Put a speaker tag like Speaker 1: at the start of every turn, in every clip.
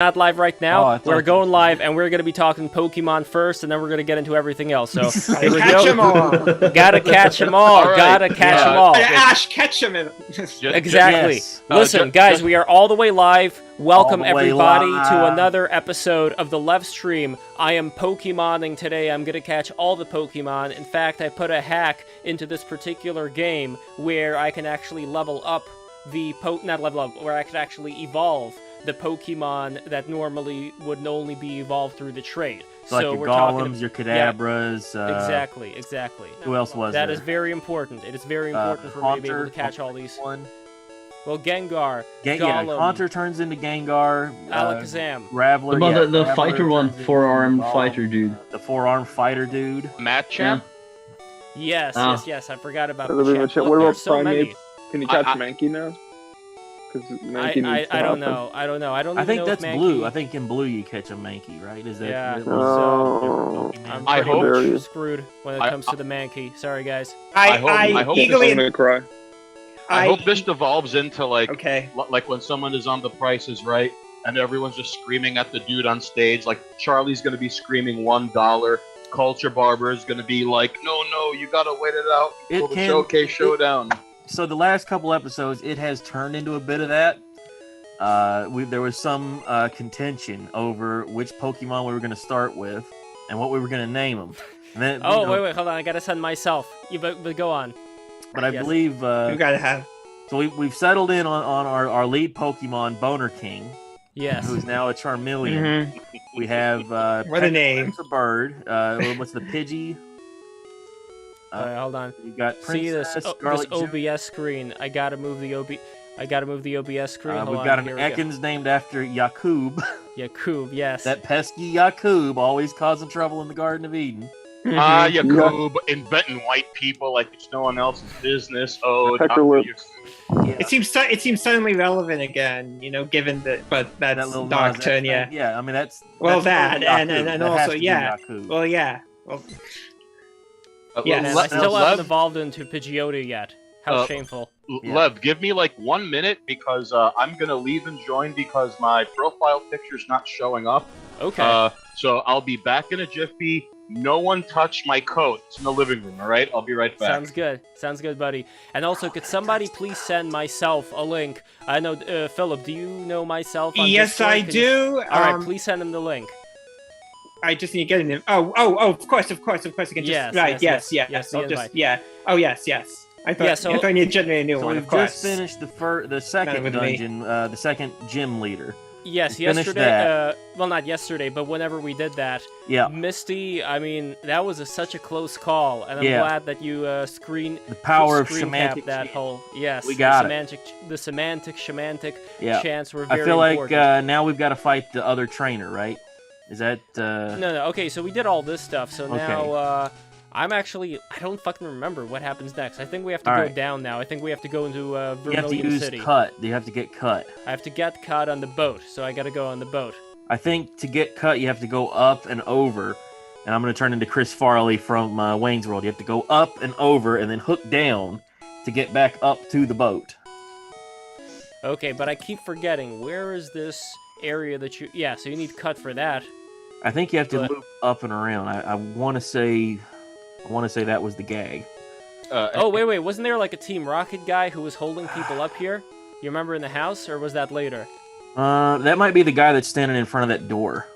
Speaker 1: not live right now.
Speaker 2: Oh,
Speaker 1: we're going live, and we're going to be talking Pokemon first, and then we're going to get into everything else. So here we
Speaker 3: catch them all.
Speaker 1: Gotta catch them all.
Speaker 4: All right.
Speaker 1: Gotta catch them all.
Speaker 3: Ash, catch them.
Speaker 1: Exactly.
Speaker 2: Yes.
Speaker 1: Listen, guys, we are all the way live. Welcome
Speaker 2: All the way
Speaker 1: everybody
Speaker 2: live.
Speaker 1: to another episode of the Levstream. I am Pokemoning today. I'm gonna catch all the Pokemon. In fact, I put a hack into this particular game where I can actually level up the where I could actually evolve the Pokemon that normally would only be evolved through the trade.
Speaker 2: So like your Golems, your Kadabras.
Speaker 1: Exactly.
Speaker 2: Who else was there?
Speaker 1: That is very important. It is very important for me to be able to catch all these. Well, Gengar, Golem,
Speaker 2: Haunter turns into Gengar.
Speaker 1: Alakazam.
Speaker 2: Raveler,
Speaker 5: the fighter one, four-armed fighter dude.
Speaker 2: The four-armed fighter dude.
Speaker 4: Machamp?
Speaker 1: Yes,
Speaker 5: Ah.
Speaker 1: yes, I forgot about
Speaker 6: What
Speaker 1: Machamp.
Speaker 6: about
Speaker 1: Look, there's so
Speaker 6: Primeape?
Speaker 1: many.
Speaker 6: Can you catch Mankey now? Because Mankey needs to
Speaker 1: I don't
Speaker 6: happen.
Speaker 1: know. I don't
Speaker 2: I think
Speaker 1: know
Speaker 2: that's
Speaker 1: if Mankey...
Speaker 2: blue. I think in blue you catch a Mankey, right? Is that?
Speaker 1: Yeah.
Speaker 6: Oh.
Speaker 1: I'm
Speaker 4: I
Speaker 1: pretty
Speaker 4: hope-
Speaker 1: much screwed when it comes to the Mankey. Sorry, guys.
Speaker 4: I hope
Speaker 6: I'm gonna cry.
Speaker 4: I hope this devolves into like
Speaker 3: Okay.
Speaker 4: like when someone is on The Price is Right and everyone's just screaming at the dude on stage. Like Charlie's gonna be screaming $1. Culture Barber is gonna be like, no, you gotta wait it out until the showcase showdown.
Speaker 2: So the last couple episodes, it has turned into a bit of that. There was some contention over which Pokemon we were going to start with and what we were going to name them. And then,
Speaker 1: Wait, hold on. I gotta send myself. But go on.
Speaker 2: But I
Speaker 1: Yes.
Speaker 2: believe
Speaker 3: You gotta have.
Speaker 2: so. We've settled in on our lead Pokemon, Boner King,
Speaker 1: Yes.
Speaker 2: who's now a Charmeleon. We have
Speaker 3: What a name.
Speaker 2: Prince of Bird. What's the Pidgey?
Speaker 1: Hold on.
Speaker 2: You got
Speaker 1: See
Speaker 2: Princess,
Speaker 1: this
Speaker 2: Scarlet
Speaker 1: OBS screen. I gotta move the OBS screen. Hold
Speaker 2: We've
Speaker 1: on,
Speaker 2: got an
Speaker 1: here we go.
Speaker 2: Ekans named after Yakub.
Speaker 1: Yakub, yes.
Speaker 2: That pesky Yakub, always causing trouble in the Garden of Eden.
Speaker 4: Yakub, inventing white people like it's no one else's business. Oh,
Speaker 6: Peckerwood.
Speaker 2: Yeah.
Speaker 3: It seems suddenly relevant again, given that, but that's
Speaker 2: That little
Speaker 3: dark
Speaker 2: Nas
Speaker 3: turn,
Speaker 2: X
Speaker 3: yeah.
Speaker 2: thing. Yeah, I mean that's
Speaker 3: Well,
Speaker 2: that's
Speaker 3: that,
Speaker 2: totally
Speaker 3: and
Speaker 2: Yakub. That has
Speaker 3: also,
Speaker 2: to be
Speaker 3: yeah.
Speaker 2: Yakub.
Speaker 3: Well, yeah. Well,
Speaker 1: Yeah,
Speaker 3: Yes.
Speaker 1: and I still haven't
Speaker 4: Lev,
Speaker 1: evolved into Pidgeotto yet. How shameful.
Speaker 2: Yeah.
Speaker 4: Lev, give me like 1 minute because I'm gonna leave and join because my profile picture's not showing up.
Speaker 1: Okay.
Speaker 4: So I'll be back in a jiffy. No one touch my coat. It's in the living room, all right? I'll be right back.
Speaker 1: Sounds good. Sounds good, buddy. And also, could somebody please send myself a link? I know, Philip, do you know myself on
Speaker 3: yes,
Speaker 1: Discord?
Speaker 3: I
Speaker 1: Could you-
Speaker 3: do.
Speaker 1: Alright, please send him the link.
Speaker 3: I just need to get in. Oh, of course, I can just.
Speaker 1: Yes,
Speaker 3: right,
Speaker 1: yes,
Speaker 3: yes.
Speaker 1: yes, the
Speaker 3: I'll just,
Speaker 1: invite.
Speaker 3: yeah. Oh, yes. I thought,
Speaker 1: Yeah, so-
Speaker 3: I thought I need to generate a new
Speaker 2: So
Speaker 3: one,
Speaker 2: we've
Speaker 3: of course.
Speaker 2: just finished the second
Speaker 3: with me.
Speaker 2: dungeon, the second gym leader.
Speaker 1: Yes,
Speaker 2: We finished
Speaker 1: yesterday,
Speaker 2: that.
Speaker 1: well, not yesterday, but whenever we did that,
Speaker 2: Yeah,
Speaker 1: Misty, I mean, that was such a close call, and I'm
Speaker 2: Yeah.
Speaker 1: glad that you
Speaker 2: the power of
Speaker 1: screen
Speaker 2: semantic.
Speaker 1: capped that whole, yes,
Speaker 2: We got
Speaker 1: the semantic
Speaker 2: Yeah,
Speaker 1: chants were very
Speaker 2: I feel like
Speaker 1: important.
Speaker 2: now we've got to fight the other trainer, right? Is that
Speaker 1: No, okay, so we did all this stuff, so
Speaker 2: Okay.
Speaker 1: now, I don't fucking remember what happens next. I think we have to
Speaker 2: All
Speaker 1: go
Speaker 2: right.
Speaker 1: down now. I think we have to go into
Speaker 2: you have to
Speaker 1: Vermilion
Speaker 2: use
Speaker 1: City.
Speaker 2: cut? You have to get cut.
Speaker 1: I have to get caught on the boat, so I gotta go on the boat.
Speaker 2: I think to get cut, you have to go up and over. And I'm going to turn into Chris Farley from Wayne's World. You have to go up and over and then hook down to get back up to the boat.
Speaker 1: Okay, but I keep forgetting, where is this area that you... Yeah, so you need cut for that.
Speaker 2: I think you have to
Speaker 1: But-
Speaker 2: move up and around. I want to say that was the gag.
Speaker 1: Oh, wait, wasn't there like a Team Rocket guy who was holding people up here? You remember in the house, or was that later?
Speaker 2: That might be the guy that's standing in front of that door.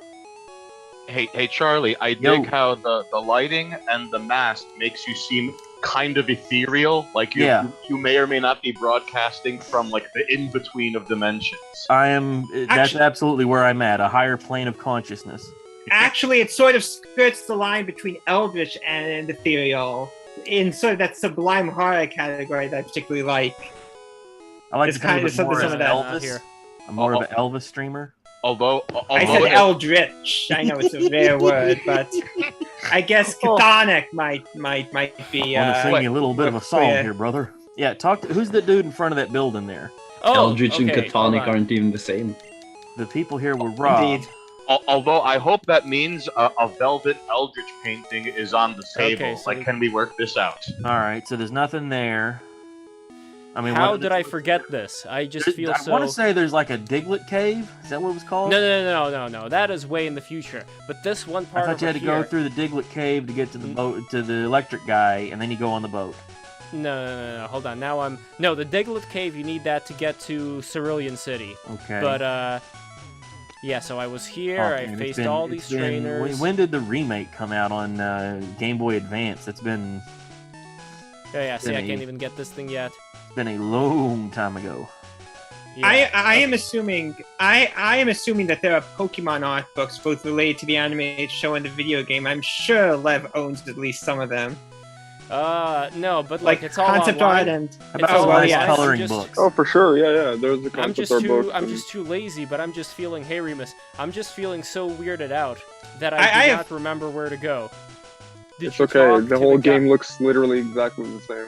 Speaker 4: Hey, Charlie, I
Speaker 2: Yo.
Speaker 4: dig how the lighting and the mask makes you seem kind of ethereal. Like
Speaker 2: Yeah.
Speaker 4: you may or may not be broadcasting from like the in-between of dimensions.
Speaker 2: I am. That's
Speaker 3: Actually-
Speaker 2: absolutely where I'm at. A higher plane of consciousness.
Speaker 3: Actually, it sort of skirts the line between Eldritch and Ethereal in sort of that sublime horror category that I particularly like.
Speaker 2: I like
Speaker 3: It's
Speaker 2: to think
Speaker 3: kind
Speaker 2: of
Speaker 3: of
Speaker 2: it more
Speaker 3: some
Speaker 2: as
Speaker 3: of that
Speaker 2: Elvis.
Speaker 1: here.
Speaker 2: I'm more of an Elvis streamer.
Speaker 4: Although
Speaker 3: I said Eldritch. I know it's a rare word, but I guess Chthonic might be.
Speaker 2: I want to sing you a little bit of a song
Speaker 3: yeah.
Speaker 2: here, brother. Yeah, who's the dude in front of that building there?
Speaker 1: Oh,
Speaker 5: Eldritch and
Speaker 1: okay, hold
Speaker 5: Chthonic
Speaker 1: on.
Speaker 5: aren't even the same.
Speaker 2: The people here were robbed.
Speaker 3: Indeed.
Speaker 4: although I hope that means a velvet Eldritch painting is on the table.
Speaker 1: Okay, so
Speaker 4: like, can we work this out?
Speaker 2: All right, so there's nothing there. I mean,
Speaker 1: How did I forget this? I just feel so...
Speaker 2: I want to say there's like a Diglett cave. Is that what it was called?
Speaker 1: No. That is way in the future. But this one part
Speaker 2: I thought you had to go through the Diglett cave to get to the boat, to the electric guy, and then you go on the boat.
Speaker 1: No. Hold on. Now I'm... No, the Diglett cave, you need that to get to Cerulean City.
Speaker 2: Okay.
Speaker 1: But, yeah, so I was here, I faced all these trainers.
Speaker 2: When did the remake come out on Game Boy Advance? It's been...
Speaker 1: Yeah, see, I can't even get this thing yet.
Speaker 2: It's been a long time ago.
Speaker 1: Yeah.
Speaker 3: I am assuming that there are Pokemon art books both related to the animated show and the video game. I'm sure Lev owns at least some of them.
Speaker 1: No, but
Speaker 3: Like
Speaker 1: it's all
Speaker 3: concept
Speaker 1: online.
Speaker 3: art and
Speaker 2: How about
Speaker 3: well,
Speaker 2: nice
Speaker 3: yeah,
Speaker 2: coloring books?
Speaker 6: Oh, for sure. Yeah. There's the concept art books.
Speaker 1: I'm just too lazy, but I'm just feeling, hey Remus, I'm just feeling so weirded out that I do not remember where to go.
Speaker 6: It's okay. The whole game looks literally exactly the same.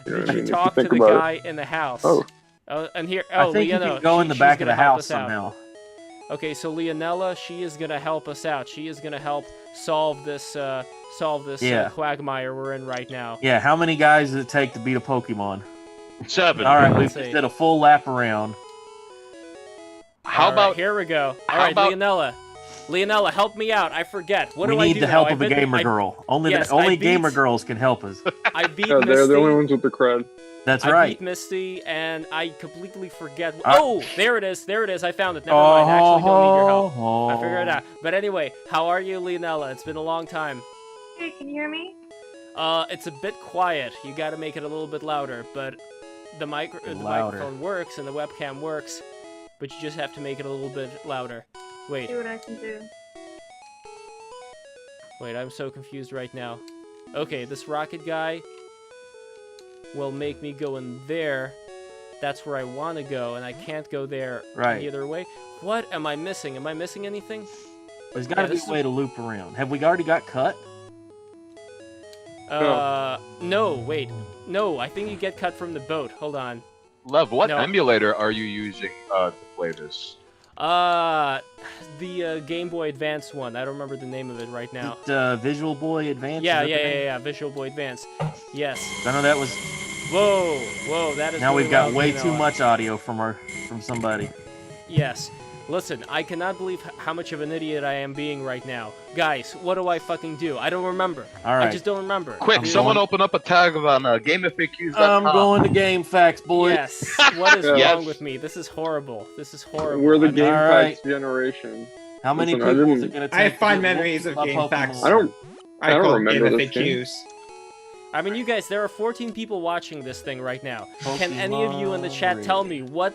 Speaker 6: You know
Speaker 1: Did
Speaker 6: what I
Speaker 1: you
Speaker 6: mean?
Speaker 1: talk to the guy in the house?
Speaker 6: Oh.
Speaker 1: And here,
Speaker 2: I think you can go in the back of the house somehow.
Speaker 1: Okay, so Leonella, she is gonna help us out. She is gonna help solve this quagmire we're in right now.
Speaker 2: Yeah, how many guys does it take to beat a Pokemon?
Speaker 4: 7.
Speaker 2: All right, we
Speaker 1: Let's
Speaker 2: just
Speaker 1: see.
Speaker 2: did a full lap around.
Speaker 4: How
Speaker 1: All right,
Speaker 4: about
Speaker 1: here we go?
Speaker 4: how
Speaker 1: All right,
Speaker 4: about-
Speaker 1: Leonella, help me out. I forget. What
Speaker 2: We
Speaker 1: do I
Speaker 2: need
Speaker 1: do
Speaker 2: the
Speaker 1: now?
Speaker 2: help
Speaker 1: I
Speaker 2: of a
Speaker 1: beat-
Speaker 2: gamer
Speaker 1: I-
Speaker 2: girl. Only
Speaker 1: yes,
Speaker 2: only
Speaker 1: I beat-
Speaker 2: gamer girls can help us.
Speaker 1: I beat
Speaker 6: Yeah,
Speaker 1: Misty.
Speaker 6: they're the only ones with the cred.
Speaker 2: That's
Speaker 1: I
Speaker 2: right.
Speaker 1: beat Misty, and I completely forget. Oh, there it is. I found it. Never mind. I actually don't need your help. I figured it out. But anyway, how are you, Leonella? It's been a long time.
Speaker 7: Hey, can you hear me?
Speaker 1: It's a bit quiet. You got to make it a little bit louder. But the microphone works and the webcam works, but you just have to make it a little bit louder. Wait,
Speaker 7: See what I can do.
Speaker 1: I'm so confused right now. Okay, this rocket guy will make me go in there. That's where I want to go, and I can't go there either way. What am I missing? Am I missing anything?
Speaker 2: There's got to be a way to loop around. Have we already got cut?
Speaker 1: No, wait. No, I think you get cut from the boat. Hold on.
Speaker 4: Lev, what
Speaker 1: No.
Speaker 4: emulator are you using to play this?
Speaker 1: The Game Boy Advance one. I don't remember the name of it right now.
Speaker 2: Visual Boy Advance?
Speaker 1: Yeah, Visual Boy Advance. Yes.
Speaker 2: I know that was...
Speaker 1: Whoa, that is
Speaker 2: Now
Speaker 1: really
Speaker 2: we've got
Speaker 1: loud,
Speaker 2: way
Speaker 1: Leonella.
Speaker 2: too much audio from somebody.
Speaker 1: Yes. Listen, I cannot believe how much of an idiot I am being right now. Guys, what do I fucking do? I don't remember.
Speaker 2: All right.
Speaker 1: I just don't remember.
Speaker 4: Quick,
Speaker 2: I'm
Speaker 4: someone
Speaker 2: going-
Speaker 4: open up a tag on GameFAQs.com.
Speaker 2: I'm going to Game Facts, boy.
Speaker 1: Yes. What is
Speaker 4: Yes.
Speaker 1: wrong with me? This is horrible. This is horrible.
Speaker 6: We're the
Speaker 1: I'm-
Speaker 6: Game
Speaker 2: All right.
Speaker 6: Facts generation.
Speaker 2: How many
Speaker 6: Listen, I
Speaker 2: people is
Speaker 6: didn't-
Speaker 2: it going to take?
Speaker 3: I have fond
Speaker 2: to get
Speaker 3: memories of
Speaker 2: a
Speaker 3: Game
Speaker 2: Pokemon?
Speaker 3: Facts.
Speaker 6: I don't
Speaker 3: call
Speaker 6: remember this
Speaker 3: FAQs.
Speaker 1: I mean, you guys, there are 14 people watching this thing right now. Can any of you in the chat
Speaker 2: Pokemon
Speaker 1: tell me what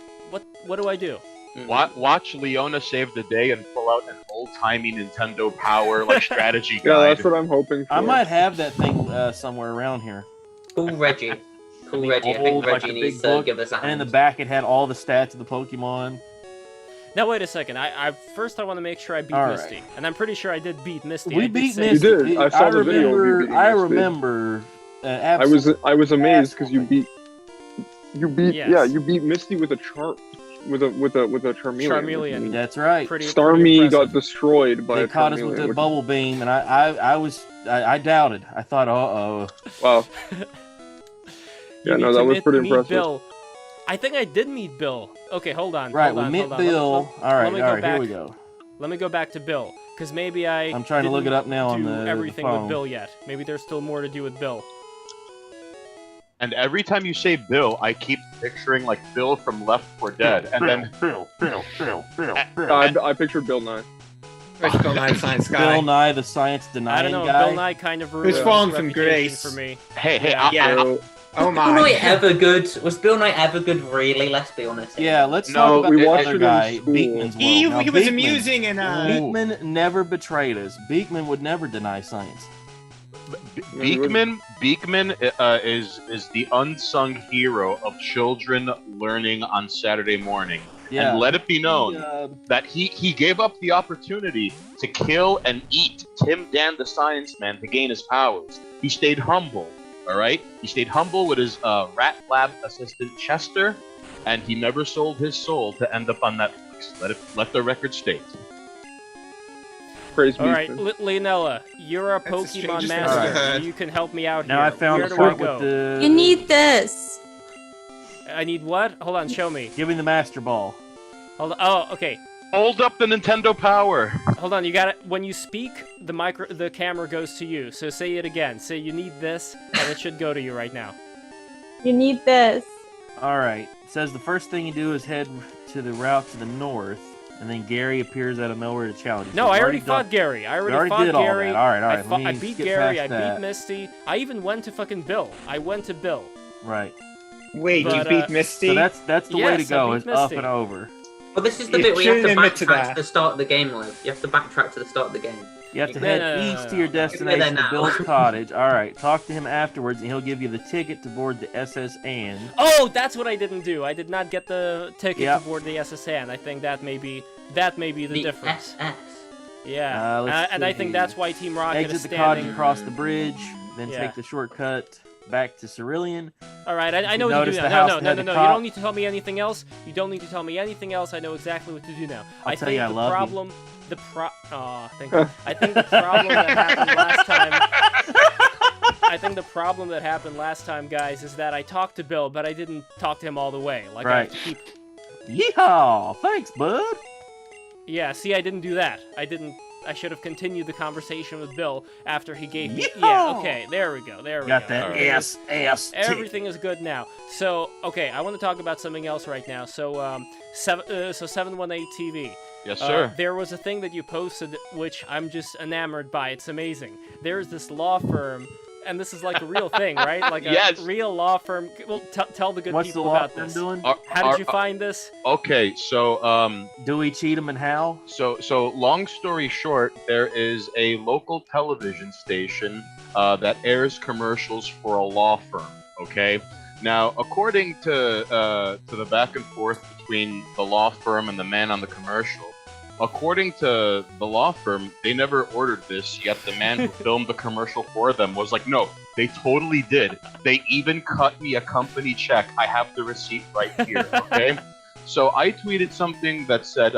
Speaker 1: do I do?
Speaker 4: Watch Leona save the day and pull out an old-timey Nintendo Power strategy
Speaker 6: Yeah,
Speaker 4: guide.
Speaker 6: that's what I'm hoping for.
Speaker 2: I might have that thing somewhere around here.
Speaker 8: Call Reggie. Call
Speaker 2: The
Speaker 8: Reggie. I think
Speaker 2: old, like,
Speaker 8: Reggie
Speaker 2: the
Speaker 8: needs
Speaker 2: big
Speaker 8: to
Speaker 2: book,
Speaker 8: give us a
Speaker 2: And in
Speaker 8: hand.
Speaker 2: the back, it had all the stats of the Pokemon.
Speaker 1: Now wait a second. I first I want to make sure I beat
Speaker 2: All right.
Speaker 1: Misty, and I'm pretty sure I did beat Misty.
Speaker 2: We
Speaker 1: I did
Speaker 2: beat
Speaker 1: say-
Speaker 2: Misty.
Speaker 6: You did. I saw the video of you beating
Speaker 2: I
Speaker 6: Misty.
Speaker 2: remember.
Speaker 6: I was amazed because you beat
Speaker 1: Yes.
Speaker 6: you beat Misty with a Charmeleon.
Speaker 1: Charmeleon.
Speaker 2: That's right.
Speaker 1: Pretty
Speaker 6: Starmie
Speaker 1: impressive.
Speaker 6: got destroyed by
Speaker 2: They
Speaker 6: a
Speaker 2: caught us with
Speaker 6: Charmeleon,
Speaker 2: the
Speaker 6: which-
Speaker 2: bubble beam, and I doubted. I thought,
Speaker 6: Wow.
Speaker 1: You
Speaker 6: Yeah,
Speaker 1: need
Speaker 6: no,
Speaker 1: to
Speaker 6: that was
Speaker 1: meet
Speaker 6: pretty impressive.
Speaker 1: Bill. I think I did meet Bill. Okay, hold on.
Speaker 2: right.
Speaker 1: hold
Speaker 2: We
Speaker 1: on,
Speaker 2: met
Speaker 1: hold on.
Speaker 2: Bill. All right,
Speaker 1: me go
Speaker 2: here
Speaker 1: back.
Speaker 2: we go.
Speaker 1: Let me go back to Bill, because maybe
Speaker 2: I'm trying to look it up now on
Speaker 1: didn't
Speaker 2: the
Speaker 1: do everything
Speaker 2: phone.
Speaker 1: with Bill yet. Maybe there's still more to do with Bill.
Speaker 4: And every time you say Bill, I keep picturing Bill from Left 4 Dead, and then
Speaker 6: I pictured Bill Nye.
Speaker 3: Where's Bill Nye the Science Guy?
Speaker 2: Bill Nye, the science denying
Speaker 1: I don't know.
Speaker 2: guy.
Speaker 1: Bill Nye kind of ruined
Speaker 3: Who's fallen
Speaker 1: his
Speaker 3: from
Speaker 1: reputation
Speaker 3: grace?
Speaker 1: for me.
Speaker 4: hey,
Speaker 3: Yeah.
Speaker 6: So,
Speaker 3: Oh
Speaker 8: Was Bill
Speaker 3: my.
Speaker 8: Knight ever good? Was Bill Knight ever good? Really? Let's be honest.
Speaker 2: Yeah, let's
Speaker 4: No,
Speaker 2: talk about
Speaker 6: we
Speaker 2: the
Speaker 6: watched
Speaker 2: other
Speaker 6: it in
Speaker 2: guy,
Speaker 6: school.
Speaker 2: Beekman's World.
Speaker 3: He
Speaker 2: Now,
Speaker 3: was
Speaker 2: Beekman-
Speaker 3: amusing and
Speaker 2: Beekman never betrayed us. Beekman would never deny science.
Speaker 4: Beekman is the unsung hero of children learning on Saturday morning.
Speaker 2: Yeah.
Speaker 4: And let it be known that he gave up the opportunity to kill and eat Tim Dan the Science Man to gain his powers. He stayed humble, all right? He stayed humble with his rat lab assistant Chester, and he never sold his soul to end up on Netflix. Let the record state.
Speaker 6: praise
Speaker 1: All right,
Speaker 6: Beekman.
Speaker 1: Leonella, you're a
Speaker 3: That's the
Speaker 1: Pokemon
Speaker 3: strangest thing
Speaker 1: master.
Speaker 3: I've heard.
Speaker 1: You can help me out
Speaker 2: Now
Speaker 1: here.
Speaker 2: I found
Speaker 1: Where
Speaker 2: the
Speaker 1: do I
Speaker 2: part
Speaker 1: go?
Speaker 2: with the.
Speaker 7: You need this.
Speaker 1: I need what? Hold on, show me.
Speaker 2: Give me the Master Ball.
Speaker 1: Hold on. Oh, okay.
Speaker 4: Hold up the Nintendo Power.
Speaker 1: Hold on, you got it. When you speak, the camera goes to you. So say it again. Say you need this, and it should go to you right now.
Speaker 7: You need this.
Speaker 2: Alright. It says the first thing you do is head to the route to the north, and then Gary appears out of nowhere to challenge you.
Speaker 1: No,
Speaker 2: So
Speaker 1: I
Speaker 2: we've
Speaker 1: already fought
Speaker 2: done-
Speaker 1: Gary. I
Speaker 2: we
Speaker 1: already
Speaker 2: already
Speaker 1: fought
Speaker 2: did all
Speaker 1: Gary.
Speaker 2: that. Alright.
Speaker 1: I beat Gary. I beat Misty. I even went to fucking Bill. I went to Bill.
Speaker 2: Right.
Speaker 3: Wait,
Speaker 1: But,
Speaker 3: you beat Misty?
Speaker 2: So that's the way to
Speaker 1: Yes, I
Speaker 2: go,
Speaker 1: beat
Speaker 2: is up
Speaker 1: Misty.
Speaker 2: and over.
Speaker 8: Well, this is the
Speaker 3: You
Speaker 8: bit where you have to
Speaker 3: shouldn't admit to
Speaker 8: backtrack
Speaker 3: that.
Speaker 8: to the start of the game, Liv. You have to backtrack to the start of the game.
Speaker 2: You have to
Speaker 1: No,
Speaker 2: head
Speaker 1: no, no,
Speaker 2: east
Speaker 1: no,
Speaker 2: to your
Speaker 1: no.
Speaker 2: destination,
Speaker 8: There
Speaker 2: to
Speaker 8: now.
Speaker 2: Bill's cottage. Alright, talk to him afterwards, and he'll give you the ticket to board the SS Anne.
Speaker 1: Oh, that's what I didn't do. I did not get the ticket
Speaker 2: Yep.
Speaker 1: to board the SSN. I think that may be the difference.
Speaker 8: SS.
Speaker 1: Yeah,
Speaker 2: let's
Speaker 1: and I
Speaker 2: see.
Speaker 1: think that's why Team Rocket
Speaker 2: Exit
Speaker 1: is
Speaker 2: the cottage,
Speaker 1: standing.
Speaker 2: cross the bridge, then
Speaker 1: Yeah.
Speaker 2: take the shortcut back to Cerulean.
Speaker 1: All right, I know what to
Speaker 2: Notice
Speaker 1: do
Speaker 2: the
Speaker 1: now.
Speaker 2: house
Speaker 1: No.
Speaker 2: that had
Speaker 1: You
Speaker 2: the cop.
Speaker 1: don't need to tell me anything else. You don't need to tell me anything else. I know exactly what to do now.
Speaker 2: I'll
Speaker 1: I
Speaker 2: tell
Speaker 1: think
Speaker 2: you I
Speaker 1: the
Speaker 2: love you.
Speaker 1: problem, thank you. I think the problem that happened last time. I think the problem that happened last time, guys, is that I talked to Bill, but I didn't talk to him all the way. Like I
Speaker 2: Right.
Speaker 1: have to keep.
Speaker 2: Yeehaw! Thanks, bud!
Speaker 1: Yeah, see, I didn't do that. I should have continued the conversation with Bill after he gave me.
Speaker 2: Yeehaw!
Speaker 1: Yeah, okay, there we go.
Speaker 2: Got that
Speaker 1: Everything is-
Speaker 2: ass tip.
Speaker 1: Everything is good now. So, okay, I want to talk about something else right now. So, 718 TV.
Speaker 4: Yes, sir.
Speaker 1: There was a thing that you posted, which I'm just enamored by. It's amazing. There's this law firm, and this is like a real thing, right? Like a
Speaker 4: Yes.
Speaker 1: real law firm. Well, tell the good
Speaker 2: What's the
Speaker 1: people
Speaker 2: law
Speaker 1: about
Speaker 2: firm
Speaker 1: this.
Speaker 2: doing?
Speaker 1: How did you find this?
Speaker 4: Okay, so
Speaker 2: Dewey, Cheatham, and Hal?
Speaker 4: So long story short, there is a local television station that airs commercials for a law firm. Okay, now according to the back and forth between the law firm and the man on the commercial, according to the law firm, they never ordered this. Yet the man who filmed the commercial for them was like, "No, they totally did. They even cut me a company check. I have the receipt right here." Okay. So I tweeted something that said,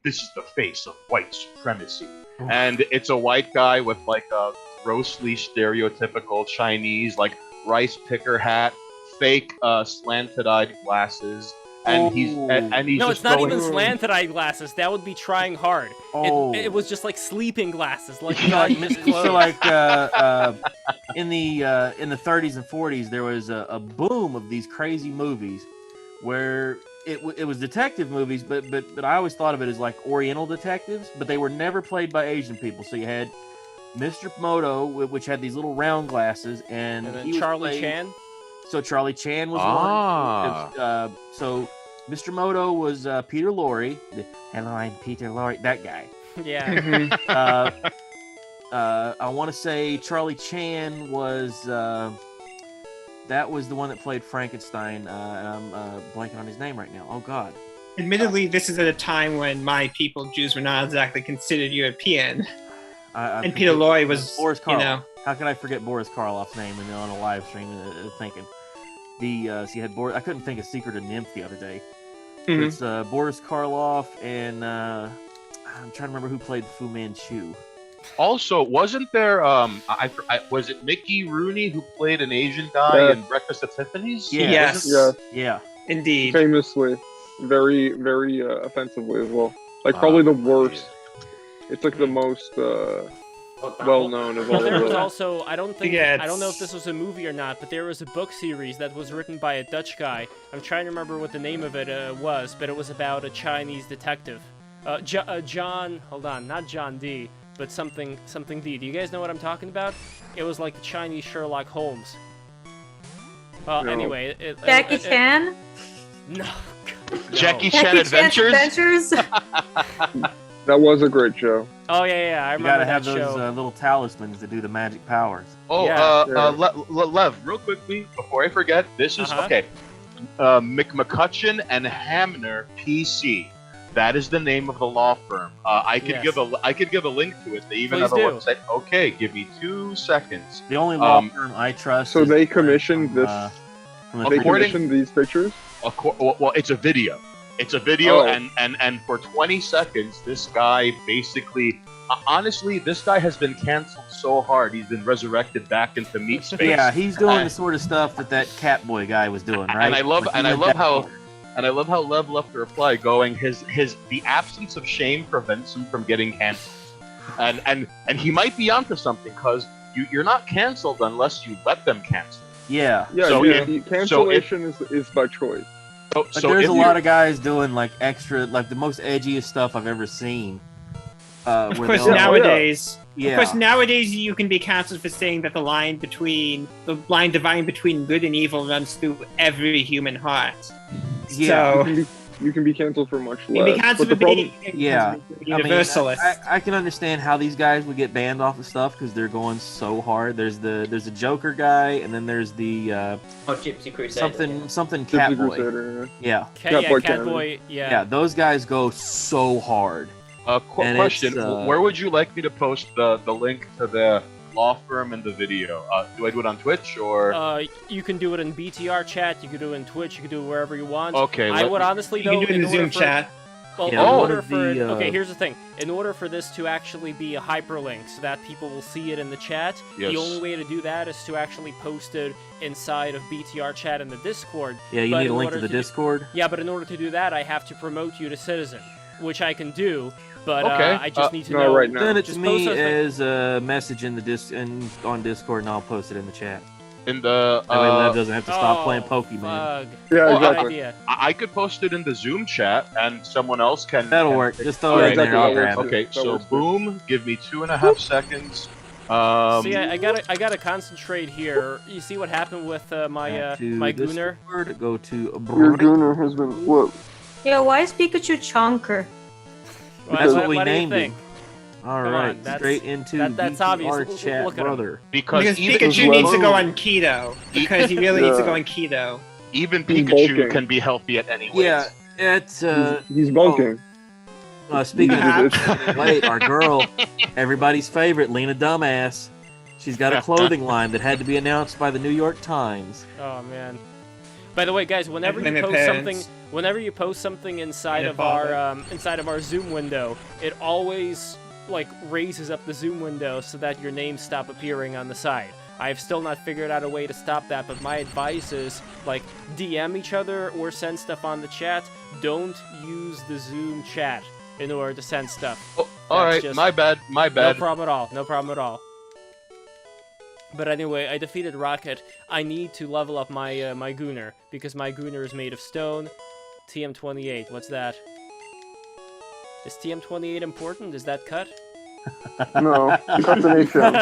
Speaker 4: "This is the face of white supremacy," and it's a white guy with like a grossly stereotypical Chinese like rice picker hat, fake slanted-eyed glasses, and he's
Speaker 1: No,
Speaker 4: just
Speaker 1: it's not
Speaker 4: going,
Speaker 1: even slanted eyeglasses. That would be trying hard.
Speaker 2: Oh.
Speaker 1: It was just like sleeping glasses, like
Speaker 2: So
Speaker 1: not
Speaker 2: like,
Speaker 1: even
Speaker 2: so
Speaker 1: clothes.
Speaker 2: like in the 30s and 40s, there was a boom of these crazy movies where it was detective movies, but I always thought of it as like Oriental detectives, but they were never played by Asian people. So you had Mr. Moto, which had these little round glasses, and
Speaker 1: And then
Speaker 2: he was
Speaker 1: Charlie
Speaker 2: played-
Speaker 1: Chan.
Speaker 2: So Charlie Chan was
Speaker 4: Ah.
Speaker 2: one. So Mr. Moto was Peter Lorre. Hello, I'm Peter Lorre. That guy.
Speaker 1: Yeah.
Speaker 2: I want to say Charlie Chan was that was the one that played Frankenstein. And I'm blanking on his name right now. Oh God.
Speaker 3: Admittedly, this is at a time when my people, Jews, were not exactly considered European. And Peter Lorre was,
Speaker 2: Boris
Speaker 3: you
Speaker 2: Karloff.
Speaker 3: know,
Speaker 2: How can I forget Boris Karloff's name and on a live stream thinking so you had Boris. I couldn't think of Secret of Nymph the other day.
Speaker 3: Mhm.
Speaker 2: It's Boris Karloff and I'm trying to remember who played Fu Manchu.
Speaker 4: Also, wasn't there was it Mickey Rooney who played an Asian guy
Speaker 6: Yeah.
Speaker 4: in Breakfast at Tiffany's?
Speaker 2: Yeah.
Speaker 3: Yes.
Speaker 6: Yeah,
Speaker 2: Yeah.
Speaker 3: indeed.
Speaker 6: famously, very, very offensively as well. Like probably the worst. It's like the most well known of all
Speaker 1: Well, there was
Speaker 6: of
Speaker 1: also I don't
Speaker 3: Yeah,
Speaker 1: know if this was a movie or not, but there was a book series that was written by a Dutch guy. I'm trying to remember what the name of it was, but it was about a Chinese detective. John, hold on, not John D, but something D. Do you guys know what I'm talking about? It was like the Chinese Sherlock Holmes.
Speaker 6: No.
Speaker 1: Anyway,
Speaker 7: Jackie Chan?
Speaker 1: No.
Speaker 4: Jackie
Speaker 7: Jackie
Speaker 4: Chan Adventures?
Speaker 7: Adventures?
Speaker 6: That was a great show.
Speaker 1: Oh yeah, I
Speaker 2: You
Speaker 1: remember
Speaker 2: gotta have
Speaker 1: that
Speaker 2: those
Speaker 1: show.
Speaker 2: little talismans that do the magic powers.
Speaker 4: Oh,
Speaker 1: Yeah.
Speaker 4: Lev, real quickly before I forget, this is
Speaker 1: Uh-huh.
Speaker 4: okay. McMcCutcheon and Hamner PC. That is the name of the law firm. I could
Speaker 1: Yes.
Speaker 4: give a link to it. They even
Speaker 1: Please
Speaker 4: have a
Speaker 1: do.
Speaker 4: website. Okay, give me 2 seconds.
Speaker 2: The only law
Speaker 4: Um,
Speaker 2: firm I trust.
Speaker 6: So
Speaker 2: is
Speaker 6: they
Speaker 2: the one
Speaker 6: commissioned
Speaker 2: from,
Speaker 6: this-
Speaker 2: from the
Speaker 6: They
Speaker 4: According-
Speaker 6: commissioned these pictures.
Speaker 4: Well, it's a video. It's a video,
Speaker 6: Oh.
Speaker 4: and for 20 seconds, this guy basically, honestly, this guy has been canceled so hard. He's been resurrected back into meat space.
Speaker 2: Yeah, he's doing the sort of stuff that Catboy guy was doing, right?
Speaker 4: And I love,
Speaker 2: Like,
Speaker 4: and
Speaker 2: he
Speaker 4: I
Speaker 2: went
Speaker 4: love
Speaker 2: down.
Speaker 4: how, and I love how Lev left a reply going, the absence of shame prevents him from getting canceled, and he might be onto something because you're not canceled unless you let them cancel.
Speaker 2: Yeah.
Speaker 6: Yeah,
Speaker 4: So
Speaker 6: dude,
Speaker 4: if-
Speaker 6: the cancellation is by choice.
Speaker 2: Like, there's a lot of guys doing like extra, like the most edgiest stuff I've ever seen.
Speaker 3: Of
Speaker 2: where
Speaker 3: course,
Speaker 2: they'll-
Speaker 3: nowadays,
Speaker 2: Yeah.
Speaker 3: of course, nowadays you can be cancelled for saying that the line dividing between good and evil runs through every human heart.
Speaker 2: Yeah.
Speaker 3: So,
Speaker 6: You can be canceled for much
Speaker 3: you can be
Speaker 6: less.
Speaker 3: cancelled
Speaker 6: But
Speaker 3: for
Speaker 6: the
Speaker 3: being
Speaker 6: problem,
Speaker 2: Yeah.
Speaker 3: universalist.
Speaker 2: I can understand how these guys would get banned off of stuff because they're going so hard. There's a Joker guy, and then there's the
Speaker 8: Gypsy Crusader.
Speaker 2: something
Speaker 6: Gypsy
Speaker 2: Catboy.
Speaker 6: Crusader.
Speaker 2: Yeah.
Speaker 3: Catboy,
Speaker 2: Yeah, those guys go so hard. And
Speaker 4: Question:
Speaker 2: it's,
Speaker 4: where would you like me to post the link to the law firm and the video? Do I do it on Twitch or?
Speaker 1: You can do it in BTR chat. You can do it in Twitch. You can do it wherever you want.
Speaker 4: Okay,
Speaker 1: I would honestly
Speaker 3: You can
Speaker 1: though
Speaker 3: do it in the
Speaker 1: order
Speaker 3: Zoom
Speaker 1: for-
Speaker 3: chat.
Speaker 1: Well,
Speaker 2: Yeah,
Speaker 1: in
Speaker 2: one
Speaker 1: order
Speaker 2: of
Speaker 1: for
Speaker 2: the,
Speaker 1: okay, here's the thing. In order for this to actually be a hyperlink, so that people will see it in the chat,
Speaker 4: Yes.
Speaker 1: the only way to do that is to actually post it inside of BTR chat in the Discord.
Speaker 2: Yeah, you
Speaker 1: But
Speaker 2: need
Speaker 1: in
Speaker 2: a link to
Speaker 1: order
Speaker 2: the Discord.
Speaker 1: Yeah, but in order to do that, I have to promote you to Citizen, which I can do. But
Speaker 4: Okay,
Speaker 1: I just need to
Speaker 6: no,
Speaker 1: know.
Speaker 6: right now.
Speaker 2: Send it
Speaker 1: Just
Speaker 2: to
Speaker 1: post
Speaker 2: me
Speaker 1: those things.
Speaker 2: as a message in the on Discord, and I'll post it in the chat.
Speaker 4: In the
Speaker 2: That way, Lev doesn't have to stop
Speaker 1: Oh,
Speaker 2: playing Pokemon.
Speaker 1: Fug.
Speaker 6: Yeah,
Speaker 4: Well,
Speaker 1: Good
Speaker 6: exactly.
Speaker 1: idea.
Speaker 4: I could post it in the Zoom chat, and someone else can.
Speaker 2: That'll
Speaker 4: can-
Speaker 2: work. Just throw
Speaker 4: All
Speaker 2: it
Speaker 4: right,
Speaker 2: in there.
Speaker 6: exactly,
Speaker 2: I'll
Speaker 6: that
Speaker 2: grab
Speaker 6: works
Speaker 2: it.
Speaker 6: too.
Speaker 4: Okay,
Speaker 6: That
Speaker 4: so
Speaker 6: works too.
Speaker 4: boom, give me 2.5 seconds.
Speaker 1: See, I gotta concentrate here. You see what happened with my
Speaker 2: Back to
Speaker 1: my Gunner?
Speaker 2: Discord, go to
Speaker 6: Your
Speaker 2: Brink.
Speaker 6: Gunner has been what?
Speaker 7: Yeah, why is Pikachu Chonker?
Speaker 2: That's what we
Speaker 1: do you
Speaker 2: named
Speaker 1: think?
Speaker 2: him. All
Speaker 1: Come
Speaker 2: right,
Speaker 1: on, that's-
Speaker 2: straight into
Speaker 1: that's
Speaker 2: BTR
Speaker 1: obvious.
Speaker 2: chat,
Speaker 1: Look at him.
Speaker 2: brother.
Speaker 3: Because
Speaker 4: even
Speaker 3: Pikachu
Speaker 6: Lev-
Speaker 3: needs to go on keto. Because he really needs to
Speaker 6: Yeah.
Speaker 3: go on keto.
Speaker 4: even
Speaker 6: He's
Speaker 4: Pikachu
Speaker 6: bulking.
Speaker 4: can be healthy at any weight.
Speaker 2: Yeah, it's
Speaker 6: He's bulking.
Speaker 2: speaking
Speaker 6: It's-
Speaker 2: of wait, our girl, everybody's favorite, Lena Dumbass. She's got a clothing line that had to be announced by the New York Times.
Speaker 1: Oh man. By the way, guys, whenever you
Speaker 3: Blame
Speaker 1: post
Speaker 3: your
Speaker 1: something,
Speaker 3: parents.
Speaker 1: whenever you post something inside
Speaker 3: Your
Speaker 1: of
Speaker 3: father.
Speaker 1: our Zoom window, it always like raises up the Zoom window so that your names stop appearing on the side. I've still not figured out a way to stop that, but my advice is like DM each other or send stuff on the chat. Don't use the Zoom chat in order to send stuff.
Speaker 4: Oh, all
Speaker 1: That's
Speaker 4: right,
Speaker 1: just-
Speaker 4: my bad.
Speaker 1: No problem at all. No problem at all. But anyway, I defeated Rocket. I need to level up my my Gunner because my Gunner is made of stone. TM28. What's that? Is TM28 important? Is that cut?
Speaker 6: No, that's an HM.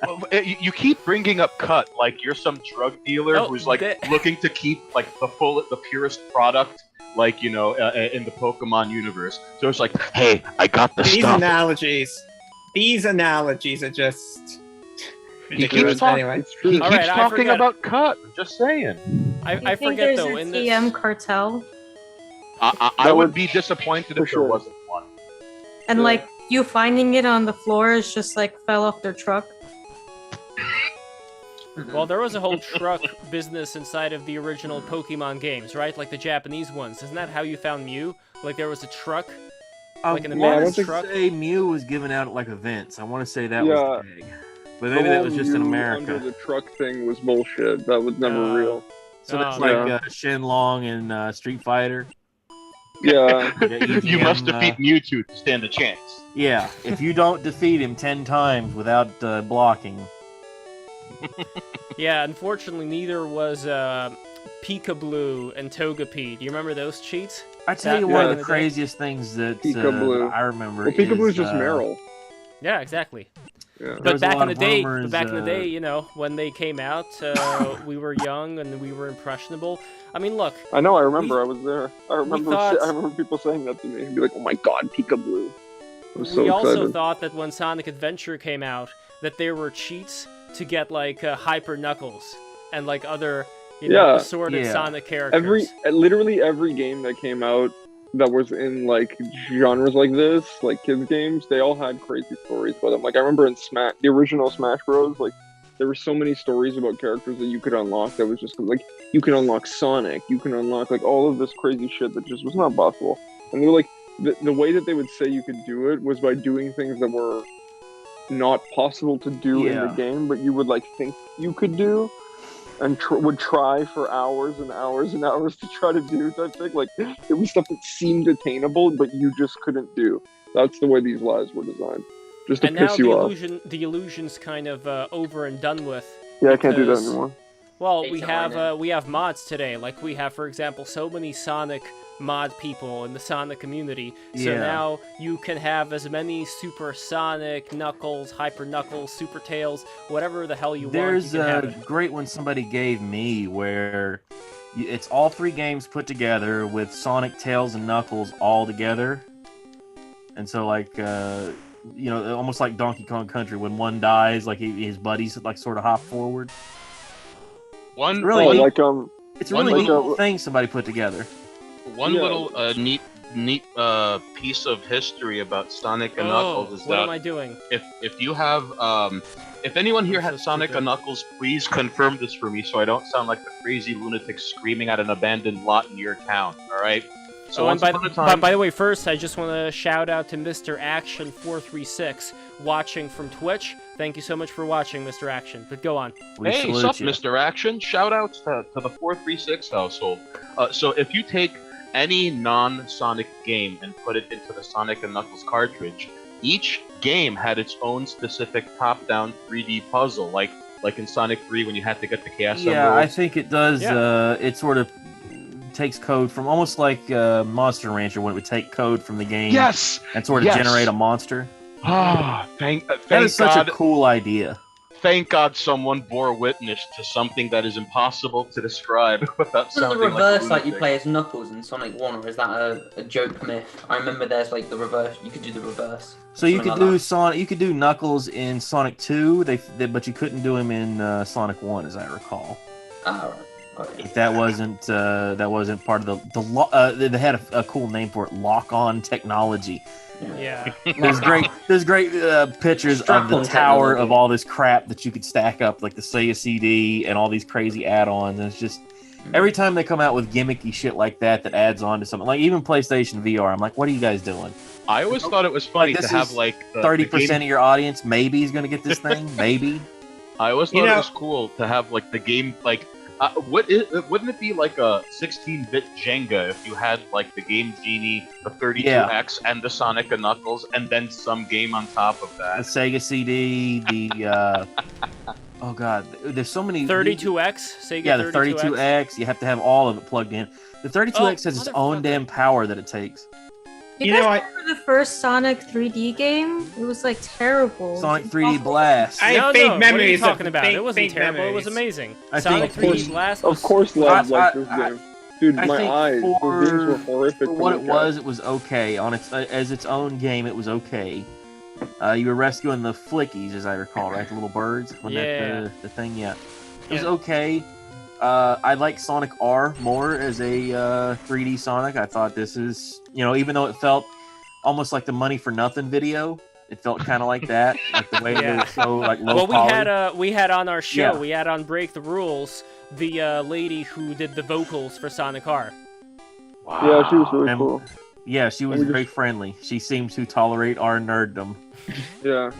Speaker 4: Well, you keep bringing up cut like you're some drug dealer
Speaker 1: Oh,
Speaker 4: who's like
Speaker 1: that-
Speaker 4: looking to keep like the purest product, like in the Pokemon universe. So it's like, hey, I got the
Speaker 3: These
Speaker 4: stuff.
Speaker 3: analogies are just
Speaker 4: He
Speaker 3: ridiculous.
Speaker 4: keeps talking.
Speaker 3: Anyway,
Speaker 6: It's true.
Speaker 4: He
Speaker 1: All
Speaker 4: keeps
Speaker 1: right, I
Speaker 4: talking
Speaker 1: forget.
Speaker 4: about cut. I'm just saying.
Speaker 1: I
Speaker 7: You think
Speaker 1: forget
Speaker 7: there's
Speaker 1: though.
Speaker 7: a
Speaker 1: In
Speaker 7: TM
Speaker 1: this,
Speaker 7: cartel?
Speaker 4: I
Speaker 6: That
Speaker 4: would
Speaker 6: would-
Speaker 4: be disappointed
Speaker 6: for
Speaker 4: if
Speaker 6: sure.
Speaker 4: there wasn't one.
Speaker 7: And
Speaker 6: Yeah.
Speaker 7: like you finding it on the floor is just like fell off their truck.
Speaker 1: well, there was a whole truck business inside of the original Pokemon games, right? Like the Japanese ones. Isn't that how you found Mew? Like there was a truck. Like an
Speaker 2: I want
Speaker 1: abandoned
Speaker 2: to
Speaker 1: truck?
Speaker 2: say Mew was given out at like events. I want to say that
Speaker 6: Yeah.
Speaker 2: was the tag. But maybe
Speaker 6: The
Speaker 2: that
Speaker 6: whole
Speaker 2: was just in
Speaker 6: Mew
Speaker 2: America.
Speaker 6: Under the truck thing was bullshit. That was never
Speaker 1: Uh,
Speaker 6: real.
Speaker 2: So that's
Speaker 1: Oh,
Speaker 2: like
Speaker 6: yeah.
Speaker 2: Shenlong and Street Fighter.
Speaker 6: Yeah.
Speaker 4: You must
Speaker 2: EGM,
Speaker 4: defeat Mewtwo to stand a chance.
Speaker 2: Yeah, if you don't defeat him 10 times without blocking.
Speaker 1: Yeah, unfortunately, neither was Peekaboo and Togepi. Do you remember those cheats?
Speaker 2: I tell you
Speaker 1: That
Speaker 2: one
Speaker 1: back
Speaker 2: of
Speaker 1: in
Speaker 2: the
Speaker 1: the day?
Speaker 2: craziest things that
Speaker 6: Peekaboo.
Speaker 2: I remember
Speaker 6: Well, Peekaboo's
Speaker 2: is,
Speaker 6: just Meryl.
Speaker 1: Yeah, exactly.
Speaker 6: Yeah.
Speaker 2: There
Speaker 1: But
Speaker 2: was a
Speaker 1: back
Speaker 2: lot
Speaker 1: in the
Speaker 2: of
Speaker 1: day,
Speaker 2: rumors,
Speaker 1: you know, when they came out, we were young and we were impressionable. I mean, look,
Speaker 6: I know. I remember. I was there. I remember.
Speaker 1: thought-
Speaker 6: I remember people saying that to me. Be like, "Oh my god, Peekaboo!" I was so
Speaker 1: we also
Speaker 6: excited.
Speaker 1: thought that when Sonic Adventure came out, that there were cheats to get like Hyper Knuckles and like other, you know,
Speaker 6: Yeah.
Speaker 1: assorted
Speaker 2: Yeah.
Speaker 1: Sonic characters.
Speaker 6: Literally every game that came out that was in like genres like this, like kids games, they all had crazy stories about them. Like I remember in Smash, the original Smash Bros, like there were so many stories about characters that you could unlock that was just like, you can unlock Sonic, you can unlock like all of this crazy shit that just was not possible. And they were like, the way that they would say you could do it was by doing things that were not possible to do in the game, but you would like think you could do, and would try for hours and hours and hours to try to do that thing. Like, it was stuff that seemed attainable, but you just couldn't do. That's the way these lives were designed, just to piss you off.
Speaker 1: The illusion's kind of over and done with.
Speaker 6: Yeah, I can't do that anymore.
Speaker 1: Well, we have mods today. Like, we have, for example, so many Sonic mod people in the Sonic community. So now you can have as many Super Sonic, Knuckles, Hyper Knuckles, Super Tails, whatever the hell you want.
Speaker 2: There's a great one somebody gave me where it's all 3 games put together with Sonic, Tails, and Knuckles all together. And so, like, you know, almost like Donkey Kong Country, when one dies, like his buddies like sort of hop forward.
Speaker 4: One
Speaker 2: really
Speaker 6: like
Speaker 2: it's a really neat thing somebody put together.
Speaker 4: One little neat piece of history about Sonic and Knuckles is
Speaker 1: what
Speaker 4: that
Speaker 1: am I doing?
Speaker 4: If you have if anyone here has Sonic and Knuckles, please confirm this for me so I don't sound like the crazy lunatic screaming at an abandoned lot in your town. All right. So
Speaker 1: and by the way, first I just want to shout out to Mr. Action 436 watching from Twitch. Thank you so much for watching, Mr. Action. But go on.
Speaker 4: Hey, sup, Mr. Action? Shout outs to the 436 household. So if you take any non-Sonic game and put it into the Sonic and Knuckles cartridge, each game had its own specific top-down 3D puzzle, like in Sonic 3 when you had to get the Chaos Emeralds.
Speaker 2: Yeah, I think it does. It sort of takes code from almost like Monster Rancher when it would take code from the game.
Speaker 4: Yes,
Speaker 2: and sort of generate a monster.
Speaker 4: Ah, thank
Speaker 2: that is
Speaker 4: God.
Speaker 2: Such a cool idea.
Speaker 4: Thank God someone bore witness to something that is impossible to describe without sounding
Speaker 8: the reverse,
Speaker 4: like
Speaker 8: you play as Knuckles in Sonic 1, or is that a joke myth? I remember there's like the reverse. You could do the reverse.
Speaker 2: So you could do Sonic. You could do Knuckles in Sonic 2, but you couldn't do him in Sonic 1, as I recall.
Speaker 8: Ah, right. Okay.
Speaker 2: If that wasn't part of the they had a cool name for it, lock-on technology.
Speaker 1: Yeah.
Speaker 2: There's great pictures of the tower of all this crap that you could stack up, like the Sega CD and all these crazy add-ons. And it's just every time they come out with gimmicky shit like that adds on to something, like even PlayStation VR. I'm like, what are you guys doing?
Speaker 4: I always thought it was funny to have like
Speaker 2: 30% of your audience maybe is going to get this thing, maybe.
Speaker 4: I always thought it was cool to have like the game like. Wouldn't it be like a 16-bit Jenga if you had like the Game Genie, the 32X, and the Sonic and Knuckles, and then some game on top of that?
Speaker 2: The Sega CD, the oh god, there's so many.
Speaker 1: 32X, Sega.
Speaker 2: Yeah, the 32X. You have to have all of it plugged in. The 32X has its own damn power that it takes.
Speaker 7: You guys remember the first Sonic 3D game? It was like terrible.
Speaker 2: Sonic 3D Blast.
Speaker 3: I have faint memories.
Speaker 1: What are you talking about?
Speaker 3: It
Speaker 1: wasn't terrible. It was amazing.
Speaker 2: I
Speaker 1: Sonic 3D Blast.
Speaker 6: Of course, Lev liked this game. Dude, my eyes. Those games were horrific.
Speaker 2: For what it was okay. On its as its own game, it was okay. You were rescuing the flickies, as I recall, right? The little birds. When the thing, It was okay. I like Sonic R more as a 3D Sonic. I thought this is, even though it felt almost like the Money for Nothing video, it felt kind of like that, like the way it was so like low poly.
Speaker 1: We had on our show, we had on Break the Rules, the lady who did the vocals for Sonic R.
Speaker 6: Wow. Yeah, she was really cool.
Speaker 2: Yeah, she was very friendly. She seemed to tolerate our nerddom.
Speaker 6: Yeah.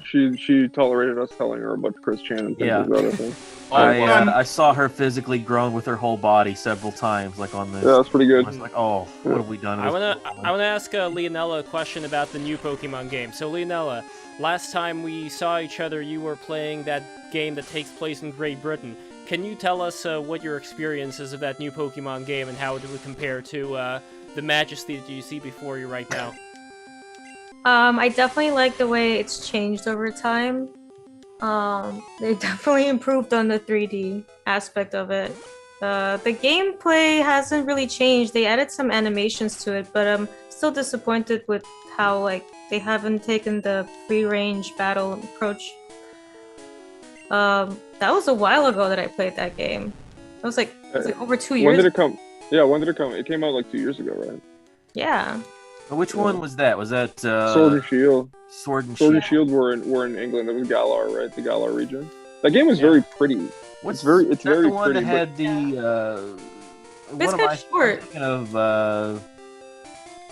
Speaker 6: She tolerated us telling her about Chris Chan and things like that, I think.
Speaker 2: I saw her physically grown with her whole body several times, like on the.
Speaker 6: Yeah, that's pretty good.
Speaker 2: I was like, what have we done?
Speaker 1: I wanna ask Leonella a question about the new Pokemon game. So Leonella, last time we saw each other, you were playing that game that takes place in Great Britain. Can you tell us what your experience is of that new Pokemon game and how it would compare to the majesty that you see before you right now?
Speaker 7: I definitely like the way it's changed over time. They definitely improved on the 3D aspect of it. The gameplay hasn't really changed. They added some animations to it, but I'm still disappointed with how they haven't taken the free-range battle approach. That was a while ago that I played that game. It was like over 2 years.
Speaker 6: When did it come? Yeah, when did it come? It came out like 2 years ago, right?
Speaker 7: Yeah.
Speaker 2: Which one was that? Was that
Speaker 6: Sword and Shield?
Speaker 2: Sword and
Speaker 6: Shield were in England. It was Galar, right? The Galar region. That game was very pretty.
Speaker 2: What's
Speaker 6: It's
Speaker 2: that
Speaker 6: very
Speaker 2: the one
Speaker 6: pretty.
Speaker 2: that had the
Speaker 7: This
Speaker 2: what am I
Speaker 7: got short.
Speaker 2: thinking of?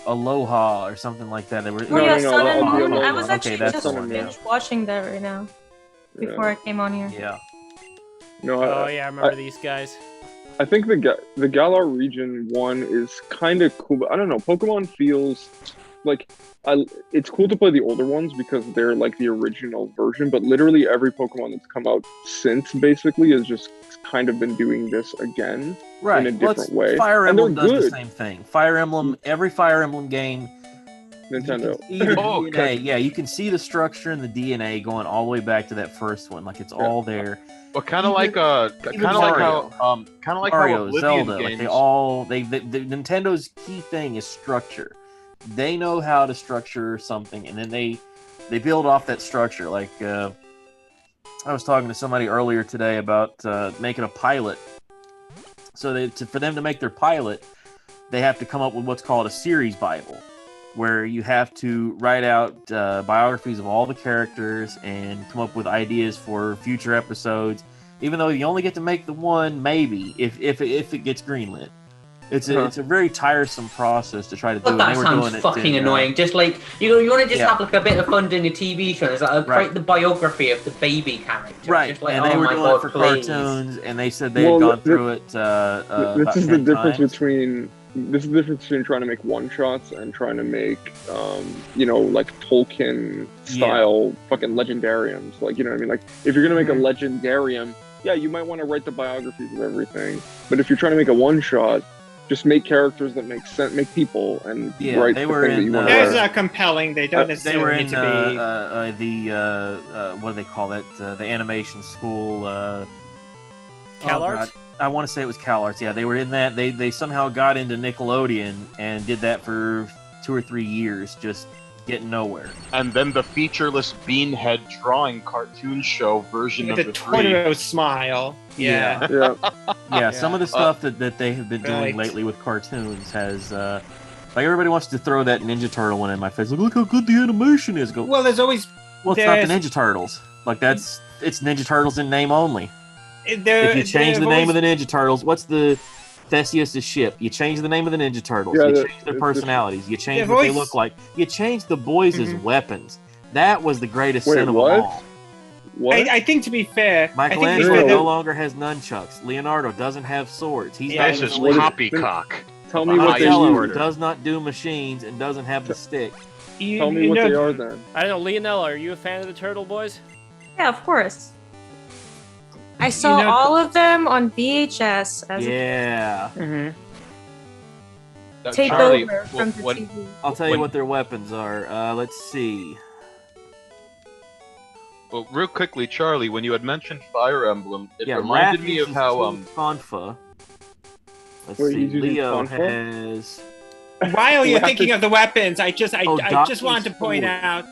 Speaker 2: Aloha or something like that. They were
Speaker 7: Oh yeah,
Speaker 6: no,
Speaker 7: Sun and
Speaker 6: Aloha.
Speaker 7: Moon. I was
Speaker 6: Okay,
Speaker 7: actually
Speaker 2: that's
Speaker 7: just
Speaker 2: the one, yeah.
Speaker 7: binge watching that right now before I came on here.
Speaker 2: Yeah.
Speaker 6: No,
Speaker 1: Oh yeah, I remember these guys.
Speaker 6: I think the Galar region one is kind of cool, but I don't know. Pokemon feels like it's cool to play the older ones because they're like the original version. But literally every Pokemon that's come out since basically has just kind of been doing this again
Speaker 2: Right.
Speaker 6: in a different way.
Speaker 2: Fire
Speaker 6: And they're
Speaker 2: Emblem does the
Speaker 6: good.
Speaker 2: same thing. Fire Emblem, every Fire Emblem game,
Speaker 6: Nintendo.
Speaker 2: you can see the
Speaker 4: Oh,
Speaker 2: DNA.
Speaker 4: okay.
Speaker 2: Yeah, you can see the structure and the DNA going all the way back to that first one. Like it's all there.
Speaker 4: But kind of
Speaker 2: Even-
Speaker 4: like
Speaker 2: even
Speaker 4: how
Speaker 2: Mario.
Speaker 4: how
Speaker 2: Mario,
Speaker 4: Oblivion
Speaker 2: Zelda,
Speaker 4: games.
Speaker 2: like they all the Nintendo's key thing is structure. They know how to structure something, and then they build off that structure. Like I was talking to somebody earlier today about making a pilot. So for them to make their pilot, they have to come up with what's called a series Bible, where you have to write out biographies of all the characters and come up with ideas for future episodes. Even though you only get to make the one, maybe if it gets greenlit. It's a very tiresome process to try to do.
Speaker 8: But
Speaker 2: and
Speaker 8: that
Speaker 2: they were
Speaker 8: sounds
Speaker 2: doing
Speaker 8: fucking
Speaker 2: it in,
Speaker 8: annoying. Just like you want to just
Speaker 2: Yeah.
Speaker 8: have like a bit of fun doing a TV show. It's like
Speaker 2: Right.
Speaker 8: write the biography of the baby character.
Speaker 2: Right,
Speaker 8: Just like,
Speaker 2: and they
Speaker 8: oh
Speaker 2: were
Speaker 8: my
Speaker 2: doing
Speaker 8: God,
Speaker 2: it for
Speaker 8: please.
Speaker 2: cartoons, and they said they
Speaker 6: Well,
Speaker 2: had gone through it.
Speaker 6: This
Speaker 2: about
Speaker 6: is the
Speaker 2: 10
Speaker 6: difference
Speaker 2: times.
Speaker 6: between trying to make one shots and trying to make like Tolkien style fucking legendariums. Like, you know what I mean? Like if you're gonna make a legendarium, yeah, you might want to write the biographies of everything. But if you're trying to make a one shot, just make characters that make sense, make people, and
Speaker 2: Yeah,
Speaker 6: write
Speaker 2: they
Speaker 6: the
Speaker 2: were
Speaker 6: thing that
Speaker 2: in,
Speaker 6: you want
Speaker 3: Those
Speaker 6: to
Speaker 3: are
Speaker 6: write.
Speaker 3: compelling. They don't
Speaker 2: They were
Speaker 3: necessarily
Speaker 2: in
Speaker 3: need to be.
Speaker 2: the what do they call it? The animation school.
Speaker 1: CalArts?
Speaker 2: I want to say it was CalArts. Yeah, they were in that. They somehow got into Nickelodeon and did that for 2 or 3 years, just getting nowhere.
Speaker 4: And then the featureless Beanhead drawing cartoon show version
Speaker 3: With
Speaker 4: of
Speaker 3: a
Speaker 4: the 3.
Speaker 3: Totoro smile. Yeah.
Speaker 6: Yeah,
Speaker 2: Yeah, some of the stuff that they have been doing
Speaker 3: Right.
Speaker 2: lately with cartoons has. Like everybody wants to throw that Ninja Turtle one in my face. Like, look how good the animation is. Go.
Speaker 3: Well, there's always
Speaker 2: Well, it's not the
Speaker 3: there's-
Speaker 2: Ninja Turtles. Like it's Ninja Turtles in name only.
Speaker 3: there.
Speaker 2: If you change the
Speaker 3: there've
Speaker 2: name of
Speaker 3: always-
Speaker 2: the Ninja Turtles, what's the Theseus' ship? You change the name of the Ninja Turtles.
Speaker 6: Yeah,
Speaker 2: you
Speaker 6: the-
Speaker 2: change their
Speaker 6: the-
Speaker 2: personalities. You change
Speaker 3: They've
Speaker 2: what they
Speaker 3: always-
Speaker 2: look like. You change the boys'
Speaker 3: Mhm.
Speaker 2: weapons. That was the greatest
Speaker 6: Wait,
Speaker 2: sin of
Speaker 6: what?
Speaker 2: all.
Speaker 6: what?
Speaker 3: I think to be fair, I think to be
Speaker 2: Michelangelo
Speaker 3: fair,
Speaker 2: no longer has nunchucks. Leonardo doesn't have swords. He's
Speaker 3: Yeah,
Speaker 2: not
Speaker 4: This
Speaker 2: even
Speaker 4: is
Speaker 2: a leader.
Speaker 4: poppycock.
Speaker 6: Tell me what they
Speaker 2: Donatello
Speaker 6: use.
Speaker 2: does not do machines and doesn't have the stick.
Speaker 3: you,
Speaker 6: Tell me
Speaker 3: you
Speaker 6: what
Speaker 3: know,
Speaker 6: they are then.
Speaker 1: I don't know, Leonella, are you a fan of the Turtle Boys?
Speaker 7: Yeah, of course. I saw
Speaker 3: know-
Speaker 7: all of them on VHS as a
Speaker 2: Yeah.
Speaker 3: Mhm.
Speaker 7: tape
Speaker 4: Charlie,
Speaker 7: over from the
Speaker 4: when-
Speaker 7: TV.
Speaker 2: I'll tell you
Speaker 4: When-
Speaker 2: what their weapons are. Let's see.
Speaker 4: Well, real quickly, Charlie, when you had mentioned Fire Emblem, it
Speaker 2: Yeah,
Speaker 4: reminded
Speaker 2: Raph
Speaker 4: me of
Speaker 2: uses
Speaker 4: how
Speaker 2: Tonfa. Let's
Speaker 6: Wait,
Speaker 2: see.
Speaker 6: he's using
Speaker 2: Leo
Speaker 6: Tonfa?
Speaker 2: has.
Speaker 3: While you're
Speaker 6: We'll have
Speaker 3: thinking
Speaker 6: to-
Speaker 3: of the weapons, I just
Speaker 2: Doc
Speaker 3: wanted to
Speaker 2: is
Speaker 3: point
Speaker 2: sword.
Speaker 3: out.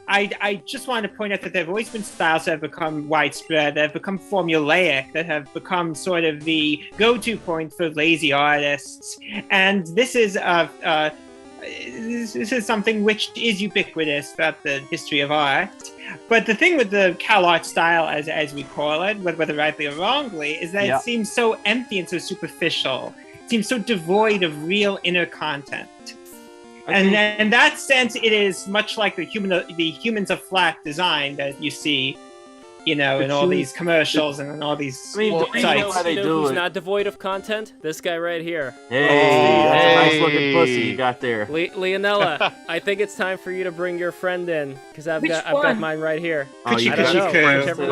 Speaker 3: I just wanted to point out that there have always been styles that have become widespread, that have become formulaic, that have become sort of the go-to point for lazy artists. And this is this is something which is ubiquitous throughout the history of art. But the thing with the CalArt style, as we call it, whether rightly or wrongly, is that
Speaker 2: Yeah.
Speaker 3: it seems so empty and so superficial. It seems so devoid of real inner content. And in that sense, it is much like the Humans of Flat design that you see, in all
Speaker 6: seems-
Speaker 3: these commercials and in all these
Speaker 2: I mean,
Speaker 1: Well,
Speaker 2: you know
Speaker 3: sites.
Speaker 2: how they
Speaker 1: you know
Speaker 2: do
Speaker 1: who's
Speaker 2: it.
Speaker 1: not devoid of content? This guy right here.
Speaker 2: Hey, that's a nice
Speaker 4: Hey.
Speaker 2: looking pussy you got there.
Speaker 1: Leonella, I think it's time for you to bring your friend in, because I've
Speaker 7: Which
Speaker 1: got
Speaker 7: one?
Speaker 1: mine right here.
Speaker 2: Oh, you
Speaker 3: Kuchi
Speaker 1: I don't
Speaker 2: got
Speaker 1: know.
Speaker 3: Kuchi.
Speaker 1: Whichever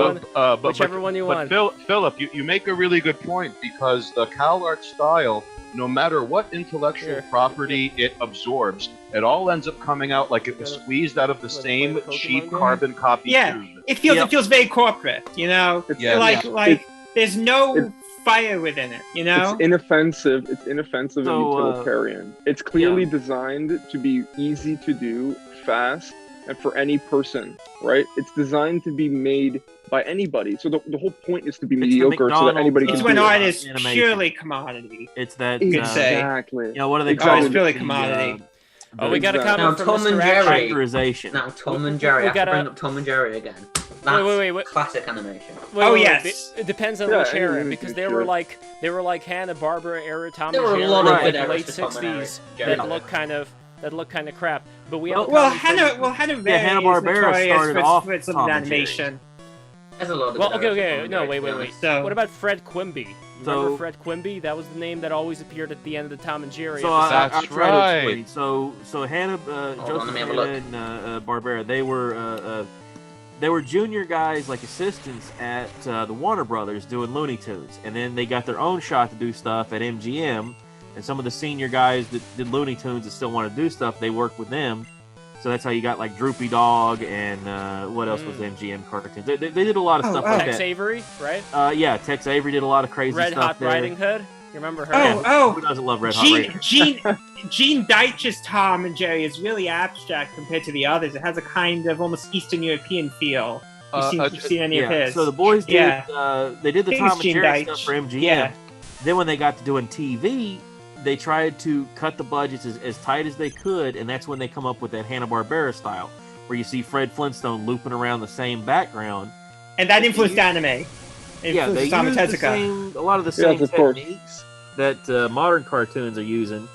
Speaker 1: one. Whichever one you want.
Speaker 4: But Philip, you make a really good point because the CalArt style, no matter what intellectual
Speaker 1: Sure.
Speaker 4: property it absorbs, it all ends up coming out like it was squeezed out of the
Speaker 1: Was it
Speaker 4: same
Speaker 1: like a Pokemon
Speaker 4: cheap
Speaker 1: game?
Speaker 4: carbon copy
Speaker 3: Yeah.
Speaker 4: tube.
Speaker 3: It feels
Speaker 2: Yep.
Speaker 3: it feels very corporate,
Speaker 4: Yeah.
Speaker 3: like there's no
Speaker 6: It-
Speaker 3: fire within it,
Speaker 6: It's inoffensive. It's inoffensive and
Speaker 2: So,
Speaker 6: utilitarian. It's clearly designed to be easy to do, fast, and for any person, right? It's designed to be made by anybody. So the whole point is to be
Speaker 2: It's the
Speaker 6: mediocre so that anybody
Speaker 2: McDonald's,
Speaker 3: It's
Speaker 6: can
Speaker 3: when
Speaker 6: do
Speaker 3: art
Speaker 6: it.
Speaker 3: is
Speaker 2: Animation.
Speaker 3: purely commodity.
Speaker 2: It's that.
Speaker 3: You could say.
Speaker 6: Exactly.
Speaker 2: You know what do they
Speaker 6: Exactly.
Speaker 2: call
Speaker 3: It's really
Speaker 2: The,
Speaker 3: commodity.
Speaker 1: Oh, we got a
Speaker 6: Exactly.
Speaker 1: comment
Speaker 8: Now,
Speaker 1: from
Speaker 8: Tom and
Speaker 1: Mr.
Speaker 8: Jerry.
Speaker 1: Action.
Speaker 2: Factorization.
Speaker 8: Now, Tom and Jerry. I have
Speaker 1: gotta-
Speaker 8: to bring up Tom and Jerry again. That's
Speaker 1: wait.
Speaker 8: classic animation.
Speaker 3: Yes.
Speaker 1: It depends on
Speaker 6: Yeah,
Speaker 1: which era,
Speaker 6: animated
Speaker 1: because
Speaker 6: feature.
Speaker 1: they were like Hanna-Barbera era Tom
Speaker 8: There
Speaker 1: and
Speaker 8: were a
Speaker 1: Jerry,
Speaker 8: lot of
Speaker 1: like
Speaker 8: good
Speaker 1: the
Speaker 8: eras
Speaker 1: late
Speaker 8: for Tom and Jerry.
Speaker 1: '60s
Speaker 8: Jerry.
Speaker 1: that look kind of crap. But we have
Speaker 3: Well,
Speaker 1: a common friend-
Speaker 3: Hanna-Barbera
Speaker 2: Hanna-Barbera
Speaker 3: is
Speaker 2: started
Speaker 3: notorious
Speaker 2: off
Speaker 3: for some
Speaker 2: Tom and
Speaker 3: animation.
Speaker 8: There's a lot of
Speaker 1: Well,
Speaker 8: good
Speaker 1: okay,
Speaker 8: eras for Tom
Speaker 1: okay,
Speaker 8: and
Speaker 1: no,
Speaker 8: Jerry,
Speaker 1: wait,
Speaker 8: to be
Speaker 1: wait, wait.
Speaker 8: honest.
Speaker 3: So
Speaker 1: What about Fred Quimby? Remember
Speaker 2: So-
Speaker 1: Fred Quimby? That was the name that always appeared at the end of the Tom and Jerry.
Speaker 2: So
Speaker 1: episode.
Speaker 2: I'll
Speaker 4: That's
Speaker 2: try to
Speaker 4: right.
Speaker 2: explain. So Hanna,
Speaker 8: on,
Speaker 2: Joseph
Speaker 8: let me have a
Speaker 2: Hanna
Speaker 8: look.
Speaker 2: and Barbera, they were junior guys, like assistants at the Warner Brothers doing Looney Tunes, and then they got their own shot to do stuff at MGM. And some of the senior guys that did Looney Tunes that still want to do stuff, they worked with them. So that's how you got like Droopy Dog and what else was MGM cartoons. They did a lot of stuff like
Speaker 1: Tex
Speaker 2: that.
Speaker 1: Avery, right?
Speaker 2: Yeah, Tex Avery did a lot of crazy
Speaker 1: Red
Speaker 2: stuff
Speaker 1: Hot
Speaker 2: there.
Speaker 1: Riding Hood. You remember her?
Speaker 2: Who doesn't love Red Hot Riding Hood?
Speaker 3: Gene Deitch's Tom and Jerry is really abstract compared to the others. It has a kind of almost Eastern European feel. You've seen any of his?
Speaker 2: So the boys did.
Speaker 3: Yeah.
Speaker 2: They did the
Speaker 3: I think
Speaker 2: Tom
Speaker 3: it's
Speaker 2: and
Speaker 3: Gene
Speaker 2: Jerry
Speaker 3: Deitch.
Speaker 2: stuff for MGM.
Speaker 3: Yeah.
Speaker 2: Then when they got to doing TV, they tried to cut the budgets as tight as they could, and that's when they come up with that Hanna-Barbera style, where you see Fred Flintstone looping around the same background.
Speaker 3: And that influenced anime.
Speaker 2: Yeah, they use
Speaker 3: Tom and
Speaker 2: the
Speaker 3: Tezuka.
Speaker 2: same, a lot of the same
Speaker 6: Yes, of course.
Speaker 2: techniques that modern cartoons are using.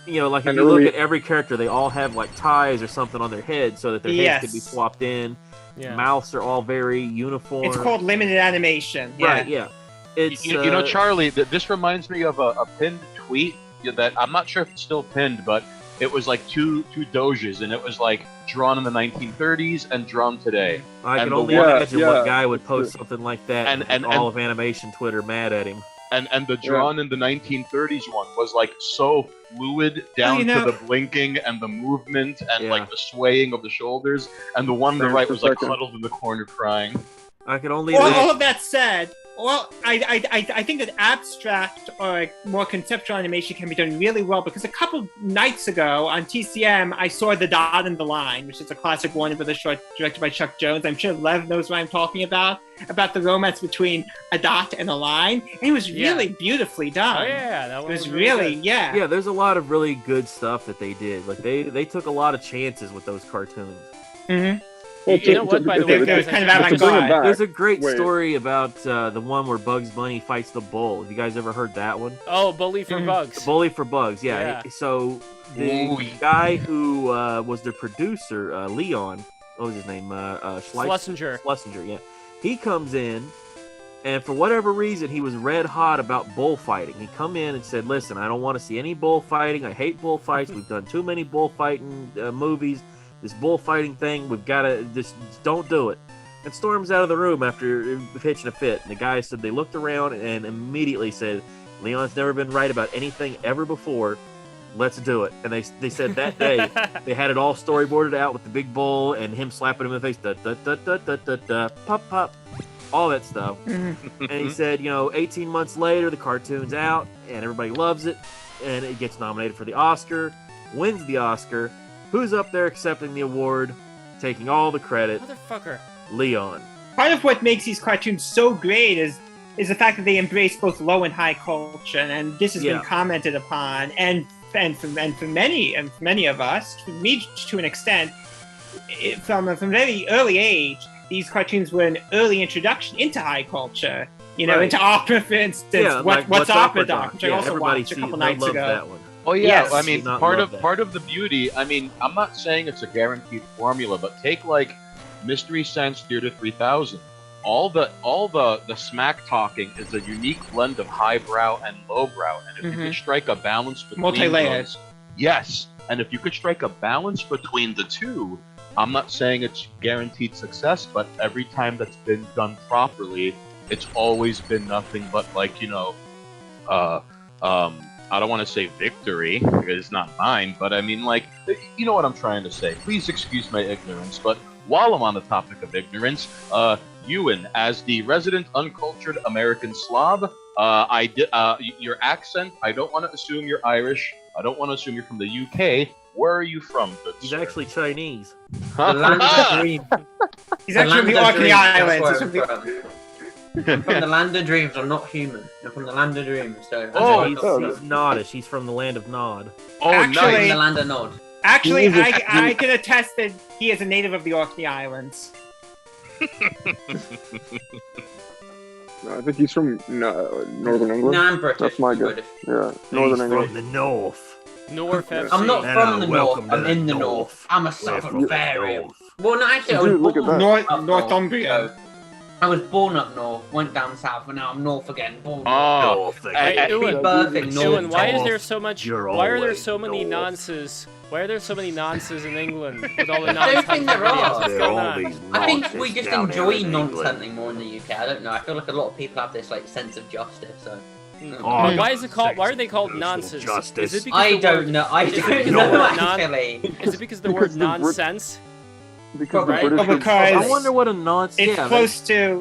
Speaker 2: You know, like if
Speaker 6: And
Speaker 2: you look
Speaker 6: early-
Speaker 2: at every character, they all have like ties or something on their head so that their heads
Speaker 3: Yes.
Speaker 2: can be swapped in.
Speaker 1: Yeah.
Speaker 2: Mouths are all very uniform.
Speaker 3: It's called limited animation. Yeah.
Speaker 2: Right, yeah. It's
Speaker 4: You know, Charlie, this reminds me of a pinned tweet that I'm not sure if it's still pinned, but it was like two doges, and it was like drawn in the 1930s and drawn today.
Speaker 2: I
Speaker 4: and
Speaker 2: can
Speaker 4: the
Speaker 2: only
Speaker 4: one-
Speaker 2: imagine
Speaker 6: yeah.
Speaker 2: what guy would post something like that
Speaker 4: And
Speaker 2: all of animation Twitter mad at him.
Speaker 4: And the drawn in the 1930s one was like so fluid down
Speaker 3: you know-
Speaker 4: to the blinking and the movement and
Speaker 2: Yeah.
Speaker 4: like the swaying of the shoulders, and the one on the
Speaker 6: Frames
Speaker 4: right
Speaker 6: per
Speaker 4: was like
Speaker 6: second.
Speaker 4: huddled in the corner crying.
Speaker 2: I can only
Speaker 3: All
Speaker 2: imagine.
Speaker 3: of that said, I think that abstract or like more conceptual animation can be done really well, because a couple nights ago on TCM I saw The Dot and the Line, which is a classic Warner Brothers short directed by Chuck Jones. I'm sure Lev knows what I'm talking about the romance between a dot and a line. And it was really beautifully done.
Speaker 1: Oh yeah, that
Speaker 3: It
Speaker 1: one
Speaker 3: was
Speaker 1: really
Speaker 3: really,
Speaker 1: good.
Speaker 3: yeah.
Speaker 2: Yeah, there's a lot of really good stuff that they did. Like they took a lot of chances with those cartoons.
Speaker 3: Mm-hmm.
Speaker 6: Well,
Speaker 1: You know what, by the way,
Speaker 3: It was
Speaker 1: guys,
Speaker 3: kind of
Speaker 6: to bring them
Speaker 3: avant-garde.
Speaker 6: back.
Speaker 2: There's a great
Speaker 6: Wait.
Speaker 2: story about the one where Bugs Bunny fights the bull. Have you guys ever heard that one?
Speaker 1: Oh, Bully for
Speaker 3: Mhm.
Speaker 1: Bugs.
Speaker 2: Bully for Bugs, yeah.
Speaker 1: Yeah.
Speaker 2: So the
Speaker 4: Ooh.
Speaker 2: guy who was the producer, Leon, what was his name?
Speaker 1: Schlesinger.
Speaker 2: Schlesinger, yeah. He comes in, and for whatever reason, he was red hot about bullfighting. He come in and said, "Listen, I don't want to see any bullfighting. I hate bullfights. We've done too many bullfighting movies. This bullfighting thing, we've got to just don't do it." And storms out of the room after pitching a fit. And the guy said they looked around and immediately said, "Leon's never been right about anything ever before. Let's do it." And they said that day they had it all storyboarded out with the big bull and him slapping him in the face, da da da da da da da, pop pop, all that stuff. And he said, 18 months later, the cartoon's out and everybody loves it, and it gets nominated for the Oscar, wins the Oscar. Who's up there accepting the award, taking all the credit?
Speaker 1: Motherfucker.
Speaker 2: Leon.
Speaker 3: Part of what makes these cartoons so great is the fact that they embrace both low and high culture, and this has
Speaker 2: Yeah.
Speaker 3: been commented upon. And for many of us, for me to an extent, from a very early age, these cartoons were an early introduction into high culture.
Speaker 2: Right.
Speaker 3: Into opera, for instance.
Speaker 2: Yeah, like
Speaker 3: What's Opera Doc,
Speaker 2: Doc?
Speaker 3: which
Speaker 2: Yeah,
Speaker 3: I also
Speaker 2: everybody
Speaker 3: watched a
Speaker 2: sees,
Speaker 3: couple
Speaker 2: they
Speaker 3: nights
Speaker 2: love
Speaker 3: ago.
Speaker 2: that one.
Speaker 4: Oh yeah,
Speaker 3: Yes.
Speaker 4: I mean,
Speaker 2: Do not
Speaker 4: part
Speaker 2: love that.
Speaker 4: of the beauty. I mean, I'm not saying it's a guaranteed formula, but take like Mystery Science Theater 3000. All the smack talking is a unique blend of highbrow and lowbrow, and if you could strike a balance between
Speaker 3: Multi-layered.
Speaker 4: those, yes, and if you could strike a balance between the two, I'm not saying it's guaranteed success, but every time that's been done properly, it's always been nothing but like I don't want to say victory because it's not mine, but I mean like you know what I'm trying to say. Please excuse my ignorance, but while I'm on the topic of ignorance, Ewan, as the resident uncultured American Slav, your accent. I don't want to assume you're Irish. I don't want to assume you're from the UK. Where are you from, good
Speaker 2: He's
Speaker 4: sir?
Speaker 2: actually Chinese.
Speaker 8: The land of dreams.
Speaker 3: He's actually from the Orkney Islands. He's from the-
Speaker 8: I'm from the land of dreams. I'm not human. I'm from the land of dreams. So
Speaker 4: Oh,
Speaker 2: he's Nodish. He's from the land of Nod.
Speaker 4: Oh,
Speaker 3: Actually-
Speaker 8: I'm from
Speaker 4: nice.
Speaker 8: the land of Nod.
Speaker 3: Actually,
Speaker 6: He is
Speaker 3: I can attest that he is a native of the Orkney Islands.
Speaker 6: No, I think he's from Northern England.
Speaker 8: No, I'm British.
Speaker 6: That's my guess.
Speaker 8: British.
Speaker 6: Yeah, Northern
Speaker 2: He's
Speaker 6: England.
Speaker 2: from the north.
Speaker 1: North FC.
Speaker 8: I'm not
Speaker 2: And,
Speaker 8: from the
Speaker 2: welcome
Speaker 8: north.
Speaker 2: to
Speaker 8: I'm
Speaker 2: the
Speaker 8: in the
Speaker 2: north.
Speaker 8: north. I'm a
Speaker 2: We're
Speaker 8: southern
Speaker 2: from the
Speaker 8: variant.
Speaker 2: north.
Speaker 8: Well, no, actually, I was
Speaker 6: Dude, look at
Speaker 8: born
Speaker 6: that.
Speaker 8: up
Speaker 3: Northumbria.
Speaker 8: I was born up north, went down south, and now I'm north again. Born
Speaker 4: Oh,
Speaker 2: North
Speaker 1: Hey,
Speaker 2: again.
Speaker 1: Ewan,
Speaker 8: birthing north.
Speaker 1: Ewan, why is
Speaker 2: north.
Speaker 1: there so much?
Speaker 2: You're
Speaker 1: Why are there
Speaker 2: always
Speaker 1: so many
Speaker 2: north.
Speaker 1: nonces? Why are there so many nonces in England with all the
Speaker 8: I don't
Speaker 1: nonce
Speaker 8: think
Speaker 1: hunting
Speaker 8: there are.
Speaker 1: videos? What's
Speaker 2: There
Speaker 1: going
Speaker 2: are
Speaker 1: on?
Speaker 2: always
Speaker 8: I think
Speaker 2: nonces
Speaker 8: we just
Speaker 2: down
Speaker 8: enjoy
Speaker 2: here in
Speaker 8: nonce
Speaker 2: England.
Speaker 8: hunting more in the UK. I don't know. I feel like a lot of people have this like sense of justice. So
Speaker 1: Well, why is it called? Why are they called
Speaker 2: Social
Speaker 1: nonces?
Speaker 2: justice.
Speaker 1: Is it because
Speaker 8: I
Speaker 1: the
Speaker 8: don't
Speaker 1: word,
Speaker 8: know. I
Speaker 1: is it
Speaker 8: don't
Speaker 1: because the
Speaker 8: know
Speaker 1: word non-
Speaker 8: actually.
Speaker 1: Is it because the
Speaker 6: Because
Speaker 1: word
Speaker 6: the Brit-
Speaker 1: nonsense?
Speaker 6: Because the
Speaker 1: Right.
Speaker 6: British.
Speaker 3: Well, because
Speaker 2: I wonder what a nonce.
Speaker 3: it's
Speaker 2: yeah,
Speaker 3: close to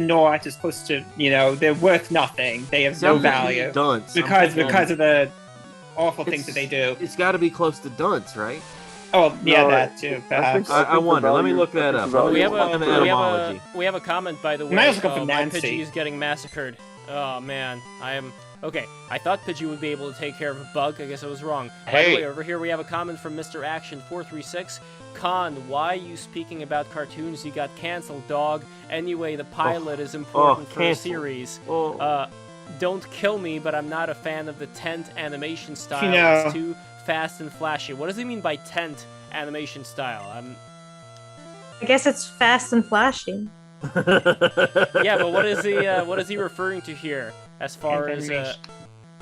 Speaker 3: north. It's close to they're worth nothing. They have no value
Speaker 2: Dunce.
Speaker 3: because of the awful things that they do.
Speaker 2: It's got to be close to dunce, right?
Speaker 3: Oh yeah,
Speaker 6: No,
Speaker 3: that too. Perhaps.
Speaker 6: I think
Speaker 2: I wonder.
Speaker 6: the
Speaker 2: Let me
Speaker 6: value-
Speaker 2: look that
Speaker 6: I
Speaker 2: up.
Speaker 6: think the
Speaker 1: We
Speaker 6: value
Speaker 1: have
Speaker 6: is-
Speaker 2: Find the etymology.
Speaker 1: we have a comment by the way.
Speaker 3: Might also come from
Speaker 1: my
Speaker 3: Nancy.
Speaker 1: Pidgey is getting massacred. Oh man, I am. Okay, I thought Pidgey would be able to take care of a bug. I guess I was wrong. By the
Speaker 4: Hey.
Speaker 1: way, over here we have a comment from Mr. Action 436. Con, why are you speaking about cartoons? You got canceled, dog. Anyway, the pilot is important for a
Speaker 2: canceled.
Speaker 1: series.
Speaker 2: Oh,
Speaker 1: Don't kill me, but I'm not a fan of the tent animation style.
Speaker 3: No.
Speaker 1: It's too fast and flashy. What does he mean by tent animation style?
Speaker 7: I guess it's fast and flashy.
Speaker 1: Yeah, but what is he referring to here? As far as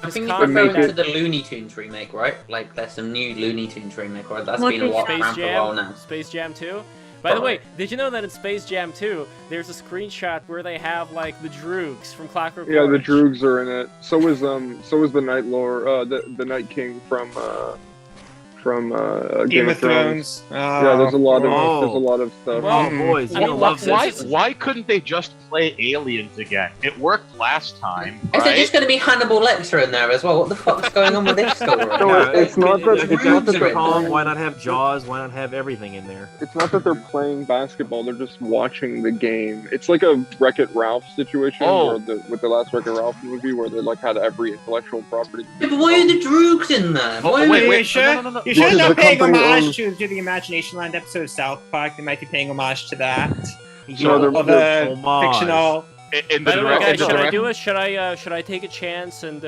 Speaker 8: I think
Speaker 1: Con
Speaker 8: it's referring
Speaker 6: make
Speaker 8: to
Speaker 6: it-
Speaker 8: the Looney Tunes remake, right? Like there's some new Looney Tunes remake, right? That's
Speaker 7: What
Speaker 8: been a
Speaker 7: is
Speaker 8: while,
Speaker 1: Space
Speaker 8: around for a while
Speaker 1: Jam,
Speaker 8: now.
Speaker 1: Space Jam 2. By the way, did you know that in Space Jam 2, there's a screenshot where they have like the Droogs from Clockwork
Speaker 6: Yeah, the
Speaker 1: Orange?
Speaker 6: Droogs are in it. So is the Night Lord, the Night King from
Speaker 3: Game of Thrones.
Speaker 6: Yeah, there's a lot of
Speaker 2: Oh.
Speaker 6: stuff.
Speaker 1: Well,
Speaker 2: oh, boys,
Speaker 1: I
Speaker 2: you
Speaker 1: mean,
Speaker 2: love
Speaker 1: why-
Speaker 2: this.
Speaker 4: Why couldn't they just play Aliens again? It worked last time,
Speaker 8: Is there
Speaker 4: right?
Speaker 8: just going to be Hannibal Lecter in there as well? What the fuck's going on with this story?
Speaker 6: No, it's not that-
Speaker 2: If
Speaker 6: it's
Speaker 2: you
Speaker 6: not
Speaker 2: got
Speaker 6: that
Speaker 2: King
Speaker 6: they're
Speaker 2: Kong,
Speaker 6: playing-
Speaker 2: why not have Jaws? Why not have everything in there?
Speaker 6: It's not that they're playing basketball; they're just watching the game. It's like a Wreck-It Ralph situation,
Speaker 4: Oh.
Speaker 6: with the last Wreck-It Ralph movie, where they like had every intellectual property.
Speaker 8: Yeah, but why are the Droogs in there?
Speaker 4: Oh,
Speaker 8: Why are
Speaker 4: wait,
Speaker 8: they-
Speaker 4: wait.
Speaker 3: You should,
Speaker 4: no.
Speaker 3: you should
Speaker 6: Because
Speaker 3: not
Speaker 6: the
Speaker 3: paying
Speaker 6: company
Speaker 3: homage
Speaker 6: owns-
Speaker 3: to the Imagination Land episode of South Park. They might be paying homage to that.
Speaker 6: No, they're-
Speaker 3: Of the
Speaker 2: homage.
Speaker 3: fictional.
Speaker 4: In the
Speaker 1: By the way, guys,
Speaker 4: direct-
Speaker 1: should I do it? Should I take a chance and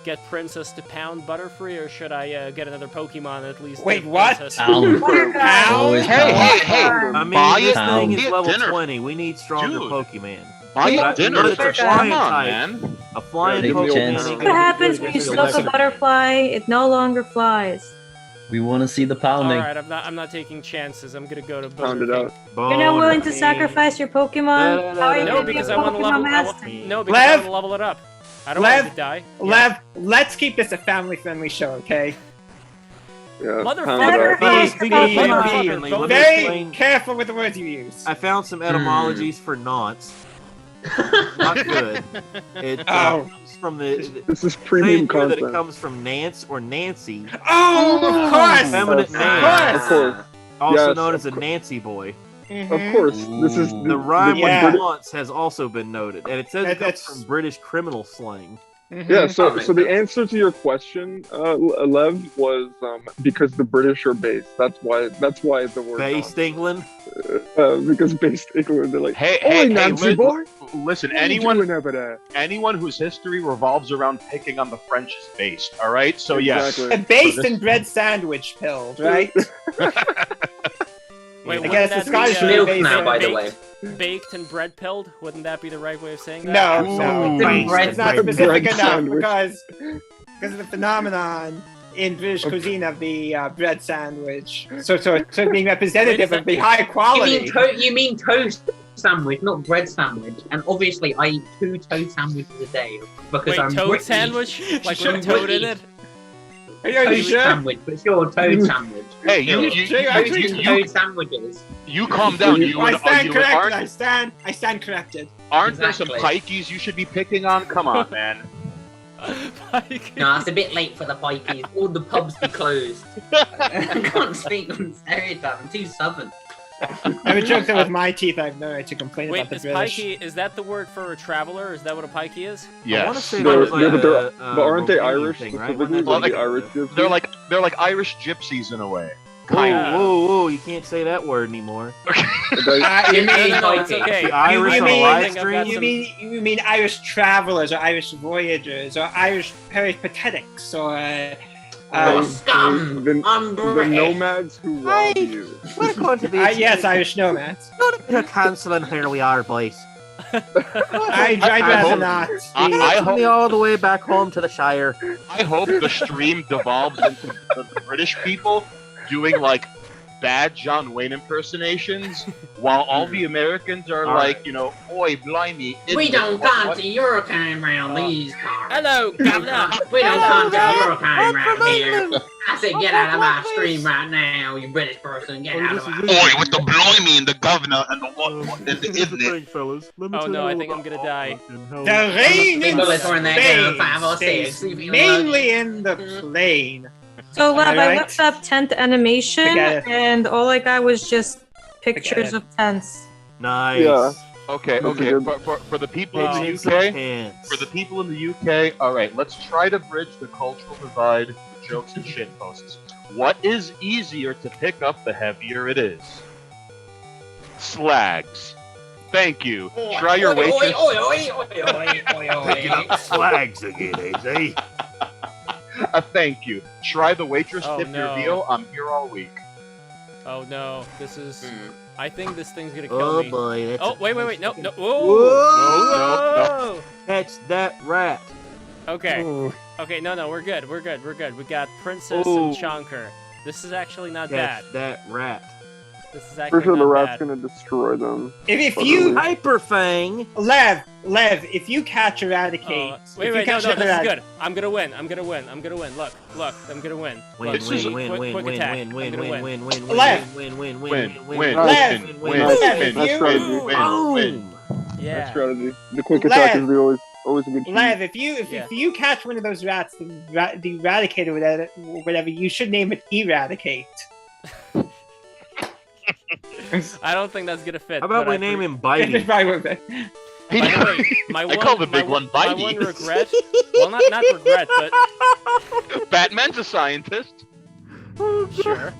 Speaker 1: get Princess to pound Butterfree, or should I get another Pokemon at least?
Speaker 3: Wait,
Speaker 1: give
Speaker 3: what?
Speaker 1: Princess-
Speaker 5: Pound.
Speaker 3: Ow!
Speaker 5: Always
Speaker 4: Hey,
Speaker 5: pound.
Speaker 4: hey,
Speaker 2: I mean,
Speaker 4: Buy
Speaker 2: this
Speaker 4: it,
Speaker 2: thing is
Speaker 4: get
Speaker 2: level
Speaker 4: dinner.
Speaker 2: 20. We need stronger
Speaker 4: Dude.
Speaker 2: Pokemon.
Speaker 4: Buy
Speaker 2: But I-
Speaker 4: it dinner.
Speaker 2: but it's a
Speaker 7: Come
Speaker 2: flying
Speaker 4: on,
Speaker 2: type.
Speaker 4: man.
Speaker 2: A flying
Speaker 5: Take a
Speaker 2: Pokemon.
Speaker 5: chance.
Speaker 2: ain't
Speaker 7: What
Speaker 2: gonna
Speaker 7: happens
Speaker 2: do
Speaker 7: when you
Speaker 2: anything.
Speaker 7: stroke a butterfly? It no longer flies.
Speaker 5: We want to see the
Speaker 1: All
Speaker 5: pounding.
Speaker 1: right, I'm not taking chances. I'm gonna go to
Speaker 6: Pound
Speaker 1: Burger
Speaker 6: it
Speaker 1: King.
Speaker 6: out.
Speaker 7: You're not willing to
Speaker 2: Boner.
Speaker 7: sacrifice your Pokemon? How are you
Speaker 1: No,
Speaker 7: gonna be
Speaker 1: because
Speaker 7: a
Speaker 1: I want to
Speaker 7: Pokemon
Speaker 1: level.
Speaker 7: master?
Speaker 1: No, because I
Speaker 3: Lev?
Speaker 1: want to level it up. I don't want
Speaker 3: Lev?
Speaker 1: it to die.
Speaker 3: Lev, let's keep this a family-friendly show, okay?
Speaker 6: Yeah,
Speaker 1: Motherfucker.
Speaker 6: pound it out.
Speaker 7: Never
Speaker 2: Speaking of
Speaker 3: Be-
Speaker 2: family-friendly, let me
Speaker 3: Very
Speaker 2: explain.
Speaker 3: careful with the words you use.
Speaker 2: I found some etymologies for nonce. Not good. It
Speaker 3: Oh.
Speaker 2: comes from the.
Speaker 6: This is
Speaker 2: Saying
Speaker 6: premium
Speaker 2: here that it
Speaker 6: content.
Speaker 2: comes from Nance or Nancy,
Speaker 3: Oh, of course!
Speaker 2: feminine
Speaker 6: Of
Speaker 2: name,
Speaker 6: Of course,
Speaker 2: also
Speaker 6: Yes,
Speaker 2: known
Speaker 6: of
Speaker 2: as a
Speaker 6: course.
Speaker 2: Nancy boy.
Speaker 6: of course. This is
Speaker 5: Ooh.
Speaker 2: The rhyme
Speaker 3: Yeah.
Speaker 2: with nonce has also been noted, and it says it comes
Speaker 3: That's-
Speaker 2: from British criminal slang.
Speaker 6: Yeah,
Speaker 8: That
Speaker 6: so
Speaker 8: makes
Speaker 6: the
Speaker 8: sense.
Speaker 6: answer to your question, Lev, was because the British are based. That's why the word
Speaker 2: Based England.
Speaker 6: because based England. They're like,
Speaker 4: Hey,
Speaker 6: "Oi,
Speaker 4: hey,
Speaker 6: Nancy
Speaker 4: hey,
Speaker 6: boy,
Speaker 4: listen,
Speaker 6: what are you
Speaker 4: anyone
Speaker 6: doing over there?"
Speaker 4: whose history revolves around picking on the French is based, all right? So yes.
Speaker 6: Exactly.
Speaker 3: A based
Speaker 4: So this-
Speaker 3: and bread sandwich pilled, right?
Speaker 1: Wait,
Speaker 3: I
Speaker 1: wouldn't
Speaker 3: guess
Speaker 1: that
Speaker 3: the Scottish
Speaker 1: be,
Speaker 3: milk
Speaker 8: Milk now, by the
Speaker 1: baked-
Speaker 8: way.
Speaker 1: Baked and bread pilled? Wouldn't that be the right way of saying that?
Speaker 3: No,
Speaker 4: Ooh,
Speaker 3: no.
Speaker 8: Based
Speaker 3: It's not
Speaker 6: bread
Speaker 3: specific enough
Speaker 6: sandwich.
Speaker 3: because of the phenomenon in British cuisine of the bread sandwich. So being representative of the high quality.
Speaker 8: You mean toast sandwich, not bread sandwich. And obviously, I eat 2 toast sandwiches a day because
Speaker 1: Wait,
Speaker 8: I'm
Speaker 1: toad
Speaker 8: British.
Speaker 1: sandwich? Like
Speaker 3: Sure,
Speaker 1: with a toad in it?
Speaker 3: Are you
Speaker 8: Toast
Speaker 3: sure?
Speaker 8: sandwich, but sure, toad sandwich.
Speaker 4: Hey,
Speaker 8: Toad sandwiches.
Speaker 4: you calm down. You
Speaker 3: I
Speaker 4: and
Speaker 3: stand
Speaker 4: you
Speaker 3: corrected.
Speaker 4: aren't
Speaker 3: I stand corrected.
Speaker 4: there some
Speaker 8: Exactly.
Speaker 4: pikeys you should be picking on? Come on, man.
Speaker 8: No, it's a bit late for the pikeys. All the pubs be closed. I can't speak on stereotype. I'm too southern.
Speaker 3: I have a joke that with my teeth I have no right to complain
Speaker 1: Wait,
Speaker 3: about the
Speaker 1: is
Speaker 3: British.
Speaker 1: pikey, is that the word for a traveler? Is that what a pikey is?
Speaker 2: I want to say
Speaker 6: They're-
Speaker 2: that was like
Speaker 6: yeah, but they're-
Speaker 2: a,
Speaker 6: but aren't they
Speaker 2: Romanian
Speaker 6: Irish
Speaker 2: thing, right?
Speaker 6: specifically?
Speaker 2: Wasn't that
Speaker 4: Well,
Speaker 6: Like
Speaker 4: like-
Speaker 6: the Irish gypsies?
Speaker 4: They're like Irish gypsies in a way.
Speaker 2: Whoa,
Speaker 1: Kinda.
Speaker 2: whoa, whoa! You can't can't say that word anymore.
Speaker 3: You mean
Speaker 1: No, it's okay.
Speaker 2: The Irish
Speaker 3: you
Speaker 2: on
Speaker 3: mean-
Speaker 2: live
Speaker 1: I've got
Speaker 2: stream?
Speaker 1: some-
Speaker 3: you mean Irish travelers or Irish voyagers or Irish peripatetics or
Speaker 8: Oh, scum!
Speaker 6: the
Speaker 8: I'm
Speaker 6: the
Speaker 8: British.
Speaker 6: nomads who rob you.
Speaker 2: We're going to be
Speaker 3: yes, Irish nomads.
Speaker 2: cancelling here we are, boys.
Speaker 3: I'd
Speaker 4: I
Speaker 3: rather
Speaker 4: hope-
Speaker 3: not.
Speaker 4: I hope
Speaker 2: me all the way back home to the Shire.
Speaker 4: I hope the stream devolves into the British people doing like bad John Wayne impersonations, while all the Americans are like, you know, oi, blimey.
Speaker 8: We
Speaker 4: isn't
Speaker 8: don't
Speaker 4: it- what-
Speaker 8: count the hurricane round these parts.
Speaker 1: Hello, Governor.
Speaker 8: We don't count the
Speaker 1: Hello,
Speaker 8: hurricane round here. I said, get out of my stream right now, you British person. Get out of my.
Speaker 4: Oi, with the blimey and the governor and the what and the isn't it?
Speaker 2: fellas. Let
Speaker 1: Oh no, I think I'm gonna die.
Speaker 3: The rain in
Speaker 8: Bullets were in that gun, 5 or
Speaker 3: Spain
Speaker 8: 6.
Speaker 3: stays mainly in the plain.
Speaker 7: So, Lev,
Speaker 3: Am I
Speaker 7: I
Speaker 3: right?
Speaker 7: looked up tent animation,
Speaker 3: Forget it.
Speaker 7: and all I got was just pictures
Speaker 3: it.
Speaker 7: of tents.
Speaker 2: Nice.
Speaker 6: Yeah.
Speaker 4: Okay,
Speaker 6: That's
Speaker 4: okay.
Speaker 6: a good-
Speaker 4: For the people in
Speaker 2: Pictures
Speaker 4: the
Speaker 2: of
Speaker 4: UK,
Speaker 2: pants.
Speaker 4: for the people in the UK, all right, let's try to bridge the cultural divide with jokes and shitposts. What is easier to pick up the heavier it is? Slags. Thank you. Try your waitress.
Speaker 2: Picking up slags again, eh?
Speaker 4: Thank you. Try the waitress
Speaker 1: Oh,
Speaker 4: tip
Speaker 1: no.
Speaker 4: your deal. I'm here all week.
Speaker 1: Oh no, this is.
Speaker 8: Hmm.
Speaker 1: I think this thing's gonna kill
Speaker 2: Oh
Speaker 1: me.
Speaker 2: boy, that's
Speaker 1: Oh wait, no.
Speaker 2: Whoa!
Speaker 1: Whoa!
Speaker 2: Catch that rat.
Speaker 1: Okay,
Speaker 3: Ooh.
Speaker 1: okay, no, we're good. We got Princess
Speaker 2: Ooh.
Speaker 1: and Shankar. This is actually not bad.
Speaker 2: Catch that rat.
Speaker 1: This is
Speaker 6: For
Speaker 1: actually
Speaker 6: sure, the
Speaker 1: not
Speaker 6: rat's
Speaker 1: bad.
Speaker 6: gonna destroy them.
Speaker 3: If you
Speaker 2: Hyperfang.
Speaker 3: Lev, if you catch Eradicate,
Speaker 1: Wait,
Speaker 3: if you
Speaker 1: no,
Speaker 3: catch
Speaker 1: this is
Speaker 3: Eradicate-
Speaker 1: good. I'm gonna win. Look, I'm gonna win.
Speaker 2: Win,
Speaker 1: Look,
Speaker 4: This is a
Speaker 2: win,
Speaker 1: quick-
Speaker 2: win,
Speaker 1: quick
Speaker 2: win,
Speaker 1: attack.
Speaker 2: win,
Speaker 1: I'm
Speaker 2: win,
Speaker 1: gonna
Speaker 2: win,
Speaker 1: win.
Speaker 2: win, win,
Speaker 3: Left.
Speaker 2: win, win,
Speaker 4: Win,
Speaker 2: win,
Speaker 4: win,
Speaker 3: Lev,
Speaker 2: win,
Speaker 4: win,
Speaker 3: Lev,
Speaker 4: win,
Speaker 3: if you-
Speaker 6: strategy.
Speaker 4: win, win.
Speaker 2: Boom!
Speaker 6: That
Speaker 1: Yeah.
Speaker 6: strategy. The quick attack
Speaker 3: Lev.
Speaker 6: is always a good cheat.
Speaker 3: Lev, if you
Speaker 1: Yeah.
Speaker 3: catch one of those rats, the Eradicator or whatever, you should name it Eradicate.
Speaker 1: I don't think that's gonna fit.
Speaker 2: How about
Speaker 1: but
Speaker 2: we
Speaker 1: I
Speaker 2: name
Speaker 1: pre-
Speaker 2: him
Speaker 3: It's
Speaker 2: Bitey?
Speaker 3: probably worth it.
Speaker 1: By the way, my
Speaker 4: I
Speaker 1: one,
Speaker 4: call the
Speaker 1: my
Speaker 4: big one
Speaker 1: my
Speaker 4: Bitey.
Speaker 1: one regret. Well, not regret, but
Speaker 4: Batman's a scientist.
Speaker 1: sure.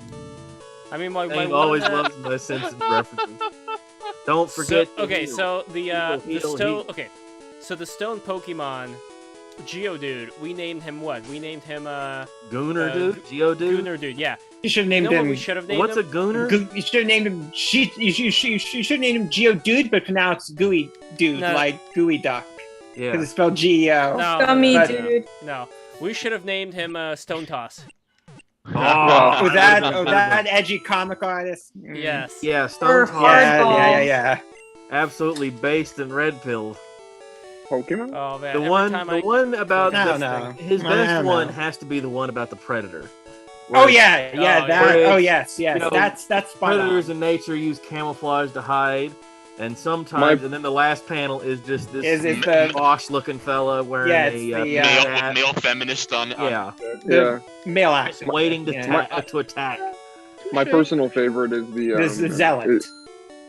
Speaker 1: I mean, my
Speaker 2: Dave
Speaker 1: one,
Speaker 2: always loves my Simpsons references. Don't forget.
Speaker 1: So, okay,
Speaker 2: to
Speaker 1: so the
Speaker 2: Heal,
Speaker 1: stone.
Speaker 2: heal.
Speaker 1: Okay, so the stone Pokemon, Geodude. We named him what? We named him
Speaker 2: Gooner
Speaker 1: uh,
Speaker 2: dude, Geodude.
Speaker 1: Gooner Dude. Yeah.
Speaker 3: You should have
Speaker 1: You
Speaker 3: named
Speaker 1: know what
Speaker 3: him.
Speaker 1: we should have named
Speaker 2: What's a
Speaker 1: him?
Speaker 2: Gooner?
Speaker 3: You should have named him. You should have named him Geodude, but pronounced Gooey Dude,
Speaker 1: No.
Speaker 3: like Gooey Duck, because
Speaker 2: Yeah.
Speaker 3: it's spelled Geo.
Speaker 1: No,
Speaker 7: Gummy
Speaker 3: but-
Speaker 7: dude.
Speaker 1: No, we should have named him Stone Toss.
Speaker 3: Oh, that
Speaker 2: would've been
Speaker 3: that edgy comic artist. Mm.
Speaker 1: Yes.
Speaker 2: Yeah,
Speaker 7: Or
Speaker 2: Stone Toss.
Speaker 3: Yeah.
Speaker 2: Absolutely based and red pilled.
Speaker 6: Pokemon?
Speaker 1: Oh man.
Speaker 2: The
Speaker 1: every
Speaker 2: one,
Speaker 1: time
Speaker 2: the
Speaker 1: I-
Speaker 2: one about
Speaker 3: No,
Speaker 2: the,
Speaker 3: no.
Speaker 2: his
Speaker 3: No,
Speaker 2: best
Speaker 3: no,
Speaker 2: one
Speaker 3: no.
Speaker 2: has to be the one about the predator.
Speaker 3: Oh
Speaker 2: Where
Speaker 3: yeah.
Speaker 1: Oh,
Speaker 3: That.
Speaker 2: yeah.
Speaker 3: Oh yes.
Speaker 2: You know,
Speaker 3: That's spot
Speaker 2: Predators
Speaker 3: on.
Speaker 2: in nature use camouflage to hide, and sometimes, and then the last panel is just this
Speaker 3: Is it the
Speaker 2: posh-looking fella wearing
Speaker 3: Yeah,
Speaker 2: a
Speaker 3: it's the,
Speaker 2: hat.
Speaker 4: Male feminist on.
Speaker 2: Yeah,
Speaker 3: the
Speaker 6: Yeah.
Speaker 3: male
Speaker 2: just
Speaker 3: actor?
Speaker 2: waiting to
Speaker 3: Yeah.
Speaker 2: to attack.
Speaker 6: My personal favorite is the
Speaker 3: This is Zealot.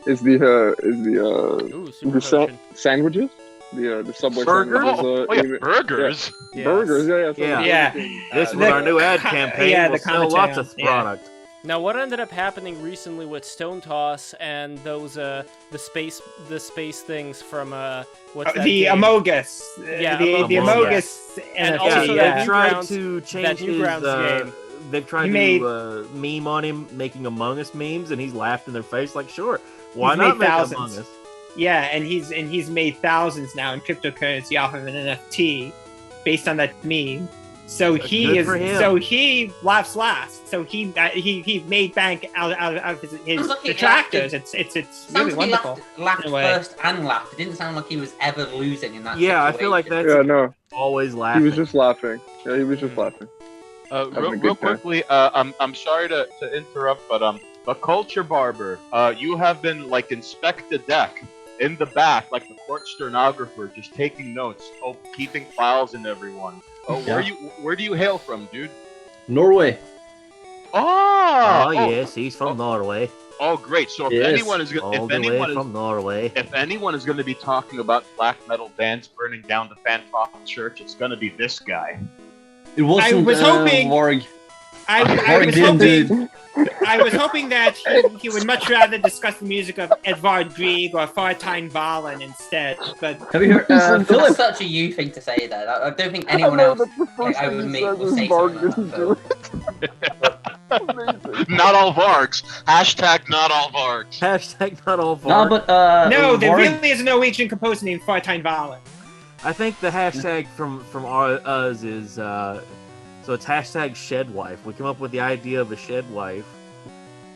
Speaker 6: is the
Speaker 1: Ooh, super
Speaker 6: the
Speaker 1: potion.
Speaker 6: sandwiches, the Subway
Speaker 2: Burgers?
Speaker 6: sandwiches.
Speaker 4: Oh yeah, burgers.
Speaker 1: Yes.
Speaker 6: Burgers,
Speaker 2: Yeah.
Speaker 3: Yeah.
Speaker 2: This is
Speaker 3: the-
Speaker 2: our new ad campaign.
Speaker 3: yeah,
Speaker 2: We'll
Speaker 3: the
Speaker 2: sell lots of
Speaker 3: commentary on-
Speaker 2: product.
Speaker 1: Now, what ended up happening recently with Stone Toss and those the space things from what's that
Speaker 3: The
Speaker 1: game?
Speaker 3: Amogus.
Speaker 1: Yeah,
Speaker 3: the
Speaker 1: Amogus.
Speaker 3: Amogus
Speaker 1: And
Speaker 3: NFT.
Speaker 1: also
Speaker 2: yeah,
Speaker 1: that
Speaker 2: they've tried
Speaker 1: Newgrounds-
Speaker 2: to change his.
Speaker 1: Newgrounds game.
Speaker 2: They've tried
Speaker 3: He
Speaker 2: to
Speaker 3: made-
Speaker 2: meme on him, making Among Us memes, and he's laughed in their face like, "Sure, why
Speaker 3: He's
Speaker 2: not
Speaker 3: made
Speaker 2: make
Speaker 3: thousands.
Speaker 2: Among Us?"
Speaker 3: Yeah, and he's made thousands now in cryptocurrency off of an NFT based on that meme. So
Speaker 2: Good for him.
Speaker 3: so he laughs last. So he made bank out of his
Speaker 8: Sounds like he
Speaker 3: detractors.
Speaker 8: laughed
Speaker 3: It's really
Speaker 8: Sounds like he
Speaker 3: wonderful.
Speaker 8: laughed
Speaker 3: in a way.
Speaker 8: first and laughed. It didn't sound like he was ever losing in that
Speaker 2: Yeah, I feel like
Speaker 8: situation.
Speaker 2: that's
Speaker 6: Yeah, no,
Speaker 2: always
Speaker 6: he
Speaker 2: laughing.
Speaker 6: was just laughing. Yeah, he was just laughing.
Speaker 4: Real,
Speaker 6: Having a good
Speaker 4: real
Speaker 6: time.
Speaker 4: quickly, I'm sorry to interrupt, but the culture barber, you have been like inspect the deck in the back, like the court stenographer, just taking notes, keeping files in everyone.
Speaker 5: Yeah.
Speaker 4: Where do you hail from, dude?
Speaker 5: Norway.
Speaker 4: Oh,
Speaker 2: yes, he's from Norway.
Speaker 4: Oh, great. So if
Speaker 5: Yes.
Speaker 4: anyone is
Speaker 2: All
Speaker 4: if
Speaker 2: the way
Speaker 4: anyone is
Speaker 2: from Norway.
Speaker 4: if anyone is going to be talking about black metal bands burning down the Fan Church, it's going to be this guy.
Speaker 5: It wasn't
Speaker 3: was hoping-
Speaker 5: Varg.
Speaker 3: I was hoping that he would much rather discuss the music of Edvard Grieg or Fartein Valen instead. But
Speaker 5: Have you heard,
Speaker 8: That's
Speaker 5: Philip?
Speaker 8: such a you thing to say, though. I don't think anyone else like, over me will say something like that.
Speaker 4: Not all Vargs. Hashtag not all Vargs.
Speaker 2: Hashtag not all
Speaker 5: No,
Speaker 2: Varg.
Speaker 5: but
Speaker 3: no, there
Speaker 5: Varg-
Speaker 3: really is a Norwegian composer named Fartein Valen.
Speaker 2: I think the hashtag from us is so it's hashtag Shedwife. We came up with the idea of a Shedwife,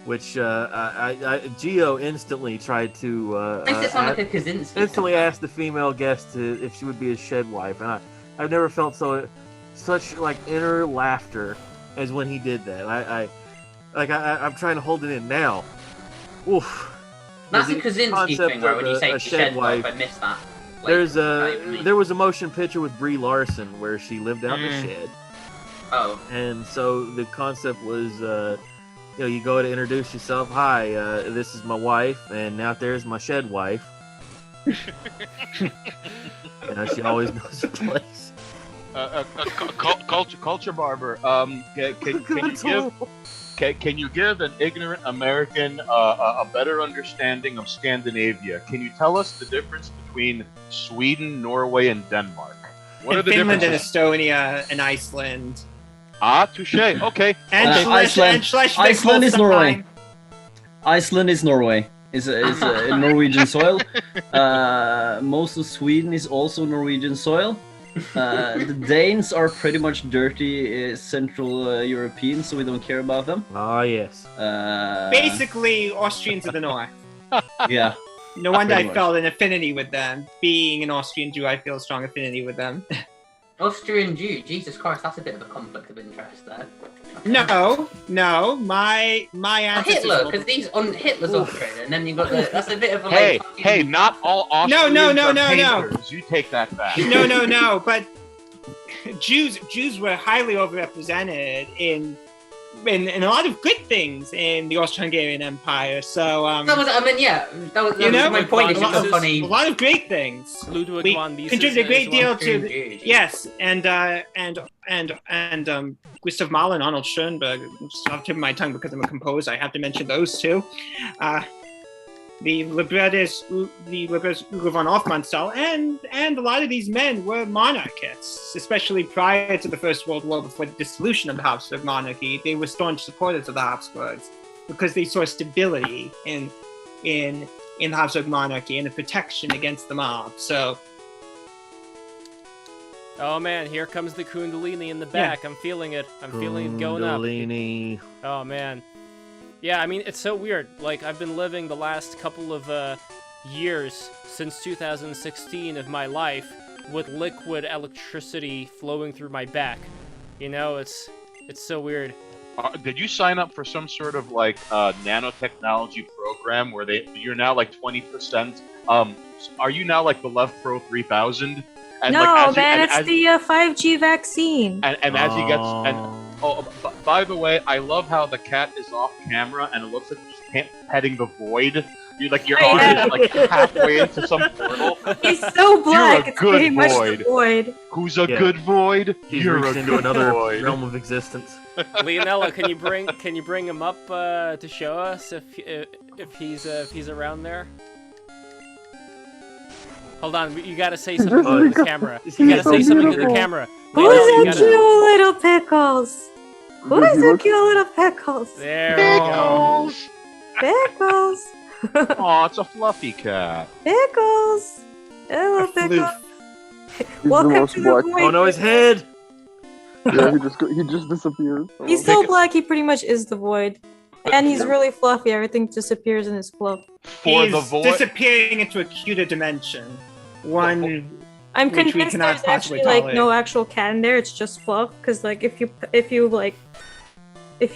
Speaker 2: which Geo instantly tried to
Speaker 8: Makes it sound like a Kaczynski.
Speaker 2: instantly asked the female guest if she would be a Shedwife, and I've never felt such like inner laughter as when he did that. I'm trying to hold it in now. Oof.
Speaker 8: That's a
Speaker 2: The
Speaker 8: Kaczynski
Speaker 2: concept
Speaker 8: thing, right?
Speaker 2: of
Speaker 8: When you say
Speaker 2: a
Speaker 8: shed wife,
Speaker 2: Shedwife.
Speaker 8: I missed that. Like,
Speaker 2: There was a motion picture with Brie Larson where she lived out in the shed,
Speaker 8: Oh.
Speaker 2: and so the concept was, you go to introduce yourself. Hi, this is my wife, and out there's my shed wife. She always knows her place.
Speaker 4: Culture barber. Can you give an ignorant American a better understanding of Scandinavia? Can you tell us the difference between Sweden, Norway, and Denmark? What are the
Speaker 3: Finland and
Speaker 4: differences?
Speaker 3: Estonia and Iceland.
Speaker 4: Ah, touche. Okay.
Speaker 3: And
Speaker 5: Iceland. Iceland is Norway. Iceland is Norway. Is Norwegian soil. Most of Sweden is also Norwegian soil. The Danes are pretty much dirty Central Europeans, so we don't care about them.
Speaker 2: Ah, yes.
Speaker 3: Basically, Austrians of the north.
Speaker 5: Yeah.
Speaker 3: No wonder I
Speaker 5: Pretty much.
Speaker 3: felt an affinity with them. Being an Austrian Jew, I feel a strong affinity with them.
Speaker 8: Austrian Jew, Jesus Christ, that's a bit of a conflict of interest there.
Speaker 3: No, my ancestors.
Speaker 8: Hitler, because Hitler's Austrian, and then you've got that's a bit of a
Speaker 4: Hey, not all Austrians
Speaker 3: No.
Speaker 4: are painters. You take that back.
Speaker 3: No, but Jews were highly overrepresented in a lot of good things in the Austro-Hungarian Empire. So
Speaker 8: that was my point. It's just so funny.
Speaker 3: A lot of great things.
Speaker 1: Ludwig
Speaker 3: We
Speaker 1: von Mises
Speaker 3: contributed a great
Speaker 1: as
Speaker 3: deal
Speaker 1: well.
Speaker 3: to yes, and Gustav Mahler and Arnold Schoenberg. It's off the tip of my tongue because I'm a composer. I have to mention those two. The librettist Ugo von Hofmannsthal, and a lot of these men were monarchists, especially prior to the First World War, before the dissolution of the Habsburg monarchy. They were staunch supporters of the Habsburgs because they saw stability in the Habsburg monarchy and a protection against the mob. So,
Speaker 1: Oh man, here comes the Kundalini in the back. I'm feeling it. I'm feeling it going up.
Speaker 2: Kundalini.
Speaker 1: Oh man. Yeah, I mean, it's so weird. Like, I've been living the last couple of years, since 2016 of my life, with liquid electricity flowing through my back. You know, it's so weird.
Speaker 4: Did you sign up for some sort of like nanotechnology program where you're now like 20%? Are you now like the Lev Pro 3000? And
Speaker 7: No,
Speaker 4: like,
Speaker 7: man, it's the 5G vaccine.
Speaker 4: And as he gets by the way, I love how the cat is off camera and it looks like he's petting the void. Your arm is like halfway into some portal.
Speaker 7: He's so black.
Speaker 4: You're a
Speaker 7: It's
Speaker 4: good
Speaker 7: pretty much
Speaker 4: void.
Speaker 7: the void.
Speaker 4: Who's a good void?
Speaker 2: He's
Speaker 4: You're
Speaker 2: reached
Speaker 4: a
Speaker 2: into
Speaker 4: good
Speaker 2: another
Speaker 4: void.
Speaker 2: realm of existence.
Speaker 1: Leonella, can you bring him up to show us if he's around there? Hold on, you gotta say something to the camera. You gotta say something to the camera.
Speaker 7: Who's
Speaker 1: Leonella,
Speaker 7: a cute little pickles? Who's a cute little pickles?
Speaker 1: There we go.
Speaker 7: Pickles.
Speaker 4: Aw, it's a fluffy cat.
Speaker 7: Pickles. Hello, pickles. Welcome to the
Speaker 6: black.
Speaker 7: void.
Speaker 2: Oh no, his head!
Speaker 6: Yeah, he just disappears.
Speaker 7: He's so black, he pretty much is the void. And he's really fluffy. Everything disappears in his fluff.
Speaker 4: For
Speaker 3: He's
Speaker 4: the void.
Speaker 3: disappearing into a cuter dimension. One.
Speaker 7: I'm
Speaker 3: Which we
Speaker 7: convinced
Speaker 3: cannot
Speaker 7: there's actually
Speaker 3: possibly
Speaker 7: like no
Speaker 3: tolerate. actual
Speaker 7: actual cat in there. It's just fluff. Because like if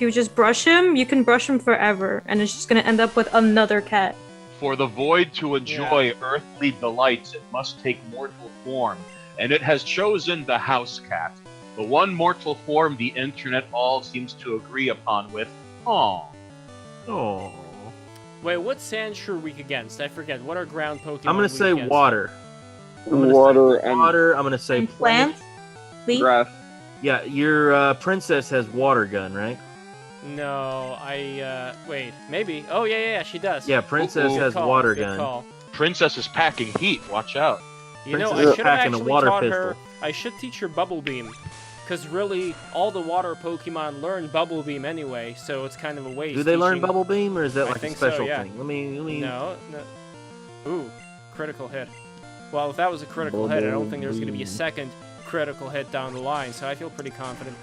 Speaker 7: you just brush him, you can brush him forever, and it's just gonna end up with another cat.
Speaker 4: For the void to enjoy earthly delights, it must take mortal form, and it has chosen the house cat, the one mortal form the internet all seems to agree upon with. Aww.
Speaker 2: Oh.
Speaker 1: Wait, what's Sandshrew weak against? I forget. What are ground Pokemon
Speaker 2: I'm gonna
Speaker 1: weak
Speaker 2: say
Speaker 1: against?
Speaker 2: water. I'm gonna
Speaker 6: Water
Speaker 2: say
Speaker 6: and
Speaker 2: water. I'm gonna say
Speaker 7: And plant, leaf.
Speaker 6: grass.
Speaker 2: Yeah, your princess has water gun, right?
Speaker 1: No, wait, maybe. Oh, yeah, she does.
Speaker 2: Yeah, princess
Speaker 1: Good
Speaker 2: has
Speaker 1: call,
Speaker 2: water
Speaker 1: good
Speaker 2: gun.
Speaker 1: call.
Speaker 4: Princess is packing heat. Watch out.
Speaker 1: You know,
Speaker 2: Princess
Speaker 1: I
Speaker 2: is
Speaker 1: should have
Speaker 2: packing a
Speaker 1: actually
Speaker 2: water
Speaker 1: taught
Speaker 2: pistol.
Speaker 1: her. I should teach her Bubble Beam, because really, all the water Pokemon learn Bubble Beam anyway, so it's kind of a waste.
Speaker 2: Do they learn
Speaker 1: teaching-
Speaker 2: Bubble Beam, or is that
Speaker 1: I
Speaker 2: like a
Speaker 1: think so,
Speaker 2: special
Speaker 1: yeah.
Speaker 2: thing? Let me.
Speaker 1: No. Ooh, critical hit. Well, if that was a critical hit, I don't think there's going to be a second critical hit down the line, so I feel pretty confident.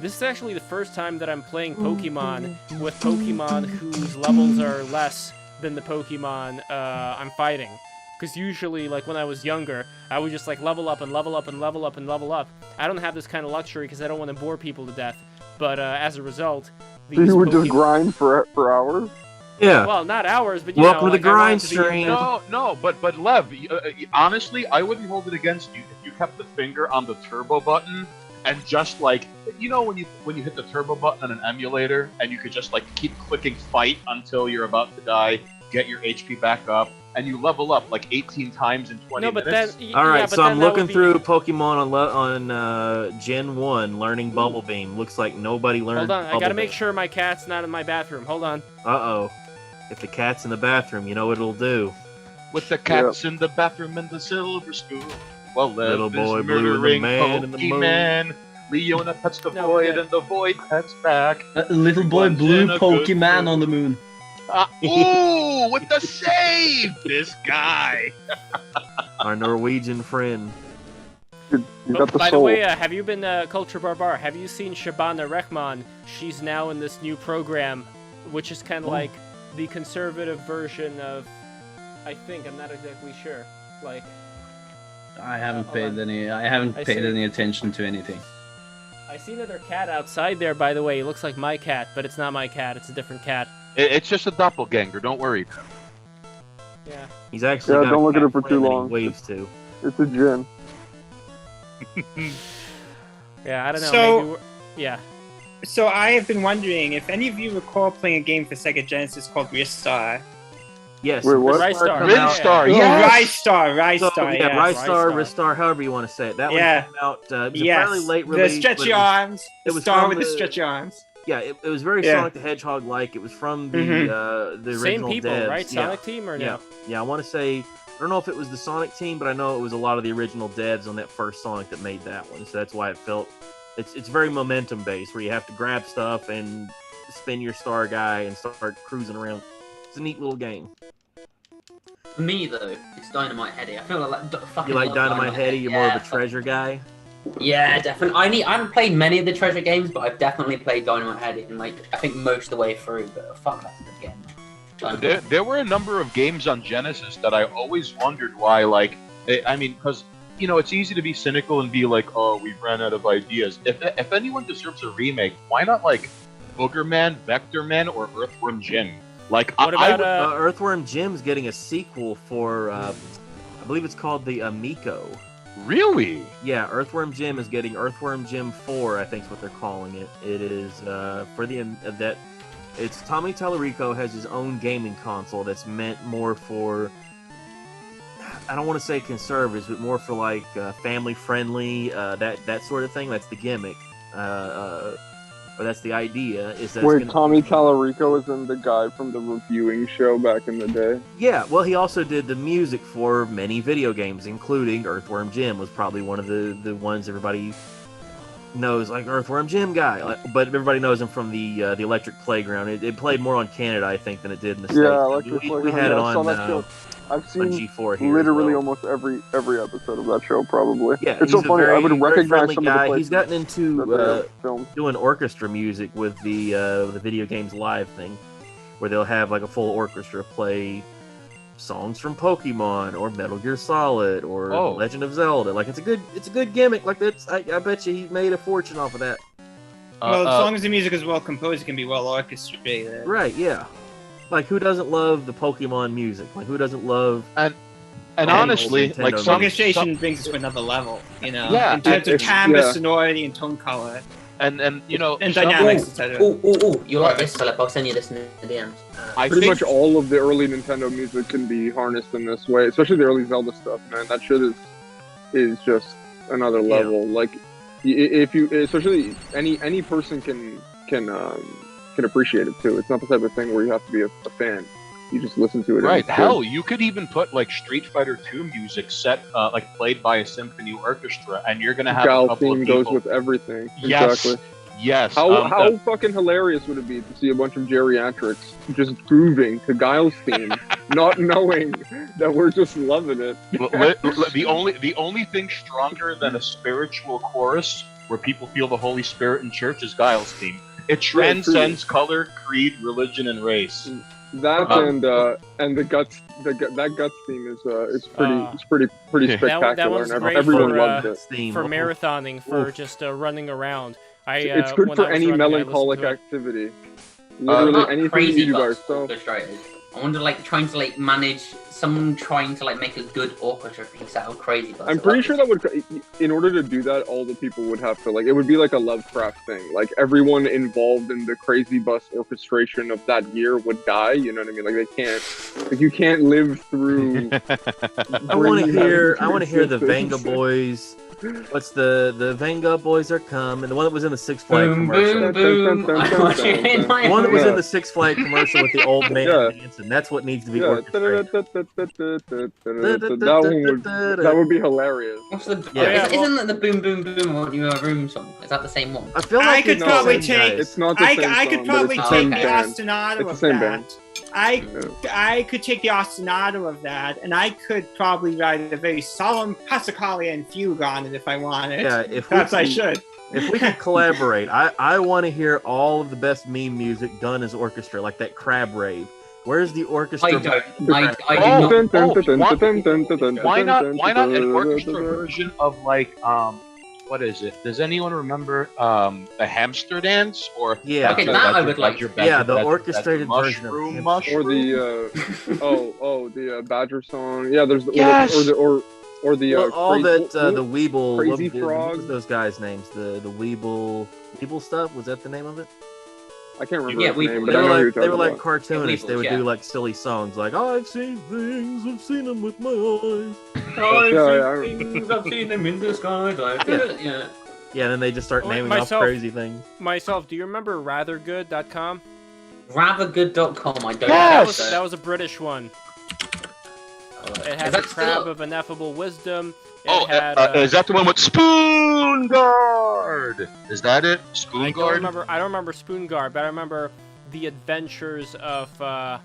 Speaker 1: This is actually the first time that I'm playing Pokemon with Pokemon whose levels are less than the Pokemon I'm fighting. Because usually, like when I was younger, I would just like level up and level up and level up and level up. I don't have this kind of luxury because I don't want to bore people to death. But as a result,
Speaker 6: So you would just grind for hours?
Speaker 2: Yeah.
Speaker 1: Well, not hours, but you
Speaker 2: Welcome
Speaker 1: know,
Speaker 2: to the
Speaker 1: like, I
Speaker 2: grind
Speaker 1: want it to be
Speaker 2: stream.
Speaker 4: No, but Lev, honestly, I wouldn't hold it against you if you kept the finger on the turbo button and just like, you know, when you hit the turbo button on an emulator and you could just like keep clicking fight until you're about to die, get your HP back up, and you level up like 18 times in 20
Speaker 1: No, but
Speaker 4: minutes.
Speaker 1: then...
Speaker 2: All right,
Speaker 1: yeah, but
Speaker 2: so
Speaker 1: then
Speaker 2: I'm
Speaker 1: that
Speaker 2: looking
Speaker 1: would be-
Speaker 2: through Pokemon on Gen 1, learning Bubble Beam. Looks like nobody learned
Speaker 1: Hold on, I
Speaker 2: Bubble
Speaker 1: gotta make
Speaker 2: Beam.
Speaker 1: sure my cat's not in my bathroom. Hold on.
Speaker 2: Uh-oh. If the cat's in the bathroom, you know what it'll do.
Speaker 4: With the cats in the bathroom and the silver spoon. Well,
Speaker 2: Little
Speaker 4: Lev
Speaker 2: boy
Speaker 4: is
Speaker 2: blue and the
Speaker 4: murdering
Speaker 2: man in the moon.
Speaker 4: Pokemon. Leona pets the
Speaker 1: No,
Speaker 4: void
Speaker 1: good.
Speaker 4: and the void pets back.
Speaker 5: Little boy
Speaker 4: One's
Speaker 5: blue
Speaker 4: in a good
Speaker 5: Pokemon
Speaker 4: mood.
Speaker 5: on the moon.
Speaker 4: Ooh, with the save! This guy!
Speaker 2: Our Norwegian friend.
Speaker 6: You
Speaker 1: Oh,
Speaker 6: got the
Speaker 1: by
Speaker 6: soul.
Speaker 1: the way, have you been Culture Barbar? Have you seen Shabana Rehman? She's now in this new program, which is kind of like the conservative version of. I think I'm not exactly sure. Like,
Speaker 5: I haven't
Speaker 1: hold
Speaker 5: paid
Speaker 1: on.
Speaker 5: any. I haven't
Speaker 1: I
Speaker 5: paid
Speaker 1: see.
Speaker 5: any attention to anything.
Speaker 1: I see another cat outside there. By the way, it looks like my cat, but it's not my cat. It's a different cat.
Speaker 4: It's just a doppelganger, don't worry.
Speaker 1: Yeah.
Speaker 2: He's actually
Speaker 6: Yeah,
Speaker 2: got
Speaker 6: don't
Speaker 2: a
Speaker 6: look at
Speaker 2: cat
Speaker 6: it for too
Speaker 2: friend that he
Speaker 6: long.
Speaker 2: waves to.
Speaker 6: It's a gin.
Speaker 1: Yeah. I don't know.
Speaker 3: So-
Speaker 1: maybe yeah.
Speaker 3: So I have been wondering if any of you recall playing a game for Sega Genesis called Ristar.
Speaker 2: Yes.
Speaker 6: Wait, what?
Speaker 1: Ristar.
Speaker 2: come
Speaker 1: Yeah.
Speaker 2: out-
Speaker 4: Ristar,
Speaker 3: Oh,
Speaker 4: yes!
Speaker 3: Ristar,
Speaker 2: So,
Speaker 3: Ristar,
Speaker 2: yeah,
Speaker 3: yes.
Speaker 2: Ristar,
Speaker 1: Ristar.
Speaker 2: Ristar, however you want to say it. That
Speaker 3: Yeah.
Speaker 2: one came out. It was a
Speaker 3: Yes,
Speaker 2: fairly late
Speaker 3: the
Speaker 2: release. but
Speaker 3: stretchy
Speaker 2: it was-
Speaker 3: arms.
Speaker 2: it
Speaker 3: The
Speaker 2: was
Speaker 3: star
Speaker 2: from
Speaker 3: with the
Speaker 2: the-
Speaker 3: stretchy arms.
Speaker 2: Yeah, it was very
Speaker 3: Yeah.
Speaker 2: Sonic the Hedgehog like. It was from the
Speaker 3: Mhm.
Speaker 2: the original
Speaker 1: Same people,
Speaker 2: devs.
Speaker 1: right?
Speaker 2: Yeah.
Speaker 1: Sonic Team or
Speaker 2: Yeah,
Speaker 1: no?
Speaker 2: yeah. I want to say I don't know if it was the Sonic team, but I know it was a lot of the original devs on that first Sonic that made that one. So that's why it felt it's very momentum based, where you have to grab stuff and spin your star guy and start cruising around. It's a neat little game.
Speaker 8: For me though, it's Dynamite Heady. I feel fucking
Speaker 2: You like
Speaker 8: love
Speaker 2: Dynamite Heady? You're more of a
Speaker 8: fuck-
Speaker 2: treasure guy.
Speaker 8: Yeah, definitely. I haven't played many of the treasure games, but I've definitely played Dynamite Heady, and like I think most of the way through. But fuck, that's a good game.
Speaker 4: There were a number of games on Genesis that I always wondered why, like, I mean, because, you know, it's easy to be cynical and be like, oh, we've ran out of ideas. If anyone deserves a remake, why not, like, Boogerman, Vectorman, or Earthworm Jim? Like,
Speaker 1: What
Speaker 4: I
Speaker 1: about
Speaker 4: would,
Speaker 2: Earthworm Jim's getting a sequel for, I believe it's called the Amico.
Speaker 4: really?
Speaker 2: Yeah, Earthworm Jim is getting Earthworm Jim 4, I think is what they're calling it. It is for the that it's Tommy Tallarico has his own gaming console that's meant more for, I don't want to say conservatives, but more for like family friendly, that sort of thing. That's the gimmick, or that's the idea. Is that
Speaker 6: Wait,
Speaker 2: it's gonna,
Speaker 6: Tommy Tallarico is in the guy from the reviewing show back in the day.
Speaker 2: Yeah, well, he also did the music for many video games, including Earthworm Jim was probably one of the ones everybody knows, like Earthworm Jim guy. But everybody knows him from the Electric Playground. It played more on Canada, I think, than it did in the States.
Speaker 6: Yeah, Electric
Speaker 2: we
Speaker 6: Playground.
Speaker 2: had it
Speaker 6: Yeah, I saw
Speaker 2: on,
Speaker 6: that show. I've
Speaker 2: on
Speaker 6: seen
Speaker 2: G4 here. as
Speaker 6: literally
Speaker 2: well.
Speaker 6: almost every episode of that show, probably.
Speaker 2: Yeah,
Speaker 6: it's so
Speaker 2: he's a
Speaker 6: funny. I
Speaker 2: very-
Speaker 6: would
Speaker 2: very
Speaker 6: recognize
Speaker 2: friendly
Speaker 6: some of the
Speaker 2: guy.
Speaker 6: places
Speaker 2: He's gotten into
Speaker 6: that they have filmed.
Speaker 2: doing orchestra music with the video games live thing, where they'll have like a full orchestra play songs from Pokemon or Metal Gear Solid or
Speaker 4: Oh.
Speaker 2: Legend of Zelda. Like it's a good gimmick. Like that's I bet you he made a fortune off of that.
Speaker 3: Well, as long as the music is well composed, it can be well orchestrated.
Speaker 2: Right? Yeah. Like who doesn't love the Pokemon music? Like who doesn't love?
Speaker 4: And
Speaker 2: old
Speaker 4: honestly,
Speaker 2: Nintendo
Speaker 4: like
Speaker 2: music.
Speaker 3: Orchestration brings us to another level, you know,
Speaker 4: Yeah,
Speaker 3: in terms of
Speaker 6: it's-
Speaker 3: timbre,
Speaker 6: yeah.
Speaker 3: sonority, and tone color,
Speaker 4: and you know,
Speaker 3: and
Speaker 4: some-
Speaker 3: dynamics, etc.
Speaker 8: Oh, you like this, Philip? I'll send you this in the DMs.
Speaker 4: I
Speaker 6: Pretty
Speaker 4: think
Speaker 6: much all of the early Nintendo music can be harnessed in this way, especially the early Zelda stuff. Man, that shit is just another
Speaker 2: Yeah.
Speaker 6: level. Like If you, especially any person can appreciate it too. It's not the type of thing where you have to be a fan. You just listen to it.
Speaker 4: Right. Hell, you could even put like Street Fighter 2 music set, like played by a symphony orchestra, and you're gonna have a couple
Speaker 6: theme
Speaker 4: of people.
Speaker 6: goes with everything.
Speaker 4: Yes.
Speaker 6: Exactly.
Speaker 4: Yes.
Speaker 6: How fucking hilarious would it be to see a bunch of geriatrics just grooving to Guile's theme, not knowing that we're just loving it?
Speaker 4: The only thing stronger than a spiritual chorus where people feel the Holy Spirit in church is Guile's theme. It transcends color, creed, religion, and race.
Speaker 6: That and the guts that guts theme is pretty spectacular,
Speaker 1: that one's
Speaker 6: and
Speaker 1: great
Speaker 6: everyone loved it.
Speaker 1: For marathoning, for just running around.
Speaker 6: It's good for any melancholic activity. Literally anything you do by yourself.
Speaker 8: I wonder, like, trying to like manage someone trying to like make a good orchestra piece out of Crazy Bus.
Speaker 6: I'm pretty sure that would, in order to do that, all the people would have to like. It would be like a Lovecraft thing. Like everyone involved in the Crazy Bus orchestration of that year would die. You know what I mean? Like they can't. Like you can't live through.
Speaker 2: I want to hear the Venga Boys. What's the Venga Boys are coming? The one that was in the Six Flags commercial. The one that was in the Six Flags commercial with the old man dancing. That's what needs to be orchestrated.
Speaker 6: That would be hilarious.
Speaker 8: What's the? Isn't that the Boom Boom Boom on Your Room song? Is that the same one?
Speaker 1: I feel like
Speaker 3: I could probably take.
Speaker 6: It's not the same song,
Speaker 3: I could probably
Speaker 6: but it's
Speaker 3: take
Speaker 6: the
Speaker 3: the
Speaker 6: same
Speaker 3: ostinato
Speaker 6: It's the
Speaker 3: of
Speaker 6: same
Speaker 3: that.
Speaker 6: band.
Speaker 3: I could take the ostinato of that, and I could probably write a very solemn Passacaglia fugue on it if I wanted.
Speaker 2: Yeah,
Speaker 3: perhaps I should.
Speaker 2: If we can collaborate, I want to hear all of the best meme music done as orchestra, like that Crab Rave. Where's the orchestra?
Speaker 8: I do not.
Speaker 4: Why not an orchestra version of like what is it? Does anyone remember the hamster dance? Or
Speaker 8: okay, that I would like.
Speaker 2: The orchestrated version of
Speaker 6: or the the Badger song. Yeah, there's or the
Speaker 2: the Weeble
Speaker 6: Crazy
Speaker 2: Frog.
Speaker 6: Frog.
Speaker 2: Those guys' names. The Weeble stuff. Was that the name of it?
Speaker 6: I can't remember his name, but
Speaker 2: they were like cartoonists. They would do like silly songs, like "I've seen things, I've seen them with my eyes."
Speaker 8: I've seen them in the sky.
Speaker 2: Yeah, and then they just start naming off crazy things.
Speaker 1: Do you remember Rathergood.com?
Speaker 8: Rathergood.com. I don't.
Speaker 1: Yes! That was a British one. It has a crab of ineffable wisdom.
Speaker 4: Is that the one with Spoon Guard? Is that it? Spoon Guard?
Speaker 1: I don't remember Spoon Guard, but I remember the adventures of. Man,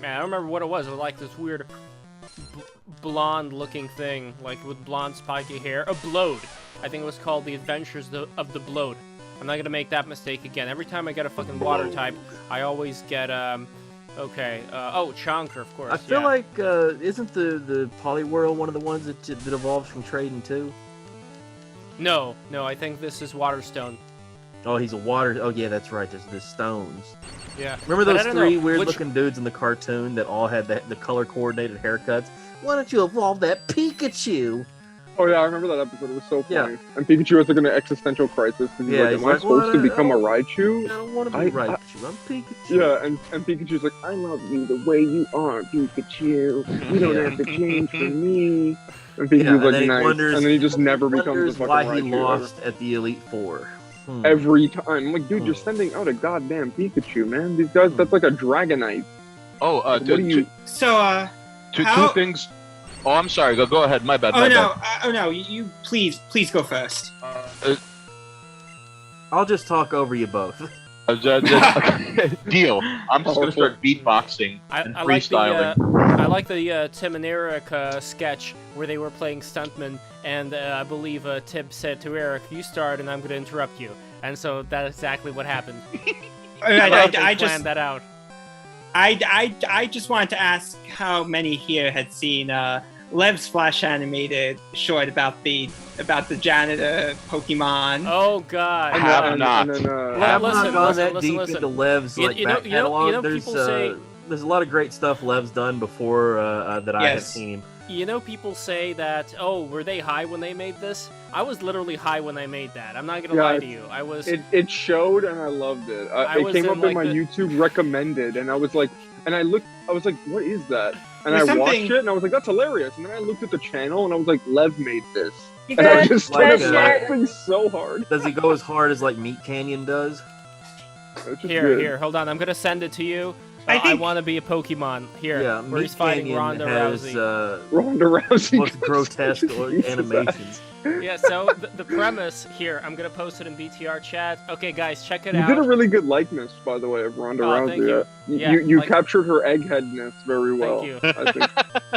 Speaker 1: I don't remember what it was. It was like this weird blonde-looking thing, like with blonde spiky hair. A Blode. I think it was called The Adventures of the Blode. I'm not gonna make that mistake again. Every time I get a fucking water type, I always get Chonker, of course.
Speaker 2: I feel like isn't the Poliwhirl one of the ones that evolves from Trading too?
Speaker 1: No, I think this is Waterstone.
Speaker 2: Oh, he's a water. Oh yeah, that's right. There's the stones.
Speaker 1: Yeah.
Speaker 2: Remember those three weird-looking dudes in the cartoon that all had the color-coordinated haircuts? Why don't you evolve that Pikachu?
Speaker 6: Oh yeah, I remember that episode. It was so funny. Yeah. And Pikachu has like an existential crisis because he's like, "Am I supposed to become a Raichu?
Speaker 2: I don't want to be Raichu. I'm Pikachu."
Speaker 6: Yeah, and Pikachu's like, "I love you the way you are, Pikachu. You don't have to change for me." And Pikachu's like, "Nice." And then he just never becomes a fucking
Speaker 2: why
Speaker 6: Raichu.
Speaker 2: He lost at the Elite Four.
Speaker 6: Every time. I'm like, dude, you're sending out a goddamn Pikachu, man. These guys, that's like a Dragonite.
Speaker 4: Oh,
Speaker 6: what do you?
Speaker 3: So,
Speaker 4: two things. Oh, I'm sorry. Go ahead. My bad.
Speaker 3: No. You please go first.
Speaker 2: I'll just talk over you both.
Speaker 4: Deal. I'm just gonna start beatboxing and freestyling.
Speaker 1: I like the Tim and Eric sketch where they were playing stuntmen, and I believe Tib said to Eric, "You start, and I'm gonna interrupt you." And so that's exactly what happened. I just planned that out.
Speaker 3: I just wanted to ask how many here had seen Lev's Flash animated short about the janitor Pokemon.
Speaker 1: Oh God!
Speaker 4: I have not.
Speaker 2: Listen, into Lev's back catalog.
Speaker 1: People say
Speaker 2: there's a lot of great stuff Lev's done before that I have seen.
Speaker 1: You know, people say that, oh, were they high when they made this? I was literally high when I made that. I'm not gonna lie to you. I was.
Speaker 6: It showed, and I loved it. It came up in my YouTube recommended, and I was like, I was like, what is that? And I watched it, and I was like, that's hilarious. And then I looked at the channel, and I was like, Lev made this.
Speaker 7: You
Speaker 6: And I
Speaker 7: guys
Speaker 6: just
Speaker 2: like,
Speaker 7: started
Speaker 6: laughing so hard.
Speaker 2: Does he go as hard as like Meat Canyon does?
Speaker 6: It's just
Speaker 1: Here,
Speaker 6: good.
Speaker 1: here, hold on. I'm gonna send it to you.
Speaker 3: I
Speaker 1: I
Speaker 3: think-
Speaker 1: want to be a Pokemon. Here,
Speaker 2: Yeah,
Speaker 1: where he's
Speaker 2: Meat
Speaker 1: fighting
Speaker 2: Canyon
Speaker 1: Ronda
Speaker 2: has
Speaker 1: Rousey.
Speaker 6: Ronda Rousey.
Speaker 2: most grotesque
Speaker 6: Jesus,
Speaker 2: animations.
Speaker 1: Yeah, so the premise here, I'm gonna post it in BTR chat. Okay, guys, check it
Speaker 6: You
Speaker 1: out.
Speaker 6: did a really good likeness, by the way, of Ronda
Speaker 1: Oh, thank
Speaker 6: Rousey.
Speaker 1: you.
Speaker 6: You
Speaker 1: like-
Speaker 6: captured her eggheadness very well.
Speaker 1: you.
Speaker 6: I think.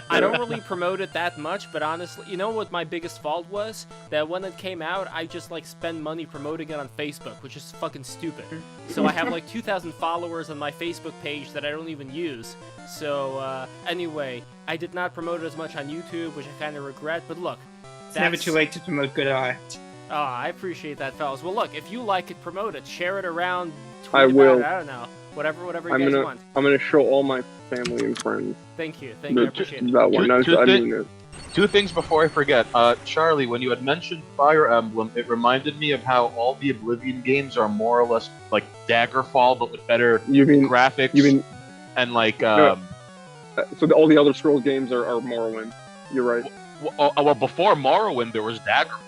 Speaker 1: I don't really promote it that much, but honestly, you know what my biggest fault was? That when it came out, I just like spend money promoting it on Facebook, which is fucking stupid. So I have like 2,000 followers on my Facebook page that I don't even use. So anyway, I did not promote it as much on YouTube, which I kind of regret. But look,
Speaker 3: It's never too late to promote good art.
Speaker 1: Oh, I appreciate that, fellas. Well, look, if you like it, promote it, share it around. Tweet
Speaker 6: I
Speaker 1: about
Speaker 6: will.
Speaker 1: It, I don't know, whatever you guys want.
Speaker 6: I'm gonna show all my family and friends.
Speaker 1: Thank you, I appreciate it.
Speaker 6: That one. No,
Speaker 4: Two
Speaker 6: I
Speaker 4: thi-
Speaker 6: mean it.
Speaker 4: Two things before I forget. Charlie, when you had mentioned Fire Emblem, it reminded me of how all the Oblivion games are more or less like Daggerfall, but with better
Speaker 6: You mean
Speaker 4: graphics.
Speaker 6: you mean
Speaker 4: and like
Speaker 6: so all the other Scrolls games are Morrowind. You're right.
Speaker 4: well, before Morrowind there was Daggerfall,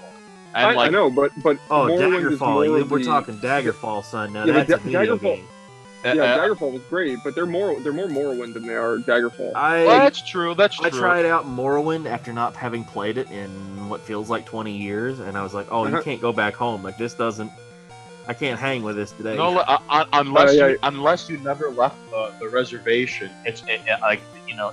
Speaker 4: and
Speaker 6: I
Speaker 4: like
Speaker 6: know, but
Speaker 2: Oh,
Speaker 6: Morrowind is more
Speaker 2: Daggerfall.
Speaker 6: of
Speaker 2: We're
Speaker 6: the-
Speaker 2: talking Daggerfall, son. Now
Speaker 6: Yeah, but
Speaker 2: that's a video
Speaker 6: Daggerfall-
Speaker 2: game.
Speaker 6: Yeah, Daggerfall was great, but they're more Morrowind than they are Daggerfall.
Speaker 4: well, that's true. That's true.
Speaker 2: I tried out Morrowind after not having played it in what feels like 20 years, and I was like, oh, you can't go back home. Like, this doesn't... I can't hang with this today.
Speaker 4: No, unless you never left the reservation, it's like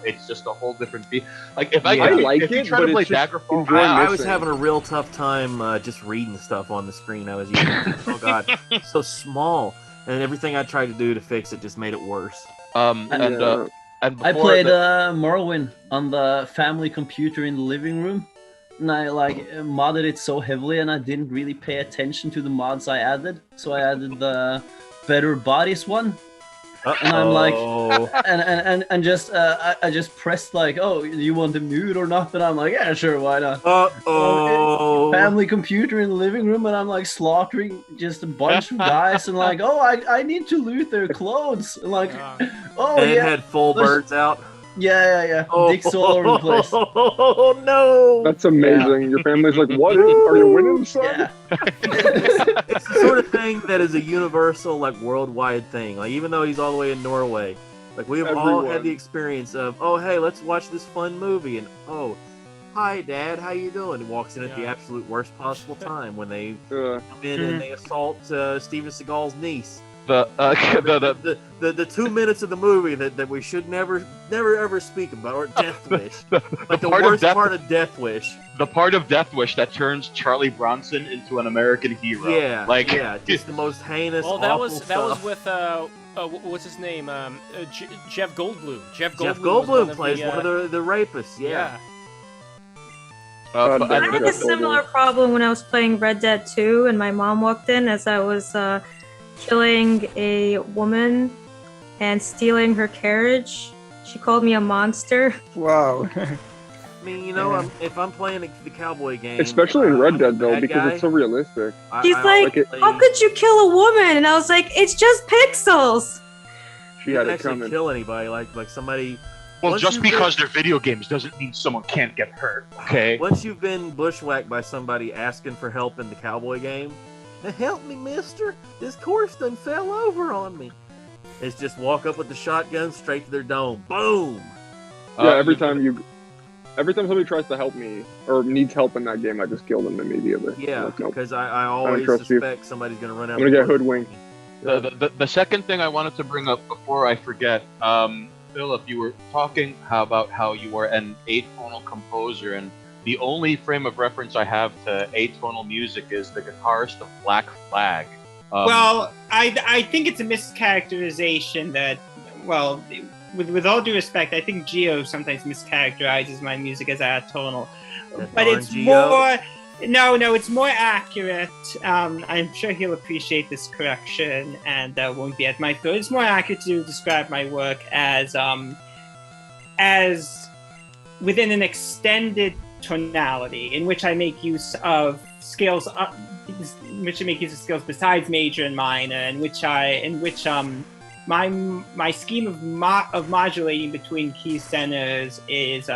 Speaker 4: it's just a whole different beat. Like if
Speaker 2: I
Speaker 6: like
Speaker 4: if you
Speaker 6: it,
Speaker 4: try
Speaker 6: but
Speaker 4: to play
Speaker 6: it's just
Speaker 4: Daggerfall,
Speaker 2: I was having a real tough time just reading stuff on the screen I was using. Oh god, so small, and everything I tried to do to fix it just made it worse.
Speaker 4: and
Speaker 5: I
Speaker 4: before
Speaker 5: played Morrowind on the family computer in the living room, and I modded it so heavily, and I didn't really pay attention to the mods I added. So I added the Better Bodies one, and I'm like, and just I just pressed like, oh, do you want to mute or not? And I'm like, yeah, sure, why not? Family computer in the living room, and I'm like slaughtering just a bunch of guys, and like, oh, I need to loot their clothes, and like, oh
Speaker 2: and it
Speaker 5: yeah,
Speaker 2: had full birds out.
Speaker 5: Yeah. Dicks all over the place.
Speaker 2: Oh no!
Speaker 6: That's amazing. Your family's like, what? Are you winning, son?
Speaker 5: Yeah.
Speaker 2: It's the sort of thing that is a universal, like, worldwide thing. Like, even though he's all the way in Norway, like, we have all had the experience of, oh, hey, let's watch this fun movie, and oh, hi, Dad, how you doing? And walks in at the absolute worst possible time when they come in and they assault Steven Seagal's niece.
Speaker 4: the
Speaker 2: 2 minutes of the movie that we should never ever speak about, or Death Wish. Like the
Speaker 4: part
Speaker 2: worst
Speaker 4: of
Speaker 2: part of Death Wish.
Speaker 4: the part of Death Wish that turns Charlie Bronson into an American hero.
Speaker 2: Yeah, just the most heinous.
Speaker 1: Well, that was
Speaker 2: stuff.
Speaker 1: with what's his name? Jeff Goldblum. Jeff
Speaker 2: Jeff
Speaker 1: Goldblum
Speaker 2: Goldblum plays one of the rapists. Yeah.
Speaker 7: I had a similar problem when I was playing Red Dead 2, and my mom walked in as I was killing a woman and stealing her carriage. She called me a monster.
Speaker 3: Wow.
Speaker 2: I mean, if I'm playing the cowboy game,
Speaker 6: especially in Red Dead though,
Speaker 2: bad
Speaker 6: because
Speaker 2: guy,
Speaker 6: it's so realistic.
Speaker 7: She's like, how could you kill a woman? And I was like, it's just pixels.
Speaker 6: She
Speaker 2: you
Speaker 6: had
Speaker 2: didn't
Speaker 6: it
Speaker 2: actually
Speaker 6: coming.
Speaker 2: kill anybody, like somebody.
Speaker 4: Well,
Speaker 2: Once
Speaker 4: just
Speaker 2: you've
Speaker 4: because they're video games doesn't mean someone can't get hurt. Okay.
Speaker 2: Once you've been bushwhacked by somebody asking for help in the cowboy game, help me, mister. This horse done fell over on me. It's just walk up with the shotgun straight to their dome. Boom.
Speaker 6: Yeah, every time somebody tries to help me or needs help in that game, I just kill them immediately.
Speaker 2: Yeah,
Speaker 6: Like, nope.
Speaker 2: because I always
Speaker 6: trust you.
Speaker 2: suspect somebody's going to run out.
Speaker 6: I'm gonna get hoodwinked.
Speaker 4: The second thing I wanted to bring up before I forget, Philip, you were talking about how you were an atonal composer, and the only frame of reference I have to atonal music is the guitarist of Black Flag.
Speaker 3: Well, I think it's a mischaracterization that, well, with all due respect, I think Gio sometimes mischaracterizes my music as atonal. But it's more... No, it's more accurate. I'm sure he'll appreciate this correction and won't be at my throat. It's more accurate to describe my work as within an extended tonality in which I make use of scales, besides major and minor, in which my scheme of modulating between key centers is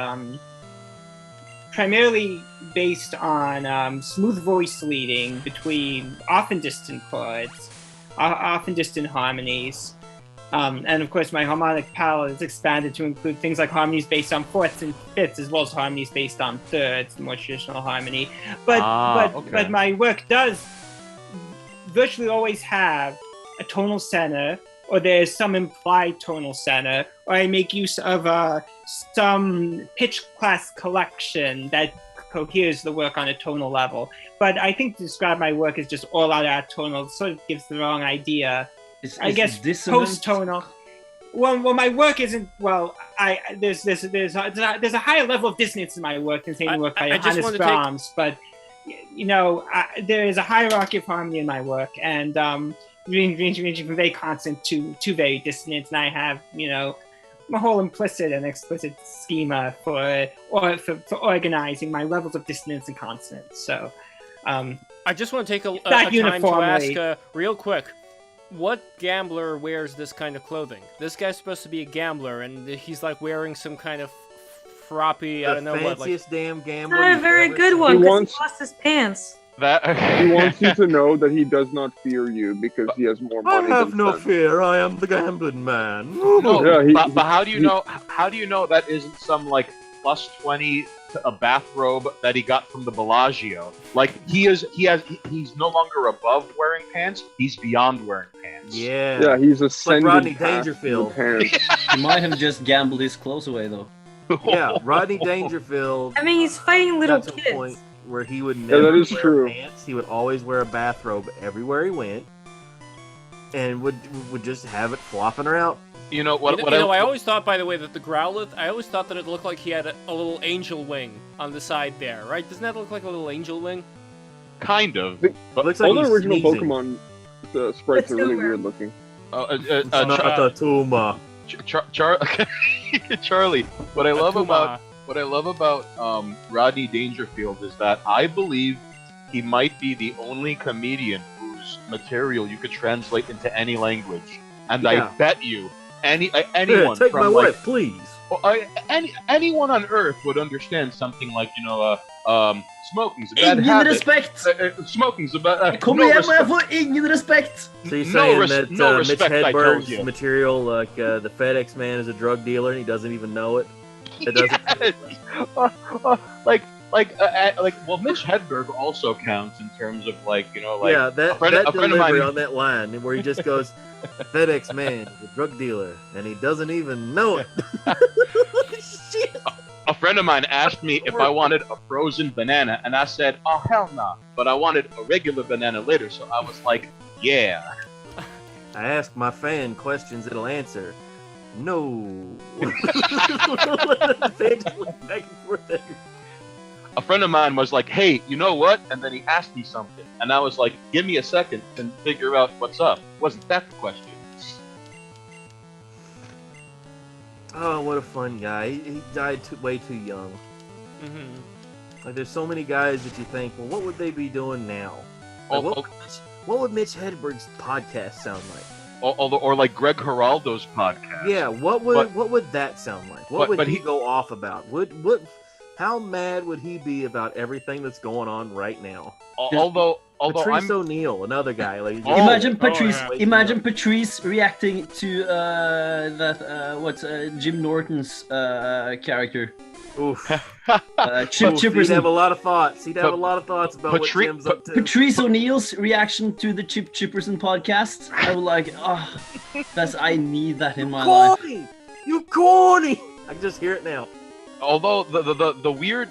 Speaker 3: primarily based on smooth voice leading between often distant chords, often distant harmonies. And of course, my harmonic palette is expanded to include things like harmonies based on fourths and fifths, as well as harmonies based on thirds, the more traditional harmony. But my work does virtually always have a tonal center, or there's some implied tonal center, or I make use of some pitch class collection that coheres the work on a tonal level. But I think to describe my work as just all out atonal sort of gives the wrong idea. I guess post-tonal. Well, my work isn't. Well, there's a higher level of dissonance in my work than say work by Johannes Brahms, but there is a hierarchy of harmony in my work, and ranging from very constant to very dissonant, and I have my whole implicit and explicit schema for organizing my levels of dissonance and consonance. So,
Speaker 1: I just want to take a time to ask real quick. What gambler wears this kind of clothing? This guy's supposed to be a gambler, and he's like wearing some kind of froppy, I don't know what.
Speaker 2: The fanciest damn gambler.
Speaker 7: Not a very good one, because he lost his pants.
Speaker 6: He wants you to know that he does not fear you because he has more money.
Speaker 2: I have no fear. I am the gambling man.
Speaker 4: No, yeah, but how do you know? How do you know that isn't some like +20 to a bathrobe that he got from the Bellagio? Like he's no longer above wearing pants. He's beyond wearing pants.
Speaker 6: Yeah, he's ascended
Speaker 2: like Rodney Dangerfield.
Speaker 5: He might have just gambled his clothes away though.
Speaker 2: Yeah, Rodney Dangerfield.
Speaker 7: I mean, he's fighting little
Speaker 2: got to
Speaker 7: kids.
Speaker 2: a point where he would never
Speaker 6: that is
Speaker 2: wear
Speaker 6: true.
Speaker 2: pants. He would always wear a bathrobe everywhere he went, and would just have it flopping around.
Speaker 1: I always thought, by the way, that the Growlithe, I always thought that it looked like he had a little angel wing on the side there, right? Doesn't that look like a little angel wing?
Speaker 4: Kind of.
Speaker 2: But looks like
Speaker 6: all the original
Speaker 2: sneezing.
Speaker 6: Pokemon sprites are really weird looking.
Speaker 2: It's not a tumor.
Speaker 4: Charlie, what I love about Rodney Dangerfield is that I believe he might be the only comedian whose material you could translate into any language, and I bet you anyone
Speaker 2: take
Speaker 4: from
Speaker 2: my wife, please.
Speaker 4: Anyone on Earth would understand something like smoking's a bad
Speaker 5: Ingen
Speaker 4: habit.
Speaker 5: respekt!
Speaker 4: Smoking's a bad.
Speaker 5: Kommer hjem og jeg får ingen respekt!
Speaker 2: So you're saying that Mitch
Speaker 4: respect, I told you.
Speaker 2: Hedberg's material, like the FedEx man, is a drug dealer and he doesn't even know it? It doesn't.
Speaker 4: Well, Mitch Hedberg also counts in terms of
Speaker 2: yeah, that delivery on that line where he just goes, FedEx man is a drug dealer and he doesn't even know it. Shit.
Speaker 4: A friend of mine asked me if I wanted a frozen banana, and I said, "Oh hell no!" But I wanted a regular banana later, so I was like, "Yeah."
Speaker 2: I ask my fan questions it'll answer. No. They just went back and forth there.
Speaker 4: A friend of mine was like, "Hey, you know what?" And then he asked me something, and I was like, "Give me a second and figure out what's up." Wasn't that the question?
Speaker 2: Oh, what a fun guy. He died way too young.
Speaker 1: Mm-hmm.
Speaker 2: Like, there's so many guys that you think, well, what would they be doing now? Like, what would Mitch Hedberg's podcast sound like?
Speaker 4: Or like Greg Giraldo's podcast.
Speaker 2: Yeah, what would that sound like? What would he go off about? How mad would he be about everything that's going on right now?
Speaker 4: Although
Speaker 2: Patrice O'Neill, another guy. Like,
Speaker 5: imagine Patrice. Imagine Patrice reacting to Jim Norton's character.
Speaker 2: Oof.
Speaker 5: Chip Chipperson.
Speaker 2: He'd have a lot of thoughts. He'd have a lot of thoughts about what Jim's up to.
Speaker 5: Patrice O'Neill's reaction to the Chip Chipperson podcast. I was like, I need that in my life.
Speaker 2: You corny! I can just hear it now.
Speaker 4: Although the weird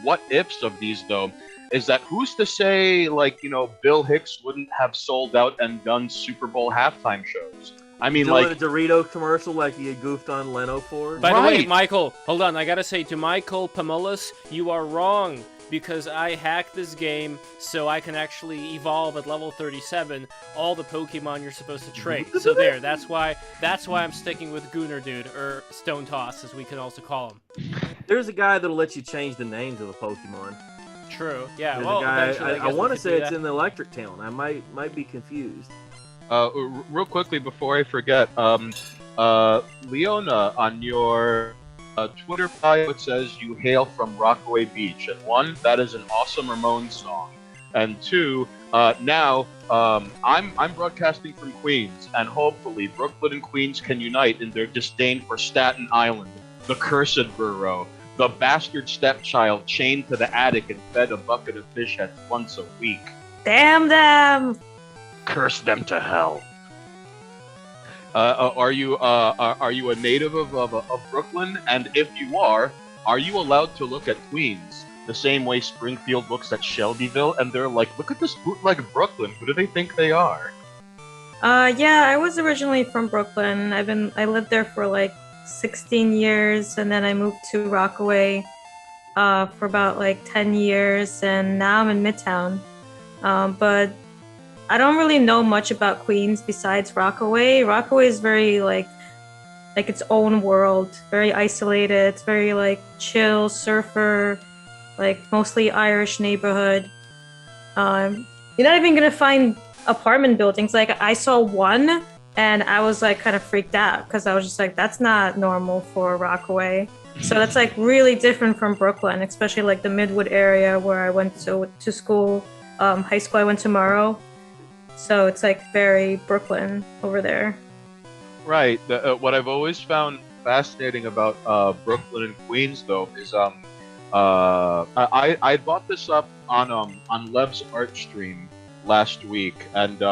Speaker 4: what ifs of these though is that who's to say Bill Hicks wouldn't have sold out and done Super Bowl halftime shows? I mean,
Speaker 2: doing a Dorito commercial like he had goofed on Leno for.
Speaker 1: By the way, Michael, hold on. I gotta say to Michael Pamulis, you are wrong. Because I hacked this game so I can actually evolve at level 37 all the Pokemon you're supposed to trade. So there, that's why I'm sticking with Gunnar Dude, or Stone Toss, as we can also call him.
Speaker 2: There's a guy that'll let you change the names of the Pokemon.
Speaker 1: True. Yeah.
Speaker 2: There's
Speaker 1: well,
Speaker 2: a guy,
Speaker 1: eventually,
Speaker 2: I want to say it's in the Electric Town. I might be confused.
Speaker 4: Real quickly before I forget, Leona, on your Twitter bio, it says you hail from Rockaway Beach. And 1, that is an awesome Ramones song. And 2, now I'm broadcasting from Queens, and hopefully Brooklyn and Queens can unite in their disdain for Staten Island, the cursed borough, the bastard stepchild chained to the attic and fed a bucket of fish heads once a week.
Speaker 7: Damn them!
Speaker 4: Curse them to hell. Are you a native of Brooklyn? And if you are you allowed to look at Queens the same way Springfield looks at Shelbyville, and they're like, look at this bootleg Brooklyn. Who do they think they are?
Speaker 7: Yeah, I was originally from Brooklyn. I lived there for like 16 years, and then I moved to Rockaway for about like 10 years, and now I'm in Midtown. But I don't really know much about Queens besides Rockaway. Rockaway is very like its own world, very isolated. It's very like chill, surfer, like mostly Irish neighborhood. You're not even gonna find apartment buildings. Like I saw one and I was like kind of freaked out because I was just like, that's not normal for Rockaway. So that's like really different from Brooklyn, especially like the Midwood area where I went to school. High school I went to Morrow. So it's like very Brooklyn over there. Right.
Speaker 4: What I've always found fascinating about Brooklyn and Queens, though, is I bought this up on Lev's art stream last week, and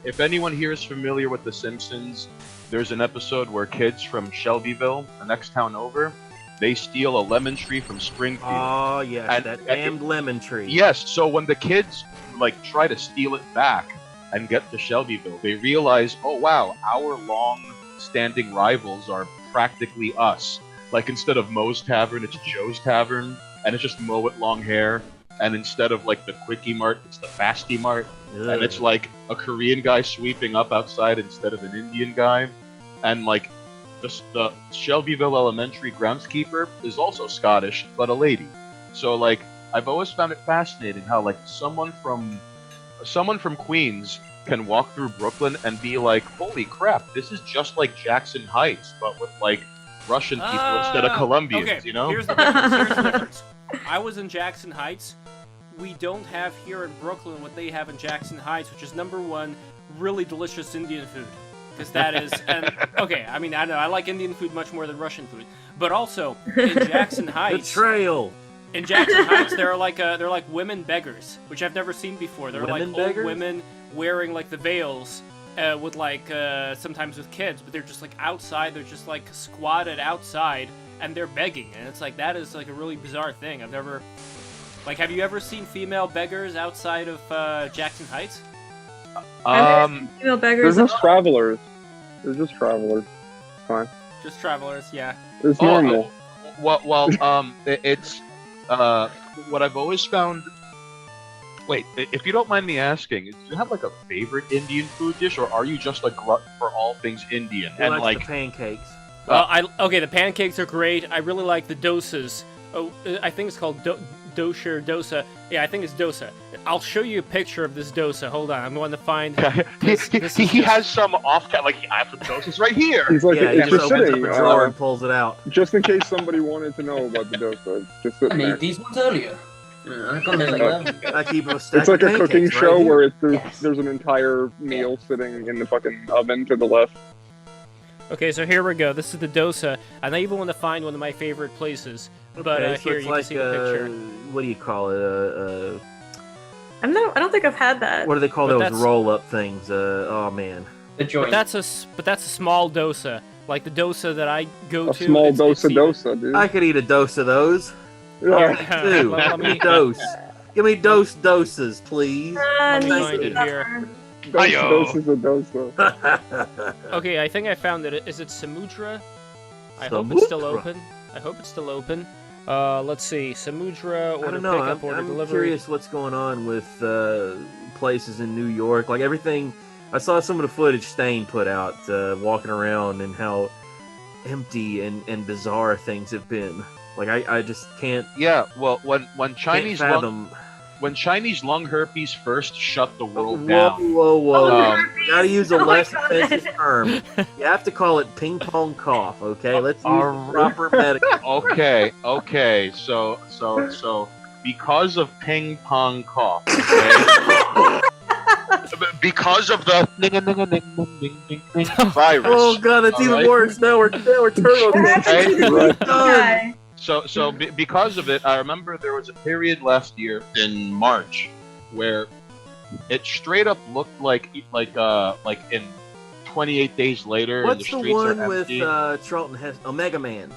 Speaker 4: if anyone here is familiar with The Simpsons, there's an episode where kids from Shelbyville, the next town over, they steal a lemon tree from Springfield.
Speaker 2: Oh yes, that damned lemon tree.
Speaker 4: Yes. So when the kids like try to steal it back and get to Shelbyville, they realize, oh wow, our long-standing rivals are practically us. Like instead of Moe's Tavern, it's Joe's Tavern, and it's just Moe with long hair. And instead of like the Quickie Mart, it's the Fasty Mart. Ugh. And it's like a Korean guy sweeping up outside instead of an Indian guy. And like the Shelbyville Elementary groundskeeper is also Scottish, but a lady. So like I've always found it fascinating how like someone from Queens can walk through Brooklyn and be like, holy crap, this is just like Jackson Heights, but with like Russian people instead of Colombians,
Speaker 1: okay.
Speaker 4: You know?
Speaker 1: Here's the difference. I was in Jackson Heights. We don't have here in Brooklyn what they have in Jackson Heights, which is #1, really delicious Indian food. Because that is, and okay, I mean, I know I like Indian food much more than Russian food, but also in Jackson Heights,
Speaker 2: betrayal.
Speaker 1: In Jackson Heights, they're like women beggars, which I've never seen before. They're
Speaker 2: women
Speaker 1: like
Speaker 2: beggars?
Speaker 1: old women wearing like the veils, with like sometimes with kids, but they're just like outside. They're just like squatted outside, and they're begging, and it's like that is like a really bizarre thing. I've never, like, have you ever seen female beggars outside of Jackson Heights?
Speaker 7: Female beggars.
Speaker 6: They're just travelers. They're just travelers. Fine.
Speaker 1: Just travelers, yeah.
Speaker 6: It's normal.
Speaker 4: It's what I've always found. Wait, if you don't mind me asking, do you have like a favorite Indian food dish, or are you just like glutton for all things Indian?
Speaker 2: I
Speaker 4: and
Speaker 2: like
Speaker 4: like
Speaker 2: the pancakes.
Speaker 1: The pancakes are great. I really like the dosas. Oh, I think it's called dosha or dosa. Yeah, I think it's dosa. I'll show you a picture of this dosa. Hold on, I'm going to find.
Speaker 4: He has some like I have some dosas right here.
Speaker 6: He's like,
Speaker 2: Yeah, he
Speaker 6: it's
Speaker 2: just
Speaker 6: just
Speaker 2: opens
Speaker 6: sitting.
Speaker 2: up a drawer and pulls it out.
Speaker 6: Just in case somebody wanted to know about the dosa, it's just
Speaker 8: I
Speaker 6: sitting
Speaker 8: made
Speaker 6: there.
Speaker 8: these ones earlier. I got them like
Speaker 2: I keep a stack
Speaker 6: It's like
Speaker 2: of
Speaker 6: a cooking
Speaker 2: pancakes
Speaker 6: show
Speaker 2: right
Speaker 6: where
Speaker 2: here.
Speaker 6: there's an entire meal sitting in the fucking oven to the left.
Speaker 1: Okay, so here we go. This is the dosa, and I even want to find one of my favorite places. But
Speaker 2: Okay, so
Speaker 1: here
Speaker 2: it's
Speaker 1: you
Speaker 2: like
Speaker 1: can see the picture.
Speaker 2: what do you call it?
Speaker 7: I don't think I've had that.
Speaker 2: What do they call
Speaker 1: But
Speaker 2: those
Speaker 1: that's-
Speaker 2: roll-up things? Oh man.
Speaker 8: the joint.
Speaker 1: But that's a small dosa. Like the dosa that I go
Speaker 6: A
Speaker 1: to.
Speaker 6: small
Speaker 1: it's even-
Speaker 6: dosa, dude.
Speaker 2: I could eat a dose of those.
Speaker 6: Yeah.
Speaker 2: Two.
Speaker 1: Let me-
Speaker 2: Dose. Give me doses, please.
Speaker 1: Let me
Speaker 7: Nice
Speaker 1: find it here.
Speaker 6: Dosa is a dosa.
Speaker 1: Okay, I think I found it. Is it Samudra? I hope it's still
Speaker 2: Samudra?
Speaker 1: open. I hope it's still open. Let's see. Samudra,
Speaker 2: I
Speaker 1: order
Speaker 2: don't know.
Speaker 1: pickup, order
Speaker 2: I'm
Speaker 1: delivery.
Speaker 2: curious what's going on with places in New York. Like everything, I saw some of the footage Stain put out walking around and how empty and bizarre things have been. Like I just can't.
Speaker 4: Yeah, well, when Chinese
Speaker 2: fathom.
Speaker 4: when Chinese lung herpes first shut the world down.
Speaker 2: Whoa. You gotta use a less offensive term. You have to call it ping pong cough, okay? Let's use the proper medical.
Speaker 4: Okay. So because of ping pong cough, okay? Because of the virus.
Speaker 2: Oh god, that's even worse. Now we're turbo.
Speaker 4: Right? So because of it, I remember there was a period last year in March where it straight up looked like in 28 Days Later.
Speaker 2: What's
Speaker 4: the
Speaker 2: the
Speaker 4: streets
Speaker 2: one
Speaker 4: are
Speaker 2: with
Speaker 4: empty.
Speaker 2: Charlton Heston? Omega Man.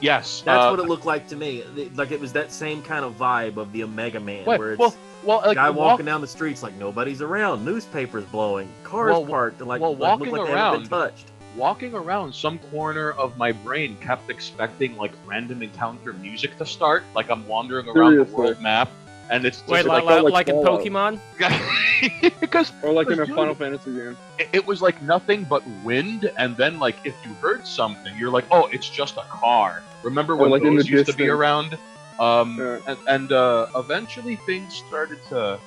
Speaker 4: Yes,
Speaker 2: that's what it looked like to me. Like it was that same kind of vibe of the Omega Man, where it's
Speaker 4: like,
Speaker 2: guy walking down the streets like nobody's around, newspapers blowing, cars parked, like
Speaker 4: walking
Speaker 2: look like
Speaker 4: around,
Speaker 2: they haven't been touched.
Speaker 4: Walking around, some corner of my brain kept expecting like random encounter music to start, like I'm wandering around the world map, and it's just
Speaker 1: like in Pokemon.
Speaker 4: Because
Speaker 6: or like in a Final Fantasy game.
Speaker 4: It was like nothing but wind, and then like if you heard something, you're like, oh, it's just a car. Remember when
Speaker 6: like
Speaker 4: those used to be around? And eventually things started to.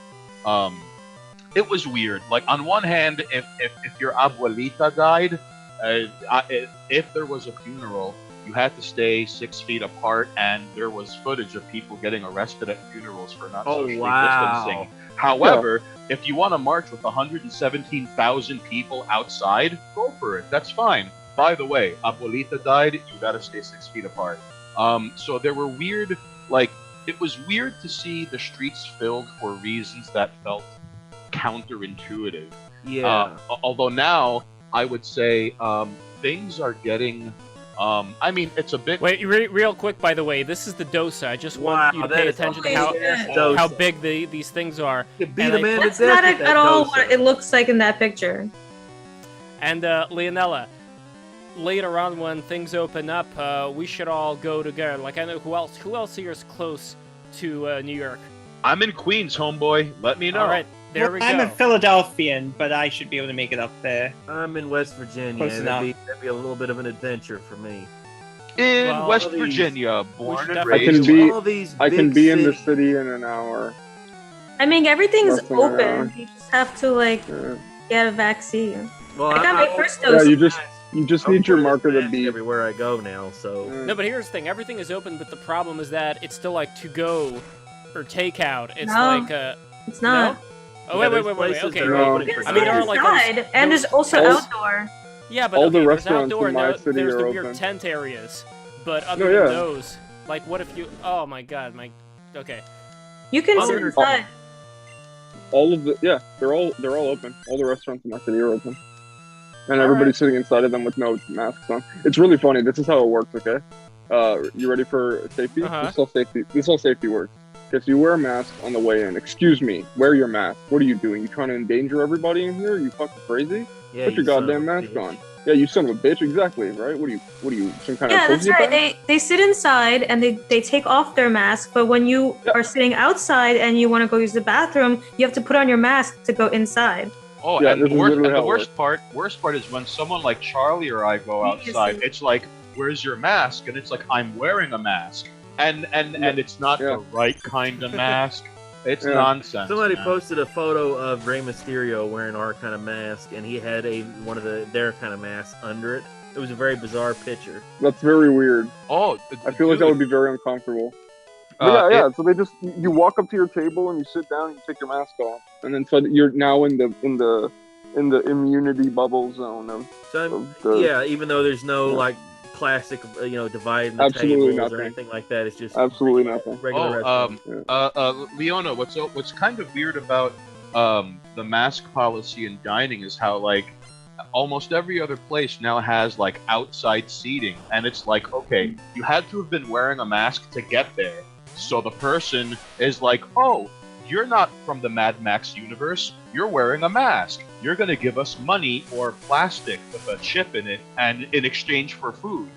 Speaker 4: It was weird. Like on one hand, if your abuelita died, if there was a funeral, you had to stay 6 feet apart, and there was footage of people getting arrested at funerals for not socially distancing. However, if you want to march with 117,000 people outside, go for it. That's fine. By the way, abuelita died, you gotta stay 6 feet apart. So there were weird, it was weird to see the streets filled for reasons that felt counterintuitive.
Speaker 2: Yeah.
Speaker 4: Although now, I would say things are getting. I mean, it's a bit.
Speaker 1: Wait, real quick. By the way, this is the dosa. I just want you to pay attention to how big these things are.
Speaker 7: That's not at all what it looks like in that picture.
Speaker 1: And Leonella, later on when things open up, we should all go together. Like I know who else here is close to New York.
Speaker 4: I'm in Queens, homeboy. Let me know.
Speaker 1: All right. There we go.
Speaker 3: I'm a Philadelphian, but I should be able to make it up there.
Speaker 2: I'm in West Virginia. That'd be a little bit of an adventure for me.
Speaker 4: In West Virginia, born and raised.
Speaker 6: I can be in the city in an hour.
Speaker 7: I mean, everything's open. You just have to get a vaccine.
Speaker 2: Well,
Speaker 7: I got my first dose.
Speaker 6: Yeah, you just need your marker to be
Speaker 2: everywhere I go now. So
Speaker 1: no, but here's the thing: everything is open, but the problem is that it's still like to go or takeout. It's
Speaker 7: it's not.
Speaker 1: No? Oh wait. Okay.
Speaker 7: I mean, there are inside, and there's also outdoor.
Speaker 1: Yeah, but
Speaker 6: all the
Speaker 1: there's
Speaker 6: restaurants
Speaker 1: outdoor,
Speaker 6: in my
Speaker 1: and
Speaker 6: city
Speaker 1: there's
Speaker 6: are
Speaker 1: the
Speaker 6: open.
Speaker 1: weird tent areas. But other than those, like, what if you? Oh my god, okay.
Speaker 7: You can sit inside.
Speaker 6: All of they're all open. All the restaurants in my city are open, and everybody's sitting inside of them with no masks on. It's really funny. This is how it works. Okay, you ready for safety? This is how safety works. If you wear a mask on the way in, excuse me, wear your mask. What are you doing? You trying to endanger everybody in here? Are you fucking crazy?
Speaker 2: Yeah,
Speaker 6: put your goddamn mask on. Yeah, you son of a bitch. Exactly, right? What are you, some kind of...
Speaker 7: Yeah, that's right. They sit inside and they take off their mask, but when you are sitting outside and you want to go use the bathroom, you have to put on your mask to go inside.
Speaker 4: Oh, yeah, and the worst part is when someone like Charlie or I go outside, it's like, where's your mask? And it's like, I'm wearing a mask. And it's not the right kind of mask. It's nonsense.
Speaker 2: Somebody posted a photo of Rey Mysterio wearing our kind of mask, and he had one of their kind of mask under it. It was a very bizarre picture.
Speaker 6: That's very weird.
Speaker 4: Oh,
Speaker 6: I feel like that would be very uncomfortable. So they just you walk up to your table and you sit down and you take your mask off, and then so you're now in the immunity bubble zone
Speaker 2: even though there's no plastic, dividing the
Speaker 6: absolutely
Speaker 2: tables
Speaker 6: nothing.
Speaker 2: or anything like that. It's just
Speaker 6: absolutely nothing.
Speaker 2: Regular
Speaker 4: Leona, what's kind of weird about the mask policy in dining is how almost every other place now has outside seating, and it's okay, you had to have been wearing a mask to get there, so the person is like, oh, you're not from the Mad Max universe, you're wearing a mask. You're going to give us money or plastic with a chip in it, and in exchange for food,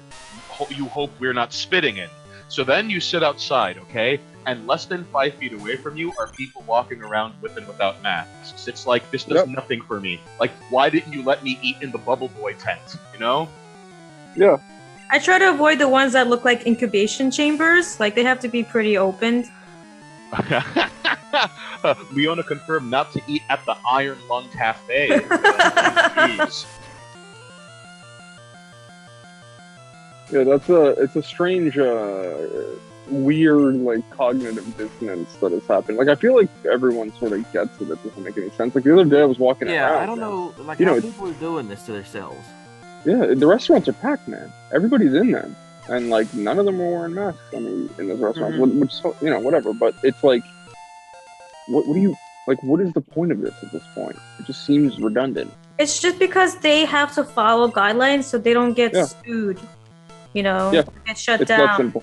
Speaker 4: you hope we're not spitting in. So then you sit outside, okay? And less than 5 feet away from you are people walking around with and without masks. It's like, this does nothing for me. Why didn't you let me eat in the Bubble Boy tent, you know?
Speaker 6: Yeah.
Speaker 7: I try to avoid the ones that look like incubation chambers. They have to be pretty open.
Speaker 4: Leona confirmed not to eat at the Iron Lung Cafe. Jeez.
Speaker 6: Yeah, it's a strange, weird, like, cognitive dissonance that has happened. Like, I feel like everyone sort of gets it. It doesn't make any sense. Like, the other day I was walking around.
Speaker 2: Yeah, I don't know, like, how people are doing this to themselves.
Speaker 6: Yeah, the restaurants are packed, man. Everybody's in them. And, like, none of them are wearing masks, I mean, in those restaurants. Which, you know, whatever. But it's like, what do you, like, what is the point of this at this point? It just seems redundant.
Speaker 7: It's just because they have to follow guidelines so they don't get sued, you know, get shut down.
Speaker 6: That simple.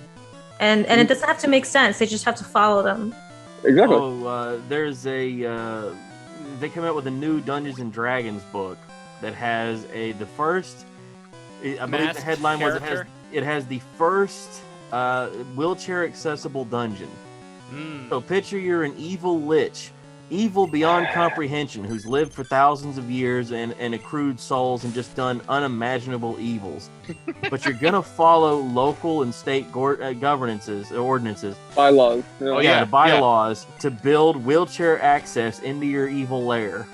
Speaker 7: And it doesn't have to make sense. They just have to follow them.
Speaker 6: Exactly.
Speaker 2: Oh, there's a, they came out with a new Dungeons and Dragons book that has the first, I believe the headline was it has the first wheelchair accessible dungeon. So picture you're an evil lich, evil beyond comprehension, who's lived for thousands of years and accrued souls and just done unimaginable evils. But you're gonna follow local and state ordinances.
Speaker 6: Bylaws.
Speaker 2: The bylaws to build wheelchair access into your evil lair.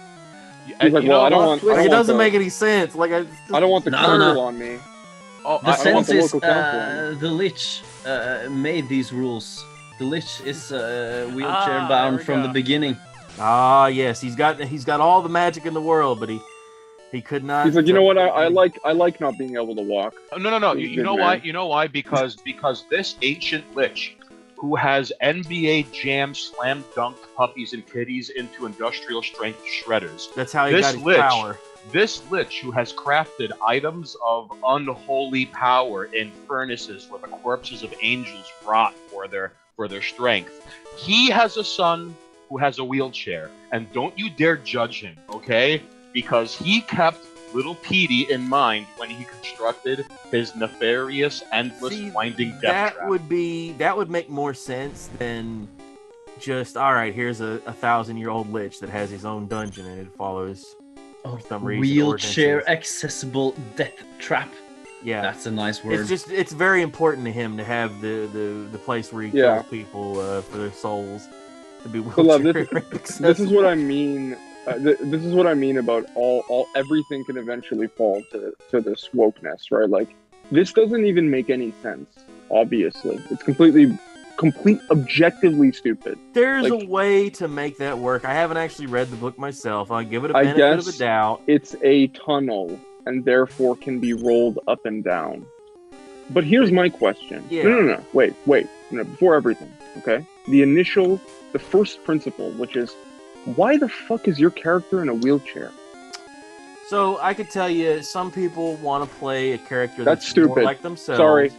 Speaker 6: He's like, well, I don't want.
Speaker 2: It doesn't make any sense. Like, I
Speaker 6: don't want the council on me.
Speaker 5: The sense is the Lich made these rules. The Lich is wheelchair bound from the beginning.
Speaker 2: Ah, yes, he's got all the magic in the world, but he could not.
Speaker 6: He's like, you know what? I like not being able to walk.
Speaker 4: No. You know why? You know why? Because this ancient Lich, who has NBA Jam slam dunked puppies and kitties into industrial strength shredders.
Speaker 2: That's how he got his power.
Speaker 4: This Lich, who has crafted items of unholy power in furnaces where the corpses of angels rot for their strength. He has a son who has a wheelchair, and don't you dare judge him, okay? Because he kept little Petey in mind when he constructed his nefarious, endless, winding death trap.
Speaker 2: That would make more sense than just, all right, here's a 1,000-year-old Lich that has his own dungeon and it follows for some reason
Speaker 5: wheelchair accessible death trap.
Speaker 2: Yeah,
Speaker 5: that's a nice word.
Speaker 2: It's very important to him to have the place where he kills people for their souls to be wheelchair accessible.
Speaker 6: This is what I mean. This is what I mean about everything can eventually fall to this wokeness, right? Like, this doesn't even make any sense. Obviously, it's objectively stupid.
Speaker 2: There's a way to make that work. I haven't actually read the book myself. I'll give it a benefit of a doubt.
Speaker 6: It's a tunnel, and therefore can be rolled up and down. But here's my question.
Speaker 2: Yeah.
Speaker 6: No. Wait. No, before everything, okay? The first principle, which is, why the fuck is your character in a wheelchair?
Speaker 2: So I could tell you, some people want to play a character that's
Speaker 6: stupid.
Speaker 2: More like themselves.
Speaker 6: Sorry,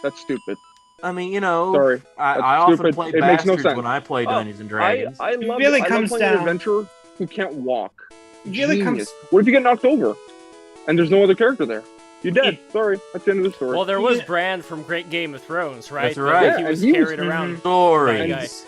Speaker 6: that's stupid.
Speaker 2: I mean, you know,
Speaker 6: sorry.
Speaker 2: I often play
Speaker 6: it makes no
Speaker 2: bastards
Speaker 6: sense.
Speaker 2: when I play Dungeons and Dragons.
Speaker 6: I love
Speaker 3: really
Speaker 6: I
Speaker 3: comes
Speaker 6: love playing
Speaker 3: down.
Speaker 6: an adventurer who can't walk.
Speaker 3: Really comes.
Speaker 6: What if you get knocked over and there's no other character there? You're dead. Sorry, that's the end of the story.
Speaker 1: Well, there was Bran from Great Game of Thrones, right?
Speaker 2: That's right.
Speaker 1: He was carried around.
Speaker 2: Stories.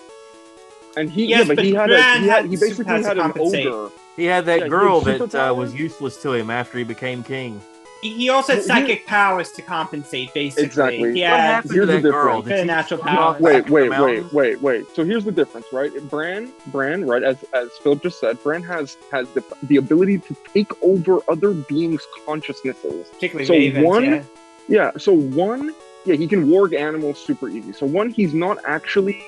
Speaker 6: And he,
Speaker 3: but
Speaker 6: he basically had an
Speaker 3: compensate.
Speaker 6: ogre.
Speaker 2: He had that girl that was useless to him after he became king.
Speaker 3: He also had psychic powers to compensate, basically.
Speaker 6: Exactly.
Speaker 3: Yeah.
Speaker 2: What happened to that girl?
Speaker 3: Did natural powers.
Speaker 6: Wait. So here's the difference, right? Bran, right? As Philip just said, Bran has the ability to take over other beings' consciousnesses.
Speaker 3: Particularly ravens,
Speaker 6: he can warg animals super easy. So one, he's not actually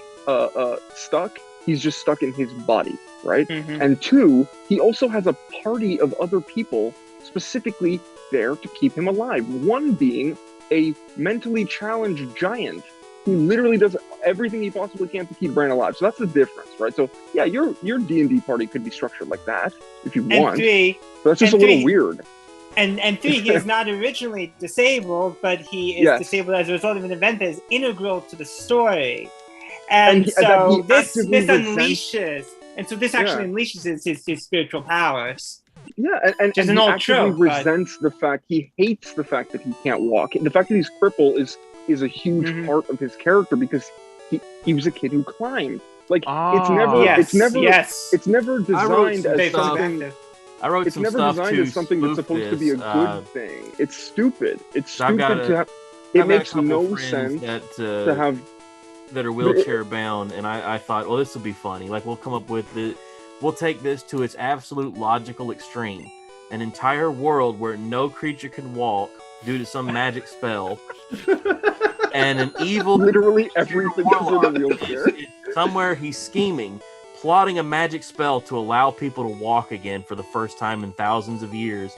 Speaker 6: stuck. He's just stuck in his body, right?
Speaker 3: Mm-hmm.
Speaker 6: And two, he also has a party of other people specifically there to keep him alive. One being a mentally challenged giant who literally does everything he possibly can to keep Bran alive. So that's the difference, right? So yeah, your D&D party could be structured like that if you want. But that's just a little weird.
Speaker 3: And three, he is not originally disabled, but he is disabled as a result of an event that is integral to the story. And so this unleashes, and so this actually unleashes his spiritual powers.
Speaker 6: Yeah, and
Speaker 3: an
Speaker 6: he
Speaker 3: old
Speaker 6: actively
Speaker 3: trope,
Speaker 6: resents the fact, he hates the fact that he can't walk. The fact that he's crippled is a huge part of his character because he was a kid who climbed. Like it's never designed as something.
Speaker 2: I wrote
Speaker 6: it's
Speaker 2: some
Speaker 6: never
Speaker 2: stuff
Speaker 6: designed as something that's supposed to be a good thing. It's stupid. It's stupid to have. It makes no sense to have.
Speaker 2: that are wheelchair bound, and I thought, well, this will be funny. Like, we'll come up with we'll take this to its absolute logical extreme. An entire world where no creature can walk due to some magic spell, and an evil
Speaker 6: Literally everything is in a wheelchair.
Speaker 2: Somewhere he's scheming, plotting a magic spell to allow people to walk again for the first time in thousands of years.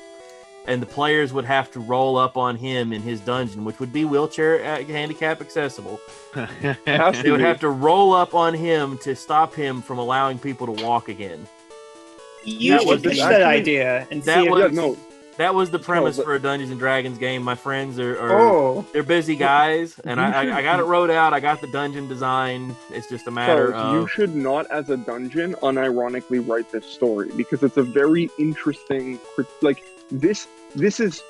Speaker 2: And the players would have to roll up on him in his dungeon, which would be wheelchair handicap accessible. They would have to roll up on him to stop him from allowing people to walk again.
Speaker 3: You should pitch that idea and see if
Speaker 2: that was the premise for a Dungeons and Dragons game. My friends are they're busy guys, and I got it wrote out. I got the dungeon design. It's just a matter of...
Speaker 6: You should not, as a dungeon, unironically write this story, because it's a very interesting... Like, this is...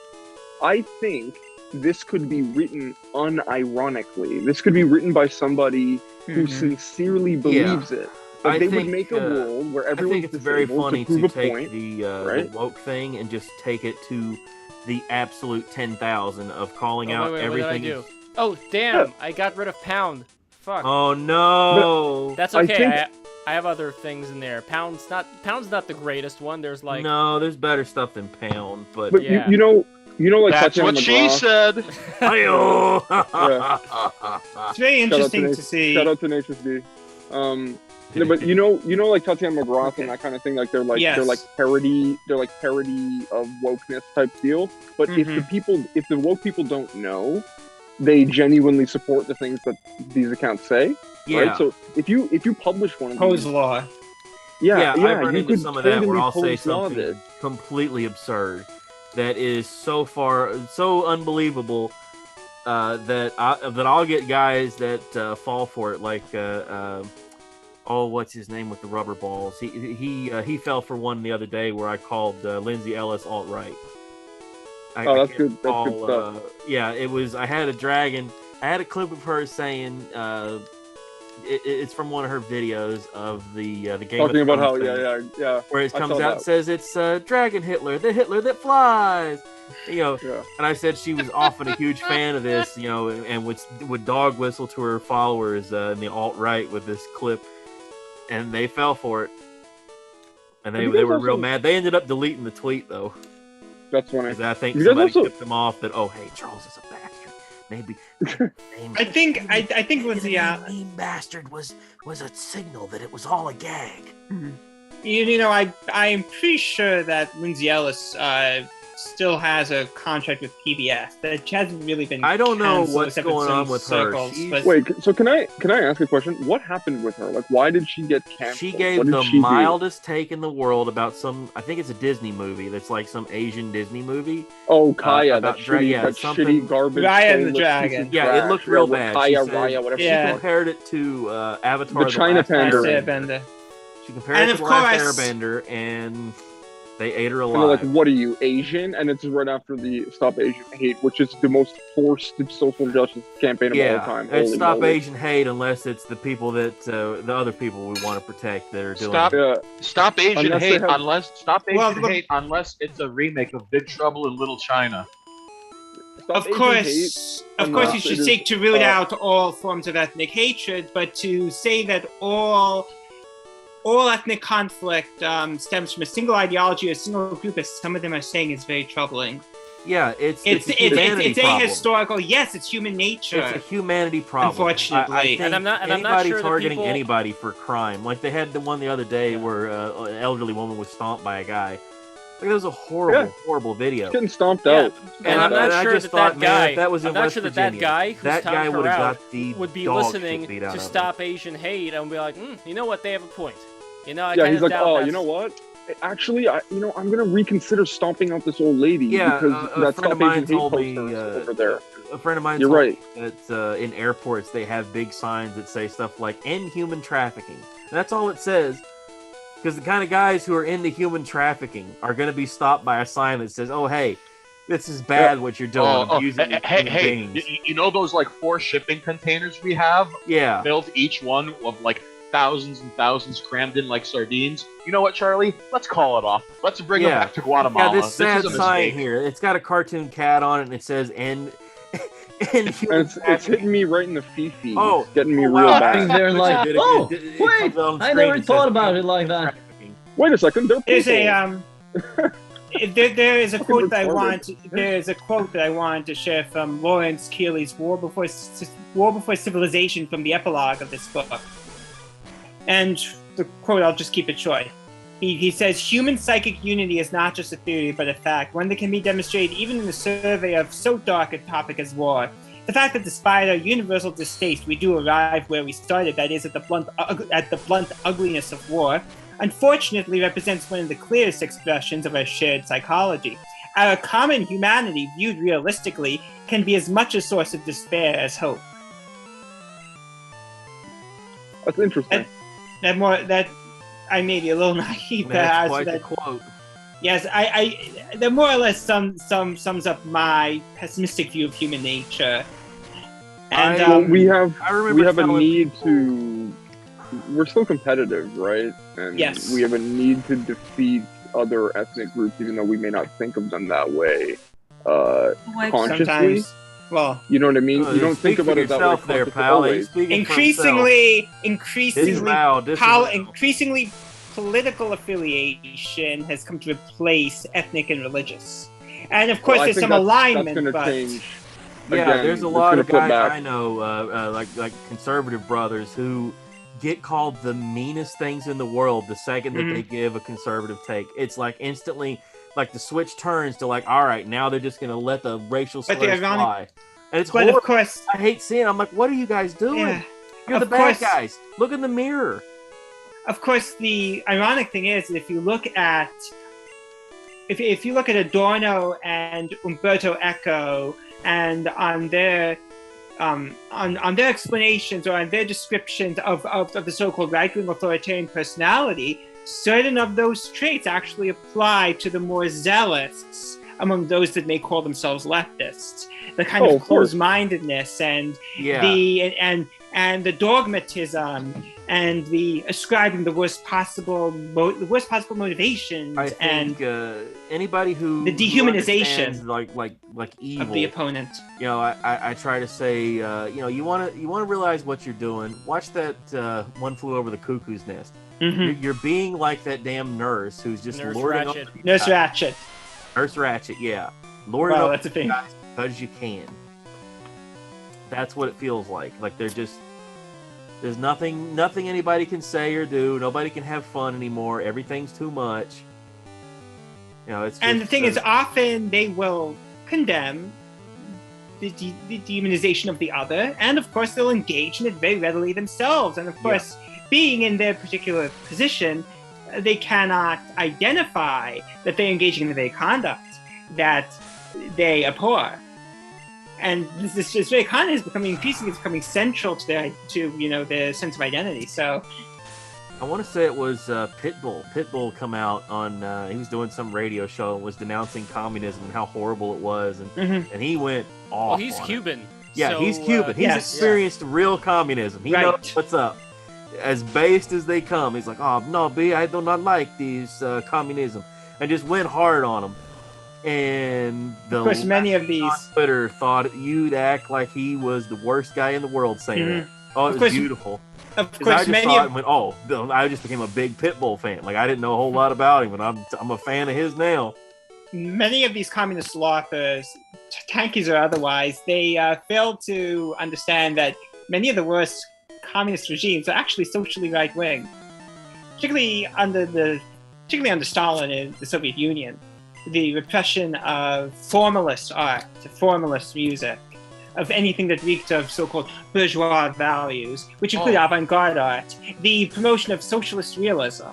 Speaker 6: I think this could be written unironically. This could be written by somebody who sincerely believes it. Like, they would make a world where everyone's
Speaker 2: it's very funny to take
Speaker 6: the
Speaker 2: woke thing and just take it to the absolute 10,000 of calling out everything.
Speaker 1: What did I do? Oh, damn! I got rid of pound. Fuck.
Speaker 2: Oh no!
Speaker 1: But that's okay. I have other things in there. Pound's not the greatest one. There's like
Speaker 2: there's better stuff than pound, but
Speaker 1: yeah.
Speaker 6: you know, like
Speaker 4: that's what she said.
Speaker 3: It's very interesting to see.
Speaker 6: Shout out to Tenacious D. No, but you know, like Tatiana McGrath and that kind of thing. Like they're like parody of wokeness type deal. But if the woke people don't know, they genuinely support the things that these accounts say.
Speaker 2: Yeah.
Speaker 6: Right. So if you publish one of
Speaker 3: Pose
Speaker 6: these,
Speaker 3: law.
Speaker 2: I've run into some of that where I'll say something completely absurd that is so unbelievable that I'll get guys that fall for it, like what's his name with the rubber balls? He fell for one the other day where I called Lindsay Ellis alt-right.
Speaker 6: That's good. That's good stuff.
Speaker 2: It was. I had a dragon. I had a clip of her saying, it's from one of her videos of the game.
Speaker 6: Talking about how,
Speaker 2: yeah. Where it comes out and says it's Dragon Hitler, the Hitler that flies. And I said she was often a huge fan of this, and would dog whistle to her followers in the alt-right with this clip, and they fell for it. And they were real mad. They ended up deleting the tweet, though.
Speaker 6: That's funny.
Speaker 2: I think somebody tipped them off that, hey, Charles is a bastard. Maybe.
Speaker 3: I think Lindsay
Speaker 2: mean bastard was a signal that it was all a gag.
Speaker 3: I'm pretty sure that Lindsay Ellis still has a contract with PBS. That hasn't really been.
Speaker 2: I don't know what's going on with her.
Speaker 6: Wait, so can I ask a question? What happened with her? Like, why did she get canceled?
Speaker 2: She gave the mildest take in the world about I think it's a Disney movie that's like some Asian Disney movie.
Speaker 6: Oh, Kaya, that shitty garbage.
Speaker 3: Raya and the Dragon.
Speaker 2: Yeah, it looked real bad.
Speaker 6: Raya, whatever.
Speaker 2: She compared it to Avatar:
Speaker 6: the China
Speaker 3: Airbender.
Speaker 2: She compared it to Last Airbender, and they ate her alive.
Speaker 6: And they're like, what are you, Asian? And it's right after the Stop Asian Hate, which is the most forced social justice campaign of all time.
Speaker 2: It's Stop Asian Hate unless it's the people that, the other people we want to protect that are doing
Speaker 4: Stop Asian Hate unless it's a remake of Big Trouble in Little China.
Speaker 3: Of course, you should seek to root out all forms of ethnic hatred, but to say that all ethnic conflict stems from a single ideology, a single group, as some of them are saying, is very troubling.
Speaker 2: Yeah, it's
Speaker 3: a historical. Yes, it's human nature.
Speaker 2: It's a humanity problem.
Speaker 3: Unfortunately,
Speaker 2: and I'm not sure targeting anybody for crime. Like they had the one the other day where an elderly woman was stomped by a guy. Like, it was a horrible video.
Speaker 6: Getting stomped out.
Speaker 1: And I'm not sure that guy.
Speaker 2: That was in West
Speaker 1: Virginia,
Speaker 2: that
Speaker 1: guy would have got the would be listening to Stop Asian Hate and be like, you know what? They have a point.
Speaker 6: He's like, you know what? Actually, I'm gonna reconsider stomping out this old lady because that Stop Asian Hate poster over there.
Speaker 2: A friend of mine told me that in airports they have big signs that say stuff like "End human trafficking." And that's all it says. Because the kind of guys who are into human trafficking are going to be stopped by a sign that says, "Oh, hey, this is bad what you're doing. Abusing beings."
Speaker 4: You know those like 4 shipping containers we have?
Speaker 2: Yeah.
Speaker 4: Built each one of like thousands and thousands crammed in like sardines. You know what, Charlie? Let's call it off. Let's bring them back to Guatemala.
Speaker 2: Yeah, this sad sign here. It's got a cartoon cat on it, and it says "End And
Speaker 6: it's hitting me right in the fifi.
Speaker 2: Oh,
Speaker 6: it's getting me
Speaker 2: wow.
Speaker 6: real
Speaker 5: I
Speaker 6: bad.
Speaker 5: think they're like, oh, wait, I never thought about it like that.
Speaker 6: Wait a second, they're
Speaker 3: There's
Speaker 6: people.
Speaker 3: there is a quote that I
Speaker 6: retarded.
Speaker 3: there is a quote that I wanted to share from Lawrence Keeley's War Before Civilization from the epilogue of this book. And the quote, I'll just keep it short. He says, human psychic unity is not just a theory, but a fact, one that can be demonstrated even in the survey of so dark a topic as war. The fact that despite our universal distaste, we do arrive where we started, that is, at the blunt ugliness of war, unfortunately represents one of the clearest expressions of our shared psychology. Our common humanity, viewed realistically, can be as much a source of despair as hope.
Speaker 6: That's interesting.
Speaker 3: That I may be a little naive.
Speaker 2: That's quite the quote.
Speaker 3: Yes, that more or less sums up my pessimistic view of human nature. And
Speaker 6: we have a
Speaker 2: telling
Speaker 6: need
Speaker 2: people-
Speaker 6: to. We're still competitive, right? And
Speaker 3: Yes.
Speaker 6: we have a need to defeat other ethnic groups, even though we may not think of them that way consciously.
Speaker 3: sometimes, well,
Speaker 6: You know what I mean? You don't think
Speaker 2: Speak for
Speaker 6: about it that way.
Speaker 2: yourself there,
Speaker 6: consciously
Speaker 2: pal.
Speaker 6: always.
Speaker 2: He's speaking for himself.
Speaker 3: increasingly political affiliation has come to replace ethnic and religious. And of course,
Speaker 6: Well, I
Speaker 3: there's
Speaker 6: think
Speaker 3: some
Speaker 6: that's
Speaker 3: alignment,
Speaker 6: gonna
Speaker 3: but
Speaker 6: change.
Speaker 2: Yeah,
Speaker 6: Again,
Speaker 2: there's a
Speaker 6: it's
Speaker 2: lot
Speaker 6: gonna
Speaker 2: of
Speaker 6: flip
Speaker 2: guys
Speaker 6: back.
Speaker 2: I know, like conservative brothers, who get called the meanest things in the world the second that they give a conservative take. It's like instantly, like the switch turns to like, all right, now they're just gonna let the racial
Speaker 3: But the
Speaker 2: slurs
Speaker 3: ironic-
Speaker 2: fly, and it's
Speaker 3: but
Speaker 2: horrible.
Speaker 3: of course,
Speaker 2: I hate seeing it. I'm like, what are you guys doing?
Speaker 3: yeah,
Speaker 2: You're the
Speaker 3: of
Speaker 2: bad
Speaker 3: course.
Speaker 2: guys. Look in the mirror.
Speaker 3: Of course, the ironic thing is that if you look at Adorno and Umberto Eco, and on their explanations or on their descriptions of the so-called right-wing authoritarian personality, certain of those traits actually apply to the more zealous among those that may call themselves leftists. The kind of closed-mindedness and the dogmatism and the ascribing the worst possible motivations
Speaker 2: I think anybody who
Speaker 3: the dehumanization
Speaker 2: understands, like evil
Speaker 3: of the opponent.
Speaker 2: You know, I try to say, you want to realize what you're doing. Watch that One Flew Over the Cuckoo's Nest. You're being like that damn nurse who's just lording over these
Speaker 3: Nurse
Speaker 2: guys.
Speaker 3: Ratchet.
Speaker 2: Nurse Ratchet, yeah, lording
Speaker 3: Wow,
Speaker 2: over
Speaker 3: that's a thing.
Speaker 2: these guys because you can. That's what it feels like. Like they're just. There's nothing anybody can say or do. Nobody can have fun anymore. Everything's too much. You know, it's just,
Speaker 3: And the thing is, often they will condemn the demonization of the other, and of course they'll engage in it very readily themselves. And of course, being in their particular position, they cannot identify that they're engaging in the very conduct that they abhor. And this very content is becoming central to their sense of identity. So,
Speaker 2: I want to say it was Pitbull. Pitbull come out on he was doing some radio show and was denouncing communism and how horrible it was, and he went off.
Speaker 1: Well, he's
Speaker 2: on it.
Speaker 1: Cuban.
Speaker 2: Yeah,
Speaker 1: so,
Speaker 2: he's Cuban. He's experienced real communism. He knows what's up. As based as they come, he's like, oh no, B, I do not like these communism, and just went hard on them. And
Speaker 3: of course, many of these
Speaker 2: on Twitter thought you'd act like he was the worst guy in the world saying that. Oh, it was beautiful.
Speaker 3: Of course,
Speaker 2: I just saw it and went, oh, I just became a big Pitbull fan. Like I didn't know a whole lot about him, but I'm a fan of his now.
Speaker 3: Many of these communist authors, tankies or otherwise, they fail to understand that many of the worst communist regimes are actually socially right wing, particularly under Stalin in the Soviet Union. The repression of formalist art, formalist music, of anything that reeked of so-called bourgeois values, which include avant-garde art, the promotion of socialist realism,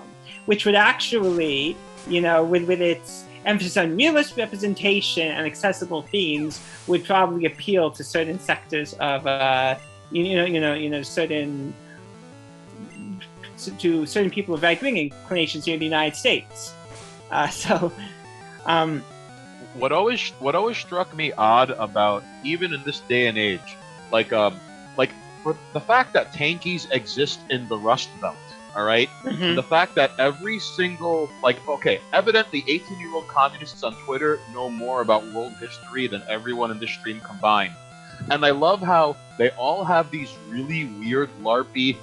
Speaker 3: which would actually, with its emphasis on realist representation and accessible themes, would probably appeal to certain sectors of, certain people of right-wing inclinations here in the United States.
Speaker 4: What always struck me odd about even in this day and age, like for the fact that tankies exist in the Rust Belt, all right, and the fact that every single evidently 18-year-old communists on Twitter know more about world history than everyone in this stream combined. And I love how they all have these really weird LARPy.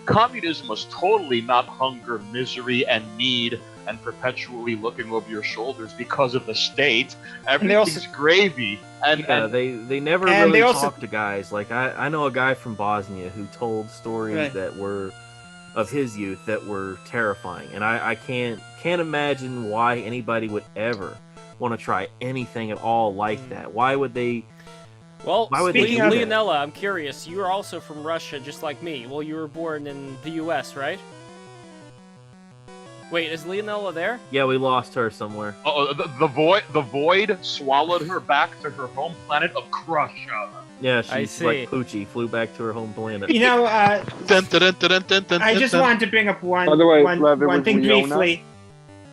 Speaker 4: Communism was totally not hunger, misery, and need, and perpetually looking over your shoulders because of the state. Everything's gravy. And
Speaker 2: they never really talk to guys. Like I know a guy from Bosnia who told stories that were of his youth that were terrifying, and I can't imagine why anybody would ever want to try anything at all like that. Why would they?
Speaker 1: Well, speaking of Leonella, I'm curious. You are also from Russia, just like me. Well, you were born in the U.S., right? Wait, is Leonella there?
Speaker 2: Yeah, we lost her somewhere.
Speaker 4: Oh, the void swallowed her back to her home planet of Crusha.
Speaker 2: Yeah, she's like Poochie, flew back to her home planet.
Speaker 3: You know, I just wanted to bring up one thing briefly.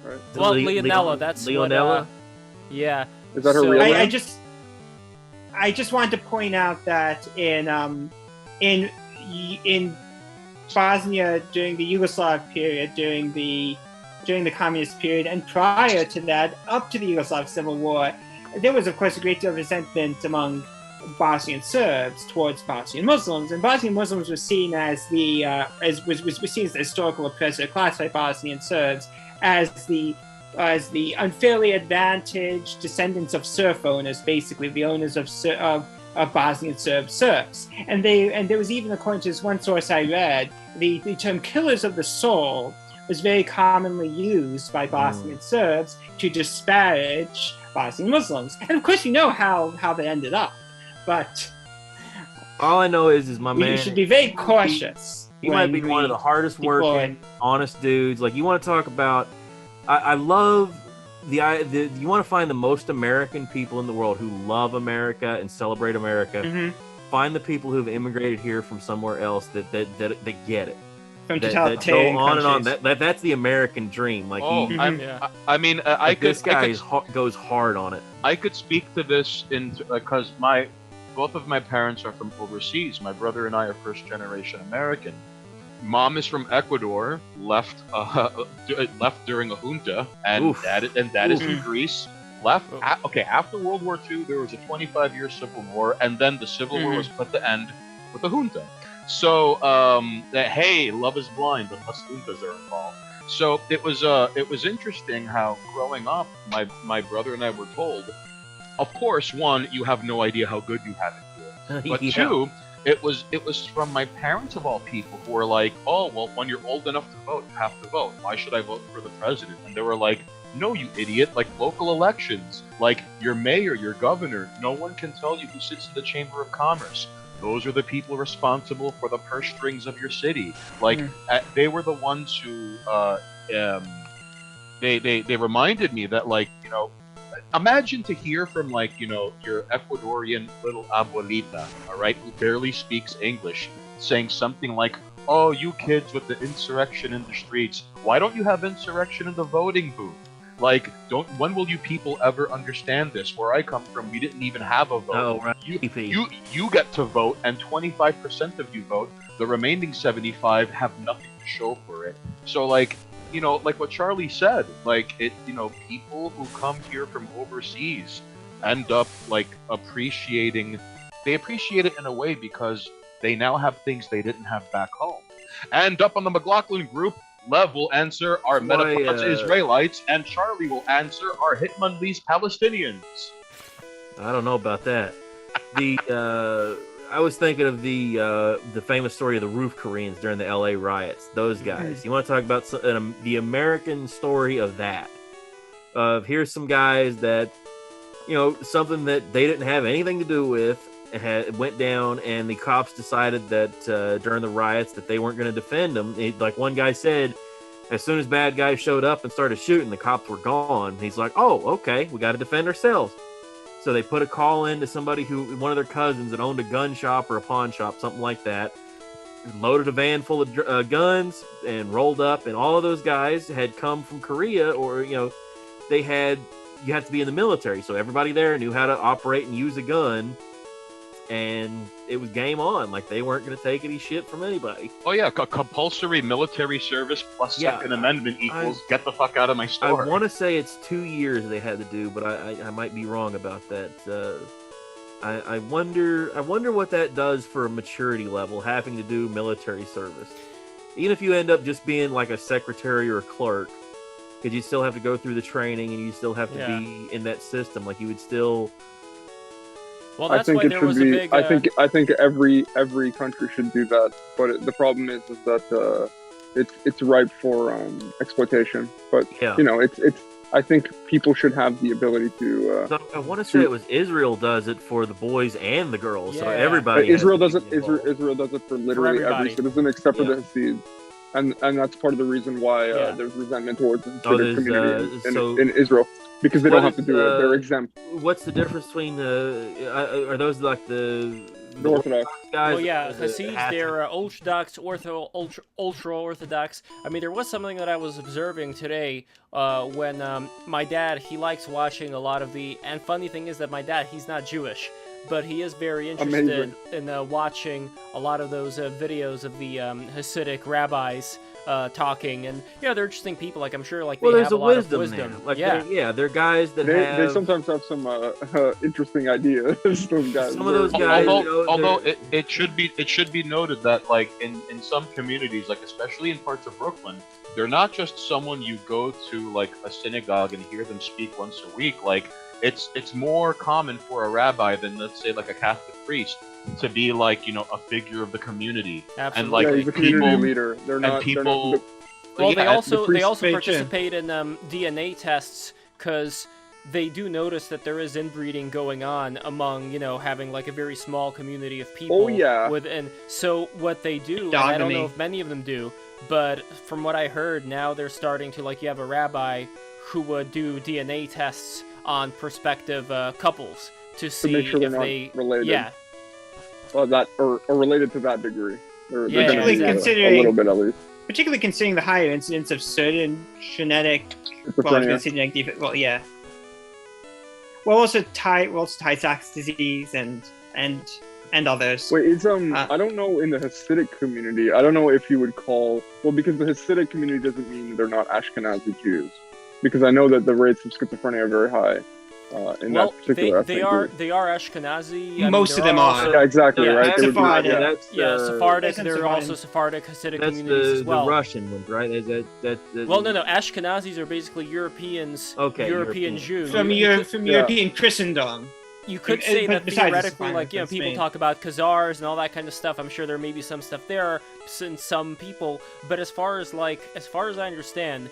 Speaker 6: Right.
Speaker 1: Well, Leonella, that's
Speaker 2: Leonella.
Speaker 1: What, yeah.
Speaker 6: Is that her real name?
Speaker 3: I just wanted to point out that in Bosnia during the Yugoslav period, during the communist period, and prior to that, up to the Yugoslav Civil War, there was of course a great deal of resentment among Bosnian Serbs towards Bosnian Muslims, and Bosnian Muslims were seen as the historical oppressor class by Bosnian Serbs, as the unfairly advantaged descendants of serf owners, basically the owners of Bosnian Serbs. And there was even, according to this one source I read, the term "killers of the soul" was very commonly used by Bosnian Serbs to disparage Bosnian Muslims. And of course, you know how that ended up. But
Speaker 2: all I know is my man.
Speaker 3: You should be very cautious.
Speaker 2: He might be one of the hardest working, honest dudes. Like, you want to talk about. I love you want to find the most American people in the world who love America and celebrate America. Mm-hmm. Find the people who've immigrated here from somewhere else that get it.
Speaker 3: From totalitarian
Speaker 2: go on and on. That's the American dream. Like,
Speaker 4: this
Speaker 2: guy goes hard on it.
Speaker 4: I could speak to this because both of my parents are from overseas. My brother and I are first generation American. Mom is from Ecuador, left during a junta, and dad is from Greece. After World War II, there was a 25-year civil war, and then the civil war was put to end with the junta. So, love is blind unless juntas are involved. So it was interesting how growing up, my brother and I were told, of course, one, you have no idea how good you have it here, but two, it was from my parents of all people who were like, oh, well, when you're old enough to vote, you have to vote. Why should I vote for the president? And they were like, no, you idiot, like local elections, like your mayor, your governor, no one can tell you who sits in the Chamber of Commerce. Those are the people responsible for the purse strings of your city. Like, they were the ones who, they reminded me that, like, you know, imagine to hear from, like, you know, your Ecuadorian little abuelita, all right, who barely speaks English, saying something like, oh, you kids with the insurrection in the streets, why don't you have insurrection in the voting booth? Like, when will you people ever understand this? Where I come from, we didn't even have a vote.
Speaker 2: Oh, right.
Speaker 4: You get to vote, and 25% of you vote. The remaining 75 have nothing to show for it. So, like, you know, like what Charlie said, like, it, you know, people who come here from overseas end up, like, appreciating it in a way because they now have things they didn't have back home. And up on the McLaughlin group, Lev will answer our Metapods Israelites, and Charlie will answer our Hitmonlees Palestinians.
Speaker 2: I don't know about that. I was thinking of the famous story of the roof Koreans during the LA riots. Those guys. You want to talk about the American story of that? Here's some guys that, you know, something that they didn't have anything to do with went down, and the cops decided that during the riots that they weren't going to defend them. Like one guy said, as soon as bad guys showed up and started shooting, the cops were gone. He's like, oh, okay, we got to defend ourselves. So they put a call in to somebody one of their cousins that owned a gun shop or a pawn shop, something like that, loaded a van full of guns and rolled up, and all of those guys had come from Korea, or, you know, you had to be in the military, so everybody there knew how to operate and use a gun. And it was game on. Like, they weren't going to take any shit from anybody.
Speaker 4: Oh yeah, compulsory military service plus Second Amendment equals get the fuck out of my store.
Speaker 2: I want to say it's 2 years they had to do, but I might be wrong about that. I wonder what that does for a maturity level, having to do military service. Even if you end up just being like a secretary or a clerk, because you still have to go through the training and you still have to be in that system. Like you would still.
Speaker 1: Well, that's why there was a big.
Speaker 6: I think every country should do that, but the problem is that it's ripe for exploitation. But you know, it's. I think people should have the ability to.
Speaker 2: So I want to say it was Israel does it for the boys and the girls. So everybody.
Speaker 6: Israel does it. Israel does it for literally every citizen except for the Hasids, and that's part of the reason why there's resentment towards the Hasidic community in Israel, because they don't have to do it. They're exempt.
Speaker 2: What's the difference between are those like the
Speaker 6: Orthodox
Speaker 2: guys?
Speaker 1: Well, yeah, Hasids, they're Orthodox, ultra-Orthodox. I mean, there was something that I was observing today when my dad, he likes watching a lot of the... And funny thing is that my dad, he's not Jewish, but he is very interested in watching a lot of those videos of the Hasidic rabbis talking, and they're interesting people. Like I'm sure, like they have a lot of wisdom.
Speaker 2: Man. Like they're guys that
Speaker 6: they sometimes have some interesting ideas. Those guys.
Speaker 2: Some of those guys.
Speaker 4: Although it should be noted that like in some communities, like especially in parts of Brooklyn, they're not just someone you go to like a synagogue and hear them speak once a week. Like it's more common for a rabbi than, let's say, like a Catholic priest to be like, a figure of the community.
Speaker 1: Absolutely.
Speaker 4: And like
Speaker 6: he's a community leader. They're not.
Speaker 1: Well, they also participate in DNA tests because they do notice that there is inbreeding going on among, having like a very small community of people.
Speaker 6: Oh yeah.
Speaker 1: And so what they do, and I don't know if many of them do, but from what I heard, now they're starting to, like, you have a rabbi who would do DNA tests on prospective couples to see
Speaker 6: make sure
Speaker 1: if
Speaker 6: they're not related.
Speaker 1: Yeah.
Speaker 6: That or related to that degree. They're
Speaker 3: particularly considering
Speaker 6: a little bit at least.
Speaker 3: Particularly considering the higher incidence of certain genetic, defect. Well, yeah. Well, also Tay-Sachs disease and others.
Speaker 6: Wait, it's I don't know, in the Hasidic community. I don't know if you would call because the Hasidic community doesn't mean they're not Ashkenazi Jews, because I know that the rates of schizophrenia are very high. In that particular
Speaker 1: they are Ashkenazi.
Speaker 3: Most of them are.
Speaker 6: Yeah, exactly, right?
Speaker 3: Sephardic.
Speaker 1: Sephardic. There are also Sephardic Hasidic communities as well.
Speaker 2: The Russian ones, right?
Speaker 1: Well, no. Ashkenazis are basically Europeans.
Speaker 2: Okay,
Speaker 1: European Jews.
Speaker 3: From European Christendom.
Speaker 1: You could say that theoretically, like, people talk about Khazars and all that kind of stuff. I'm sure there may be some stuff there in some people, but as far as I understand,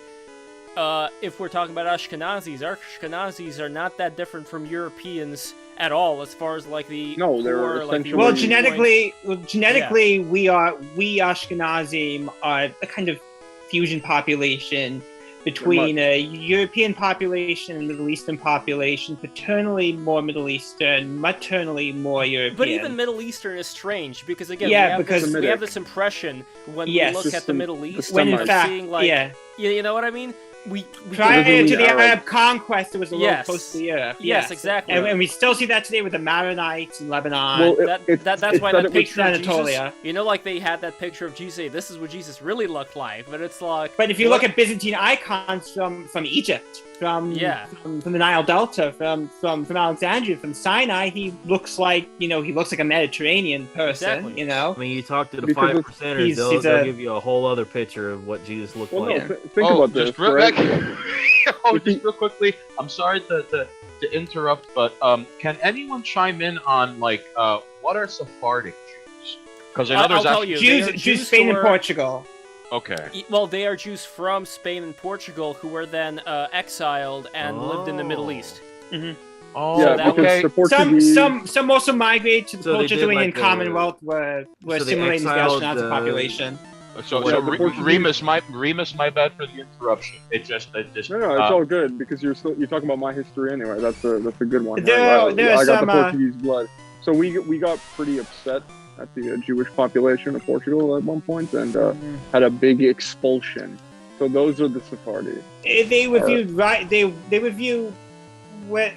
Speaker 1: if we're talking about Ashkenazis are not that different from Europeans at all, as far as like the
Speaker 6: they're essentially...
Speaker 3: Well, genetically, we Ashkenazim are a kind of fusion population between a European population and Middle Eastern population, paternally more Middle Eastern, maternally more European.
Speaker 1: But even Middle Eastern is strange, because again, we have this impression when we look at the Middle East,
Speaker 3: when in fact,
Speaker 1: seeing, like, you know what I mean?
Speaker 3: Prior to the Arab conquest, it was a little close to Europe.
Speaker 1: Yes, exactly.
Speaker 3: And we still see that today with the Maronites in Lebanon.
Speaker 6: Well,
Speaker 1: that's why that picture of Jesus, like they had that picture of Jesus. This is what Jesus really looked like, but it's like.
Speaker 3: But if you look at Byzantine icons from Egypt, from the Nile Delta, from Alexandria, from Sinai, he looks like a Mediterranean person.
Speaker 1: Exactly.
Speaker 2: I mean, you talk to the 5%ers, they'll give you a whole other picture of what Jesus looked like.
Speaker 6: Think about this, right?
Speaker 4: Just real quickly, I'm sorry to interrupt, but can anyone chime in on like what are Sephardic Jews? Because I know there's
Speaker 3: Jews, Spain and Portugal.
Speaker 4: Okay.
Speaker 1: Well, they are Jews from Spain and Portugal who were then exiled and lived in the Middle East.
Speaker 3: Mm-hmm.
Speaker 4: Oh,
Speaker 6: yeah,
Speaker 4: okay.
Speaker 6: The Portuguese...
Speaker 3: Some also migrated to the Portuguese Commonwealth, where assimilating the Ashkenazi population.
Speaker 4: So Remus, my bad for the interruption. It just
Speaker 6: no, it's all good, because you're talking about my history anyway. That's a good one.
Speaker 3: I got
Speaker 6: the Portuguese blood, so we got pretty upset at the Jewish population of Portugal at one point, and had a big expulsion. So those are the Sephardi.
Speaker 3: They would view what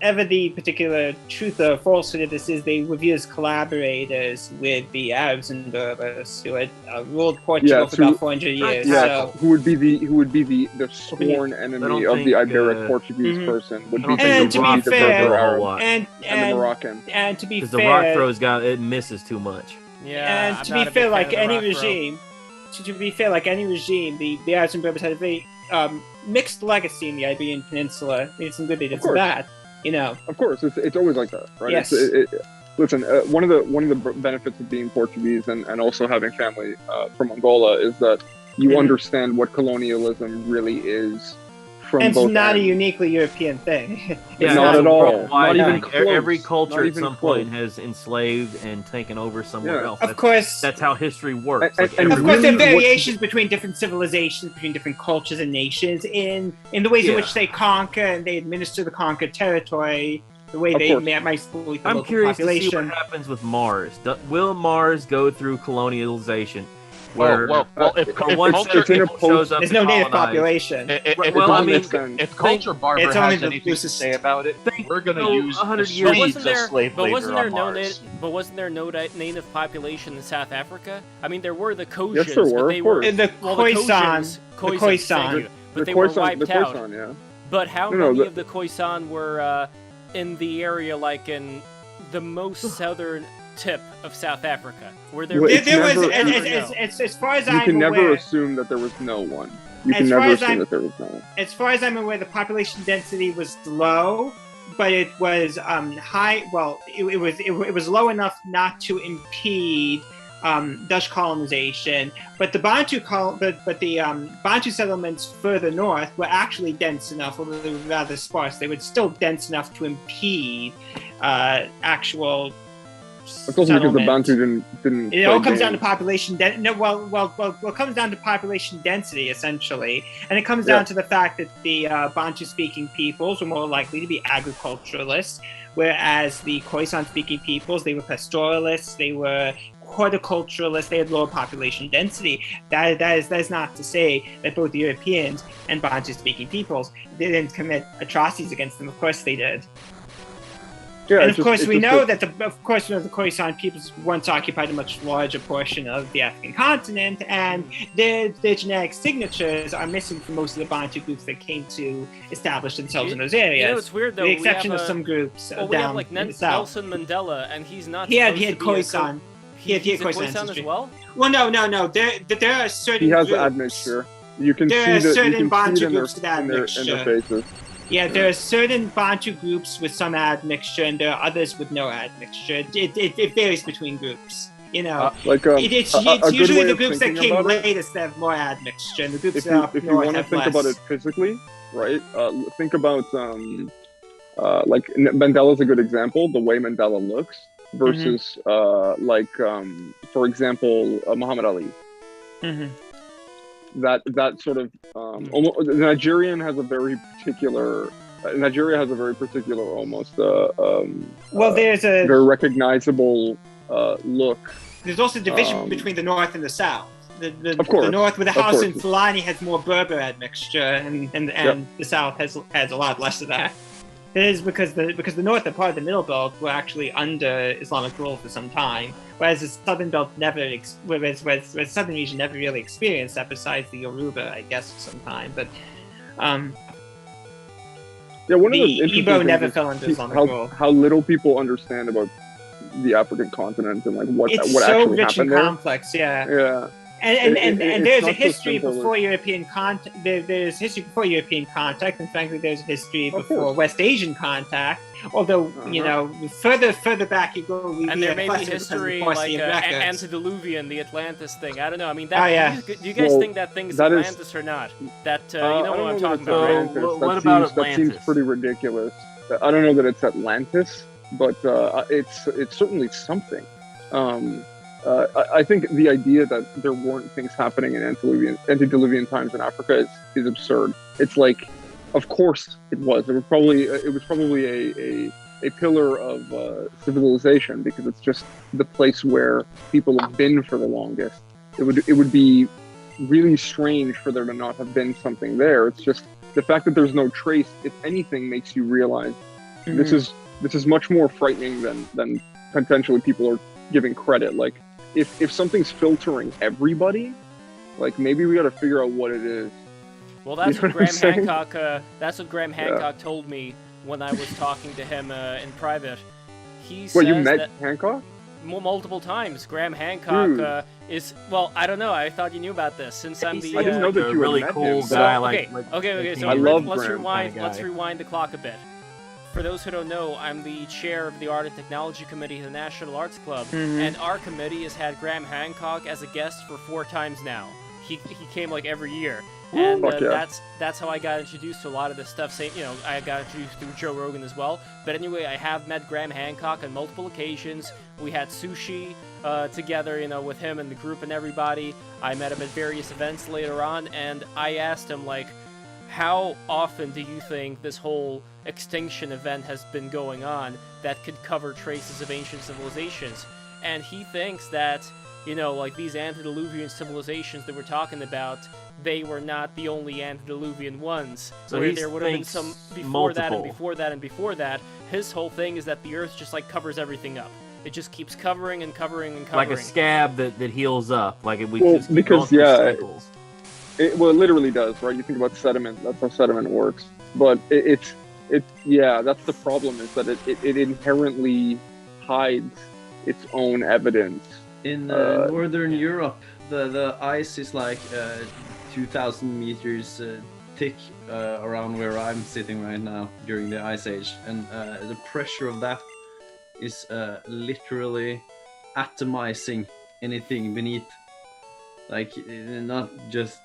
Speaker 3: whatever the particular truth or falsehood of this is, they were viewed as collaborators with the Arabs and Berbers who had ruled Portugal for about 400 years.
Speaker 6: Yeah,
Speaker 3: So,
Speaker 6: who would be the sworn enemy of the Iberic Portuguese person would be
Speaker 3: and
Speaker 6: the
Speaker 3: to be fair,
Speaker 6: Berber
Speaker 3: and
Speaker 6: the Moroccan.
Speaker 3: And to be
Speaker 9: Because
Speaker 3: fair,
Speaker 9: the rock throws it misses too much.
Speaker 1: Yeah,
Speaker 3: and
Speaker 1: I'm
Speaker 3: to
Speaker 1: not
Speaker 3: be
Speaker 1: a
Speaker 3: fair,
Speaker 1: big fan
Speaker 3: like
Speaker 1: of the
Speaker 3: any
Speaker 1: rock throw.
Speaker 3: regime, to be fair, like any regime, the Arabs and Berbers had a very mixed legacy in the Iberian Peninsula. They did some good, they did some bad. You know,
Speaker 6: of course, it's always like that, right?
Speaker 3: Yes.
Speaker 6: Listen, one of the benefits of being Portuguese and also having family from Angola is that you understand what colonialism really is. From
Speaker 3: and
Speaker 6: both
Speaker 3: it's not
Speaker 6: ends.
Speaker 3: a uniquely European thing.
Speaker 9: Yeah,
Speaker 6: not at all.
Speaker 9: Not
Speaker 6: even
Speaker 9: even
Speaker 6: close.
Speaker 9: every culture
Speaker 6: Not
Speaker 9: at
Speaker 6: even
Speaker 9: some
Speaker 6: close.
Speaker 9: point has enslaved and taken over somewhere else.
Speaker 3: Of course.
Speaker 9: That's how history works.
Speaker 6: And-
Speaker 9: Like,
Speaker 6: and
Speaker 3: Of course, there are
Speaker 6: really,
Speaker 3: variations between different civilizations, between different cultures and nations in the ways in which they conquer and they administer the conquered territory, the way they might exploit the
Speaker 9: I'm
Speaker 3: local
Speaker 9: curious to see
Speaker 3: population.
Speaker 9: what happens with Mars. Will Mars go through colonialization?
Speaker 4: Well, if
Speaker 9: once
Speaker 4: culture
Speaker 9: shows up
Speaker 3: There's
Speaker 9: to
Speaker 3: no native
Speaker 9: colonize-
Speaker 3: population.
Speaker 4: If Culture Barber
Speaker 3: it's only
Speaker 4: has
Speaker 3: the
Speaker 4: anything to
Speaker 3: loosest-
Speaker 4: say about it, we're going to use
Speaker 9: 100
Speaker 4: the
Speaker 9: years.
Speaker 4: Swedes as slave labor on Mars.
Speaker 1: Wasn't there no native population in South Africa? I mean, there were the Khoisans,
Speaker 6: Yes, there were,
Speaker 1: but they
Speaker 6: of
Speaker 1: were
Speaker 6: course.
Speaker 3: And the
Speaker 1: Khoisans,
Speaker 3: Khoisan.
Speaker 1: thank you, but
Speaker 6: The
Speaker 1: they were
Speaker 6: Khoisan,
Speaker 1: wiped
Speaker 6: the
Speaker 1: out.
Speaker 6: Khoisan, yeah.
Speaker 1: But how
Speaker 6: No,
Speaker 1: many
Speaker 6: the-
Speaker 1: of the Khoisan were in the area, like in the most southern tip of South Africa? Were there?
Speaker 6: Well,
Speaker 3: There,
Speaker 6: it's
Speaker 3: there was,
Speaker 6: never-
Speaker 3: as far as
Speaker 6: You
Speaker 3: I'm
Speaker 6: can never
Speaker 3: aware,
Speaker 6: assume that there was no one. You
Speaker 3: As
Speaker 6: can
Speaker 3: far
Speaker 6: never
Speaker 3: as
Speaker 6: assume
Speaker 3: I'm-
Speaker 6: that there was no one.
Speaker 3: as far as I'm aware, the population density was low, but it was high. Well, it was low enough not to impede Dutch colonization. But the Bantu settlements further north were actually dense enough, although they were rather sparse. They were still dense enough to impede actual.
Speaker 6: It's also because the
Speaker 3: settlement.
Speaker 6: Bantu didn't.
Speaker 3: It all
Speaker 6: play
Speaker 3: comes down to
Speaker 6: games.
Speaker 3: population density. No, it comes down to population density essentially, and it comes
Speaker 6: Yeah.
Speaker 3: down to the fact that the Bantu-speaking peoples were more likely to be agriculturalists, whereas the Khoisan-speaking peoples, they were pastoralists, they were horticulturalists, they had lower population density. That is not to say that both Europeans and Bantu-speaking peoples didn't commit atrocities against them. Of course they did.
Speaker 6: Yeah,
Speaker 3: And
Speaker 6: it's
Speaker 3: of course,
Speaker 6: just-
Speaker 3: we
Speaker 6: it's
Speaker 3: know
Speaker 6: just-
Speaker 3: that the Khoisan peoples once occupied a much larger portion of the African continent, and their genetic signatures are missing from most of the Bantu groups that came to establish themselves in those areas.
Speaker 1: You know, it's weird though.
Speaker 3: With the
Speaker 1: we have
Speaker 3: exception of
Speaker 1: a-
Speaker 3: some groups
Speaker 1: Well, we have
Speaker 3: down
Speaker 1: like
Speaker 3: in the south.
Speaker 1: Nelson Mandela, and he's not.
Speaker 3: He had
Speaker 1: supposed to be a
Speaker 3: Khoisan. He had
Speaker 1: He's a
Speaker 3: Khoisan
Speaker 1: Khoisan as
Speaker 3: ancestry.
Speaker 1: well.
Speaker 3: Well, no. There are certain
Speaker 6: He has
Speaker 3: groups.
Speaker 6: admixture. You can
Speaker 3: There are
Speaker 6: see that.
Speaker 3: certain
Speaker 6: You can
Speaker 3: Bantu
Speaker 6: see it in
Speaker 3: groups with
Speaker 6: in their
Speaker 3: admixture.
Speaker 6: faces.
Speaker 3: Yeah, there are certain Bantu groups with some admixture, and there are others with no admixture. It varies between groups. You know,
Speaker 6: Like
Speaker 3: it's
Speaker 6: a good
Speaker 3: usually
Speaker 6: way
Speaker 3: the
Speaker 6: of
Speaker 3: groups that
Speaker 6: thinking
Speaker 3: came
Speaker 6: about it,
Speaker 3: latest that have more admixture, and the groups
Speaker 6: if
Speaker 3: that
Speaker 6: you
Speaker 3: are up
Speaker 6: if you
Speaker 3: north
Speaker 6: want to
Speaker 3: have
Speaker 6: think
Speaker 3: less.
Speaker 6: about it physically, right? Think about like Mandela's a good example. The way Mandela looks versus for example, Muhammad Ali.
Speaker 3: Mhm.
Speaker 6: That sort of the Nigerian has a very particular. Nigeria has a very particular, almost
Speaker 3: Well, there's a
Speaker 6: very recognizable look.
Speaker 3: there's also division
Speaker 6: um,
Speaker 3: between the north and the south.
Speaker 6: Of course,
Speaker 3: The north with the
Speaker 6: of
Speaker 3: house
Speaker 6: course.
Speaker 3: in Fulani has more Berber admixture, and the south has a lot less of that. It is because the north and part of the middle belt were actually under Islamic rule for some time, whereas the southern belt whereas the southern region never really experienced that, besides the Yoruba, I guess, for some time. But
Speaker 6: Yeah, one of
Speaker 3: the
Speaker 6: the interesting
Speaker 3: Igbo
Speaker 6: things
Speaker 3: never
Speaker 6: is
Speaker 3: fell under Islamic rule.
Speaker 6: how little people understand about the African continent and like what
Speaker 3: It's
Speaker 6: what
Speaker 3: so
Speaker 6: actually
Speaker 3: rich and
Speaker 6: happened there.
Speaker 3: complex, yeah.
Speaker 6: Yeah.
Speaker 3: And
Speaker 6: It's
Speaker 3: there's a
Speaker 6: not so
Speaker 3: history
Speaker 6: simple
Speaker 3: before European contact. There's history before European contact, and frankly, there's a history before
Speaker 6: course.
Speaker 3: West Asian contact. Although you know, further back you go, we
Speaker 1: And there
Speaker 3: have
Speaker 1: may be
Speaker 3: precedent
Speaker 1: history
Speaker 3: before
Speaker 1: like
Speaker 3: Steve records.
Speaker 1: antediluvian, the Atlantis thing. I don't know. I mean, that,
Speaker 3: Oh, yeah.
Speaker 1: do you guys
Speaker 6: Well,
Speaker 1: think that thing's
Speaker 6: that is-
Speaker 1: Atlantis or not? That you
Speaker 6: I
Speaker 1: know
Speaker 6: don't
Speaker 1: what I'm
Speaker 6: know
Speaker 1: talking
Speaker 6: that
Speaker 1: about,
Speaker 6: it's
Speaker 1: right?
Speaker 6: Atlantis.
Speaker 9: What
Speaker 6: That
Speaker 9: about
Speaker 6: seems- That seems
Speaker 9: Atlantis?
Speaker 6: pretty ridiculous. I don't know that it's Atlantis, but it's certainly something. I think the idea that there weren't things happening in antediluvian times in Africa is absurd. It's like, of course it was. It was probably a pillar of civilization, because it's just the place where people have been for the longest. It would be really strange for there to not have been something there. It's just the fact that there's no trace, if anything, makes you realize This is much more frightening than potentially people are giving credit. Like, if something's filtering everybody, like maybe we got to figure out what it is.
Speaker 1: Well, that's
Speaker 6: You
Speaker 1: what
Speaker 6: know what I'm
Speaker 1: Graham
Speaker 6: saying?
Speaker 1: Hancock. That's what Graham Hancock told me when I was talking to him in private. He says
Speaker 6: Well, you met
Speaker 1: that
Speaker 6: Hancock?
Speaker 1: multiple times. Graham Hancock is I don't know. I thought you knew about this since I'm the.
Speaker 6: I didn't know that you
Speaker 9: really
Speaker 6: had met
Speaker 9: cool
Speaker 6: him.
Speaker 9: guy.
Speaker 1: Okay. So
Speaker 6: I love
Speaker 1: let's
Speaker 6: Graham
Speaker 1: rewind.
Speaker 9: kinda
Speaker 1: Let's
Speaker 9: guy.
Speaker 1: rewind the clock a bit. For those who don't know, I'm the chair of the Art and Technology Committee of the National Arts Club, and our committee has had Graham Hancock as a guest for 4 times now. He came like every year, and
Speaker 6: Fuck yeah.
Speaker 1: that's how I got introduced to a lot of this stuff. Same, I got introduced through Joe Rogan as well. But anyway, I have met Graham Hancock on multiple occasions. We had sushi together, with him and the group and everybody. I met him at various events later on, and I asked him like, how often do you think this whole extinction event has been going on that could cover traces of ancient civilizations? And he thinks that, like these antediluvian civilizations that we're talking about, they were not the only antediluvian ones.
Speaker 9: So
Speaker 1: where
Speaker 9: he
Speaker 1: there would have been
Speaker 9: thinks
Speaker 1: some before that and
Speaker 9: multiple.
Speaker 1: before that and before that. His whole thing is that the Earth just like covers everything up. It just keeps covering and covering and covering.
Speaker 9: Like a scab that heals up. Like we
Speaker 6: Well,
Speaker 9: just keep
Speaker 6: because,
Speaker 9: going through
Speaker 6: yeah,
Speaker 9: cycles.
Speaker 6: It literally does, right? You think about sediment. That's how sediment works. But that's the problem, is that it inherently hides its own evidence.
Speaker 5: In Northern Europe, the ice is like 2,000 meters thick around where I'm sitting right now during the Ice Age, and the pressure of that is literally atomizing anything beneath. Like, not just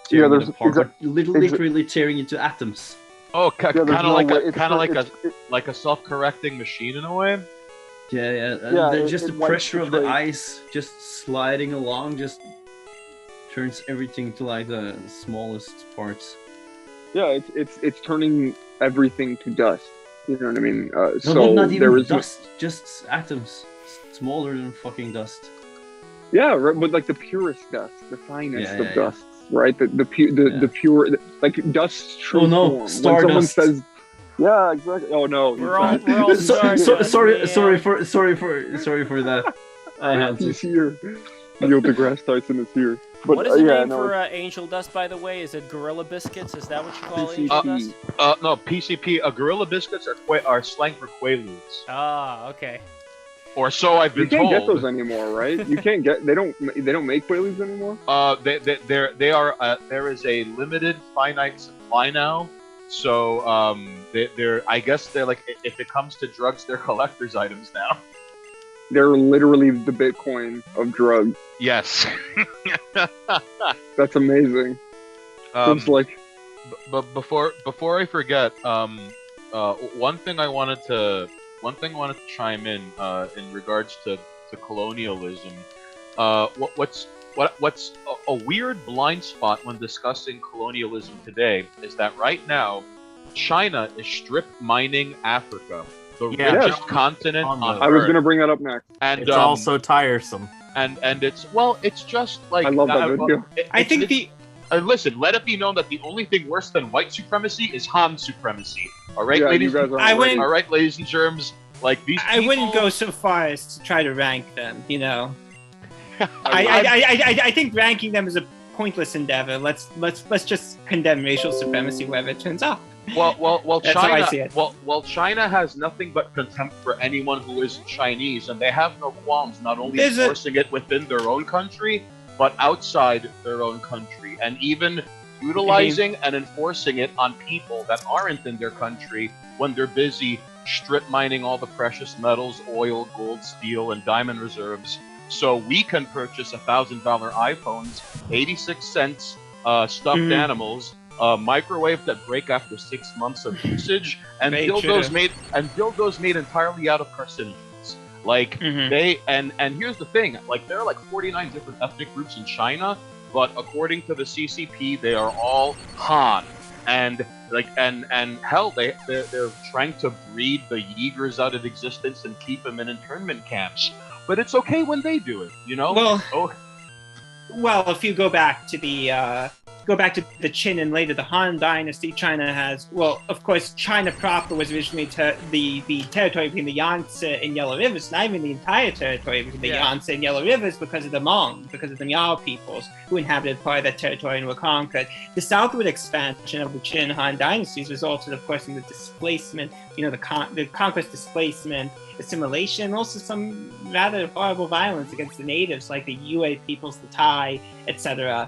Speaker 5: tearing it apart, but literally tearing into atoms.
Speaker 4: Oh,
Speaker 6: there's
Speaker 4: kind of
Speaker 6: no
Speaker 4: like
Speaker 6: way-
Speaker 4: like a self-correcting machine in a way.
Speaker 5: Yeah. Just the
Speaker 6: it wipes
Speaker 5: pressure
Speaker 6: the
Speaker 5: of the
Speaker 6: trace.
Speaker 5: ice just sliding along just turns everything to like the smallest parts.
Speaker 6: Yeah, it's turning everything to dust. You know what I mean?
Speaker 5: No,
Speaker 6: So
Speaker 5: not even
Speaker 6: there is
Speaker 5: dust, just atoms, smaller than fucking dust.
Speaker 6: Yeah, right, but like the purest dust, the finest
Speaker 5: Yeah,
Speaker 6: of dusts, right? The pure, like dust true
Speaker 5: Oh no,
Speaker 6: form. When
Speaker 5: stardust.
Speaker 6: someone says, yeah, exactly. Oh no,
Speaker 1: We're all
Speaker 5: sorry
Speaker 1: stardust,
Speaker 5: for that. I had to.
Speaker 6: he's here. Neil deGrasse Tyson is here. But
Speaker 1: What is the
Speaker 6: yeah,
Speaker 1: name
Speaker 6: no,
Speaker 1: for angel dust, by the way? Is it Gorilla Biscuits? Is that what you call angel
Speaker 6: PCP.
Speaker 1: dust?
Speaker 4: No, PCP. Gorilla biscuits are slang for quaaludes,
Speaker 1: Ah, okay.
Speaker 4: or so I've
Speaker 6: you
Speaker 4: been
Speaker 6: can't
Speaker 4: told.
Speaker 6: get those anymore, right? You can't get. They don't make Quaaludes anymore.
Speaker 4: They are. There is a limited, finite supply now. So they're. I guess they're like, if it comes to drugs, they're collector's items now.
Speaker 6: They're literally the Bitcoin of drugs.
Speaker 4: Yes.
Speaker 6: That's amazing. It's like,
Speaker 4: But before I forget, one thing I wanted to chime in regards to colonialism. What's a weird blind spot when discussing colonialism today is that right now China is strip mining Africa, the richest continent on
Speaker 6: I was
Speaker 4: Earth.
Speaker 6: gonna bring that up next.
Speaker 4: And
Speaker 9: It's also tiresome.
Speaker 4: and it's just like
Speaker 6: I love that video.
Speaker 3: I think
Speaker 4: listen, let it be known that the only thing worse than white supremacy is Han supremacy. All right,
Speaker 6: Yeah,
Speaker 4: ladies.
Speaker 6: you guys are
Speaker 3: I wouldn't-
Speaker 4: All right, ladies and germs. Like these.
Speaker 3: I wouldn't
Speaker 4: people-
Speaker 3: go so far as to try to rank them. I think ranking them is a pointless endeavor. Let's just condemn racial supremacy wherever it turns out.
Speaker 4: Well,
Speaker 3: That's how I
Speaker 4: China.
Speaker 3: see it.
Speaker 4: Well, China has nothing but contempt for anyone who isn't Chinese, and they have no qualms not only
Speaker 3: There's a-
Speaker 4: enforcing it within their own country, but outside their own country, and even utilizing and enforcing it on people that aren't in their country when they're busy strip mining all the precious metals, oil, gold, steel, and diamond reserves, so we can purchase $1,000 iPhones, 86 cents, stuffed
Speaker 3: Mhm.
Speaker 4: animals. Microwave that break after 6 months of usage, and
Speaker 3: Very
Speaker 4: dildos
Speaker 3: true.
Speaker 4: made entirely out of carcinogens. Like
Speaker 3: Mhm.
Speaker 4: they and here's the thing: like there are like 49 different ethnic groups in China, but according to the CCP, they are all Han. And hell, they're trying to breed the Uyghurs out of existence and keep them in internment camps. But it's okay when they do it, you know.
Speaker 3: Well, if you go back to the go back to the Qin and later the Han Dynasty, China has, well, of course, China proper was originally the territory between the Yangtze and Yellow Rivers, not even the entire territory between the Yangtze and Yellow Rivers, because of the Hmong, because of the Miao peoples who inhabited part of that territory and were conquered. The southward expansion of the Qin Han dynasties resulted, of course, in the displacement, the conquest, displacement, assimilation, and also some rather horrible violence against the natives, like the Yue peoples, the Tai, etc.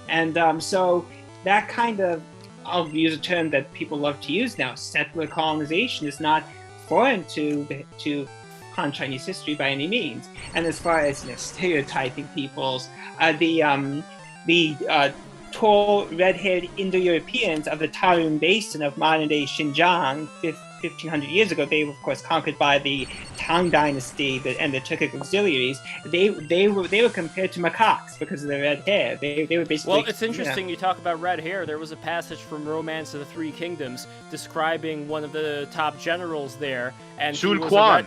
Speaker 3: And so that kind of, I'll use a term that people love to use now, settler colonization is not foreign to Han Chinese history by any means. And as far as stereotyping peoples, the tall, red-haired Indo-Europeans of the Tarim Basin of modern-day Xinjiang, 1,500 years ago, they were, of course, conquered by the Tang Dynasty and the Turkic auxiliaries. They were compared to macaques because of their red hair. They were basically...
Speaker 1: Well, it's interesting you talk about red hair. There was a passage from Romance of the Three Kingdoms describing one of the top generals there. And
Speaker 4: Sun Quan.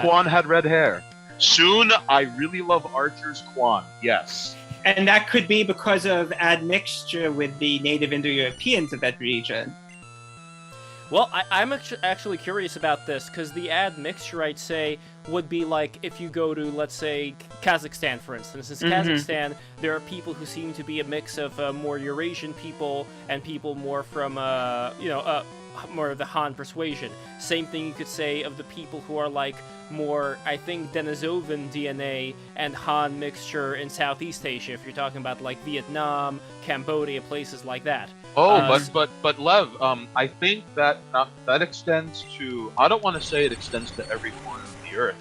Speaker 4: Quan had red hair. Sun, I really love Archer's Quan, yes.
Speaker 3: And that could be because of admixture with the native Indo-Europeans of that region.
Speaker 1: Well, I'm actually curious about this, because the admixture, I'd say, would be like if you go to, let's say, Kazakhstan, for instance. In Kazakhstan, there are people who seem to be a mix of more Eurasian people and people more from, more of the Han persuasion. Same thing you could say of the people who are like more, I think, Denisovan DNA and Han mixture in Southeast Asia, if you're talking about like Vietnam, Cambodia, places like that.
Speaker 4: Oh, but Lev, I think that that extends to, I don't want to say it extends to every corner of the earth,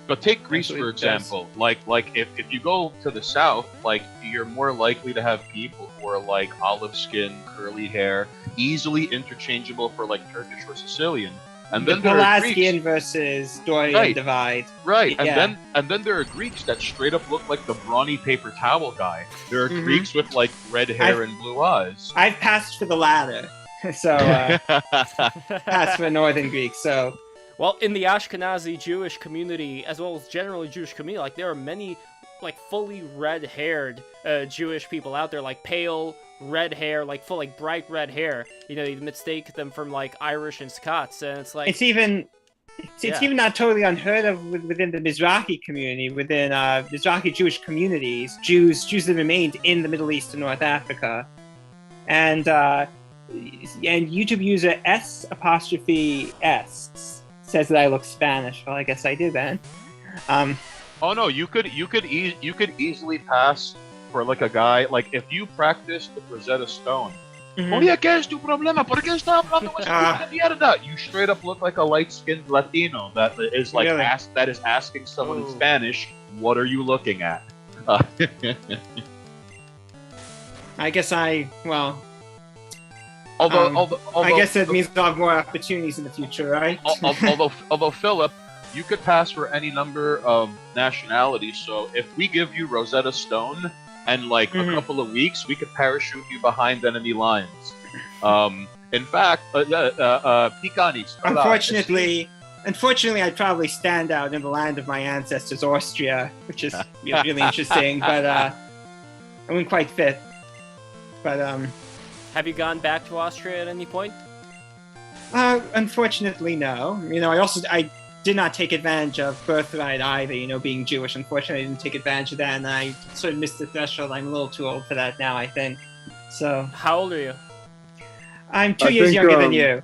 Speaker 4: but take Greece, for example. Like if you go to the south, like, you're more likely to have people who are like olive skin, curly hair, easily interchangeable for like Turkish or Sicilian. And then there are Greeks
Speaker 3: versus Dorian divide.
Speaker 4: Right, and then there are Greeks that straight up look like the brawny paper towel guy. There are Greeks with like red hair and blue eyes.
Speaker 3: I've passed for the latter, so passed for Northern Greek. So,
Speaker 1: well, in the Ashkenazi Jewish community, as well as generally Jewish community, like there are many like fully red-haired Jewish people out there, like pale red hair, like full, like bright red hair. You mistake them from like Irish and Scots, and it's like
Speaker 3: it's even not totally unheard of within the Mizrahi community, within Mizrahi Jewish communities, Jews that remained in the Middle East and North Africa, and YouTube user S' says that I look Spanish. Well, I guess I do then.
Speaker 4: Oh no, you could easily pass for like a guy, like if you practiced with Rosetta Stone. Oye, ¿qué es tu problema? ¿Por qué está hablando esa mierda? You straight up look like a light-skinned Latino that is like that is asking someone in Spanish, "What are you looking at?"
Speaker 3: I guess although
Speaker 4: I
Speaker 3: guess that means I'll have more opportunities in the future, right?
Speaker 4: although Philip, you could pass for any number of nationalities. So if we give you Rosetta Stone and like a couple of weeks, we could parachute you behind enemy lines. In fact, Picanis.
Speaker 3: Unfortunately, I'd probably stand out in the land of my ancestors, Austria, which is really interesting. But I wouldn't quite fit. But
Speaker 1: have you gone back to Austria at any point?
Speaker 3: Unfortunately, no. I did not take advantage of birthright either, being Jewish. Unfortunately, I didn't take advantage of that, and I sort of missed the threshold. I'm a little too old for that now, I think. So.
Speaker 1: How old are you?
Speaker 3: I'm 2 years younger than you.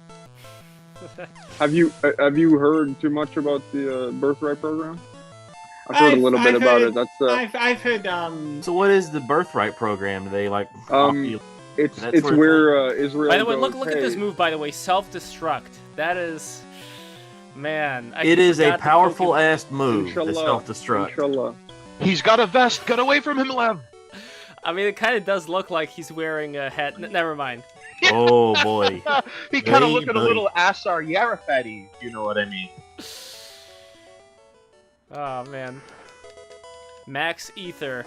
Speaker 6: Have you heard too much about the birthright program? I've heard a little bit about it. That's
Speaker 3: I've heard.
Speaker 9: So what is the birthright program? Do they like?
Speaker 6: It's where Israel.
Speaker 1: By the way,
Speaker 6: goes,
Speaker 1: look at this move. By the way, self-destruct. That is. Man,
Speaker 9: it is a powerful ass move to self-destruct.
Speaker 6: Inshallah.
Speaker 4: He's got a vest. Get away from him, Lev.
Speaker 1: I mean, it kind of does look like he's wearing a hat. Never mind.
Speaker 9: Oh boy.
Speaker 4: He kind of looking a little Asar Yarafati, if you know what I mean.
Speaker 1: Oh man. Max Ether.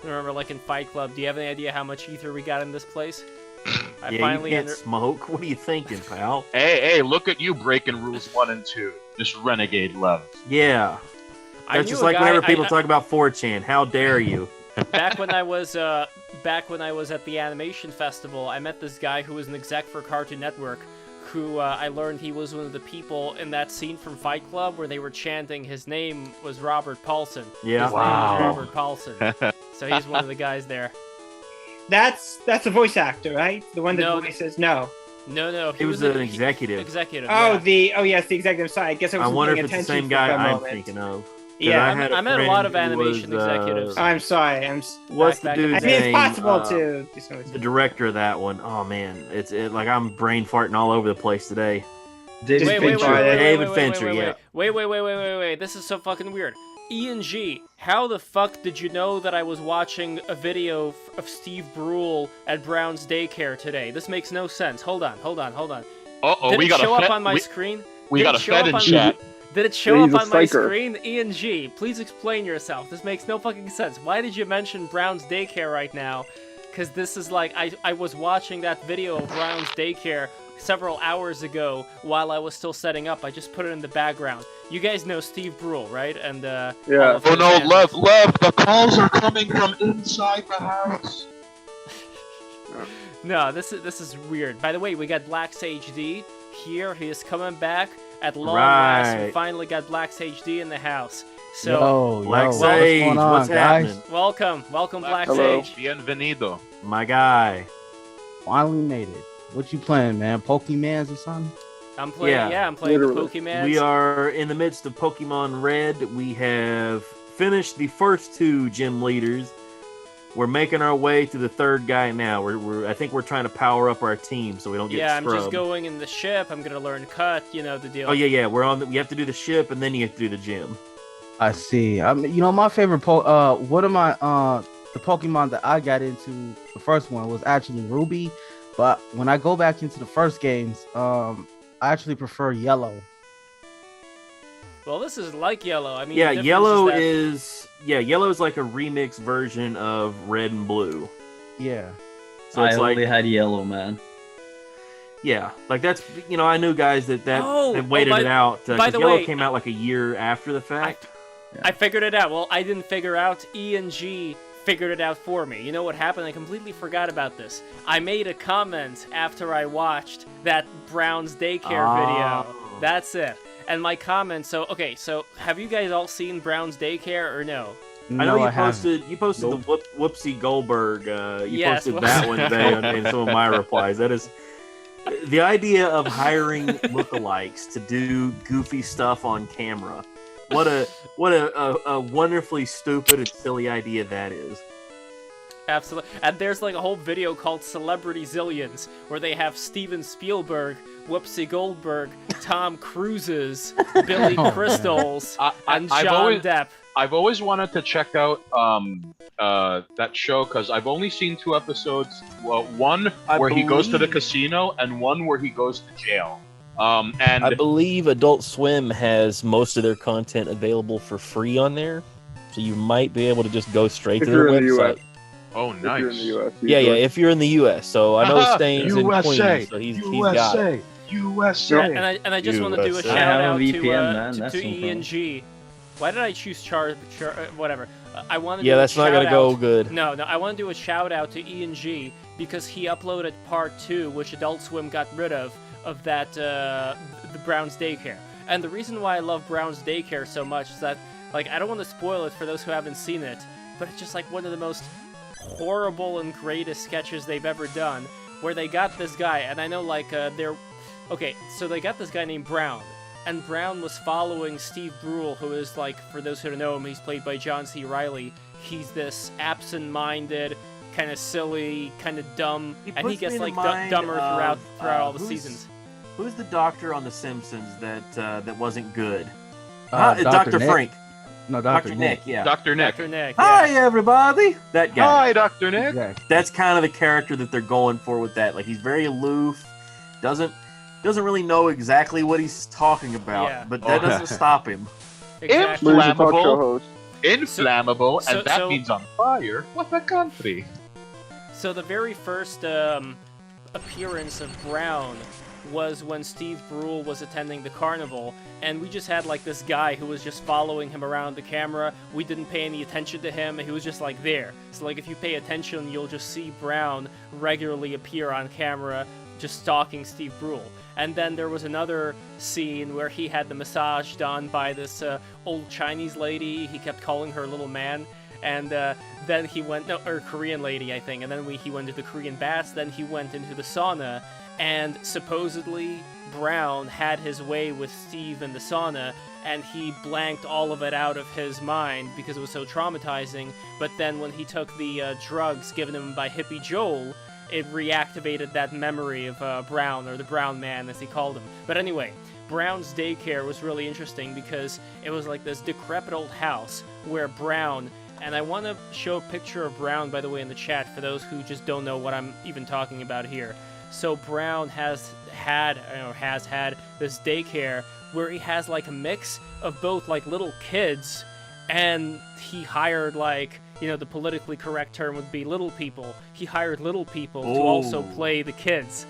Speaker 1: Remember, like in Fight Club, do you have any idea how much ether we got in this place?
Speaker 9: You can't smoke. What are you thinking, pal?
Speaker 4: Hey, look at you breaking rules 1 and 2. This renegade Lev.
Speaker 9: Yeah. That's just like whenever people talk about 4chan. How dare you?
Speaker 1: Back when I was back when I was at the animation festival, I met this guy who was an exec for Cartoon Network, who I learned he was one of the people in that scene from Fight Club where they were chanting his name was Robert Paulson.
Speaker 9: Yeah.
Speaker 1: His name was Robert Paulson. So he's one of the guys there.
Speaker 3: That's a voice actor, right? The one that
Speaker 1: No.
Speaker 3: voices no.
Speaker 1: No,
Speaker 9: He was an executive.
Speaker 1: Executive.
Speaker 3: Oh,
Speaker 1: yeah.
Speaker 3: yes, the executive. Sorry, I guess I
Speaker 9: I
Speaker 3: wasn't
Speaker 9: wonder
Speaker 3: paying
Speaker 9: if it's the
Speaker 3: attention
Speaker 9: same
Speaker 3: for a
Speaker 9: guy I'm
Speaker 3: moment.
Speaker 9: thinking of. 'Cause
Speaker 3: Yeah,
Speaker 1: I met a lot of
Speaker 9: friend who
Speaker 1: animation
Speaker 9: was,
Speaker 1: executives.
Speaker 3: I'm sorry.
Speaker 9: What's the
Speaker 1: back-
Speaker 9: dude's
Speaker 3: I mean, it's
Speaker 9: name?
Speaker 3: possible to.
Speaker 9: The director of that one. Oh man, it's like I'm brain farting all over the place today.
Speaker 5: David Fincher.
Speaker 9: David Fincher, yeah.
Speaker 1: Wait. This is so fucking weird. Ian G, how the fuck did you know that I was watching a video of Steve Brule at Brown's Daycare today? This makes no sense. Hold on.
Speaker 4: Uh-oh,
Speaker 1: Did
Speaker 4: we
Speaker 1: it
Speaker 4: got
Speaker 1: show
Speaker 4: a
Speaker 1: up
Speaker 4: Fed,
Speaker 1: on my
Speaker 4: we,
Speaker 1: screen?
Speaker 4: we
Speaker 1: Did
Speaker 4: got
Speaker 1: it
Speaker 4: a
Speaker 1: show
Speaker 4: Fed
Speaker 1: up
Speaker 4: in
Speaker 1: on-
Speaker 4: chat.
Speaker 1: Did it show
Speaker 6: Yeah,
Speaker 1: up
Speaker 6: he's a
Speaker 1: on my
Speaker 6: psyker.
Speaker 1: screen? Ian G, please explain yourself. This makes no fucking sense. Why did you mention Brown's Daycare right now? Because this is like, I was watching that video of Brown's Daycare several hours ago while I was still setting up. I just put it in the background. You guys know Steve Brule, right? And
Speaker 6: Yeah.
Speaker 1: all of
Speaker 4: Oh
Speaker 1: his
Speaker 4: no,
Speaker 1: fans.
Speaker 4: Lev, the calls are coming from inside the house.
Speaker 1: No, this is weird. By the way, we got Black Sage D here. He is coming back at long last. We
Speaker 9: Right.
Speaker 1: finally got Black Sage D in the house. So
Speaker 9: Black
Speaker 10: what's
Speaker 9: Sage,
Speaker 10: going on,
Speaker 9: what's
Speaker 10: guys?
Speaker 9: happening?
Speaker 1: welcome, Black
Speaker 6: Hello.
Speaker 1: Sage.
Speaker 4: Bienvenido.
Speaker 9: My guy.
Speaker 10: Finally made it. What you playing, man? Pokemans or something?
Speaker 1: I'm playing.
Speaker 9: Yeah,
Speaker 1: I'm playing the
Speaker 6: literally.
Speaker 1: Pokemon.
Speaker 9: We are in the midst of Pokemon Red. We have finished the first two gym leaders. We're making our way to the third guy now. I think we're trying to power up our team so we don't get
Speaker 1: Yeah, I'm
Speaker 9: scrubbed.
Speaker 1: just going in the ship. I'm gonna learn cut. You know the deal.
Speaker 9: Oh yeah. We're on. You have to do the ship and then you have to do the gym.
Speaker 10: I see. My favorite one of my the Pokemon that I got into, the first one was actually Ruby, but when I go back into the first games, I actually prefer Yellow.
Speaker 1: Well, this is like Yellow. I mean,
Speaker 9: Yeah,
Speaker 1: the difference
Speaker 9: Yellow
Speaker 1: is
Speaker 9: Yellow is like a remix version of Red and Blue.
Speaker 10: Yeah.
Speaker 9: So
Speaker 5: I
Speaker 9: it's like
Speaker 5: only had yellow, man.
Speaker 9: yeah, like that's I knew guys that waited
Speaker 1: by-
Speaker 9: it out.
Speaker 1: by
Speaker 9: 'Cause
Speaker 1: the
Speaker 9: Yellow
Speaker 1: way,
Speaker 9: came out like a year after the fact.
Speaker 1: I figured it out. Well, I didn't figure out. Ian G figured it out for me. You know what happened? I completely forgot about this. I made a comment after I watched that Brown's Daycare video. That's it. And my comment. So have you guys all seen Brown's Daycare or no?
Speaker 9: I know you
Speaker 10: haven't.
Speaker 9: posted the Whoopsie Goldberg. You
Speaker 1: Yes,
Speaker 9: posted that one today in some of my replies. That is the idea of hiring lookalikes to do goofy stuff on camera. What a wonderfully stupid and silly idea that is.
Speaker 1: Absolutely. And there's like a whole video called Celebrity Zillions where they have Steven Spielberg, Whoopsie Goldberg, Tom Cruise's, Billy Crystal's, and John Depp.
Speaker 4: I've always wanted to check out that show because I've only seen 2 episodes. Well, one where he goes to the casino and one where he goes to jail. And
Speaker 11: I believe Adult Swim has most of their content available for free on there, so you might be able to just go straight
Speaker 6: If
Speaker 11: to their
Speaker 6: you're in the
Speaker 11: website.
Speaker 6: US.
Speaker 4: oh,
Speaker 6: If you're in the
Speaker 4: nice.
Speaker 6: US.
Speaker 11: Yeah, if you're in the U.S. So I know
Speaker 4: Haha,
Speaker 11: Stain's in
Speaker 4: USA,
Speaker 11: Queens, so he's got it.
Speaker 4: USA.
Speaker 1: And I just want to do a
Speaker 11: USA.
Speaker 1: shout
Speaker 5: I have a
Speaker 1: out
Speaker 5: VPN, man.
Speaker 1: to
Speaker 5: That's no
Speaker 1: Ian G. Why did I choose whatever? I want to
Speaker 11: Yeah,
Speaker 1: do
Speaker 11: that's
Speaker 1: a
Speaker 11: not gonna
Speaker 1: shout
Speaker 11: go
Speaker 1: out-
Speaker 11: good.
Speaker 1: No, I want to do a shout out to Ian G because he uploaded part 2, which Adult Swim got rid of that the Brown's Daycare. And the reason why I love Brown's Daycare so much is that, like, I don't want to spoil it for those who haven't seen it, but it's just like one of the most horrible and greatest sketches they've ever done, where they got this guy, and I know like so they got this guy named Brown, and Brown was following Steve Brule, who is like, for those who don't know him, he's played by John C. Reilly. He's this absent-minded, kind of silly, kind of dumb, and he
Speaker 9: puts
Speaker 1: gets
Speaker 9: me in
Speaker 1: like
Speaker 9: the mind
Speaker 1: dumber
Speaker 9: of,
Speaker 1: throughout all the
Speaker 9: who's-
Speaker 1: seasons.
Speaker 9: Who's the doctor on The Simpsons that wasn't good?
Speaker 10: Dr.
Speaker 9: Dr.
Speaker 10: Nick.
Speaker 9: Frank.
Speaker 10: No,
Speaker 9: Dr.
Speaker 10: Dr.
Speaker 9: Nick, yeah.
Speaker 4: Dr. Nick.
Speaker 1: Dr. Nick.
Speaker 9: Hi,
Speaker 1: Yeah.
Speaker 9: everybody. That guy.
Speaker 4: Hi, Dr. Nick.
Speaker 10: Exactly.
Speaker 9: That's kind of the character that they're going for with that. Like, he's very aloof, doesn't really know exactly what he's talking about,
Speaker 1: Yeah.
Speaker 9: but that doesn't stop him.
Speaker 1: Exactly.
Speaker 6: Where's the talk show
Speaker 4: Flammable.
Speaker 6: host?
Speaker 4: Inflammable,
Speaker 1: So-
Speaker 4: and that
Speaker 1: so-
Speaker 4: means on fire. What a country.
Speaker 1: So the very first appearance of Brown was when Steve Brule was attending the carnival, and we just had like this guy who was just following him around the camera. We didn't pay any attention to him, and he was just like there. So like if you pay attention, you'll just see Brown regularly appear on camera just stalking Steve Brule. And then there was another scene where he had the massage done by this old Chinese lady. He kept calling her little man. And then he went, no, or Korean lady, I think. And then he went to the Korean baths. Then he went into the sauna. And supposedly Brown had his way with Steve in the sauna. And he blanked all of it out of his mind because it was so traumatizing. But then when he took the drugs given him by Hippie Joel, it reactivated that memory of Brown, or the Brown Man as he called him. But anyway, Brown's daycare was really interesting because it was like this decrepit old house where Brown, and I want to show a picture of Brown, by the way, in the chat for those who just don't know what I'm even talking about here. So Brown has had this daycare where he has like a mix of both like little kids, and he hired like, you know, the politically correct term would be little people. He hired little people to also play the kids,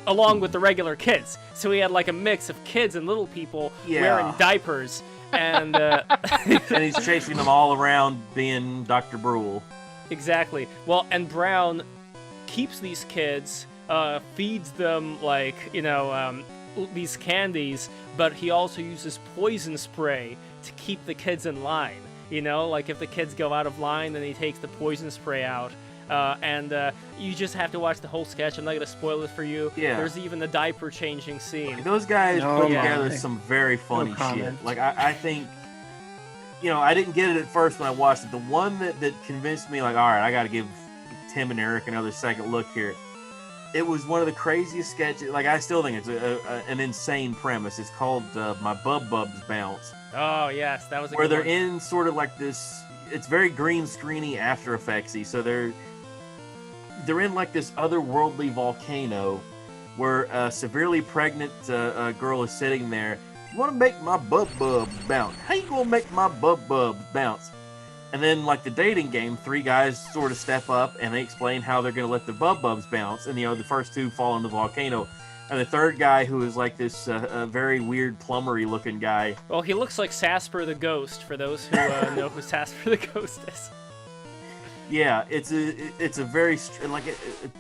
Speaker 1: along with the regular kids. So he had like a mix of kids and little people wearing diapers, and
Speaker 9: and he's chasing them all around being Dr. Brule.
Speaker 1: Exactly. Well, and Brown keeps these kids, feeds them like, you know, these candies, but he also uses poison spray to keep the kids in line. You know, like if the kids go out of line, then he takes the poison spray out. And you just have to watch the whole sketch. I'm not going to spoil it for you.
Speaker 9: Yeah.
Speaker 1: There's even the diaper changing scene.
Speaker 9: Those guys put together some very funny shit. Like, I think, you know, I didn't get it at first when I watched it. The one that convinced me, like, all right, I got to give Tim and Eric another second look here. It was one of the craziest sketches. Like, I still think it's an insane premise. It's called My Bub Bubs Bounce.
Speaker 1: Oh, yes, that was a
Speaker 9: where
Speaker 1: good
Speaker 9: they're
Speaker 1: one.
Speaker 9: in sort of like this, it's very green screeny After Effectsy. So they're in like this otherworldly volcano where a severely pregnant girl is sitting there. You want to make my bub bubs bounce? How you gonna make my bub bubs bounce? And then, like the dating game, three guys sort of step up and they explain how they're gonna let the bub bubs bounce. And you know, the first two fall into the volcano. And the third guy, who is like this very weird plumbery looking guy.
Speaker 1: Well, he looks like Sasper the Ghost, for those who know who Sasper the Ghost is.
Speaker 9: Yeah, it's a very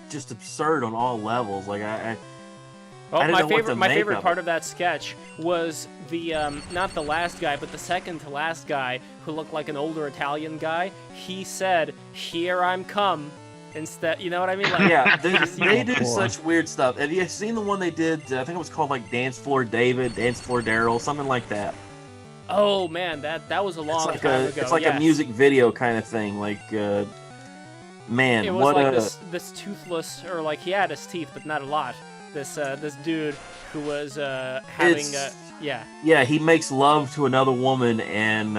Speaker 9: just absurd on all levels. Like
Speaker 1: Well,
Speaker 9: I
Speaker 1: my favorite part of that sketch was the not the last guy, but the second to last guy who looked like an older Italian guy. He said, "Here I'm come." Instead, you know what I mean? Like,
Speaker 9: yeah, they do such weird stuff. Have you seen the one they did? I think it was called like Dance Floor David, Dance Floor Daryl, something like that.
Speaker 1: Oh man, that was a long time ago.
Speaker 9: It's like a music video kind of thing. Like, man,
Speaker 1: it was
Speaker 9: what
Speaker 1: like this toothless, or like he had his teeth, but not a lot. This dude who was having
Speaker 9: yeah, he makes love to another woman, and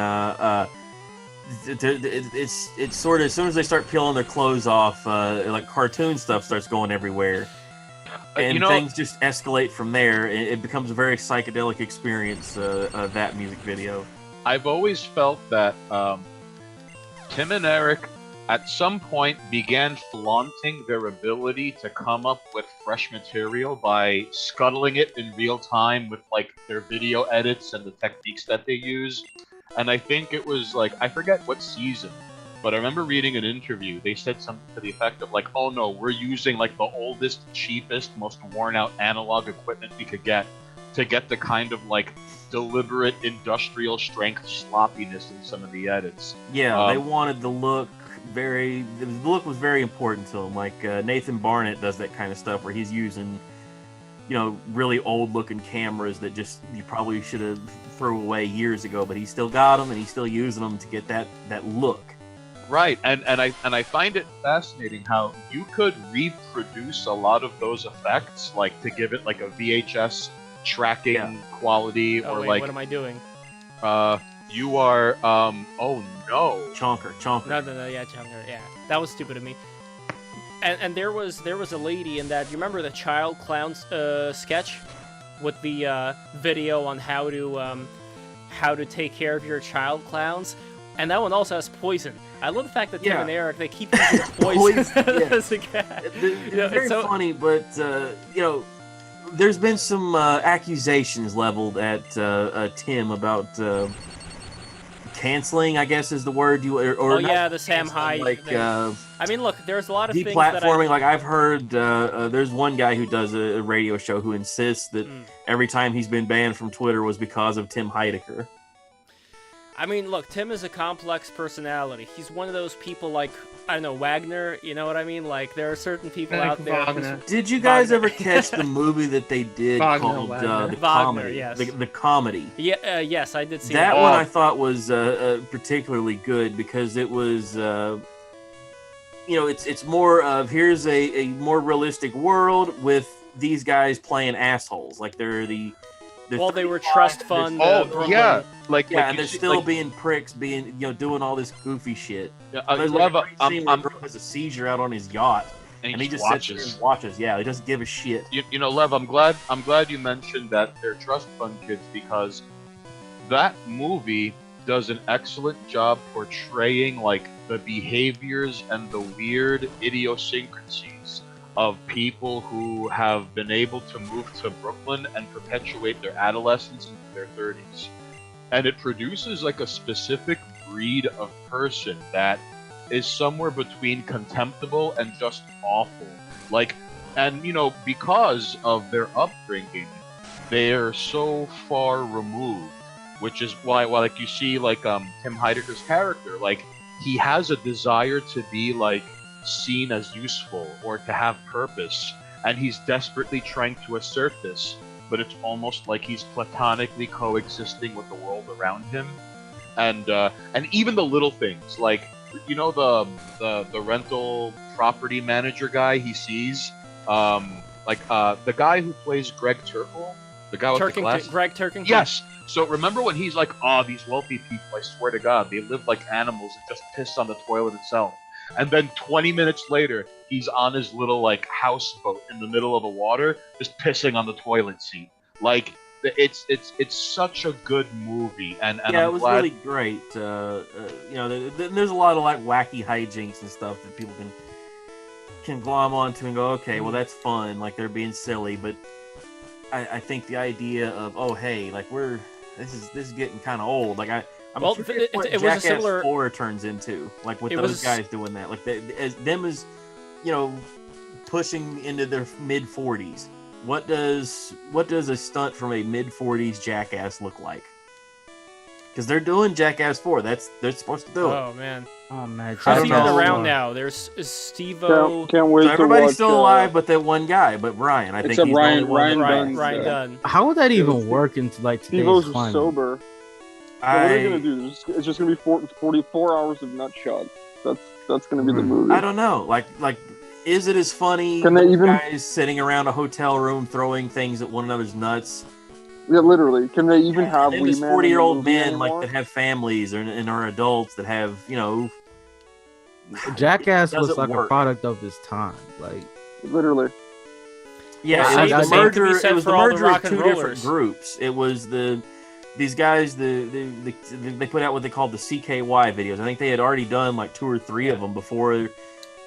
Speaker 9: it's sort of, as soon as they start peeling their clothes off, like cartoon stuff starts going everywhere, and things just escalate from there. It becomes a very psychedelic experience, that music video.
Speaker 4: I've always felt that Tim and Eric at some point began flaunting their ability to come up with fresh material by scuttling it in real time with like their video edits and the techniques that they use. And I think it was like, I forget what season, but I remember reading an interview. They said something to the effect of like, oh no, we're using like the oldest, cheapest, most worn out analog equipment we could get to get the kind of like deliberate industrial strength sloppiness in some of the edits.
Speaker 9: Yeah, they wanted the look the look was very important to them. Like Nathan Barnett does that kind of stuff where he's using, you know, really old looking cameras that just you probably should have threw away years ago, but he still got them and he's still using them to get that look.
Speaker 4: Right, and I find it fascinating how you could reproduce a lot of those effects, like to give it like a VHS tracking quality,
Speaker 1: Oh,
Speaker 4: or
Speaker 1: wait,
Speaker 4: like
Speaker 1: what am I doing?
Speaker 4: You are oh no,
Speaker 9: Chonker.
Speaker 1: No, yeah, Chonker, yeah, that was stupid of me. And there was a lady in that. You remember the child clowns sketch with the video on how to take care of your child clowns, and that one also has poison. I love the fact that Tim and Eric, they keep using poison as a cat.
Speaker 9: It's very funny, but you know, there's been some accusations leveled at Tim about canceling, I guess is the word you or
Speaker 1: yeah, the Sam Hyde
Speaker 9: like
Speaker 1: thing. I mean, look, there's a lot of things that
Speaker 9: deplatforming. Like I've heard, there's one guy who does a radio show who insists that every time he's been banned from Twitter was because of Tim Heidecker.
Speaker 1: I mean, look, Tim is a complex personality. He's one of those people like, I don't know, Wagner, you know what I mean? Like, there are certain people out there.
Speaker 9: Did you guys ever catch the movie that they did called the comedy?
Speaker 1: Yes.
Speaker 9: The comedy.
Speaker 1: Yeah, yes, I did see
Speaker 9: that one. I thought was particularly good because it was, it's more of here's a more realistic world with these guys playing assholes. Like they're the
Speaker 1: well, they were trust fund.
Speaker 4: Yeah,
Speaker 9: and they're still being pricks, being doing all this goofy shit.
Speaker 4: Yeah,
Speaker 9: there's like a scene where Bro has a seizure out on his yacht, and he just sits there and watches. Yeah, he doesn't give a shit.
Speaker 4: Lev, I'm glad you mentioned that they're trust fund kids because that movie does an excellent job portraying like the behaviors and the weird idiosyncrasies of people who have been able to move to Brooklyn and perpetuate their adolescence into their 30s. And it produces like a specific breed of person that is somewhere between contemptible and just awful. Because of their upbringing, they're so far removed, which is why like you see like Tim Heidecker's character, like he has a desire to be like seen as useful or to have purpose, and he's desperately trying to assert this, but it's almost like he's platonically coexisting with the world around him, and even the little things like the rental property manager guy he sees, the guy who plays Greg Turkle, the guy with the glasses.
Speaker 1: Greg Turkington.
Speaker 4: Yes. So remember when he's like, these wealthy people, I swear to God, they live like animals and just piss on the toilet itself. And then 20 minutes later, he's on his little like houseboat in the middle of the water, just pissing on the toilet seat. Like it's such a good movie, and
Speaker 9: yeah, it was really great. There's a lot of like wacky hijinks and stuff that people can glom onto and go, okay, well that's fun, like they're being silly, but I think the idea of this is getting kind of old. Like I'm curious what
Speaker 1: it was
Speaker 9: Jackass
Speaker 1: a similar
Speaker 9: 4 turns into, like with those guys doing that, like them as pushing into their mid 40s. What does a stunt from a mid 40s Jackass look like? Because they're doing Jackass 4. They're supposed to do it.
Speaker 1: Oh man.
Speaker 10: I
Speaker 1: He's even around now. There's Steve-O.
Speaker 6: Can't wait
Speaker 9: so everybody's
Speaker 6: to watch,
Speaker 9: still alive, but that one guy. But Ryan, I think
Speaker 6: except
Speaker 9: he's
Speaker 6: Ryan-
Speaker 9: the only one.
Speaker 1: Ryan Dunn.
Speaker 10: How would that even work into like today's
Speaker 6: Steve-O's
Speaker 10: climate?
Speaker 6: sober. So what are they gonna do? It's just gonna be 44 hours of nut shots. That's gonna be the movie.
Speaker 9: I don't know. Like, is it as funny?
Speaker 6: Can they even
Speaker 9: guys sitting around a hotel room throwing things at one another's nuts?
Speaker 6: Yeah, literally. Can they even have
Speaker 9: these 40-year-old men like that have families and are adults that have
Speaker 10: Jackass was like a product of his time, like
Speaker 6: literally.
Speaker 9: Yeah, it was the merger. It was the merger of two different
Speaker 1: rollers.
Speaker 9: groups. It was these guys. They put out what they called the CKY videos. I think they had already done like 2 or 3 of them before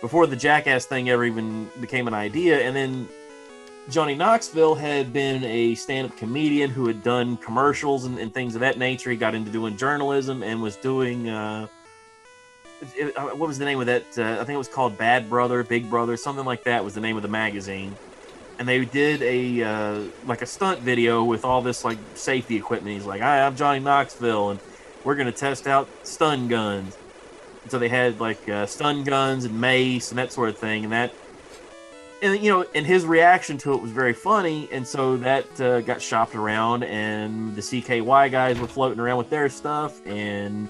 Speaker 9: the Jackass thing ever even became an idea. And then Johnny Knoxville had been a stand-up comedian who had done commercials and things of that nature. He got into doing journalism and was doing what was the name of that? I think it was called Bad Brother, Big Brother, something like that was the name of the magazine. And they did a stunt video with all this like safety equipment. He's like, "Hi, I'm Johnny Knoxville, and we're gonna test out stun guns." And so they had like stun guns and mace and that sort of thing, and his reaction to it was very funny, and so that got shopped around, and the CKY guys were floating around with their stuff. And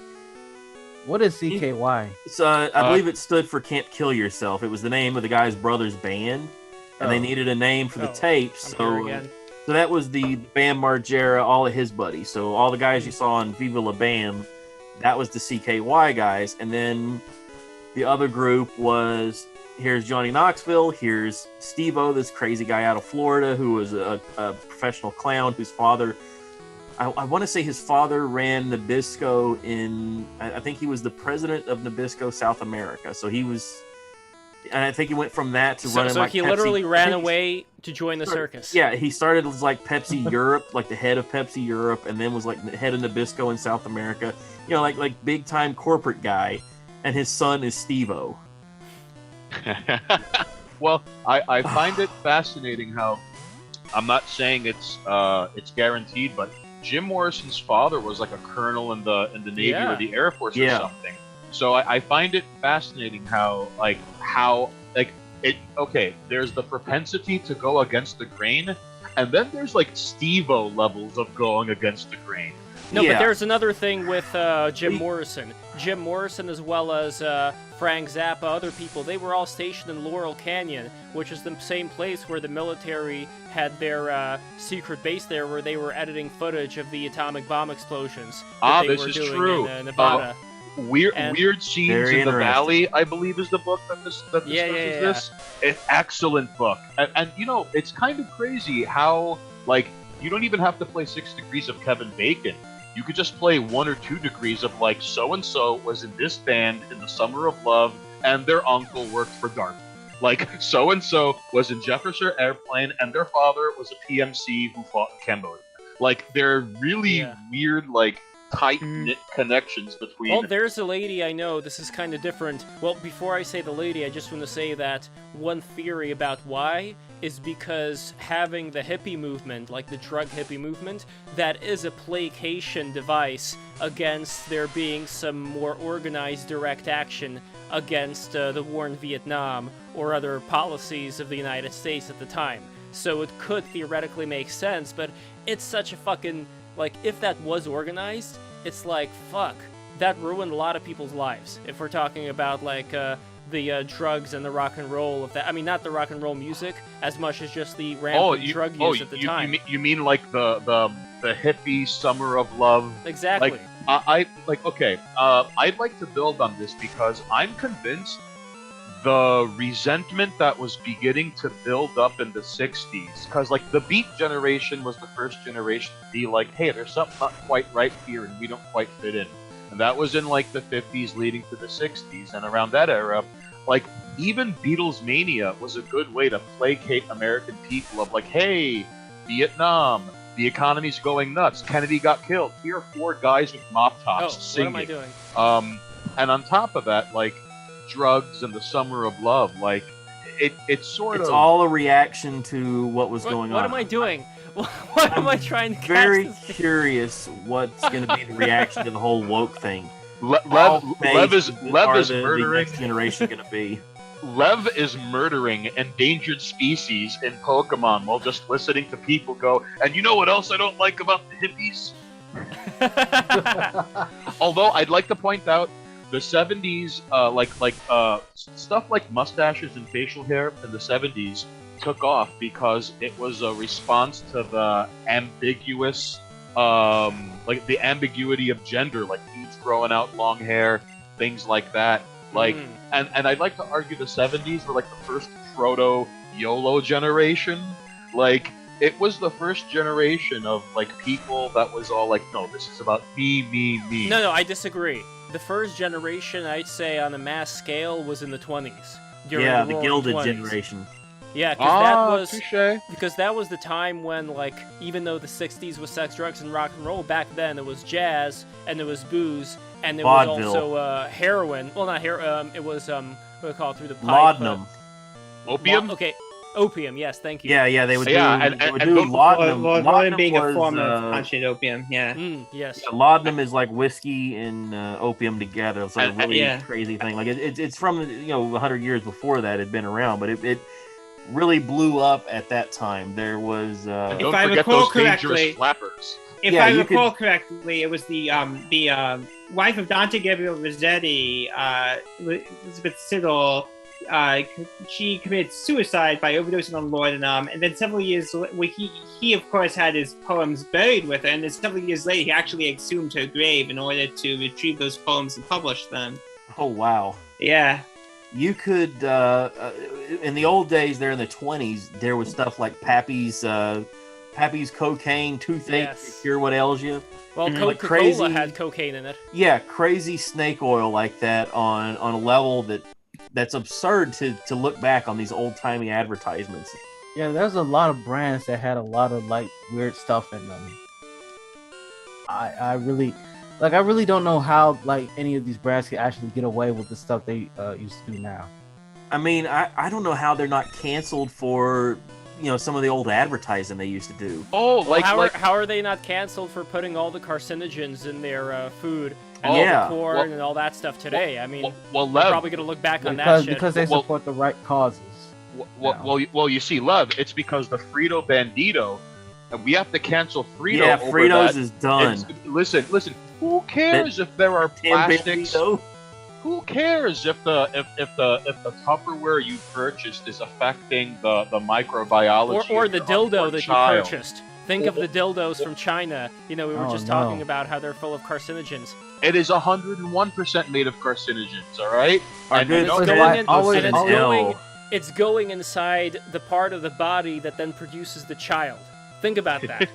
Speaker 10: what is CKY?
Speaker 9: So I believe it stood for Can't Kill Yourself. It was the name of the guy's brother's band. And they needed a name for the tapes, so that was the Bam Margera, all of his buddies. So all the guys you saw on Viva La Bam, that was the CKY guys. And then the other group was, here's Johnny Knoxville, here's Steve-O, this crazy guy out of Florida who was a professional clown whose father, I want to say his father ran Nabisco I think he was the president of Nabisco South America. So he was And I think he went from that to running
Speaker 1: so
Speaker 9: like
Speaker 1: he
Speaker 9: Pepsi.
Speaker 1: literally ran away to join the circus.
Speaker 9: Yeah, he started as like Pepsi Europe, like the head of Pepsi Europe, and then was like the head of Nabisco in South America. You know, like big time corporate guy. And his son is Steve-O.
Speaker 4: Well, I find it fascinating how, I'm not saying it's guaranteed, but Jim Morrison's father was like a colonel in the Navy or the Air Force or something. So I find it fascinating how there's the propensity to go against the grain, and then there's like Steve-O levels of going against the grain.
Speaker 1: No, but there's another thing with Jim Morrison. Jim Morrison, as well as Frank Zappa, other people, they were all stationed in Laurel Canyon, which is the same place where the military had their secret base there, where they were editing footage of the atomic bomb explosions that they were doing
Speaker 4: true.
Speaker 1: in Nevada.
Speaker 4: Weird Scenes in the Valley, I believe, is the book that discusses this. It's an excellent book. And, you know, it's kind of crazy how, like, you don't even have to play 6 Degrees of Kevin Bacon. You could just play 1 or 2 degrees of, like, so-and-so was in this band in the Summer of Love, and their uncle worked for DARPA. Like, so-and-so was in Jefferson Airplane, and their father was a PMC who fought in Cambodia. Like, they're really weird, like, tight-knit connections between...
Speaker 1: Well, there's a lady I know, this is kind of different. Well, before I say the lady, I just want to say that one theory about why is because having the hippie movement, like the drug hippie movement, that is a placation device against there being some more organized direct action against the war in Vietnam or other policies of the United States at the time. So it could theoretically make sense, but it's such a fucking... Like, if that was organized, it's like, fuck, that ruined a lot of people's lives. If we're talking about, like, the drugs and the rock and roll of that. I mean, not the rock and roll music, as much as just the rampant drug use at the time.
Speaker 4: You mean like the hippie Summer of Love?
Speaker 1: Exactly.
Speaker 4: Like, I'd like to build on this because I'm convinced the resentment that was beginning to build up in the 60s, because like the Beat generation was the first generation to be like, hey, there's something not quite right here and we don't quite fit in. And that was in like the 50s leading to the 60s, and around that era, like even Beatles mania was a good way to placate American people of like, hey, Vietnam, the economy's going nuts, Kennedy got killed, here are 4 guys with mop tops singing.
Speaker 1: What am I doing?
Speaker 4: And on top of that, like, drugs and the Summer of Love, like it's
Speaker 9: all a reaction to what was going on.
Speaker 1: What am I doing? What am I trying to catch?
Speaker 9: Very curious what's going to be the reaction to the whole woke thing.
Speaker 4: Lev is murdering.
Speaker 9: The next generation going to be.
Speaker 4: Lev is murdering endangered species in Pokemon while just listening to people go, and you know what else I don't like about the hippies? Although I'd like to point out, the 70s, stuff like mustaches and facial hair in the 70s took off because it was a response to the ambiguous, the ambiguity of gender, like dudes growing out long hair, things like that. Like, and I'd like to argue the 70s were like the first proto YOLO generation. Like, it was the first generation of like people that was all like, no, this is about me.
Speaker 1: No, I disagree. The first generation, I'd say, on a mass scale, was in the 20s.
Speaker 9: Yeah, the Gilded 20s. Generation.
Speaker 1: Yeah, because that was the time when, like, even though the 60s was sex, drugs, and rock and roll, back then it was jazz, and there was booze, and there was also heroin. Well, not heroin, it was, what do we call it, through the pipe?
Speaker 9: Laudanum.
Speaker 4: Opium?
Speaker 1: Okay. Opium, yes, thank you.
Speaker 9: Yeah, they would do
Speaker 3: laudanum. Laudanum being a form of concentrated opium,
Speaker 1: yes.
Speaker 9: Yeah, laudanum is like whiskey and opium together. It's like a really crazy thing. Like it's from 100 years before that it had been around, but it really blew up at that time. There was
Speaker 4: don't forget those dangerous flappers.
Speaker 3: If I recall correctly, it was the wife of Dante Gabriel Rossetti, Elizabeth Siddall. She committed suicide by overdosing on laudanum, and then several years he of course had his poems buried with her, and then several years later he actually exhumed her grave in order to retrieve those poems and publish them.
Speaker 9: Oh wow!
Speaker 3: Yeah,
Speaker 9: you could in the old days, there in the 20s, there was stuff like Pappy's cocaine toothache to cure what ails you.
Speaker 1: Well, Coca-Cola had cocaine in it.
Speaker 9: Yeah, crazy snake oil like that on a level that that's absurd to look back on these old timey advertisements.
Speaker 10: Yeah, there's a lot of brands that had a lot of like weird stuff in them. I really don't know how like any of these brands can actually get away with the stuff they used to do now.
Speaker 9: I mean, I don't know how they're not canceled for, you know, some of the old advertising they used to do.
Speaker 4: Oh,
Speaker 1: how are they not canceled for putting all the carcinogens in their food and all the porn and all that stuff today? I mean,
Speaker 4: Lev,
Speaker 1: we're probably gonna look back on that shit.
Speaker 10: Because they support the right causes.
Speaker 4: Well, you see, Lev, it's because the Frito Bandito, and we have to cancel Frito.
Speaker 9: Yeah,
Speaker 4: over
Speaker 9: Fritos
Speaker 4: that.
Speaker 9: is done.
Speaker 4: Listen. Who cares if there are plastics? Who cares if the Tupperware you purchased is affecting the microbiology
Speaker 1: or the dildo that
Speaker 4: child.
Speaker 1: you purchased? Think of the dildos from China. You know, we were just talking about how they're full of carcinogens.
Speaker 4: It is 101% made of carcinogens. All right.
Speaker 1: It's going inside the part of the body that then produces the child. Think about that.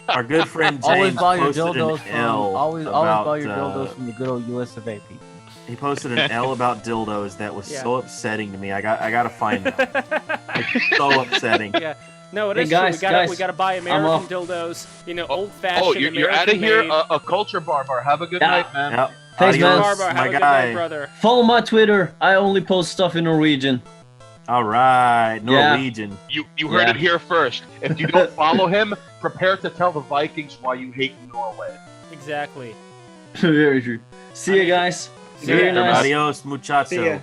Speaker 9: Our good friend James
Speaker 10: always buy your
Speaker 9: posted
Speaker 10: dildos
Speaker 9: an L
Speaker 10: always
Speaker 9: about,
Speaker 10: buy your dildos from the good old US of A people.
Speaker 9: He posted an L about dildos that was so upsetting to me. I gotta find that. It's so upsetting.
Speaker 1: Yeah. No, it is
Speaker 5: guys,
Speaker 1: true. We gotta buy American dildos. You know, old-fashioned.
Speaker 4: Oh, you're out of here.
Speaker 1: made.
Speaker 4: A culture barber. Have a good night, man.
Speaker 9: Yep.
Speaker 5: Thanks, man.
Speaker 1: Barber, have a good night, brother.
Speaker 5: Follow my Twitter. I only post stuff in Norwegian.
Speaker 9: All right, Norwegian.
Speaker 4: You heard it here first. If you don't follow him, prepare to tell the Vikings why you hate Norway.
Speaker 1: Exactly.
Speaker 5: Very true. See you guys. Very nice.
Speaker 9: Adios, muchacho.
Speaker 3: See ya.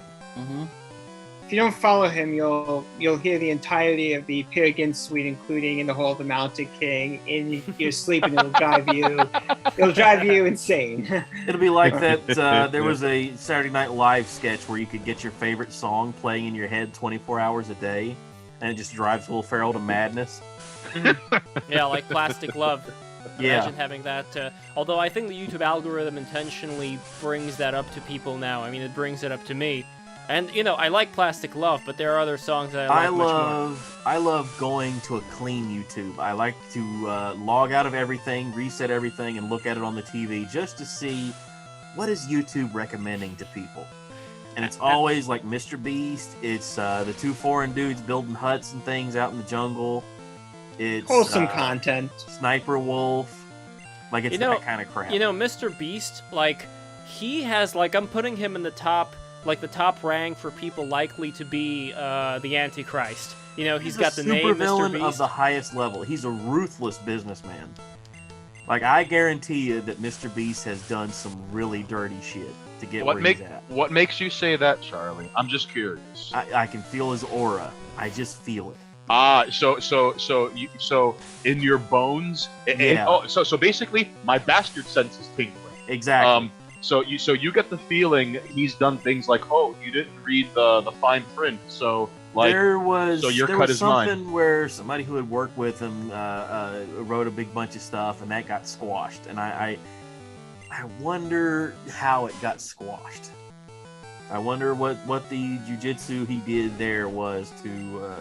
Speaker 3: If you don't follow him, you'll hear the entirety of the Peregrine Suite, including In the Hall of the Mountain King, in your sleep, and it'll drive you insane.
Speaker 9: It'll be like that. There was a Saturday Night Live sketch where you could get your favorite song playing in your head 24 hours a day, and it just drives Will Ferrell to madness.
Speaker 1: Yeah, like Plastic Love.
Speaker 9: Yeah.
Speaker 1: Imagine having that. Although I think the YouTube algorithm intentionally brings that up to people now. I mean, it brings it up to me. And, you know, I like Plastic Love, but there are other songs that I like much more.
Speaker 9: I love going to a clean YouTube. I like to log out of everything, reset everything, and look at it on the TV just to see what is YouTube recommending to people. And it's always like Mr. Beast. It's the two foreign dudes building huts and things out in the jungle. It's
Speaker 3: wholesome content.
Speaker 9: Sniper Wolf. Like, it's that kind of crap.
Speaker 1: You know, Mr. Beast, like, he has, like, I'm putting him in the top... like the top rank for people likely to be the Antichrist. You know, he's got the name Mr. Beast.
Speaker 9: Of the highest level. He's a ruthless businessman. Like, I guarantee you that Mr. Beast has done some really dirty shit to get where he's at.
Speaker 4: What makes you say that, Charlie? I'm just curious.
Speaker 9: I can feel his aura. I just feel it.
Speaker 4: So in your bones.
Speaker 9: Yeah.
Speaker 4: So basically, my bastard sense is tingling.
Speaker 9: Exactly.
Speaker 4: So you get the feeling he's done things like, oh, you didn't read the fine print, so like
Speaker 9: there was something
Speaker 4: mine.
Speaker 9: where somebody who had worked with him wrote a big bunch of stuff, and that got squashed. And I wonder how it got squashed. I wonder what the jujitsu he did there was to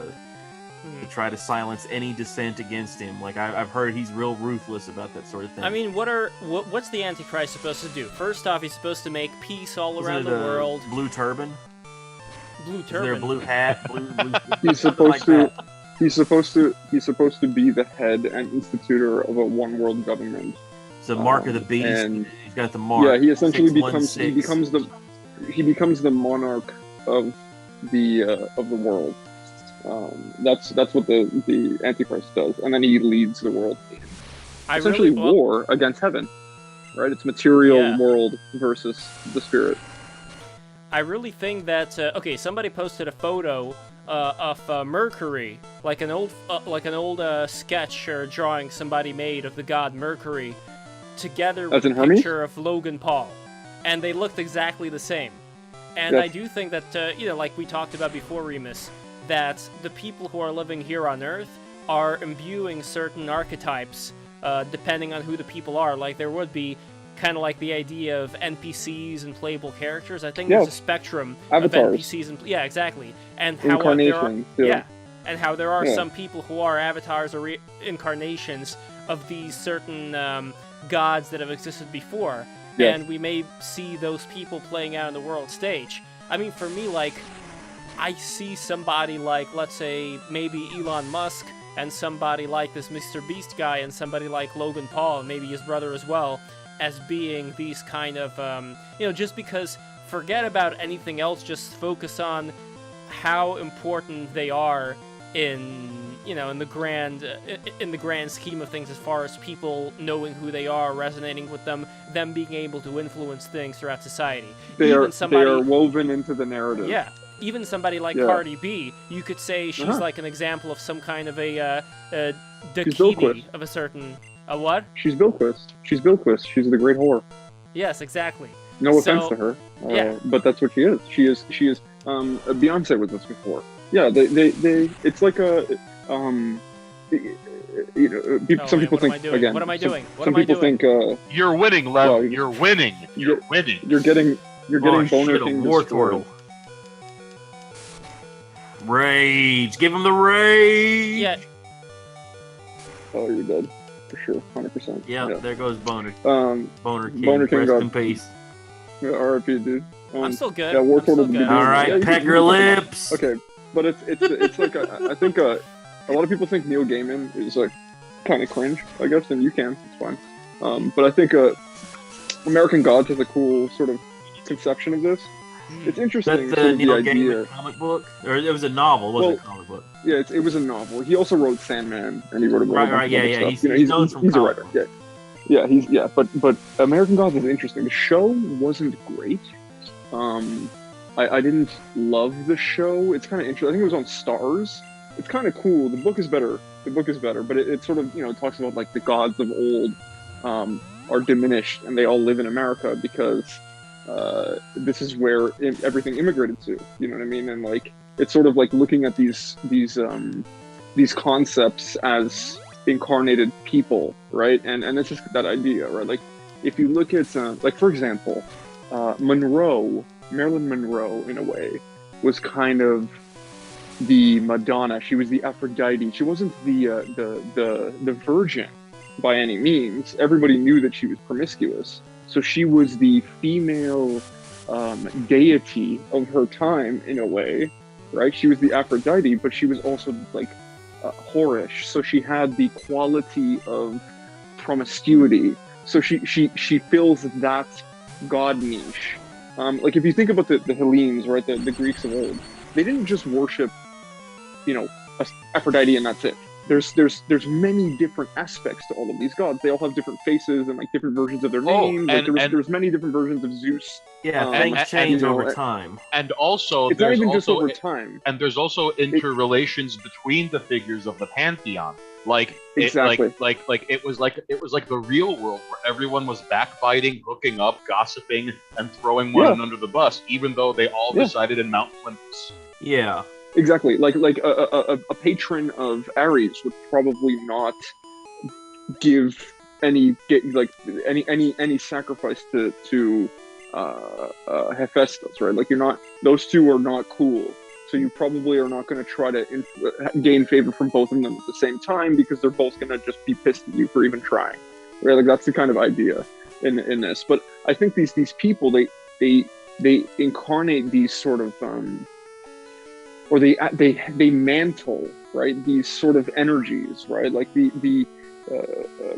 Speaker 9: try to silence any dissent against him. Like, I've heard he's real ruthless about that sort of thing.
Speaker 1: I mean, what's the Antichrist supposed to do? First off, he's supposed to make peace all around the world.
Speaker 9: Blue turban?
Speaker 1: Blue turban.
Speaker 9: Is there a blue hat? Blue
Speaker 6: He's supposed to. He's supposed to be the head and institutor of a one world government.
Speaker 9: It's the mark of the beast. And he's got the mark.
Speaker 6: Yeah, he essentially becomes
Speaker 9: 616.
Speaker 6: he becomes the monarch of the world. That's what the Antichrist does, and then he leads the world. Essentially, war against heaven, right? It's material world versus the spirit.
Speaker 1: I really think that somebody posted a photo of Mercury, like an old sketch or drawing somebody made of the god Mercury, together with a picture of Logan Paul, and they looked exactly the same. And I do think that like we talked about before, Remus, that the people who are living here on Earth are imbuing certain archetypes depending on who the people are. Like, there would be kind of like the idea of NPCs and playable characters. I think there's a spectrum
Speaker 6: Avatars.
Speaker 1: of NPCs and exactly, and how there are some people who are avatars or incarnations of these certain gods that have existed before, and we may see those people playing out on the world stage. I mean, for me, like, I see somebody like, let's say, maybe Elon Musk, and somebody like this Mr. Beast guy, and somebody like Logan Paul, and maybe his brother as well, as being these kind of, just because forget about anything else, just focus on how important they are in the grand scheme of things, as far as people knowing who they are, resonating with them being able to influence things throughout society.
Speaker 6: They are woven into the narrative.
Speaker 1: Yeah. Even somebody like Cardi B, you could say she's like an example of some kind of a Dakini of a certain... A what?
Speaker 6: She's Bilquist. She's the great whore.
Speaker 1: Yes, exactly.
Speaker 6: No offense to her. But that's what she is. She is. Beyonce was this before. Yeah, they. It's like a. Some people think again.
Speaker 1: What am I doing?
Speaker 6: Some people think.
Speaker 4: You're winning, Lev. Well, you're winning. You're winning.
Speaker 6: You're getting Boner King
Speaker 9: War
Speaker 6: destroyed.
Speaker 9: Turtle. Rage. Give him the rage.
Speaker 1: Yeah.
Speaker 6: Oh, you're dead. For sure. 100%.
Speaker 9: Yeah, there goes Boner.
Speaker 6: Boner King.
Speaker 9: Rest in peace.
Speaker 6: Yeah, R.I.P. dude.
Speaker 1: I'm still good.
Speaker 6: Yeah, War Turtle.
Speaker 9: All right, peck your lips.
Speaker 6: Okay, but it's like I think a lot of people think Neil Gaiman is like kind of cringe. I guess, and you can. It's fine. But I think American Gods has a cool sort of conception of this. It's interesting.
Speaker 9: That's the Neil Gaiman comic book, or it was a novel, wasn't it? A comic book.
Speaker 6: Yeah, it was a novel. He also wrote Sandman, and he wrote a bunch of
Speaker 9: yeah.
Speaker 6: stuff.
Speaker 9: He's known from
Speaker 6: he's a writer. Yeah. But American Gods is interesting. The show wasn't great. I didn't love the show. It's kind of interesting. I think it was on Stars. It's kind of cool. The book is better, but it sort of talks about like the gods of old are diminished, and they all live in America because this is where everything immigrated to. You know what I mean? And like it's sort of like looking at these concepts as incarnated people, right? And it's just that idea, right? Like if you look at like for example, Marilyn Monroe in a way was kind of the Madonna. She was the Aphrodite. She wasn't the virgin by any means. Everybody knew that she was promiscuous. So she was the female deity of her time in a way, right? She was the Aphrodite, but she was also like whorish. So she had the quality of promiscuity. So she fills that god niche. Like if you think about the Hellenes, right, the Greeks of old, they didn't just worship, Aphrodite and that's it. There's many different aspects to all of these gods. They all have different faces and like different versions of their names. There's many different versions of Zeus.
Speaker 9: Yeah, things change over time.
Speaker 4: And also,
Speaker 6: it's not even just over time.
Speaker 4: And there's also interrelations between the figures of the pantheon. Like
Speaker 6: exactly.
Speaker 4: It was like the real world where everyone was backbiting, hooking up, gossiping, and throwing one under the bus, even though they all resided in Mount Olympus.
Speaker 9: Yeah.
Speaker 6: Exactly. Like a patron of Ares would probably not give any sacrifice to Hephaestus, right? Like those two are not cool. So you probably are not going to try to gain favor from both of them at the same time because they're both going to just be pissed at you for even trying, right? Like that's the kind of idea in this. But I think these people they incarnate these sort of or they mantle, right? These sort of energies, right? Like the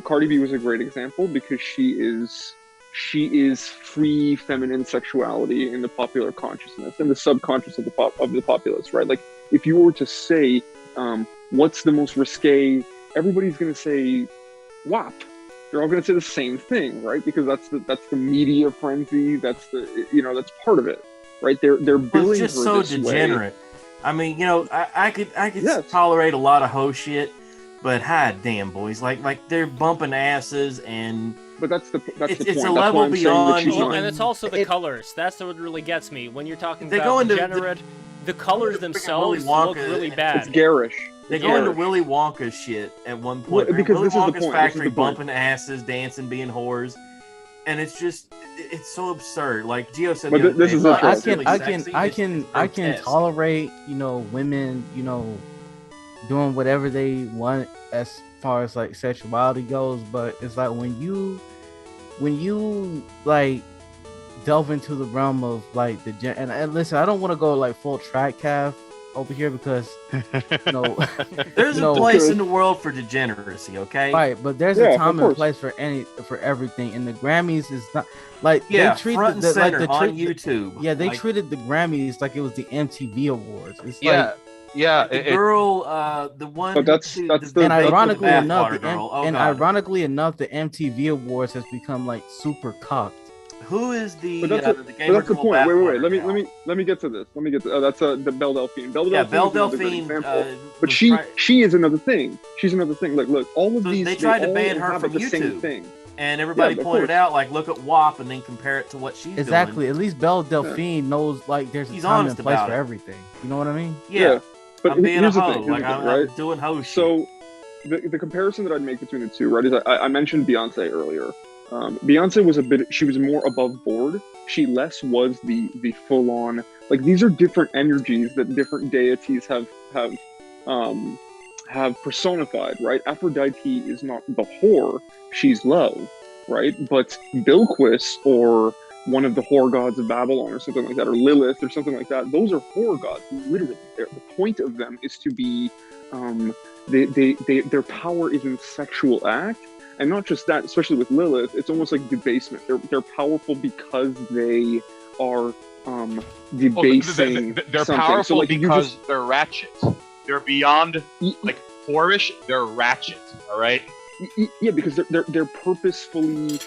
Speaker 6: Cardi B was a great example because she is free feminine sexuality in the popular consciousness and the subconscious of the populace, right? Like if you were to say what's the most risque, everybody's going to say WAP. They're all going to say the same thing, right? Because that's the media frenzy. That's that's part of it, right? They're billing
Speaker 9: it's just
Speaker 6: her
Speaker 9: so
Speaker 6: this
Speaker 9: degenerate.
Speaker 6: way.
Speaker 9: I mean, I could tolerate a lot of hoe shit, but hot damn boys, like they're bumping asses and.
Speaker 6: But that's the point.
Speaker 9: It's a level beyond.
Speaker 1: And it's also the colors. That's what really gets me when you're talking about degenerate. The colors themselves look really bad.
Speaker 6: It's garish.
Speaker 9: They go into Willy Wonka shit at one point.
Speaker 6: Because
Speaker 9: Willy
Speaker 6: this is the
Speaker 9: Wonka's
Speaker 6: point.
Speaker 9: factory bumping asses, dancing, being whores, and it's so absurd. Like Gio said,
Speaker 6: but this is
Speaker 10: I can tolerate women doing whatever they want as far as like sexuality goes, but it's like when you like delve into the realm of like and listen, I don't want to go like full track calf over here because
Speaker 9: there's a place in the world for degeneracy, okay?
Speaker 10: Right, but there's a time and place for everything, and the Grammys is not like they treat
Speaker 9: front and center on YouTube.
Speaker 10: Yeah, they treated the Grammys like it was the MTV Awards. It's
Speaker 4: the
Speaker 9: girl, the one.
Speaker 6: But that's the
Speaker 10: and ironically enough,
Speaker 9: ironically
Speaker 10: enough, the MTV Awards has become like super cocked.
Speaker 9: Who is the?
Speaker 6: But that's the point. Wait. Let me get to this. That's the Belle Delphine.
Speaker 9: Belle Delphine.
Speaker 6: But she is another thing. She's another thing. Like, look, all of these.
Speaker 9: They tried to ban her from YouTube.
Speaker 6: Same thing.
Speaker 9: And everybody pointed out, like, look at WAP and then compare it to what she's doing.
Speaker 10: At least Belle Delphine knows, like, there's a time and place for everything. You know what I mean?
Speaker 6: Yeah. But
Speaker 9: I'm being a hoe.
Speaker 6: Thing,
Speaker 9: like, I'm doing hoe shit.
Speaker 6: So, the comparison that I'd make between the two, right, is I mentioned Beyonce earlier. Beyonce was she was more above board. She less was the full on, like, these are different energies that different deities have personified, right? Aphrodite is not the whore, she's love, right? But Bilquis, or one of the whore gods of Babylon or something like that, or Lilith or something like that, those are whore gods, literally. The point of them is to be, their power is in sexual act. And not just that, especially with Lilith, it's almost like debasement. They're powerful because they are debasing.
Speaker 4: They're
Speaker 6: something.
Speaker 4: powerful
Speaker 6: so, like,
Speaker 4: because they're ratchet. They're beyond like whorish. They're ratchet. All right.
Speaker 6: Yeah, because they're purposefully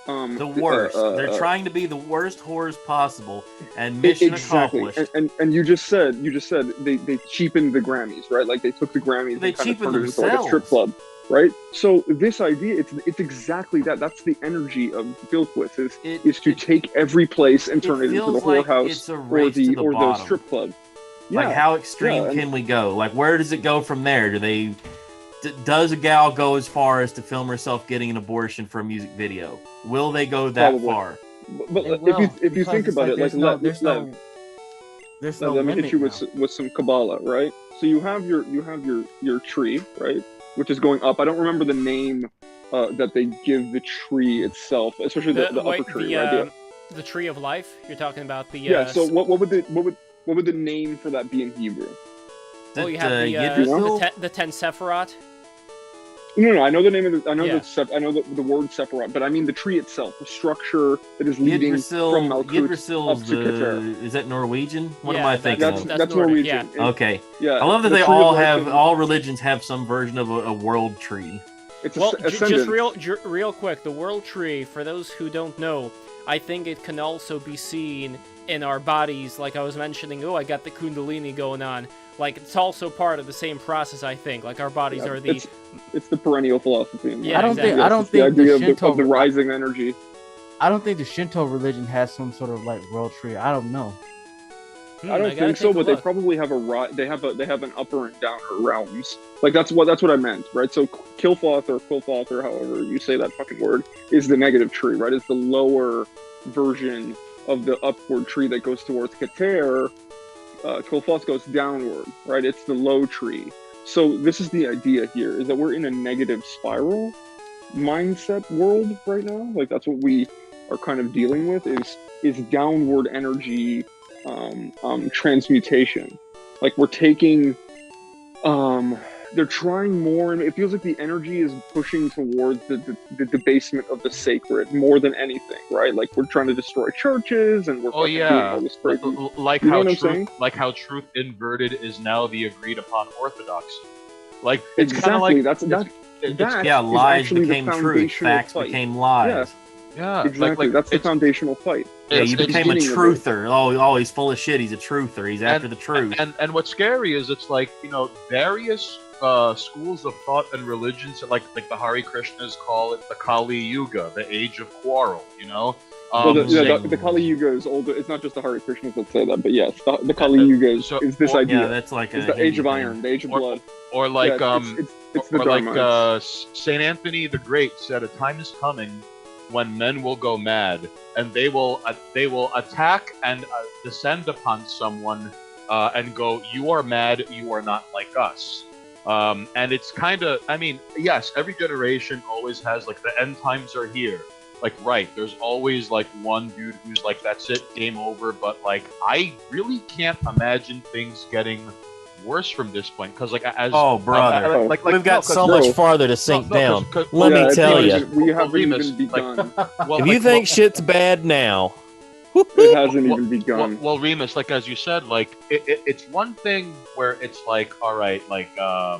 Speaker 9: the worst. They're trying to be the worst whores possible, and mission accomplished.
Speaker 6: And you just said they cheapened the Grammys, right? Like, they took the Grammys.
Speaker 9: They
Speaker 6: and kind of
Speaker 9: cheapened
Speaker 6: turned it into like a
Speaker 9: themselves.
Speaker 6: strip club. Right, so this idea, it's exactly that. That's the energy of Bilquis is to take every place and turn it into the whorehouse or the strip club.
Speaker 9: Yeah, like, how extreme can we go? Like, where does it go from there? Does a gal go as far as to film herself getting an abortion for a music video? Will they go that far?
Speaker 6: But if you think about it, like, let me hit you with some Kabbalah, right? So you have your tree, right? Which is going up. I don't remember the name that they give the tree itself, especially the upper tree. Right?
Speaker 1: The tree of life. You're talking about the.
Speaker 6: So what would the name for that be in Hebrew?
Speaker 1: You have the 10 Sephirot.
Speaker 6: No. I know the name of the. I know the word Sephirot, but I mean the tree itself, the structure that is leading from Malkut up to Keter.
Speaker 9: Is that Norwegian? What am I thinking of?
Speaker 6: That's Norwegian.
Speaker 9: Yeah. Okay.
Speaker 6: Yeah.
Speaker 9: I love that they all religions have some version of a world tree.
Speaker 6: It's
Speaker 1: just real quick, the world tree, for those who don't know, I think it can also be seen in our bodies. Like I was mentioning, I got the Kundalini going on. Like, it's also part of the same process, I think. Like, our bodies are the...
Speaker 6: It's the perennial philosophy.
Speaker 1: Yeah,
Speaker 10: I don't think
Speaker 6: the idea of the rising energy.
Speaker 10: I don't think the Shinto religion has some sort of, like, world tree. I don't know.
Speaker 6: I don't think so, but they probably have they have an upper and downer realms. Like, that's what I meant, right? So Kilfoth or Quilfoth, or however you say that fucking word, is the negative tree, right? It's the lower version of the upward tree that goes towards Keter. Quilfoth goes downward, right? It's the low tree. So this is the idea here, is that we're in a negative spiral mindset world right now. Like, that's what we are kind of dealing with, is downward energy transmutation. Like, we're taking they're trying more, and it feels like the energy is pushing towards the debasement of the sacred more than anything, right? Like, we're trying to destroy churches, and we're doing all this crazy.
Speaker 4: Like how truth inverted is now the agreed upon orthodoxy. Like, it's kind of like
Speaker 9: lies became truth, facts became lies.
Speaker 6: Yeah, exactly. That's the foundational fight.
Speaker 9: Yeah, you became a truther. Oh, he's full of shit. He's a truther. He's after the truth.
Speaker 4: And what's scary is it's like, various schools of thought and religions, like the Hare Krishnas call it the Kali Yuga, the age of quarrel.
Speaker 6: The Kali Yuga is older. It's not just the Hare Krishnas that say that, but yes, the Kali Yuga is this idea.
Speaker 9: Yeah, that's like
Speaker 6: the age of iron, the age of blood.
Speaker 4: Or like
Speaker 6: it's the Dharma.
Speaker 4: Saint Anthony the Great said, a time is coming when men will go mad, and they will attack and descend upon someone and go, "You are mad. You are not like us." And it's kind of, yes, every generation always has, like, the end times are here. right, there's always like one dude who's like, that's it, game over. But like, I really can't imagine things getting worse from this point, because like as
Speaker 9: brother,
Speaker 11: we've got so much farther to sink down. Let me tell you,
Speaker 6: we haven't
Speaker 4: Remus,
Speaker 6: even begun.
Speaker 11: if you think shit's bad now,
Speaker 6: it hasn't even begun.
Speaker 4: Well, Remus, like as you said, like it's one thing where it's like, all right, like I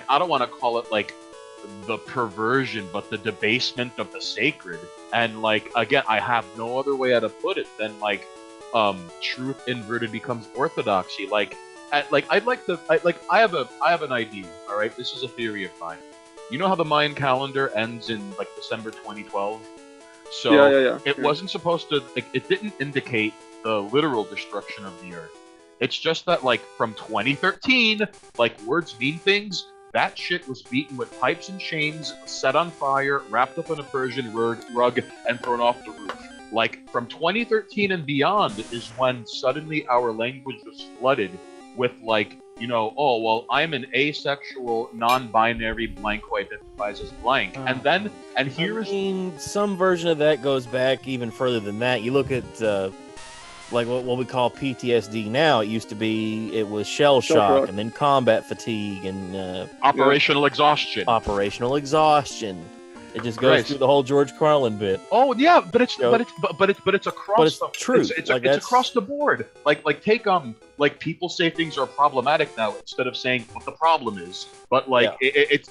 Speaker 4: don't want to call it like the perversion, but the debasement of the sacred. And like again, I have no other way to put it than like truth inverted becomes orthodoxy. Like I'd like to I have an idea. All right, this is a theory of mine. You know how the Mayan calendar ends in like December 2012? So it wasn't supposed to, like, it didn't indicate the literal destruction of the Earth. It's just that, like, from 2013, like, words mean things. That shit was beaten with pipes and chains, set on fire, wrapped up in a Persian rug, and thrown off the roof. Like, from 2013 and beyond is when suddenly our language was flooded with, like, you know, oh, well, I'm an asexual, non-binary blank who identifies as blank. And here's...
Speaker 11: some version of that goes back even further than that. You look at, like, what we call PTSD now. It used to be, it was shell shock, and then combat fatigue, and...
Speaker 4: operational exhaustion.
Speaker 11: Operational exhaustion. It just goes through the whole George Carlin bit.
Speaker 4: Oh yeah, but it's across.
Speaker 11: But it's true.
Speaker 4: It's across the board. Like take like people say things are problematic now instead of saying what the problem is. But like it's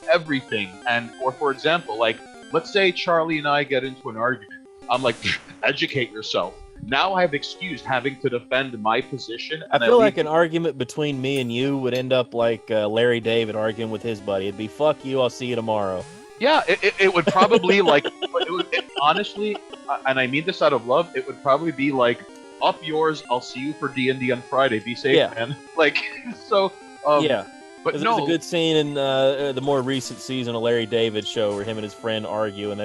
Speaker 4: everything. And or for example, like let's say Charlie and I get into an argument. I'm like, educate yourself. Now I've excused having to defend my position.
Speaker 11: I feel like an argument between me and you would end up like Larry David arguing with his buddy. It'd be fuck you, I'll see you tomorrow.
Speaker 4: Yeah, it would probably like, honestly, and I mean this out of love, it would probably be like, up yours, I'll see you for D&D on Friday, be safe, man. Like, so,
Speaker 11: but
Speaker 4: no.
Speaker 11: There's a good scene in the more recent season of Larry David show where him and his friend argue, and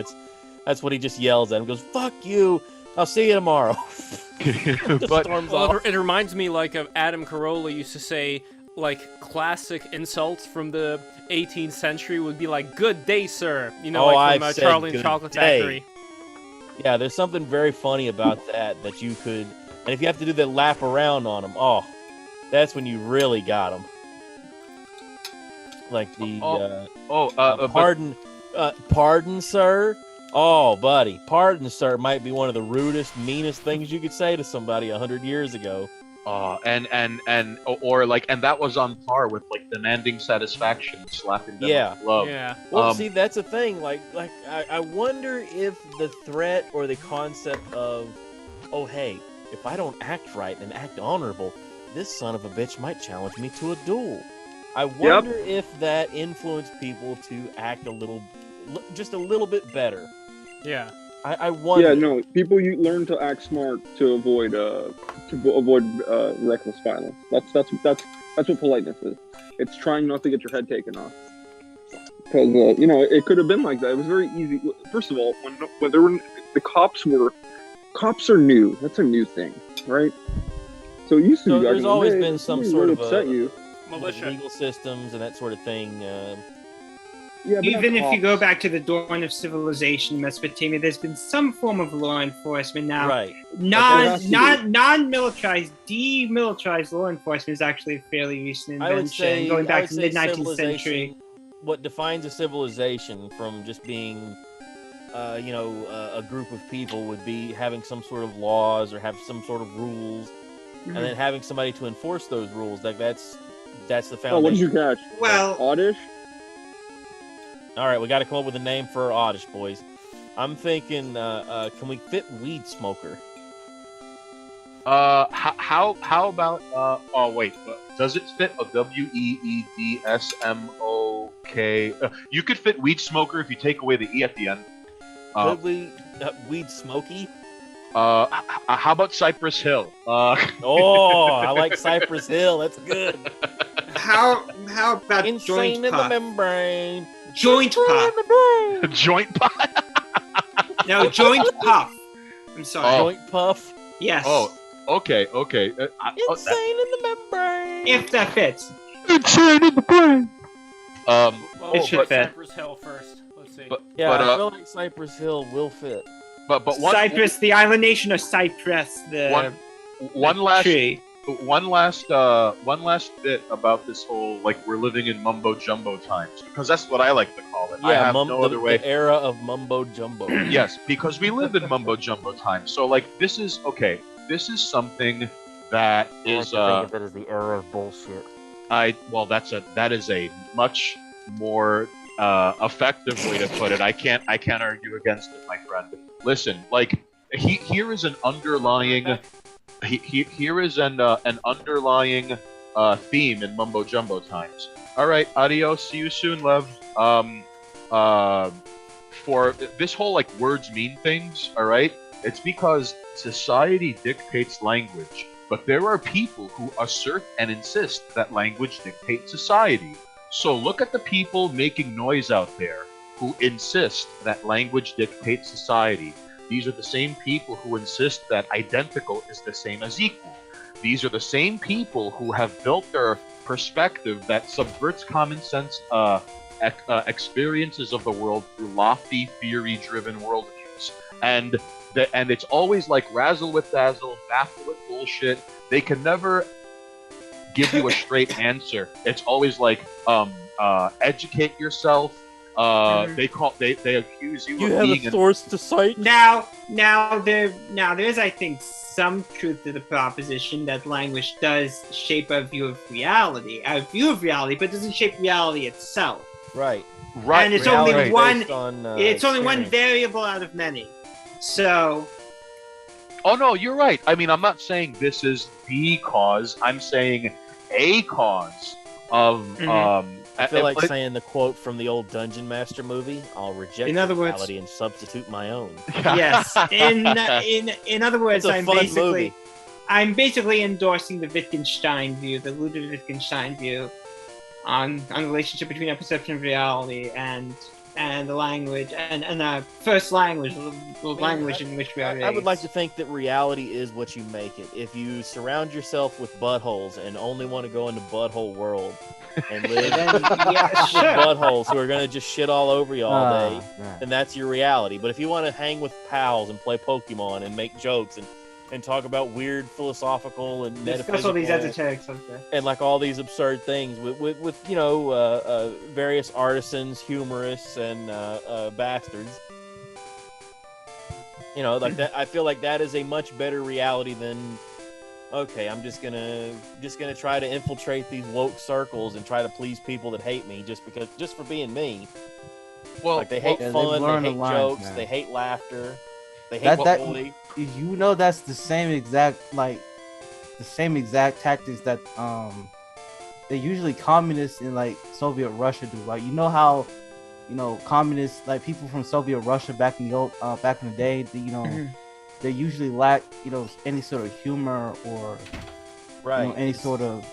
Speaker 11: that's what he just yells at him, goes, fuck you, I'll see you tomorrow.
Speaker 4: But
Speaker 1: it reminds me like of Adam Carolla used to say, like, classic insults from the 18th century would be like, good day, sir. You know, like from Charlie and Chocolate Factory.
Speaker 11: Yeah, there's something very funny about that you could... And if you have to do the lap around on them, that's when you really got them. Like the... pardon, sir? Oh, buddy, pardon, sir might be one of the rudest, meanest things you could say to somebody 100 years ago.
Speaker 4: And that was on par with like demanding satisfaction, slapping them with love.
Speaker 1: Yeah.
Speaker 11: Well, see, that's the thing. Like I wonder if the threat or the concept of, oh hey, if I don't act right and act honorable, this son of a bitch might challenge me to a duel. I wonder if that influenced people to act just a little bit better.
Speaker 1: Yeah.
Speaker 11: I wonder.
Speaker 6: Yeah, no. People learn to act smart to avoid reckless violence. That's what politeness is. It's trying not to get your head taken off. Because it could have been like that. It was very easy. First of all, when there were the cops are new. That's a new thing, right? So it used to be.
Speaker 11: There's always been some sort of
Speaker 1: militia,
Speaker 11: legal systems and that sort of thing.
Speaker 3: Yeah, even if you go back to the dawn of civilization in Mesopotamia, there's been some form of law enforcement now.
Speaker 11: Right.
Speaker 3: Non-militarized, demilitarized law enforcement is actually a fairly recent invention,
Speaker 11: I would say,
Speaker 3: going back to the mid-19th century.
Speaker 11: What defines a civilization from just being, a group of people would be having some sort of laws or have some sort of rules, and then having somebody to enforce those rules. Like that's the foundation.
Speaker 6: Oh, what did you catch?
Speaker 3: Well,
Speaker 6: Oddish.
Speaker 11: All right, we got to come up with a name for Oddish, boys. I'm thinking, can we fit Weed Smoker?
Speaker 4: How about does it fit a WEEDSMOK? You could fit Weed Smoker if you take away the E at the end.
Speaker 11: Could we Weed Smoky?
Speaker 4: How about Cypress Hill?
Speaker 11: I like Cypress Hill. That's good.
Speaker 3: How about
Speaker 11: Insane
Speaker 3: Joint
Speaker 11: in
Speaker 3: Puff?
Speaker 11: the membrane.
Speaker 3: Joint Puff.
Speaker 4: Joint Puff.
Speaker 3: No, Joint Puff. I'm sorry.
Speaker 11: Joint Puff.
Speaker 3: Yes.
Speaker 4: Oh, okay.
Speaker 11: Insane in the membrane.
Speaker 3: If that fits.
Speaker 4: Insane in the brain.
Speaker 3: It should fit.
Speaker 1: Cypress Hill first. see.
Speaker 11: Yeah,
Speaker 4: But,
Speaker 11: I feel like Cypress Hill will fit.
Speaker 4: But
Speaker 3: Cyprus, the island nation of Cyprus, the
Speaker 4: one last
Speaker 3: tree.
Speaker 4: one last bit about this whole we're living in mumbo jumbo times, because that's what I like to call it. I have no other way.
Speaker 11: The era of mumbo jumbo.
Speaker 4: Yes, because we live in mumbo jumbo times. So this is okay. This is something that is
Speaker 9: think of it as the era of bullshit.
Speaker 4: That is a much more effective way to put it. I can't argue against it, my friend. Listen, here is an underlying underlying theme in mumbo jumbo times. All right, adios. See you soon, Lev. For this whole words mean things. All right, it's because society dictates language, but there are people who assert and insist that language dictates society. So look at the people making noise out there who insist that language dictates society. These are the same people who insist that identical is the same as equal. These are the same people who have built their perspective that subverts common sense experiences of the world through lofty, theory-driven worldviews. And it's always razzle with dazzle, baffle with bullshit. They can never give you a straight answer. It's always educate yourself. They accuse you
Speaker 11: You
Speaker 4: of
Speaker 11: have
Speaker 4: being
Speaker 11: a source to cite?
Speaker 3: Now there's, I think, some truth to the proposition that language does shape our view of reality. Our view of reality, but doesn't shape reality itself.
Speaker 11: Right.
Speaker 3: And it's only one. It's only one
Speaker 11: experience.
Speaker 3: variable out of many. So.
Speaker 4: Oh no, you're right. I mean, I'm not saying this is the cause. I'm saying a cause of.
Speaker 11: I feel like saying the quote from the old Dungeon Master movie. I'll reject reality and substitute my own.
Speaker 3: Yes. In other words,
Speaker 11: It's a fun movie.
Speaker 3: I'm basically endorsing the Wittgenstein view, the Ludwig Wittgenstein view, on the relationship between our perception of reality and the language and first language, the language in which we are raised.
Speaker 11: I would like to think that reality is what you make it. If you surround yourself with buttholes and only want to go into butthole world and live with buttholes who are going to just shit all over you all day, then that's your reality. But if you want to hang with pals and play Pokemon and make jokes and talk about weird philosophical and metaphysical
Speaker 3: all these esoterics, okay.
Speaker 11: and all these absurd things with various artisans, humorists, and bastards. That. I feel like that is a much better reality than, okay, I'm just gonna try to infiltrate these woke circles and try to please people that hate me just for being me.
Speaker 4: Well,
Speaker 11: they hate fun, they hate jokes, man. They hate laughter, they hate bully.
Speaker 10: That's the same exact tactics that they usually communists in Soviet Russia do. How communists, people from Soviet Russia back in the day, they usually lack any sort of humor or any sort of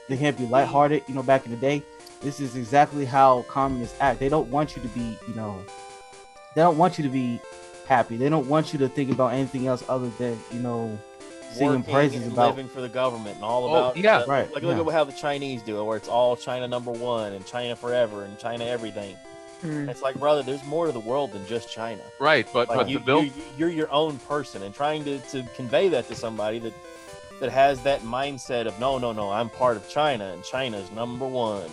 Speaker 10: they can't be lighthearted. Back in the day, this is exactly how communists act. They don't want you to be they don't want you to be happy. They don't want you to think about anything else other than singing praises about
Speaker 11: living for the government and all about look at how the Chinese do it, where it's all China #1 and China forever and China everything. It's brother, there's more to the world than just China.
Speaker 4: Right, but
Speaker 11: you're your own person, and trying to convey that to somebody that has that mindset of no, I'm part of China and China's #1.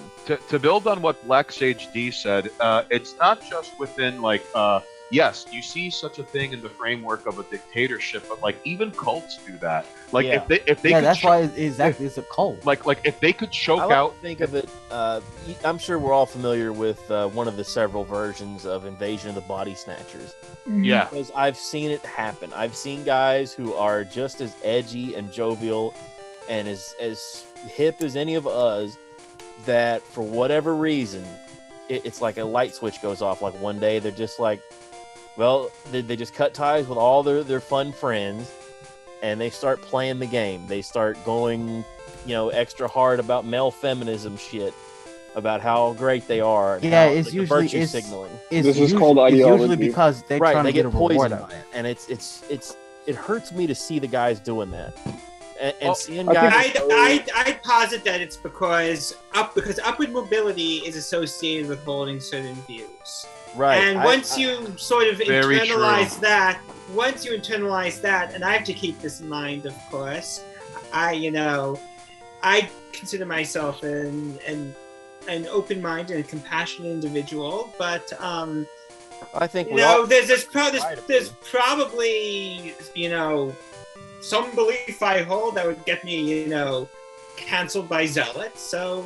Speaker 4: To build on what Black Sage D said, it's not just within yes, you see such a thing in the framework of a dictatorship, but even cults do that. If they
Speaker 10: that's why it's a cult.
Speaker 4: If they could choke
Speaker 11: I
Speaker 4: out.
Speaker 11: Think of it. I'm sure we're all familiar with one of the several versions of Invasion of the Body Snatchers.
Speaker 4: Yeah,
Speaker 11: because I've seen it happen. I've seen guys who are just as edgy and jovial and as hip as any of us, that for whatever reason, it's like a light switch goes off. One day they're just they just cut ties with all their fun friends, and they start playing the game. They start going, extra hard about male feminism shit, about how great they are. And how,
Speaker 10: it's usually
Speaker 11: virtue signaling.
Speaker 6: This is called ideology.
Speaker 10: It's usually because they're trying to
Speaker 11: get
Speaker 10: a reward
Speaker 11: poisoned
Speaker 10: out.
Speaker 11: by it, and it hurts me to see the guys doing that. and seeing
Speaker 6: I
Speaker 11: guys.
Speaker 6: think-
Speaker 3: I'd posit that it's because upward mobility is associated with holding certain views.
Speaker 11: Right.
Speaker 3: And once you sort of
Speaker 4: Very
Speaker 3: internalize
Speaker 4: true.
Speaker 3: that, and I have to keep this in mind, of course, I consider myself an open-minded and compassionate individual, but
Speaker 11: I think we all.
Speaker 3: there's probably some belief I hold that would get me canceled by zealots. So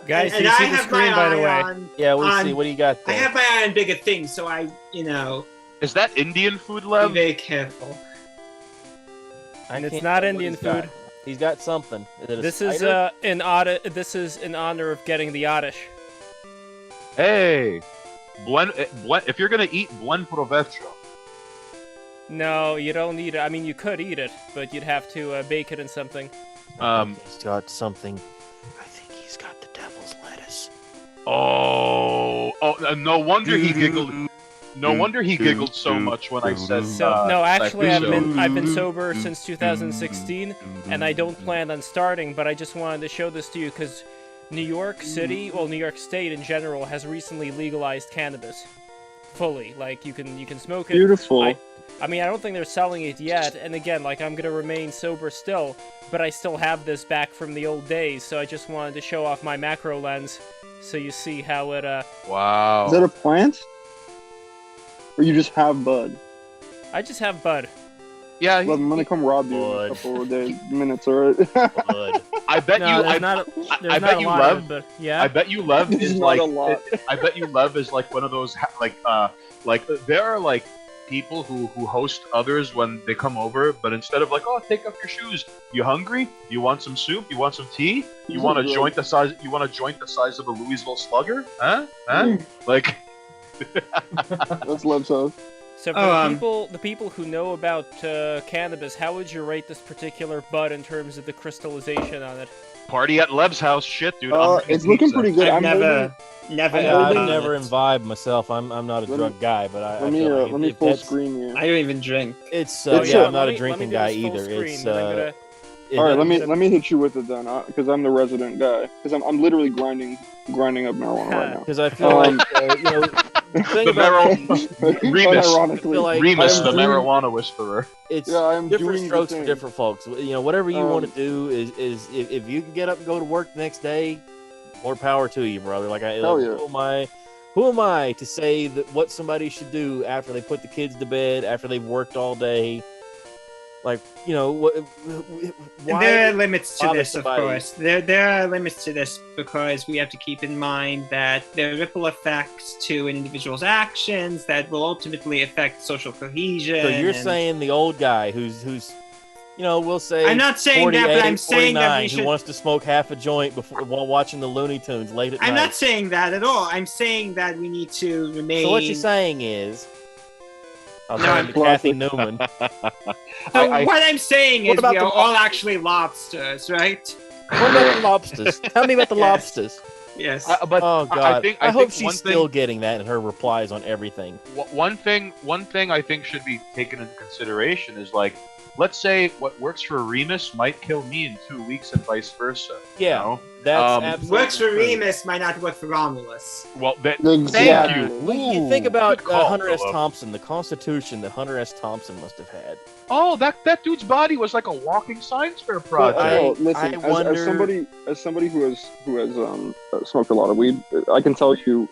Speaker 1: Guys,
Speaker 3: and
Speaker 1: do you
Speaker 3: I
Speaker 1: see the
Speaker 3: have
Speaker 1: screen,
Speaker 3: my
Speaker 1: by the way?
Speaker 3: eye on.
Speaker 11: Yeah, we'll
Speaker 3: on-
Speaker 11: see. What do you got
Speaker 3: I
Speaker 11: there?
Speaker 3: have my eye on bigger things, so I
Speaker 4: Is that Indian food,
Speaker 3: be
Speaker 4: Lev?
Speaker 3: very careful.
Speaker 1: And it's
Speaker 11: can't
Speaker 1: not
Speaker 11: tell what
Speaker 1: Indian
Speaker 11: he's got.
Speaker 1: food.
Speaker 11: He's got something. Is it a
Speaker 1: This is
Speaker 11: spider?
Speaker 1: This is in honor of getting the Oddish.
Speaker 4: Hey, if you're gonna eat, buen provecho.
Speaker 1: No, you don't eat it. I mean, you could eat it, but you'd have to bake it in something.
Speaker 11: He's got something. I think he's got the devil's lettuce.
Speaker 4: No wonder he giggled. No wonder he giggled so much when I said.
Speaker 1: So no, actually,
Speaker 4: Cypher.
Speaker 1: I've been sober since 2016, and I don't plan on starting. But I just wanted to show this to you because New York City, well, New York State in general, has recently legalized cannabis fully. Like you can smoke it.
Speaker 6: Beautiful.
Speaker 1: I mean, I don't think they're selling it yet. And again, like I'm gonna remain sober still, but I still have this back from the old days. So I just wanted to show off my macro lens, so you see how it.
Speaker 4: Wow.
Speaker 6: Is that a plant? Or you just have bud?
Speaker 1: I just have bud.
Speaker 4: Yeah.
Speaker 6: Well, I'm gonna come rob you in
Speaker 11: Bud.
Speaker 6: a couple of days, minutes, alright?
Speaker 11: Bud.
Speaker 4: I bet
Speaker 1: No,
Speaker 4: you.
Speaker 1: there's
Speaker 4: I
Speaker 1: not. There's
Speaker 4: I
Speaker 1: not
Speaker 4: bet
Speaker 1: a
Speaker 4: you
Speaker 1: lot
Speaker 4: love.
Speaker 1: of it, but yeah.
Speaker 4: I bet you Lev
Speaker 6: This
Speaker 4: is
Speaker 6: is
Speaker 4: like.
Speaker 6: not a lot.
Speaker 4: I bet you Lev is like one of those like there are like people who host others when they come over, but instead of like, oh, take off your shoes, you hungry? You want some soup? You want some tea? You want a joint the size? You want a joint the size of a Louisville Slugger? Huh? Like.
Speaker 6: That's Lev's house.
Speaker 1: So for the people who know about cannabis, how would you rate this particular bud in terms of the crystallization on it?
Speaker 4: Party at Lev's house, shit, dude. I'm bringing
Speaker 6: It's looking
Speaker 4: pizza.
Speaker 6: pretty good.
Speaker 3: I've
Speaker 6: I'm
Speaker 3: never
Speaker 11: I've
Speaker 3: done
Speaker 11: never
Speaker 3: it.
Speaker 11: imbibed myself. I'm not a
Speaker 6: Let
Speaker 11: drug
Speaker 6: me-
Speaker 11: guy, but I
Speaker 6: Let me
Speaker 11: feel like
Speaker 6: let me
Speaker 11: if
Speaker 6: full
Speaker 11: that's-
Speaker 6: screen you.
Speaker 3: I don't even drink.
Speaker 11: It's
Speaker 6: Oh,
Speaker 11: yeah,
Speaker 6: yeah,
Speaker 11: I'm not
Speaker 1: let
Speaker 11: a drinking
Speaker 1: me do
Speaker 11: guy
Speaker 1: this full
Speaker 11: either.
Speaker 1: screen,
Speaker 11: It's
Speaker 1: then I'm gonna-
Speaker 6: All right,
Speaker 11: doesn't-
Speaker 6: let me hit you with it then, because I'm the resident guy. Because I'm literally grinding up marijuana right now.
Speaker 11: because I feel like the thing
Speaker 4: The
Speaker 11: about
Speaker 4: Remus.
Speaker 6: Unironically,
Speaker 11: I feel like
Speaker 4: Remus,
Speaker 6: I
Speaker 4: the
Speaker 6: am doing-
Speaker 4: marijuana whisperer.
Speaker 11: it's
Speaker 6: Yeah, I am
Speaker 11: different
Speaker 6: doing the
Speaker 11: strokes for
Speaker 6: thing.
Speaker 11: different folks. Whatever you want to
Speaker 6: Um,
Speaker 11: do is if you can get up and go to work the next day, more power to you, brother.
Speaker 6: Hell yeah.
Speaker 11: Who am I to say that what somebody should do after they put the kids to bed, after they've worked all day? Like, what?
Speaker 3: And there are limits to
Speaker 11: bother
Speaker 3: this, of
Speaker 11: somebody?
Speaker 3: course. There are limits to this because we have to keep in mind that there are ripple effects to an individual's actions that will ultimately affect social cohesion.
Speaker 11: So you're
Speaker 3: and-
Speaker 11: saying the old guy who's we'll say
Speaker 3: I'm not saying that, but
Speaker 11: 48,
Speaker 3: I'm saying that
Speaker 11: 49,
Speaker 3: we
Speaker 11: who
Speaker 3: should.
Speaker 11: wants to smoke half a joint while watching the Looney Tunes late at
Speaker 3: I'm
Speaker 11: night.
Speaker 3: not saying that at all. I'm saying that we need to remain.
Speaker 11: So what you're saying is, I'll
Speaker 3: No,
Speaker 11: turn
Speaker 3: I'm
Speaker 11: to Kathy
Speaker 6: classic.
Speaker 11: Newman.
Speaker 3: So what I'm saying
Speaker 11: What
Speaker 3: is
Speaker 11: about
Speaker 3: we
Speaker 11: the
Speaker 3: are all actually lobsters, right?
Speaker 11: What about the lobsters? Tell me about the
Speaker 3: Yes.
Speaker 11: lobsters.
Speaker 3: Yes.
Speaker 4: But
Speaker 11: Oh God!
Speaker 4: I think
Speaker 11: hope
Speaker 4: one
Speaker 11: she's
Speaker 4: thing-
Speaker 11: still getting that in her replies on everything.
Speaker 4: One thing I think should be taken into consideration is like, let's say what works for Remus might kill me in 2 weeks and vice versa.
Speaker 11: Yeah,
Speaker 4: You know?
Speaker 11: that's absolutely
Speaker 3: Works for
Speaker 11: true.
Speaker 3: Remus might not work for Romulus.
Speaker 4: Well, thank
Speaker 6: Exactly.
Speaker 4: you.
Speaker 11: Well, you think about
Speaker 4: Good call,
Speaker 11: Hunter S.
Speaker 4: Philip.
Speaker 11: Thompson, the Constitution that Hunter S. Thompson must have had.
Speaker 4: Oh, that dude's body was like a walking science fair
Speaker 6: But,
Speaker 4: project.
Speaker 6: listen,
Speaker 11: I
Speaker 6: as
Speaker 11: wonder-
Speaker 6: somebody who has smoked a lot of weed, I can tell you,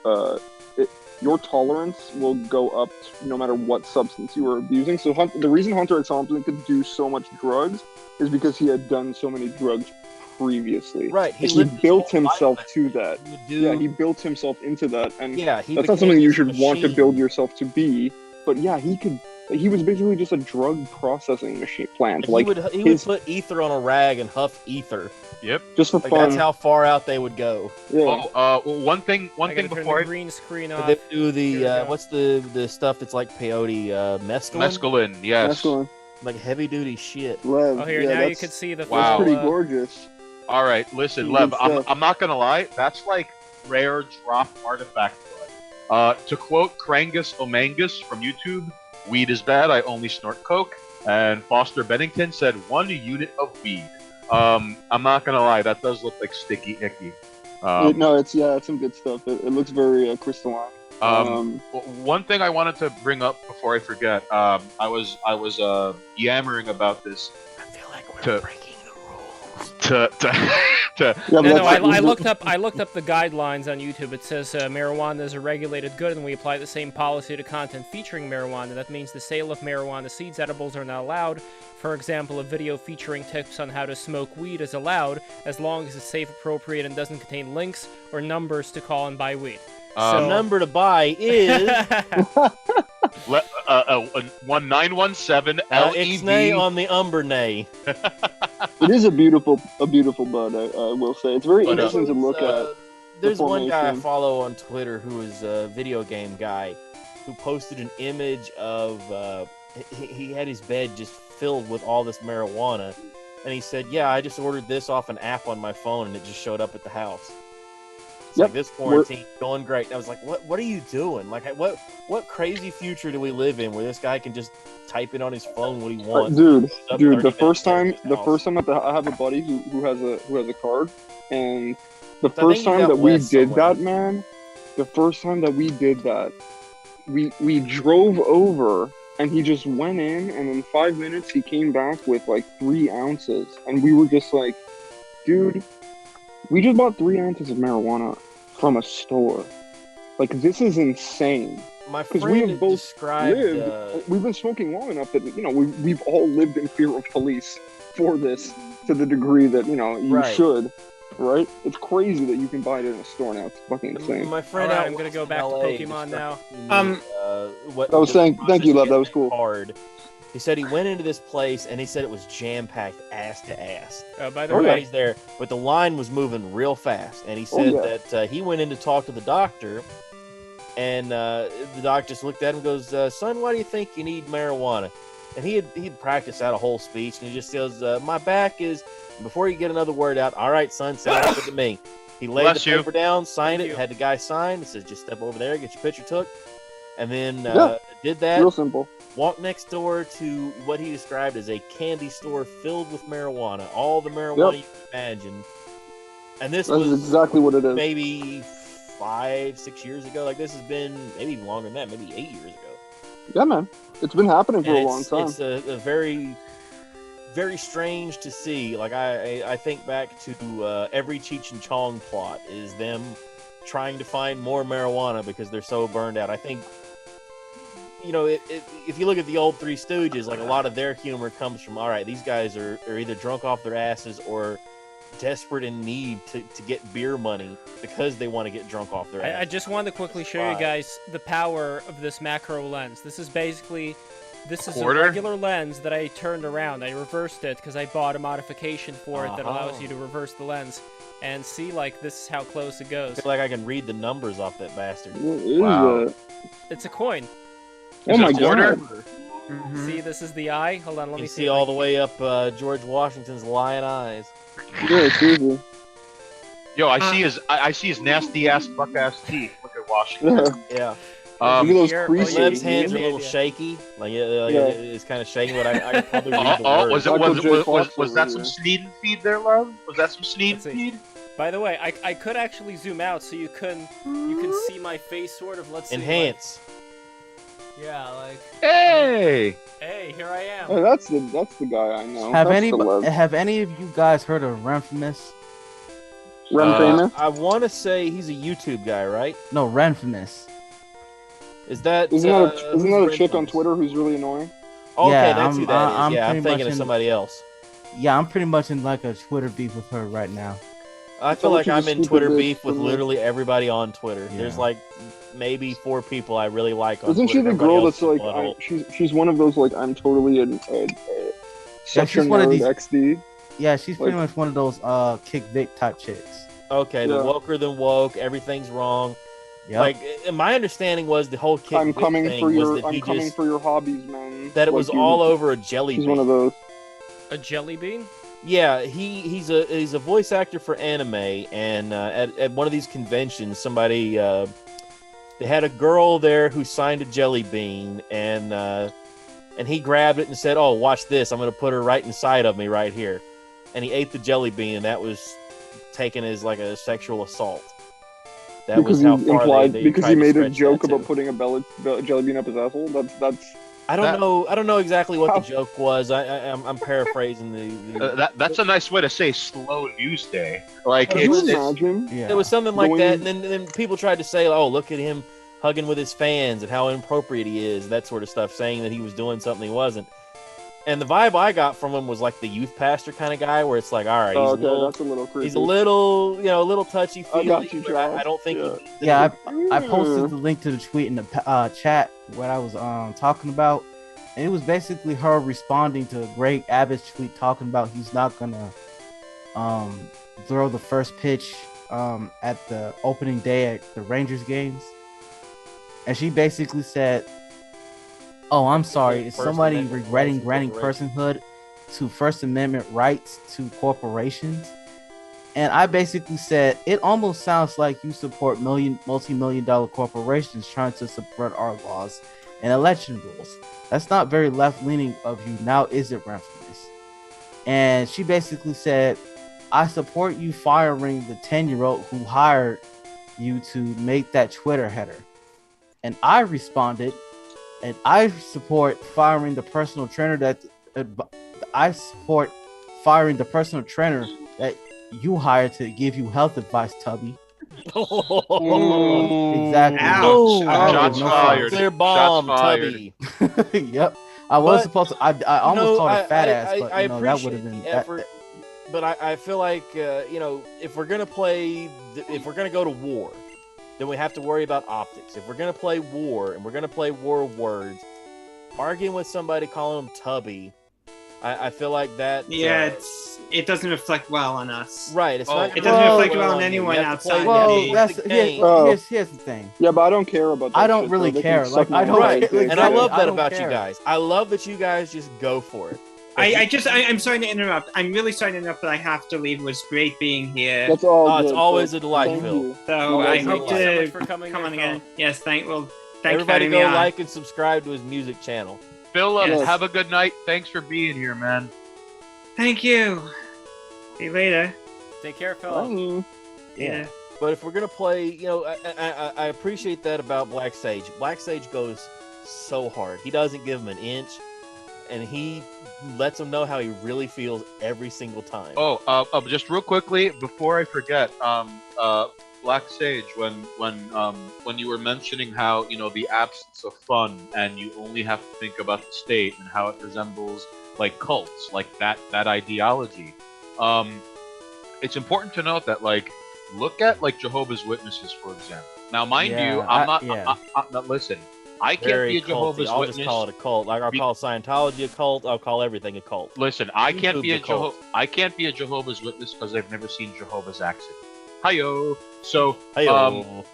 Speaker 6: your tolerance will go up no matter what substance you are abusing. So the reason Hunter S. Thompson could do so much drugs is because he had done so many drugs previously.
Speaker 11: Right,
Speaker 6: He
Speaker 11: lived his
Speaker 6: built
Speaker 11: whole life
Speaker 6: himself
Speaker 11: that
Speaker 6: to that.
Speaker 11: He would do,
Speaker 6: Yeah, he built himself into that, and
Speaker 11: yeah, he
Speaker 6: that's not
Speaker 11: became
Speaker 6: something you
Speaker 11: this
Speaker 6: should want to
Speaker 11: machine.
Speaker 6: build yourself to be. But yeah, he was basically just a drug processing machine plant,
Speaker 11: Like,
Speaker 6: like
Speaker 11: he would
Speaker 6: his-
Speaker 11: put ether on a rag and huff ether.
Speaker 4: Yep.
Speaker 6: just for
Speaker 11: Like
Speaker 6: fun.
Speaker 11: that's how far out they would go.
Speaker 6: Yeah.
Speaker 4: Oh, one thing
Speaker 1: I gotta turn
Speaker 4: before
Speaker 1: the
Speaker 4: I
Speaker 1: green screen off.
Speaker 11: They do
Speaker 1: Here we
Speaker 11: the
Speaker 1: go.
Speaker 11: what's the stuff that's like peyote, mescaline,
Speaker 4: mescaline, yes.
Speaker 6: That's going.
Speaker 11: like heavy duty shit.
Speaker 6: Lev,
Speaker 1: Oh, here,
Speaker 6: yeah,
Speaker 1: now you
Speaker 6: that's-
Speaker 1: can see the
Speaker 4: Wow.
Speaker 6: That's
Speaker 1: full,
Speaker 6: pretty gorgeous.
Speaker 4: All right, listen,
Speaker 6: Good
Speaker 4: Lev,
Speaker 6: stuff.
Speaker 4: I'm not gonna lie, that's like rare drop artifact blood. To quote Krangus Omangus from YouTube, "Weed is bad. I only snort coke." And Foster Bennington said, "1 unit of weed." I'm not gonna lie, that does look like sticky icky.
Speaker 6: No, it's some good stuff. It looks very crystalline.
Speaker 4: One thing I wanted to bring up before I forget, I was yammering about this.
Speaker 11: I feel like we're breaking the rules.
Speaker 1: I looked up the guidelines on YouTube. It says marijuana is a regulated good, and we apply the same policy to content featuring marijuana. That means the sale of marijuana seeds, edibles are not allowed. For example, a video featuring tips on how to smoke weed is allowed, as long as it's safe, appropriate, and doesn't contain links or numbers to call and buy weed.
Speaker 11: The number to buy is
Speaker 4: 1917
Speaker 11: Ixnay
Speaker 4: LEV
Speaker 11: on the Umbernay.
Speaker 6: It is a beautiful bud. I will say it's very interesting to look at.
Speaker 11: There's one guy I follow on Twitter who is a video game guy, who posted an image of he had his bed just filled with all this marijuana, and he said, "Yeah, I just ordered this off an app on my phone, and it just showed up at the house." It's like, this quarantine going great. And I was like, what are you doing? Like, what crazy future do we live in where this guy can just type in on his phone what he wants?
Speaker 6: Dude, the first time that I have a buddy who has a card, and the first time that we did that, man, we drove over, and he just went in, and in 5 minutes he came back with like 3 ounces, and we were just like, dude, we just bought 3 ounces of marijuana from a store. Like, this is insane.
Speaker 11: My friend we have both described,
Speaker 6: we've been smoking long enough that, you know, we've all lived in fear of police for this, to the degree that, you know, you should, right? It's crazy that you can buy it in a store now. It's fucking insane.
Speaker 11: My friend,
Speaker 1: I'm gonna go back to Pokemon now.
Speaker 6: I was saying, thank you, love. That was cool.
Speaker 11: Hard. He said he went into this place, and he said it was jam-packed ass to ass.
Speaker 1: By the way,
Speaker 11: he's there, but the line was moving real fast. And he said that he went in to talk to the doctor, and the doc just looked at him and goes, "Son, why do you think you need marijuana?" And he'd practiced out a whole speech, and he just goes, "My back is." Before you get another word out, "All right, son, sound good to me." He laid the paper down, signed it, had the guy sign. It says, "Just step over there, get your picture took," and then did that.
Speaker 6: Real simple.
Speaker 11: Walked next door to what he described as a candy store filled with marijuana, all the marijuana you can imagine. And this was
Speaker 6: exactly what it is.
Speaker 11: Maybe 5-6 years ago. Like, this has been maybe even longer than that, maybe 8 years ago.
Speaker 6: Yeah, man, it's been happening for a long time.
Speaker 11: It's a very, very strange to see. Like, I think back to every Cheech and Chong plot is them trying to find more marijuana because they're so burned out. I think, you know, if you look at the old Three Stooges, like, a lot of their humor comes from, all right, these guys are either drunk off their asses or desperate in need to get beer money because they want to get drunk off their asses.
Speaker 1: I just wanted to quickly show you guys the power of this macro lens. This is basically, a regular lens that I turned around. I reversed it because I bought a modification for it that allows you to reverse the lens. And see, like, this is how close it goes.
Speaker 11: I feel like I can read the numbers off that bastard.
Speaker 6: What is that?
Speaker 1: It's a coin.
Speaker 6: Oh my god!
Speaker 1: Mm-hmm. See, this is the eye. Hold on, let me
Speaker 11: see all the way up George Washington's lion eyes.
Speaker 6: Yeah, seriously.
Speaker 4: Yo, I see his nasty ass buck ass teeth. Look at Washington.
Speaker 11: Yeah.
Speaker 6: Look at those creases.
Speaker 11: Lev's hands are a little shaky. Like, it's kind of shaky, but I can probably read the words.
Speaker 4: Was that some sneed and feed there, Lev? Was that some sneed and feed?
Speaker 1: By the way, I could actually zoom out so you can see my face, sort of. Let's see.
Speaker 11: Enhance.
Speaker 1: Yeah, like.
Speaker 4: Hey,
Speaker 1: here I am.
Speaker 6: Oh, that's the guy I know.
Speaker 10: Have any of you guys heard of Renfamous?
Speaker 6: Renfamous?
Speaker 11: I want to say he's a YouTube guy, right?
Speaker 10: No, Renfamous.
Speaker 11: Isn't that
Speaker 6: a chick on Twitter who's really annoying?
Speaker 11: Oh, okay, that's who that is. I'm thinking of somebody else.
Speaker 10: Yeah, I'm pretty much in like a Twitter beef with her right now.
Speaker 11: I feel like I'm in Twitter beef with literally everybody on Twitter. Yeah. There's like maybe 4 people I really like on
Speaker 6: Isn't
Speaker 11: Twitter.
Speaker 6: Isn't she the girl that's like, she's one of those, like, I'm totally such a nerd XD?
Speaker 10: Yeah, she's pretty much one of those Kick Vic type chicks.
Speaker 11: Okay, the woker than woke, everything's wrong. Yep. Like, my understanding was the whole Kick Vic thing was that
Speaker 6: I'm coming for your hobbies, man.
Speaker 11: That it was all over a jelly bean.
Speaker 6: He's one of those.
Speaker 1: A jelly bean?
Speaker 11: Yeah, he's a voice actor for anime, and at one of these conventions, somebody they had a girl there who signed a jelly bean, and he grabbed it and said, "Oh, watch this! I'm going to put her right inside of me right here." and he ate the jelly bean, and that was taken as like a sexual assault. That was how far they
Speaker 6: because
Speaker 11: tried
Speaker 6: he
Speaker 11: to
Speaker 6: made a
Speaker 11: stretch
Speaker 6: joke
Speaker 11: that to.
Speaker 6: about putting a jelly bean up his asshole. That's.
Speaker 11: I don't know exactly what the joke was. I'm paraphrasing
Speaker 4: that's a nice way to say slow news day. Like
Speaker 6: Can you imagine?
Speaker 11: it was something like that, and then people tried to say, "Oh, look at him hugging with his fans and how inappropriate he is," that sort of stuff, saying that he was doing something he wasn't. And the vibe I got from him was like the youth pastor kind of guy, where it's like, all right,
Speaker 6: that's a little creepy.
Speaker 11: He's a little, a little touchy feely.
Speaker 6: I got you,
Speaker 11: I don't think.
Speaker 10: I posted the link to the tweet in the chat what I was talking about, and it was basically her responding to Greg Abbott's tweet talking about he's not gonna throw the first pitch at the opening day at the Rangers games, and she basically said, "Oh, I'm sorry. Is somebody regretting granting personhood to First Amendment rights to corporations?" And I basically said, it almost sounds like you support multi-million-dollar corporations trying to subvert our laws and election rules. That's not very left-leaning of you, now is it, Renfrews? And she basically said, I support you firing the 10-year-old who hired you to make that Twitter header. And I responded, and I support firing the personal trainer that you hired to give you health advice, Tubby. Exactly.
Speaker 4: Ouch. Shots fired.
Speaker 11: Clear bomb,
Speaker 4: Shots fired.
Speaker 11: Tubby.
Speaker 10: Yep. I was supposed to. I almost called her fat ass, but
Speaker 11: I
Speaker 10: that would have been
Speaker 11: effort. But I feel like if we're gonna go to war, then we have to worry about optics. If we're gonna play war and we're gonna play war of words, arguing with somebody calling him Tubby, I feel like that.
Speaker 3: Yeah, it doesn't reflect well on us.
Speaker 11: Right. It doesn't
Speaker 3: reflect well on anyone outside.
Speaker 10: Here's the thing.
Speaker 6: Yeah, but I don't care about that.
Speaker 10: I don't really care. Like I don't.
Speaker 11: Right.
Speaker 10: Like,
Speaker 11: and I love that
Speaker 10: don't
Speaker 11: about
Speaker 10: care.
Speaker 11: you guys. I love that you guys just go for it.
Speaker 3: I'm sorry to interrupt. I'm really sorry to interrupt, but I have to leave. It was great being here.
Speaker 6: That's all.
Speaker 11: It's
Speaker 6: good,
Speaker 11: always
Speaker 6: so
Speaker 11: a delight,
Speaker 6: thank
Speaker 11: Phil.
Speaker 6: you.
Speaker 3: So I hope
Speaker 1: Thank you so
Speaker 3: to
Speaker 1: much for coming
Speaker 3: come on
Speaker 1: here,
Speaker 3: again.
Speaker 1: Phil.
Speaker 3: Yes, thank you
Speaker 11: Everybody
Speaker 3: for
Speaker 11: go
Speaker 3: having me on.
Speaker 11: like and subscribe to his music channel.
Speaker 4: Phil,
Speaker 3: Yes.
Speaker 4: have a good night. Thanks for being here, man.
Speaker 3: Thank you. See you later.
Speaker 1: Take care, Phil.
Speaker 6: Bye.
Speaker 3: Yeah.
Speaker 11: But if we're gonna play, I appreciate that about Black Sage. Black Sage goes so hard. He doesn't give him an inch, and he lets him know how he really feels every single time.
Speaker 4: Just real quickly before I forget, Black Sage, when you were mentioning how the absence of fun and you only have to think about the state and how it resembles like cults, like that ideology. It's important to note that look at Jehovah's Witnesses, for example. Now, mind you, I'm not. Listen, I can't be a Jehovah's
Speaker 11: I'll
Speaker 4: Witness.
Speaker 11: just call it a cult. Like I'll call Scientology a cult. I'll call everything a cult.
Speaker 4: Listen, I can't be a
Speaker 11: cult.
Speaker 4: Jehovah's Witness because I've never seen Jehovah's accent. Hi-yo. So,
Speaker 11: Hey-yo.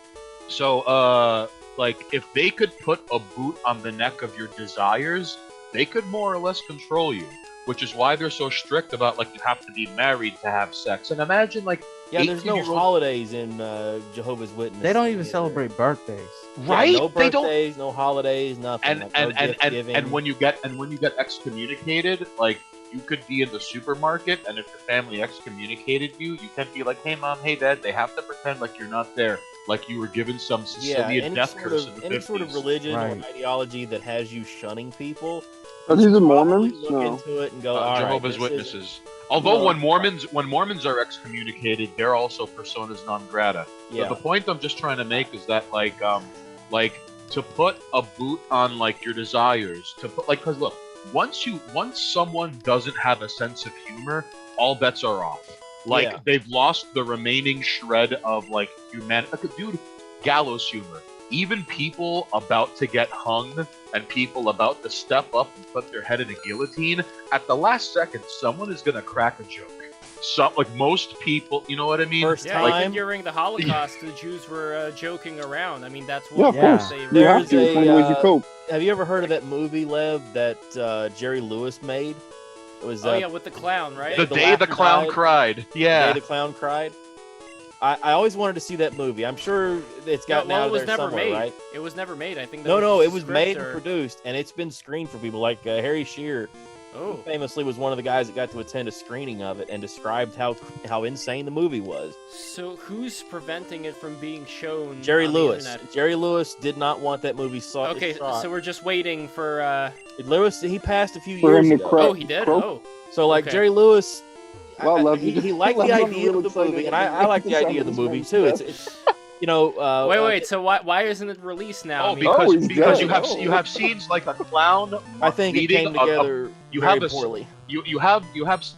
Speaker 4: if they could put a boot on the neck of your desires, they could more or less control you. Which is why they're so strict about you have to be married to have sex. And imagine
Speaker 11: there's no holidays in Jehovah's Witnesses.
Speaker 10: They don't even celebrate birthdays.
Speaker 4: Right?
Speaker 11: Yeah, no
Speaker 4: They don't.
Speaker 11: birthdays, no holidays, nothing.
Speaker 4: And when you get excommunicated, you could be in the supermarket, and if your family excommunicated you, you can't be like, hey mom, hey dad. They have to pretend like you're not there, like you were given some Sicilian death curse in the 50s.
Speaker 11: Any sort of religion or ideology that has you shunning people.
Speaker 6: Are these the Mormons?
Speaker 11: Look
Speaker 6: No.
Speaker 11: into it and go, all right,
Speaker 4: Jehovah's Witnesses. Although when Mormons are excommunicated, they're also personas non grata.
Speaker 11: Yeah.
Speaker 4: But the point I'm just trying to make is that to put a boot on your desires, to put because look, once someone doesn't have a sense of humor, all bets are off. They've lost the remaining shred of humanity. Dude, gallows humor. Even people about to get hung and people about to step up and put their head in a guillotine, at the last second, someone is gonna crack a joke. Most people, you know what I mean?
Speaker 11: First
Speaker 1: Yeah,
Speaker 11: time.
Speaker 1: even during the Holocaust, the Jews were joking around. I mean, that's
Speaker 6: Yeah,
Speaker 1: what
Speaker 6: of course.
Speaker 1: they
Speaker 6: You have to. It's one of the ways you cope.
Speaker 11: Have you ever heard of that movie, Lev, that Jerry Lewis made? It was
Speaker 1: with the clown, right?
Speaker 4: The Day the Clown Cried. Yeah.
Speaker 11: The Day the Clown Cried. I always wanted to see that movie. I'm sure it's gotten out
Speaker 1: it
Speaker 11: of
Speaker 1: was
Speaker 11: there
Speaker 1: never
Speaker 11: somewhere,
Speaker 1: made.
Speaker 11: right?
Speaker 1: It was never made. I think.
Speaker 11: No, it was made and produced, and it's been screened for people like Harry Shearer.
Speaker 1: Oh.
Speaker 11: famously was one of the guys that got to attend a screening of it and described how insane the movie was.
Speaker 1: So who's preventing it from being shown?
Speaker 11: Jerry
Speaker 1: on the
Speaker 11: Lewis.
Speaker 1: internet?
Speaker 11: Jerry Lewis did not want that movie shot.
Speaker 1: Okay, so we're just waiting for.
Speaker 11: Lewis, he passed a few
Speaker 6: For
Speaker 11: years
Speaker 6: him to
Speaker 11: ago.
Speaker 6: crack-
Speaker 1: Oh, he did.
Speaker 6: croak?
Speaker 1: Oh.
Speaker 11: So like
Speaker 1: Okay.
Speaker 11: Jerry Lewis,
Speaker 6: Wow, Lev, you
Speaker 11: he
Speaker 6: just-
Speaker 11: liked the
Speaker 6: Lev, I'm
Speaker 11: idea
Speaker 6: real
Speaker 11: of the
Speaker 6: excited
Speaker 11: movie, and
Speaker 6: that
Speaker 11: I like
Speaker 6: the
Speaker 11: the
Speaker 6: sound
Speaker 11: idea of
Speaker 6: of
Speaker 11: the
Speaker 6: this
Speaker 11: movie
Speaker 6: man's
Speaker 11: too.
Speaker 6: death.
Speaker 11: It's you know.
Speaker 1: Wait. So why isn't it released now?
Speaker 4: Oh,
Speaker 1: I mean,
Speaker 4: because
Speaker 6: he's
Speaker 4: because
Speaker 6: dead.
Speaker 4: you have scenes like a clown.
Speaker 11: I think it
Speaker 4: leading
Speaker 11: came together
Speaker 4: you
Speaker 11: very
Speaker 4: have a
Speaker 11: poorly.
Speaker 4: you have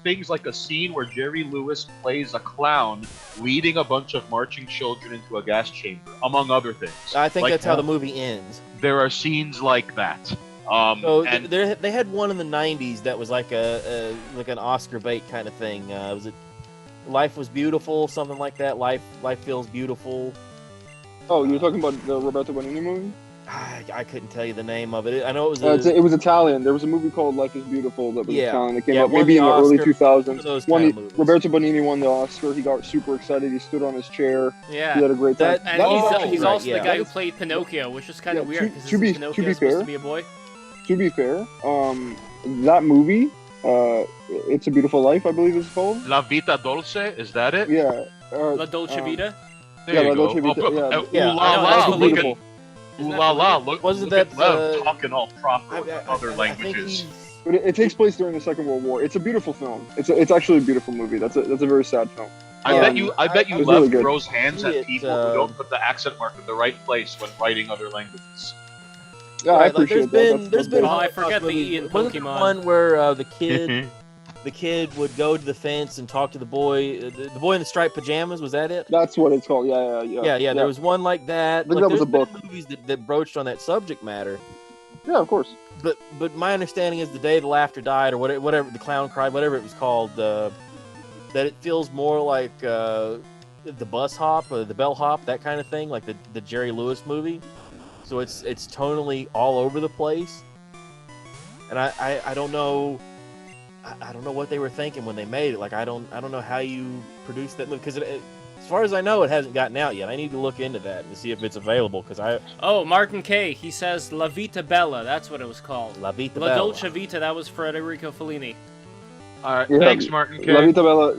Speaker 4: things like a scene where Jerry Lewis plays a clown leading a bunch of marching children into a gas chamber, among other things.
Speaker 11: I think
Speaker 4: Like,
Speaker 11: that's how the movie ends.
Speaker 4: there are scenes like that.
Speaker 11: So
Speaker 4: and
Speaker 11: they had one in the '90s that was like like an Oscar bait kind of thing. Was it Life Was Beautiful, something like that? Life Feels Beautiful.
Speaker 6: Oh, you're talking about the Roberto Benigni movie?
Speaker 11: I couldn't tell you the name of it. I know it was.
Speaker 6: It was Italian. There was a movie called Life Is Beautiful that was
Speaker 11: Yeah.
Speaker 6: Italian that came
Speaker 11: Yeah,
Speaker 6: out
Speaker 11: won
Speaker 6: maybe
Speaker 11: the
Speaker 6: in the early
Speaker 11: Oscar,
Speaker 6: 2000s.
Speaker 11: one of those
Speaker 6: Won
Speaker 11: kind
Speaker 6: the-
Speaker 11: of movies.
Speaker 6: Roberto Benigni won the Oscar. He got super excited. He stood on his chair.
Speaker 1: yeah.
Speaker 6: He had a great time.
Speaker 11: That-
Speaker 1: And
Speaker 6: That was
Speaker 1: he's,
Speaker 6: actually
Speaker 1: he's
Speaker 6: right,
Speaker 1: also
Speaker 11: yeah.
Speaker 1: the guy who played Pinocchio, which is kind of
Speaker 6: Yeah,
Speaker 1: weird because
Speaker 6: to be-
Speaker 1: Pinocchio
Speaker 6: to be
Speaker 1: supposed
Speaker 6: fair-
Speaker 1: to be a boy.
Speaker 6: To be fair, that movie, It's a Beautiful Life, I believe it's called.
Speaker 4: La Vita Dolce, is that it?
Speaker 6: Yeah.
Speaker 1: La Dolce Vita.
Speaker 4: There
Speaker 6: yeah,
Speaker 4: you
Speaker 6: La
Speaker 4: go.
Speaker 6: Dolce Vita, yeah.
Speaker 11: Yeah,
Speaker 4: Ooh la
Speaker 1: I know,
Speaker 4: la,
Speaker 1: that's
Speaker 4: look
Speaker 6: beautiful.
Speaker 4: at ooh la la, look,
Speaker 11: Wasn't
Speaker 4: look at
Speaker 11: that,
Speaker 4: Lev talking all proper
Speaker 11: I
Speaker 4: with other
Speaker 11: think
Speaker 4: languages.
Speaker 6: But it takes place during the Second World War. It's a beautiful film. It's actually a beautiful movie. That's a very sad film.
Speaker 4: I bet you
Speaker 6: it's
Speaker 4: Lev
Speaker 6: really good.
Speaker 4: throws hands at
Speaker 11: It,
Speaker 4: people who don't put the accent mark in the right place when writing other languages.
Speaker 6: Yeah, I
Speaker 11: Right, like,
Speaker 6: appreciate that.
Speaker 11: there's been
Speaker 1: Oh, I
Speaker 11: Holocaust
Speaker 1: forget the
Speaker 11: movies.
Speaker 1: E in
Speaker 11: Wasn't there
Speaker 1: Pokemon.
Speaker 11: one where the kid would go to the fence and talk to the boy in the striped pajamas. Was that it?
Speaker 6: That's what it's called. Yeah.
Speaker 11: Yeah. There was one like that.
Speaker 6: I think that was
Speaker 11: there's
Speaker 6: a book.
Speaker 11: been movies that broached on that subject matter.
Speaker 6: Yeah, of course.
Speaker 11: But my understanding is the day the laughter died, or whatever the clown cried, whatever it was called, that it feels more like the bus hop or the bellhop, that kind of thing, like the Jerry Lewis movie. So it's tonally all over the place, and I don't know. I don't know what they were thinking when they made it. Like I don't know how you produce that movie, because as far as I know, it hasn't gotten out yet. I need to look into that and see if it's available, because
Speaker 1: Oh, Martin K. He says La Vita Bella. That's what it was called.
Speaker 11: La Vita
Speaker 1: La
Speaker 11: Bella.
Speaker 1: Dolce Vita. That was Federico Fellini.
Speaker 4: All right,
Speaker 6: Yeah,
Speaker 4: thanks, Martin K.
Speaker 6: La Vita Bella.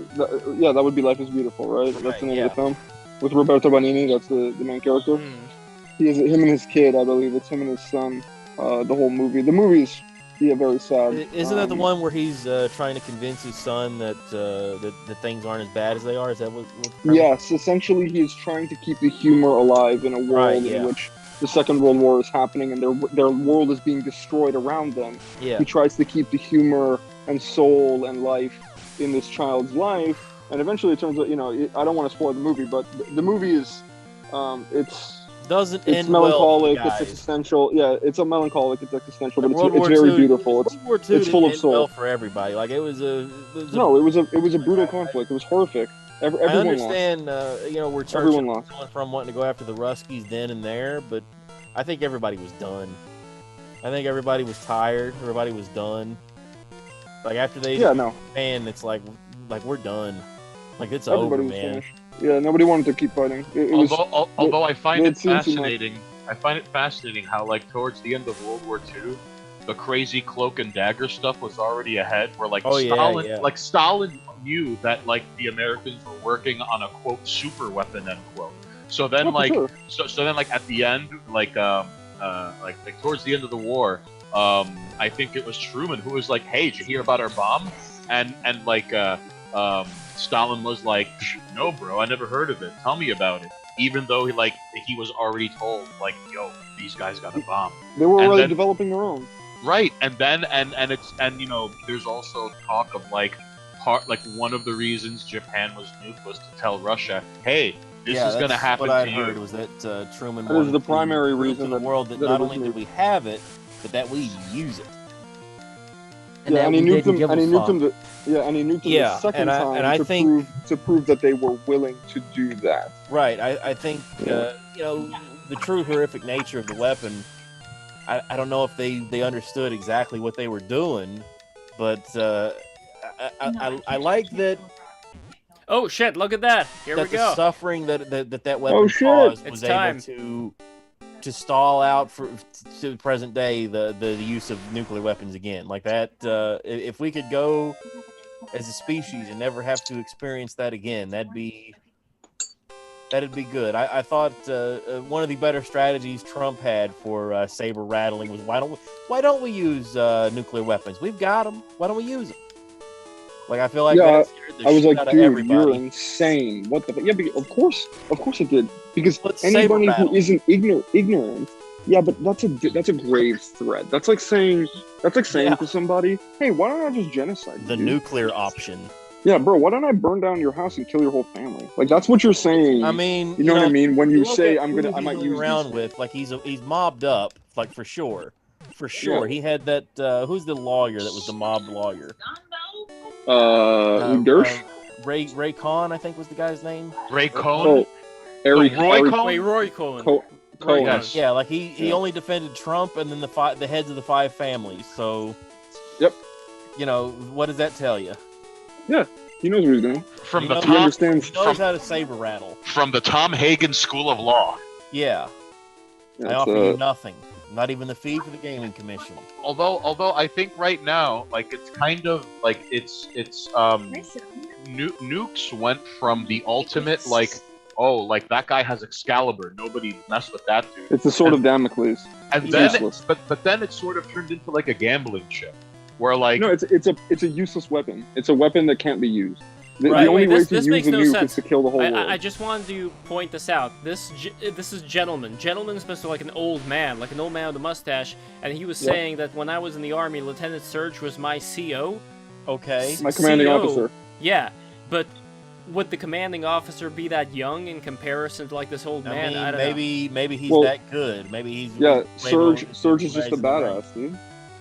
Speaker 6: Yeah, that would be Life Is Beautiful, right? That's
Speaker 11: Right,
Speaker 6: the name
Speaker 11: yeah.
Speaker 6: of the film. With Roberto Benigni, that's the main character.
Speaker 1: Hmm.
Speaker 6: Him and his kid, I believe. It's him and his son. The whole movie. The movie is very sad.
Speaker 11: Isn't that the one where he's trying to convince his son that that things aren't as bad as they are? Is that what the premise?
Speaker 6: Yes, essentially he is trying to keep the humor alive in a world
Speaker 11: Right, yeah.
Speaker 6: in which the Second World War is happening and their world is being destroyed around them.
Speaker 11: Yeah.
Speaker 6: He tries to keep the humor and soul and life in this child's life, and eventually it turns out, I don't want to spoil the movie, but the movie is,
Speaker 11: Doesn't
Speaker 6: it's
Speaker 11: end well for the
Speaker 6: melancholic,
Speaker 11: guys.
Speaker 6: it's existential. Yeah, it's a melancholic, it's existential, but
Speaker 11: World
Speaker 6: it's
Speaker 11: War
Speaker 6: very
Speaker 11: II
Speaker 6: beautiful. It's
Speaker 11: World War II
Speaker 6: it's full
Speaker 11: didn't
Speaker 6: of
Speaker 11: end
Speaker 6: soul.
Speaker 11: well for everybody. Like it was a
Speaker 6: brutal conflict. It was horrific.
Speaker 11: I
Speaker 6: Everyone lost.
Speaker 11: understand, where Churchill
Speaker 6: Everyone
Speaker 11: was
Speaker 6: lost.
Speaker 11: going from wanting to go after the Ruskies then and there, but I think everybody was done. I think everybody was tired. Everybody was done. Like after they man, it's like we're done. Like it's
Speaker 6: Everybody
Speaker 11: over,
Speaker 6: was
Speaker 11: man.
Speaker 6: finished. Yeah, nobody wanted to keep fighting.
Speaker 4: Although I find
Speaker 6: they
Speaker 4: it
Speaker 6: had seen too much.
Speaker 4: fascinating. I find it fascinating how, like, towards the end of World War II, the crazy cloak and dagger stuff was already ahead. Where Stalin knew that like the Americans were working on a quote super weapon end quote. So then so then at the end like towards the end of the war, I think it was Truman who was like, "Hey, did you hear about our bomb?" And Stalin was like, "No, bro, I never heard of it. Tell me about it." Even though he was already told, like, "Yo, these guys got a bomb."
Speaker 6: They were
Speaker 4: And
Speaker 6: already
Speaker 4: then-
Speaker 6: developing their own.
Speaker 4: Right, and then there's also talk of one of the reasons Japan was nuked was to tell Russia, "Hey, this is going to happen
Speaker 11: what
Speaker 4: to
Speaker 11: I'd
Speaker 4: you."
Speaker 11: heard was that Truman
Speaker 6: That is
Speaker 11: wanted
Speaker 6: the
Speaker 11: to
Speaker 6: primary
Speaker 11: prove
Speaker 6: reason
Speaker 11: to the
Speaker 6: that-
Speaker 11: world that
Speaker 6: that it
Speaker 11: not
Speaker 6: was
Speaker 11: only did
Speaker 6: nuked.
Speaker 11: we have it, but that we use it.
Speaker 6: Yeah, and he nuked them. And he nuked them. And he nuked them
Speaker 11: Yeah,
Speaker 6: the second
Speaker 11: and I-
Speaker 6: time
Speaker 11: and I
Speaker 6: to
Speaker 11: think-
Speaker 6: prove that they were willing to do that.
Speaker 11: Right. I think the true horrific nature of the weapon. I don't know if they understood exactly what they were doing, but I like that.
Speaker 1: Oh shit! Look at that. Here
Speaker 11: that
Speaker 1: we
Speaker 11: the
Speaker 1: go.
Speaker 11: suffering that weapon
Speaker 6: Oh, shit.
Speaker 11: caused
Speaker 1: It's
Speaker 11: was
Speaker 1: time.
Speaker 11: able to to stall out to the present day the use of nuclear weapons again. Like that, if we could go as a species and never have to experience that again, that'd be good. I thought one of the better strategies Trump had for saber rattling was why don't we use nuclear weapons? We've got them. Why don't we use them? Like I feel like
Speaker 6: Yeah,
Speaker 11: that scared the
Speaker 6: I was
Speaker 11: shit
Speaker 6: like,
Speaker 11: out of
Speaker 6: dude,
Speaker 11: everybody.
Speaker 6: you're insane. What the? Yeah, of course it did. Because
Speaker 11: Let's
Speaker 6: anybody
Speaker 11: saber
Speaker 6: who
Speaker 11: rattle.
Speaker 6: isn't ignorant, yeah, but that's a grave threat. That's like saying
Speaker 11: Yeah.
Speaker 6: to somebody, hey, why don't I just genocide
Speaker 11: The
Speaker 6: you?
Speaker 11: nuclear option.
Speaker 6: Yeah, bro, why don't I burn down your house and kill your whole family? Like that's what you're saying.
Speaker 11: I mean,
Speaker 6: you know what I mean when you
Speaker 11: look
Speaker 6: say
Speaker 11: at
Speaker 6: I
Speaker 11: who
Speaker 6: might
Speaker 11: he's
Speaker 6: use
Speaker 11: around
Speaker 6: these.
Speaker 11: with. Like he's mobbed up, like for sure.
Speaker 6: Yeah.
Speaker 11: He had that. Who's the lawyer that was the mob lawyer?
Speaker 6: Dersh?
Speaker 11: Ray Khan, I think was the guy's name.
Speaker 4: Ray Cohn?
Speaker 6: Oh, Eric,
Speaker 4: Roy
Speaker 6: Eric
Speaker 4: Cohn?
Speaker 1: Wait, Roy Cohen.
Speaker 6: Cohen.
Speaker 4: Yes.
Speaker 11: Yeah, like he
Speaker 6: Yeah.
Speaker 11: only defended Trump and then the heads of the 5 families. So,
Speaker 6: Yep.
Speaker 11: You know, what does that tell you?
Speaker 6: Yeah, he knows what he's doing.
Speaker 4: From
Speaker 11: He
Speaker 4: the
Speaker 11: knows-
Speaker 6: He
Speaker 4: Tom
Speaker 6: understands.
Speaker 11: He knows how to saber rattle.
Speaker 4: from the Tom Hagen School of Law.
Speaker 11: Yeah, I
Speaker 6: It's,
Speaker 11: offer you nothing, not even the fee for the gaming commission.
Speaker 4: Although I think right now, like it's kind of like it's nukes went from the ultimate like, oh, like that guy has Excalibur, nobody mess with that dude.
Speaker 6: It's a sword of Damocles.
Speaker 4: And
Speaker 6: It's
Speaker 4: then,
Speaker 6: useless.
Speaker 4: but then it sort of turned into like a gambling chip, where like
Speaker 6: No, it's a useless weapon. It's a weapon that can't be used. The
Speaker 1: Right,
Speaker 6: only
Speaker 1: wait,
Speaker 6: way
Speaker 1: this
Speaker 6: to use
Speaker 1: makes
Speaker 6: a
Speaker 1: no
Speaker 6: nuke
Speaker 1: sense.
Speaker 6: is to kill the whole world.
Speaker 1: I just wanted to point this out. This is Gentleman. Gentleman's supposed to be like an old man with a mustache, and he was saying that when I was in the army, Lieutenant Surge was my CO.
Speaker 11: Okay.
Speaker 6: My commanding
Speaker 1: CO,
Speaker 6: officer.
Speaker 1: Yeah, but would the commanding officer be that young in comparison to like this old man? I don't know.
Speaker 11: Maybe he's
Speaker 6: Well,
Speaker 11: that good. Maybe he's
Speaker 6: Yeah,
Speaker 11: Surge
Speaker 6: Surge is just a badass, dude.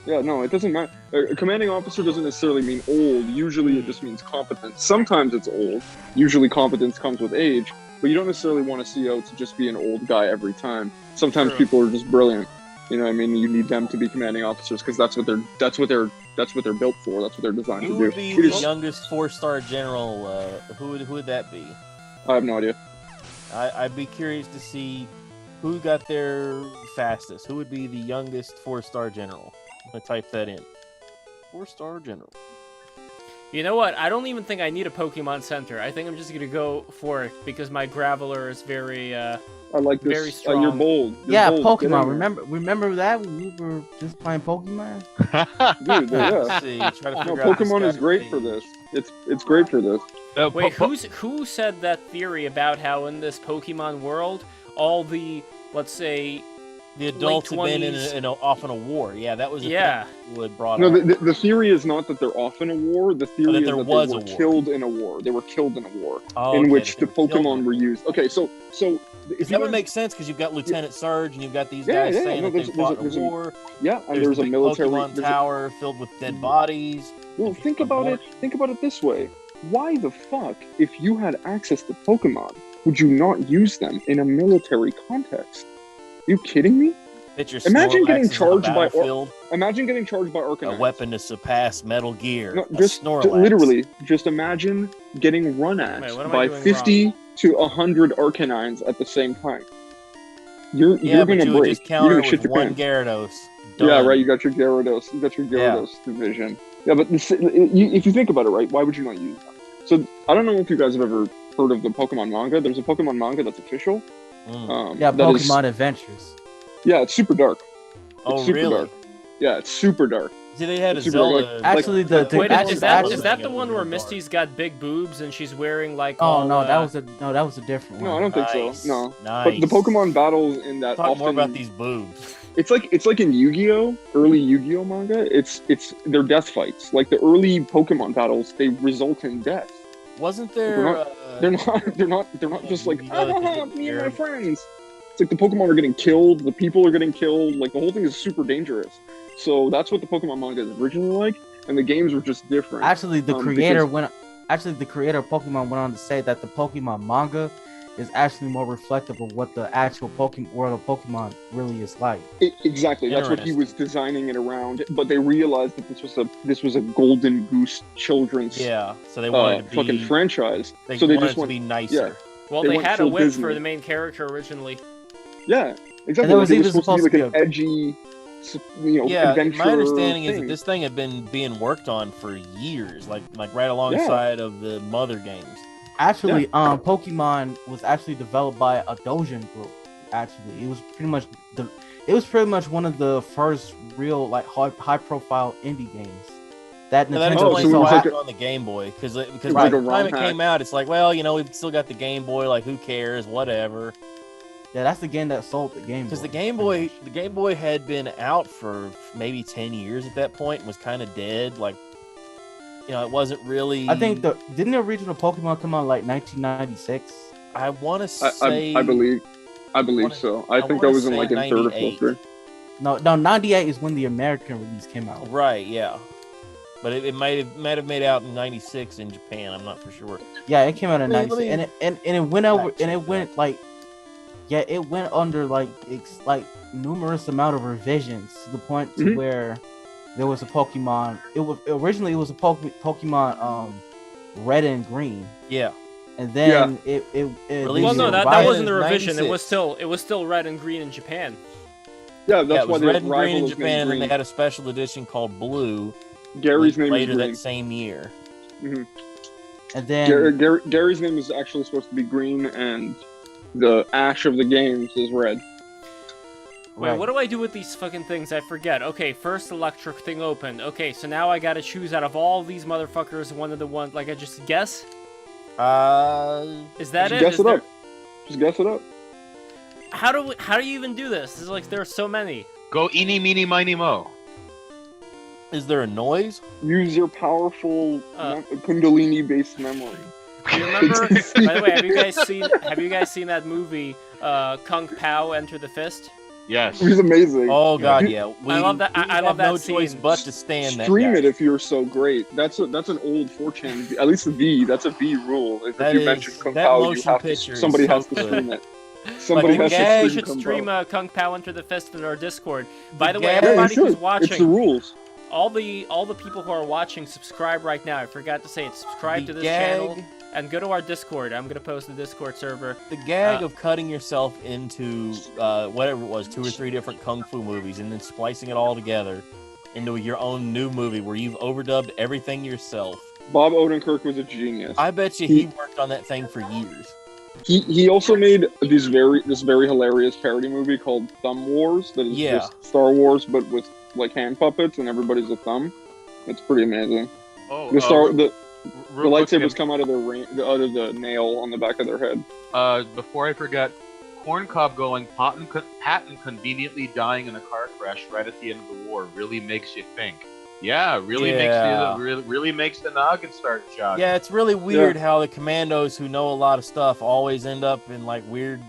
Speaker 6: Yeah, no, it doesn't matter. A commanding officer doesn't necessarily mean old. Usually it just means competence. Sometimes it's old. Usually competence comes with age, but you don't necessarily want a CO to just be an old guy every time. Sometimes
Speaker 1: True.
Speaker 6: people are just brilliant. You know what I mean? You need them to be commanding officers because that's what they're built for. That's what they're designed
Speaker 11: Who
Speaker 6: to
Speaker 11: would
Speaker 6: do.
Speaker 11: be
Speaker 6: It
Speaker 11: the
Speaker 6: is-
Speaker 11: youngest 4-star general? Who would that be?
Speaker 6: I have no idea.
Speaker 11: I'd be curious to see who got there fastest. Who would be the youngest 4-star general? I'm gonna type that in. 4-star general.
Speaker 1: You know what? I don't even think I need a Pokemon Center. I think I'm just gonna go for it because my Graveler is very.
Speaker 6: I like this.
Speaker 1: Very strong.
Speaker 6: You're bold. You're
Speaker 10: Yeah,
Speaker 6: bold. Get in
Speaker 10: Pokemon.
Speaker 6: there.
Speaker 10: Remember that when we were just playing Pokemon?
Speaker 6: Dude, yeah.
Speaker 11: Let's see. Try to
Speaker 6: No,
Speaker 11: figure out
Speaker 6: Pokemon
Speaker 11: this
Speaker 6: is great
Speaker 11: guy's
Speaker 6: for
Speaker 11: name.
Speaker 6: this. It's great for this.
Speaker 1: Wait, who said that theory about how in this Pokemon world all the, let's say,
Speaker 11: The adults have been
Speaker 1: 20s.
Speaker 11: off in a war. Yeah, that was a
Speaker 1: Yeah.
Speaker 11: thing Wood brought
Speaker 6: No,
Speaker 11: up.
Speaker 6: the theory is not that they're off in a war. The theory
Speaker 11: that
Speaker 6: is
Speaker 11: there
Speaker 6: that
Speaker 11: was
Speaker 6: they
Speaker 11: a
Speaker 6: were
Speaker 11: war.
Speaker 6: killed in a war. They were killed in a war
Speaker 11: Oh,
Speaker 6: in
Speaker 11: okay,
Speaker 6: which
Speaker 11: that
Speaker 6: the
Speaker 11: they were killed
Speaker 6: Pokemon
Speaker 11: in.
Speaker 6: were used. Okay, so if
Speaker 11: That
Speaker 6: you
Speaker 11: would
Speaker 6: guys-
Speaker 11: make sense because you've got Lieutenant Surge and you've got these
Speaker 6: Yeah,
Speaker 11: guys
Speaker 6: yeah,
Speaker 11: saying
Speaker 6: no,
Speaker 11: that they fought in a war.
Speaker 6: yeah, and
Speaker 11: There's
Speaker 6: there's
Speaker 11: the
Speaker 6: a
Speaker 11: big
Speaker 6: military.
Speaker 11: Pokemon
Speaker 6: there's a-
Speaker 11: tower filled with dead bodies.
Speaker 6: well, think about it. Think about it this way: why the fuck, if you had access to Pokemon, would you not use them in a military context? Are you kidding me?
Speaker 11: Picture
Speaker 6: Imagine
Speaker 11: Snorlax
Speaker 6: getting
Speaker 11: is on the
Speaker 6: charged by
Speaker 11: battlefield,
Speaker 6: Imagine getting charged by
Speaker 11: a
Speaker 6: Arcanine.
Speaker 11: weapon to surpass Metal Gear.
Speaker 6: No,
Speaker 11: a
Speaker 6: just
Speaker 11: Snorlax.
Speaker 6: literally, just imagine getting run at
Speaker 1: Wait, what am I
Speaker 6: by
Speaker 1: doing
Speaker 6: 50 to 100 Arcanines at the same time. You're
Speaker 11: Yeah, but
Speaker 6: gonna
Speaker 11: you would
Speaker 6: break.
Speaker 11: just
Speaker 6: You're
Speaker 11: counter
Speaker 6: gonna shit
Speaker 11: with
Speaker 6: your
Speaker 11: one
Speaker 6: pants.
Speaker 11: Gyarados.
Speaker 6: Yeah,
Speaker 11: Done.
Speaker 6: right. You got your Gyarados. You got your Gyarados division. Yeah, but if you think about it, right, why would you not use them? So I don't know if you guys have ever heard of the Pokemon manga. There's a Pokemon manga that's official.
Speaker 11: Mm.
Speaker 10: Yeah,
Speaker 6: that is-
Speaker 10: Pokemon Adventures.
Speaker 6: yeah, it's super dark.
Speaker 11: Oh,
Speaker 6: It's super
Speaker 11: really?
Speaker 6: dark. Yeah, it's super dark.
Speaker 11: See, they had a
Speaker 6: Super
Speaker 11: Zelda.
Speaker 6: like-
Speaker 10: Actually, the
Speaker 1: Wait,
Speaker 10: actually,
Speaker 1: is that
Speaker 10: actually-
Speaker 1: the one where Misty's got big boobs and she's wearing like?
Speaker 10: Oh
Speaker 1: all,
Speaker 10: no, that was a different one.
Speaker 6: No, I don't think
Speaker 11: Nice.
Speaker 6: so. No.
Speaker 11: Nice.
Speaker 6: But the Pokemon battles in that
Speaker 11: Talk
Speaker 6: often
Speaker 11: more about these boobs.
Speaker 6: It's like in Yu-Gi-Oh, early Yu-Gi-Oh manga. They're death fights. Like the early Pokemon battles, they result in death.
Speaker 11: Wasn't there?
Speaker 6: They're not just like
Speaker 11: Yu-Gi-Oh! That
Speaker 6: ah,
Speaker 11: they
Speaker 6: me and my
Speaker 11: did
Speaker 6: friends. It's like the Pokemon are getting killed, the people are getting killed. Like the whole thing is super dangerous. So that's what the Pokemon manga is originally like, and the games were just different.
Speaker 10: Actually, the
Speaker 6: because-
Speaker 10: creator of Pokemon went on to say that the Pokemon manga is actually more reflective of what the actual Pokemon world of Pokemon really is like.
Speaker 6: Exactly, that's what he was designing it around. But they realized that this was a Golden Goose children's
Speaker 11: Yeah, so they wanted to be
Speaker 6: fucking franchise.
Speaker 11: They
Speaker 6: so they
Speaker 11: wanted
Speaker 6: just
Speaker 11: to
Speaker 6: went
Speaker 11: be nicer.
Speaker 6: Yeah,
Speaker 1: Well,
Speaker 6: they
Speaker 1: they
Speaker 6: went
Speaker 1: had a
Speaker 6: full
Speaker 1: whip
Speaker 6: Disney.
Speaker 1: for the main character originally.
Speaker 6: yeah, Exactly.
Speaker 10: And there was
Speaker 6: like, it
Speaker 10: even
Speaker 6: supposed to be like
Speaker 10: supposed to
Speaker 6: an edgy,
Speaker 11: Yeah,
Speaker 6: adventure.
Speaker 11: my understanding is
Speaker 6: thing.
Speaker 11: that this thing had been being worked on for years, like right alongside of the mother games.
Speaker 10: Actually, Pokemon was actually developed by a Dojin group. Actually, it was pretty much one of the first real like high profile indie games that
Speaker 11: And that
Speaker 10: Nintendo
Speaker 11: explains
Speaker 6: so it
Speaker 11: why
Speaker 6: was
Speaker 11: it's
Speaker 6: like
Speaker 11: on the Game Boy, because by
Speaker 6: like
Speaker 11: the
Speaker 6: a
Speaker 11: time
Speaker 6: ROM
Speaker 11: it
Speaker 6: hack.
Speaker 11: came out, it's like, well, we've still got the Game Boy. Like, who cares? Whatever.
Speaker 10: Yeah, that's the game that sold the Game Boy.
Speaker 11: Because the Game Boy had been out for maybe 10 years at that point and was kind of dead. Like, it wasn't really.
Speaker 10: I think didn't the original Pokemon come out like 1996?
Speaker 11: I want to say.
Speaker 6: I believe so. I think that was in like in third or fourth grade.
Speaker 10: No, 98 is when the American release came out.
Speaker 11: Right, yeah. But it might have made out in 96 in Japan. I'm not for sure.
Speaker 10: Yeah, it came out in 96, and it went over, and it went
Speaker 11: that.
Speaker 10: like, yeah, it went under like numerous amount of revisions to the point to where there was a Pokemon. Originally it was a Pokemon Red and Green.
Speaker 11: Yeah.
Speaker 10: And then it
Speaker 1: well, no, that wasn't the revision.
Speaker 11: 96.
Speaker 1: It was still Red and Green in Japan.
Speaker 6: Yeah, that's
Speaker 11: it
Speaker 6: why
Speaker 11: was
Speaker 6: the
Speaker 11: Red and Green
Speaker 6: rival
Speaker 11: in
Speaker 6: was
Speaker 11: Japan, and
Speaker 6: named
Speaker 11: then they had a special edition called Blue.
Speaker 6: Gary's name
Speaker 11: later
Speaker 6: is Green.
Speaker 11: that same year.
Speaker 6: Mm-hmm.
Speaker 10: And then
Speaker 6: Gary's name is actually supposed to be Green, and the Ash of the games is Red.
Speaker 1: Wait, what do I do with these fucking things? I forget. Okay, first electric thing open. Okay, so now I gotta choose out of all these motherfuckers one of the ones. Like, I just guess? Is that
Speaker 6: Just
Speaker 1: it?
Speaker 6: guess it up. Just guess it up.
Speaker 1: How do you even do this? This is like, there are so many.
Speaker 4: Go eeny, meeny, miny, mo.
Speaker 11: Is there a noise?
Speaker 6: Use your powerful Kundalini-based memory.
Speaker 1: Do you remember? By the way, have you guys seen that movie, Kung Pao Enter the Fist?
Speaker 4: Yes.
Speaker 6: He's amazing.
Speaker 11: Oh god, yeah.
Speaker 1: I love that. I love that
Speaker 11: no
Speaker 1: scene.
Speaker 11: choice but to stand that.
Speaker 6: Stream
Speaker 11: guy.
Speaker 6: it if you're so great. That's an old 4chan. At least that's a V rule. If
Speaker 11: That
Speaker 6: you
Speaker 11: is-
Speaker 6: mention Kung
Speaker 11: that
Speaker 6: Pao,
Speaker 11: motion
Speaker 6: you
Speaker 11: picture is
Speaker 6: somebody
Speaker 11: so
Speaker 6: has to
Speaker 11: good.
Speaker 6: stream it. Somebody
Speaker 11: Like,
Speaker 6: has
Speaker 1: You
Speaker 6: to
Speaker 1: should
Speaker 6: stream
Speaker 1: stream
Speaker 6: Kung Pao.
Speaker 1: Kung Pao Enter the Fist in our Discord. By the way,
Speaker 11: Yeah,
Speaker 6: Yeah, you
Speaker 1: everybody who's
Speaker 6: should.
Speaker 1: watching,
Speaker 6: It's the rules.
Speaker 1: all the people who are watching, subscribe right now. I forgot to say it. Subscribe
Speaker 11: The
Speaker 1: to this
Speaker 11: gag-
Speaker 1: channel and go to our Discord. I'm gonna post the Discord server.
Speaker 11: The gag of cutting yourself into whatever it was, 2 or 3 different kung fu movies, and then splicing it all together into your own new movie where you've overdubbed everything yourself.
Speaker 6: Bob Odenkirk was a genius.
Speaker 11: I bet you he worked on that thing for years.
Speaker 6: He also made this very hilarious parody movie called Thumb Wars that is just Star Wars but with like hand puppets and everybody's a thumb. It's pretty amazing.
Speaker 4: Oh,
Speaker 6: The
Speaker 4: real quick,
Speaker 6: lightsabers come out of out of the nail on the back of their head.
Speaker 4: Before I forget, Corncob going Patton conveniently dying in a car crash right at the end of the war really makes you think. Yeah, really makes the noggin start jogging.
Speaker 11: Yeah, it's really weird how the commandos who know a lot of stuff always end up in like weird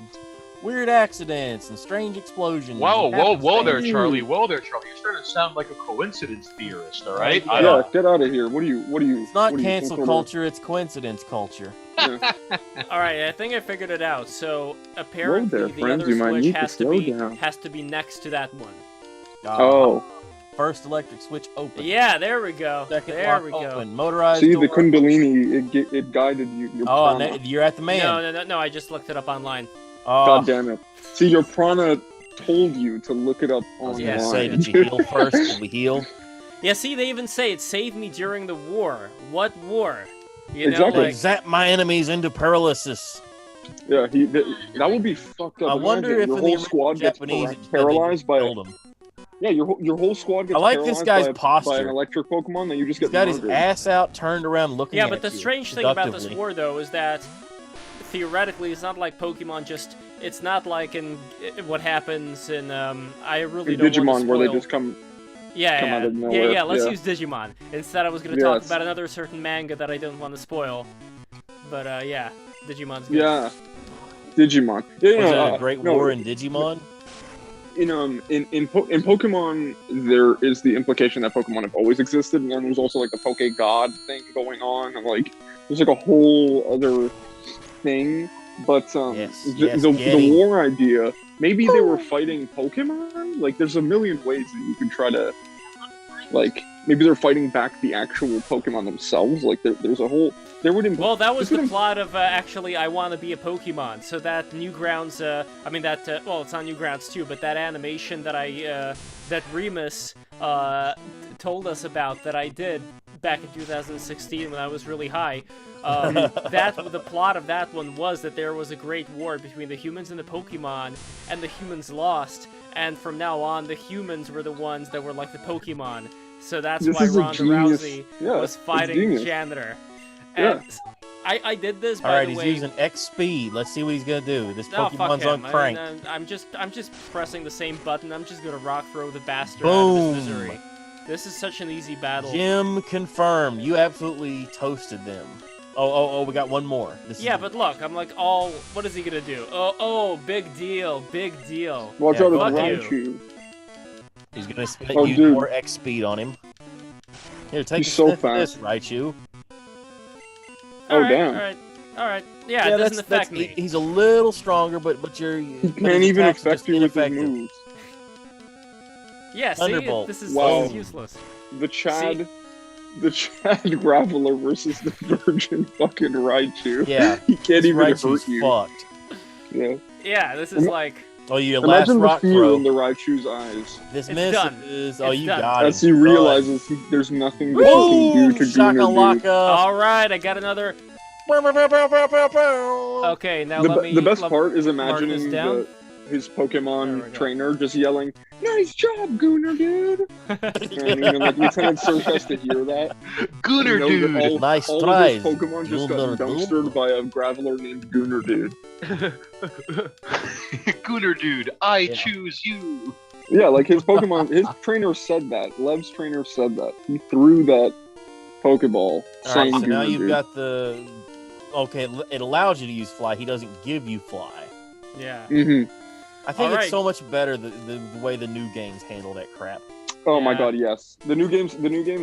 Speaker 11: accidents and strange explosions.
Speaker 4: Whoa there, Charlie. Whoa there, Charlie. You're starting to sound like a coincidence theorist, all right?
Speaker 6: Yeah, get out of here. What are you?
Speaker 11: It's not cancel culture, it's coincidence culture.
Speaker 6: Yeah.
Speaker 1: All right, I think I figured it out. So apparently
Speaker 6: there,
Speaker 1: the
Speaker 6: friends.
Speaker 1: other
Speaker 6: You might
Speaker 1: switch
Speaker 6: need to
Speaker 1: has to
Speaker 6: slow
Speaker 1: be
Speaker 6: down.
Speaker 1: next to that one.
Speaker 6: Oh.
Speaker 11: First electric switch open.
Speaker 1: Yeah, there we go.
Speaker 11: Second
Speaker 1: There
Speaker 11: lock
Speaker 1: we go.
Speaker 11: open. Motorized
Speaker 6: See,
Speaker 11: door.
Speaker 6: the Kundalini, it guided you. Your
Speaker 11: Oh,
Speaker 6: prana.
Speaker 11: you're at the man.
Speaker 1: No, I just looked it up online.
Speaker 11: Oh,
Speaker 6: God damn it. See, your prana told you to look it up
Speaker 11: I was
Speaker 6: online.
Speaker 11: gonna say, did you heal first? Did we heal?
Speaker 1: Yeah, see, they even say it saved me during the war. What war? You
Speaker 6: Exactly.
Speaker 1: know, like,
Speaker 11: Zap my enemies into paralysis.
Speaker 6: Yeah, that would be fucked up.
Speaker 11: I wonder
Speaker 6: Imagine
Speaker 11: if
Speaker 6: your
Speaker 11: in
Speaker 6: whole
Speaker 11: the
Speaker 6: squad gets
Speaker 11: Japanese
Speaker 6: paralyzed by
Speaker 11: killed him.
Speaker 6: Yeah, your whole squad gets
Speaker 11: I like this
Speaker 6: paralyzed
Speaker 11: guy's
Speaker 6: by
Speaker 11: posture.
Speaker 6: an electric Pokemon, then you just
Speaker 11: He's
Speaker 6: get
Speaker 11: got his
Speaker 6: murdered.
Speaker 11: ass out, turned around, looking
Speaker 1: yeah,
Speaker 11: at
Speaker 1: but the
Speaker 11: you
Speaker 1: strange thing about this
Speaker 11: seductively.
Speaker 1: war, though, is that theoretically, it's not like Pokemon. It's not like in what happens in. I really
Speaker 6: In
Speaker 1: don't want to
Speaker 6: Digimon,
Speaker 1: spoil.
Speaker 6: where they just come out of nowhere.
Speaker 1: Yeah. Let's
Speaker 6: Yeah.
Speaker 1: use Digimon. Instead, I was going to talk
Speaker 6: Yes.
Speaker 1: about another certain manga that I didn't want to spoil. But yeah, Digimon's good.
Speaker 6: Yeah, Digimon. Yeah,
Speaker 11: Was it a great
Speaker 6: no,
Speaker 11: war in Digimon?
Speaker 6: in Pokemon, there is the implication that Pokemon have always existed, and then there's also like the Poke God thing going on, and like there's like a whole other thing. But the war idea, maybe they were fighting Pokemon. Like, there's a million ways that you could try to like maybe they're fighting back the actual Pokemon themselves. Like there's a whole
Speaker 1: Well, that was the plot of actually I Want to Be a Pokemon. So that Newgrounds, well, it's not Newgrounds too, but that animation that that Remus told us about that I did back in 2016 when I was really high. The plot of that one was that there was a great war between the humans and the Pokemon, and the humans lost. And from now on, the humans were the ones that were like the Pokemon. So that's why Ronda Rousey was fighting the janitor. And I did this, by the way.
Speaker 11: Alright, he's using X speed. Let's see what he's gonna do. This
Speaker 1: No,
Speaker 11: Pokemon's
Speaker 1: fuck him.
Speaker 11: on crank.
Speaker 1: I'm just pressing the same button. I'm just gonna rock throw the bastard
Speaker 11: Boom.
Speaker 1: out of his misery. This is such an easy battle.
Speaker 11: Jim confirmed. You absolutely toasted them. Oh, we got one more.
Speaker 1: But look, I'm like, what is he gonna do? Oh, big deal, big deal.
Speaker 6: Watch out,
Speaker 1: fuck
Speaker 6: it's Raichu.
Speaker 11: He's gonna spit you more X speed on him. Here, take
Speaker 6: He's so
Speaker 11: this,
Speaker 6: fast.
Speaker 11: Raichu.
Speaker 6: Damn.
Speaker 1: Alright. Yeah, it doesn't affect me.
Speaker 11: He's a little stronger, but
Speaker 6: he can't even affect you with his moves.
Speaker 1: Yeah, see,
Speaker 11: Thunderbolt.
Speaker 1: this is useless.
Speaker 6: The Chad Graveler versus the Virgin fucking Raichu.
Speaker 11: Yeah,
Speaker 6: he can't even
Speaker 11: Raichu's
Speaker 6: hurt you.
Speaker 11: Fucked.
Speaker 6: Yeah.
Speaker 1: Yeah, this is like.
Speaker 11: Oh, you last rock
Speaker 6: the fear
Speaker 11: throw.
Speaker 6: in the Raichu's eyes.
Speaker 11: This
Speaker 1: is.
Speaker 11: Oh, you got it.
Speaker 6: As he realizes there's nothing that he can do to Gunnar.
Speaker 1: All right, I got another. Okay, now
Speaker 6: the best part is imagining his
Speaker 1: There we
Speaker 6: Pokemon
Speaker 1: go.
Speaker 6: trainer just yelling, "Nice job, Gunnar, dude!" And like Lieutenant Surf has to hear that.
Speaker 4: Gunnar, dude.
Speaker 11: Nice
Speaker 6: all
Speaker 11: tries.
Speaker 6: of his Pokemon just got dumpstered by a Graveler named Gunnar, dude.
Speaker 4: Gunnar, dude, I choose you.
Speaker 6: Yeah, like his Pokemon, his trainer said that. Lev's trainer said that. He threw that Pokeball.
Speaker 11: Alright, so now you've got the... Okay, it allows you to use Fly. He doesn't give you Fly.
Speaker 1: Yeah.
Speaker 6: Mm-hmm.
Speaker 11: I think it's so much better the way the new games handle that crap.
Speaker 6: Oh my god, yes. The new games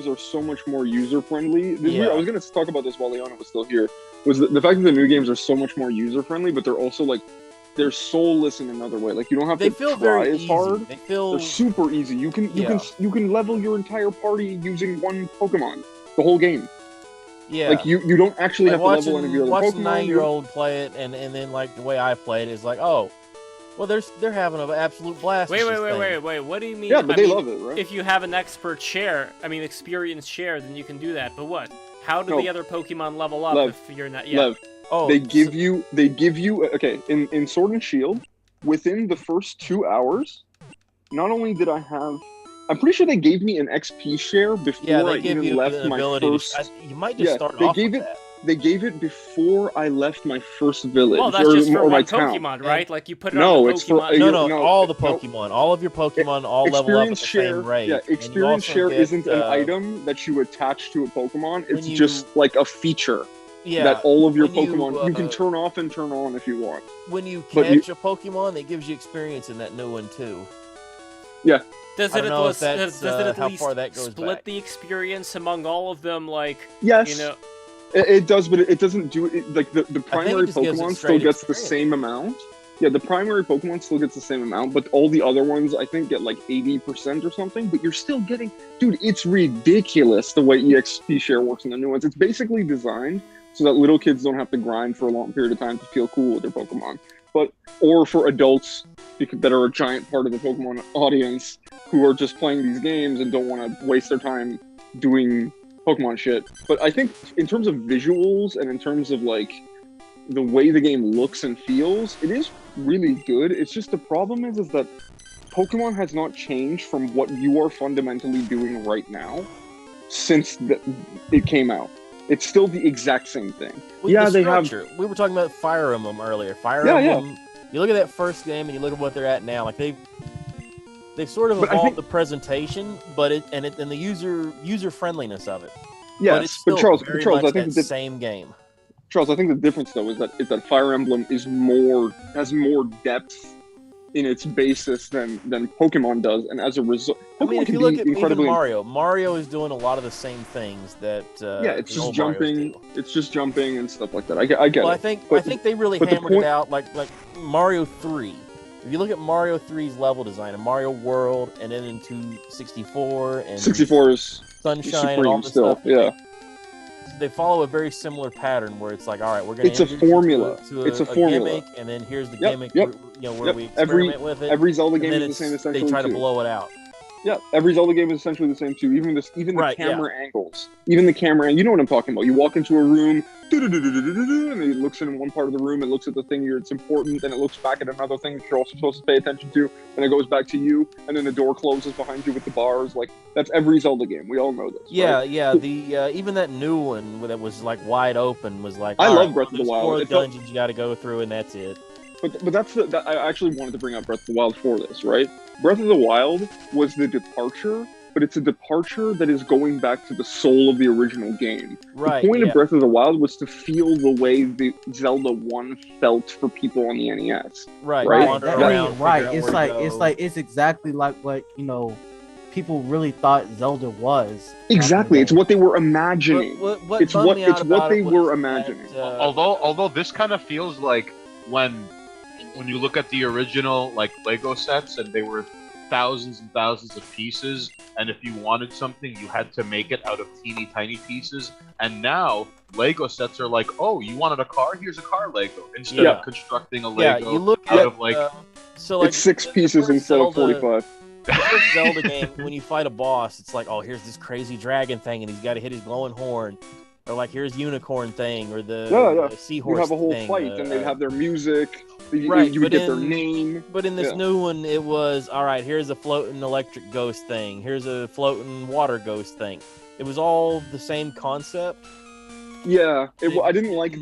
Speaker 6: are so much more user friendly. I was gonna talk about this while Leona was still here. Was the fact that the new games are so much more user friendly, but they're also like they're soulless in another way. Like you don't have to try as hard. They're super easy. You can level your entire party using one Pokemon the whole game.
Speaker 11: Yeah,
Speaker 6: like you don't actually have to level any of your other
Speaker 11: watch
Speaker 6: Pokemon.
Speaker 11: Watch a 9-year-old play it, and then like the way I played it is like, oh, well, they're having an absolute blast.
Speaker 1: Wait. What do you mean?
Speaker 6: Yeah, but they love it, right?
Speaker 1: If you have an experienced share, then you can do that. But what? How do the other Pokemon level up if you're not? Yeah.
Speaker 6: Lev, they give you okay in Sword and Shield within the first 2 hours. Not only did I have, I'm pretty sure they gave me an XP share before I even left my first.
Speaker 11: You might just start off with that.
Speaker 6: They gave it before I left my first village.
Speaker 1: Well, that's just for
Speaker 6: or my
Speaker 1: one
Speaker 6: town.
Speaker 1: Pokemon, right? Like you put it on the Pokemon.
Speaker 11: No, all the Pokemon. All of your Pokemon all level up at the same rate.
Speaker 6: Yeah, experience share isn't an item that you attach to a Pokemon. It's just like a feature that all of your Pokemon you can turn off and turn on if you want.
Speaker 11: When you catch a Pokemon, it gives you experience in that new one too.
Speaker 6: Yeah.
Speaker 1: Does it at least
Speaker 11: split
Speaker 1: back? The experience among all of them? Like,
Speaker 6: yes.
Speaker 1: You know.
Speaker 6: It does, but it doesn't do it. Like the primary Pokemon still gets the same amount. Yeah, the primary Pokemon still gets the same amount, but all the other ones I think get like 80% or something. But you're still getting, dude. It's ridiculous the way EXP share works in the new ones. It's basically designed so that little kids don't have to grind for a long period of time to feel cool with their Pokemon, or for adults that are a giant part of the Pokemon audience who are just playing these games and don't want to waste their time doing Pokemon shit. But I think in terms of visuals and in terms of like the way the game looks and feels, it is really good. It's just the problem is that Pokemon has not changed from what you are fundamentally doing right now since it came out. It's still the exact same thing.
Speaker 11: We were talking about Fire Emblem earlier. Fire Emblem. You look at that first game and you look at what they're at now. Like they've sort of evolved the presentation, but the user friendliness of it.
Speaker 6: Yes,
Speaker 11: but
Speaker 6: Charles,
Speaker 11: I think the same game.
Speaker 6: Charles, I think the difference though is that Fire Emblem has more depth in its basis than Pokemon does, and as a result, Pokemon
Speaker 11: if you look at even Mario is doing a lot of the same things that
Speaker 6: it's just jumping and stuff like that. I get it.
Speaker 11: I think they really hammered it out like Mario 3. If you look at Mario 3's level design, and Mario World, and then into 64, and
Speaker 6: 64 is
Speaker 11: sunshine and all this
Speaker 6: still,
Speaker 11: stuff.
Speaker 6: yeah.
Speaker 11: They follow a very similar pattern where it's like, all right, we're going
Speaker 6: It's a formula. It's a formula.
Speaker 11: gimmick, and then here's the
Speaker 6: Yep,
Speaker 11: gimmick,
Speaker 6: yep.
Speaker 11: where we experiment with it.
Speaker 6: Every Zelda game
Speaker 11: and
Speaker 6: is the same essentially
Speaker 11: they try to
Speaker 6: too.
Speaker 11: blow it out.
Speaker 6: Yeah, every Zelda game is essentially the same too. Even the
Speaker 11: Right,
Speaker 6: camera angles, even the camera. You know what I'm talking about. You walk into a room, and it looks in one part of the room. It looks at the thing it's important, then it looks back at another thing that you're also supposed to pay attention to. Then it goes back to you, and then the door closes behind you with the bars. Like that's every Zelda game. We all know this.
Speaker 11: Yeah,
Speaker 6: right?
Speaker 11: yeah. The even that new one that was like wide open was like.
Speaker 6: I
Speaker 11: all
Speaker 6: love
Speaker 11: right,
Speaker 6: Breath of the
Speaker 11: there's
Speaker 6: Wild.
Speaker 11: 4
Speaker 6: It felt-
Speaker 11: dungeons you got to go through, and that's it.
Speaker 6: But that's I actually wanted to bring up Breath of the Wild for this, right? Breath of the Wild was the departure, but it's a departure that is going back to the soul of the original game.
Speaker 11: Right.
Speaker 6: The point
Speaker 11: yeah.
Speaker 6: of Breath of the Wild was to feel the way the Zelda 1 felt for people on the NES.
Speaker 11: Right.
Speaker 6: Right.
Speaker 11: Wander
Speaker 10: I
Speaker 11: around,
Speaker 10: mean, right.
Speaker 11: figure out
Speaker 10: It's
Speaker 11: where to
Speaker 10: like
Speaker 11: go.
Speaker 10: it's exactly like what people really thought Zelda was.
Speaker 6: Exactly, it's what they were imagining.
Speaker 11: What
Speaker 6: It's
Speaker 11: bummed
Speaker 6: what
Speaker 11: me out
Speaker 6: it's what
Speaker 11: about
Speaker 6: they
Speaker 11: it was
Speaker 6: were
Speaker 11: that,
Speaker 6: imagining.
Speaker 4: Although this kind of feels like when you look at the original like Lego sets and they were thousands and thousands of pieces, and if you wanted something you had to make it out of teeny tiny pieces, and now Lego sets are like, oh, you wanted a car? Here's a car Lego, instead
Speaker 11: Yeah.
Speaker 4: of constructing a
Speaker 11: Yeah,
Speaker 4: Lego
Speaker 11: you look
Speaker 4: out
Speaker 11: at
Speaker 4: of like
Speaker 11: so like
Speaker 6: It's 6 pieces
Speaker 11: the
Speaker 6: instead of
Speaker 11: Zelda-
Speaker 6: 45.
Speaker 11: The first Zelda game, when you fight a boss, it's like, oh, here's this crazy dragon thing, and he's got to hit his glowing horn, or like here's unicorn thing, or the
Speaker 6: Yeah.
Speaker 11: seahorse
Speaker 6: You have a whole
Speaker 11: thing,
Speaker 6: fight, and they'd have their music.
Speaker 11: Right,
Speaker 6: You would
Speaker 11: but
Speaker 6: get their
Speaker 11: in-
Speaker 6: name.
Speaker 11: But in this
Speaker 6: Yeah.
Speaker 11: new one, it was all right. Here's a floating electric ghost thing. Here's a floating water ghost thing. It was all the same concept.
Speaker 6: Yeah, I didn't like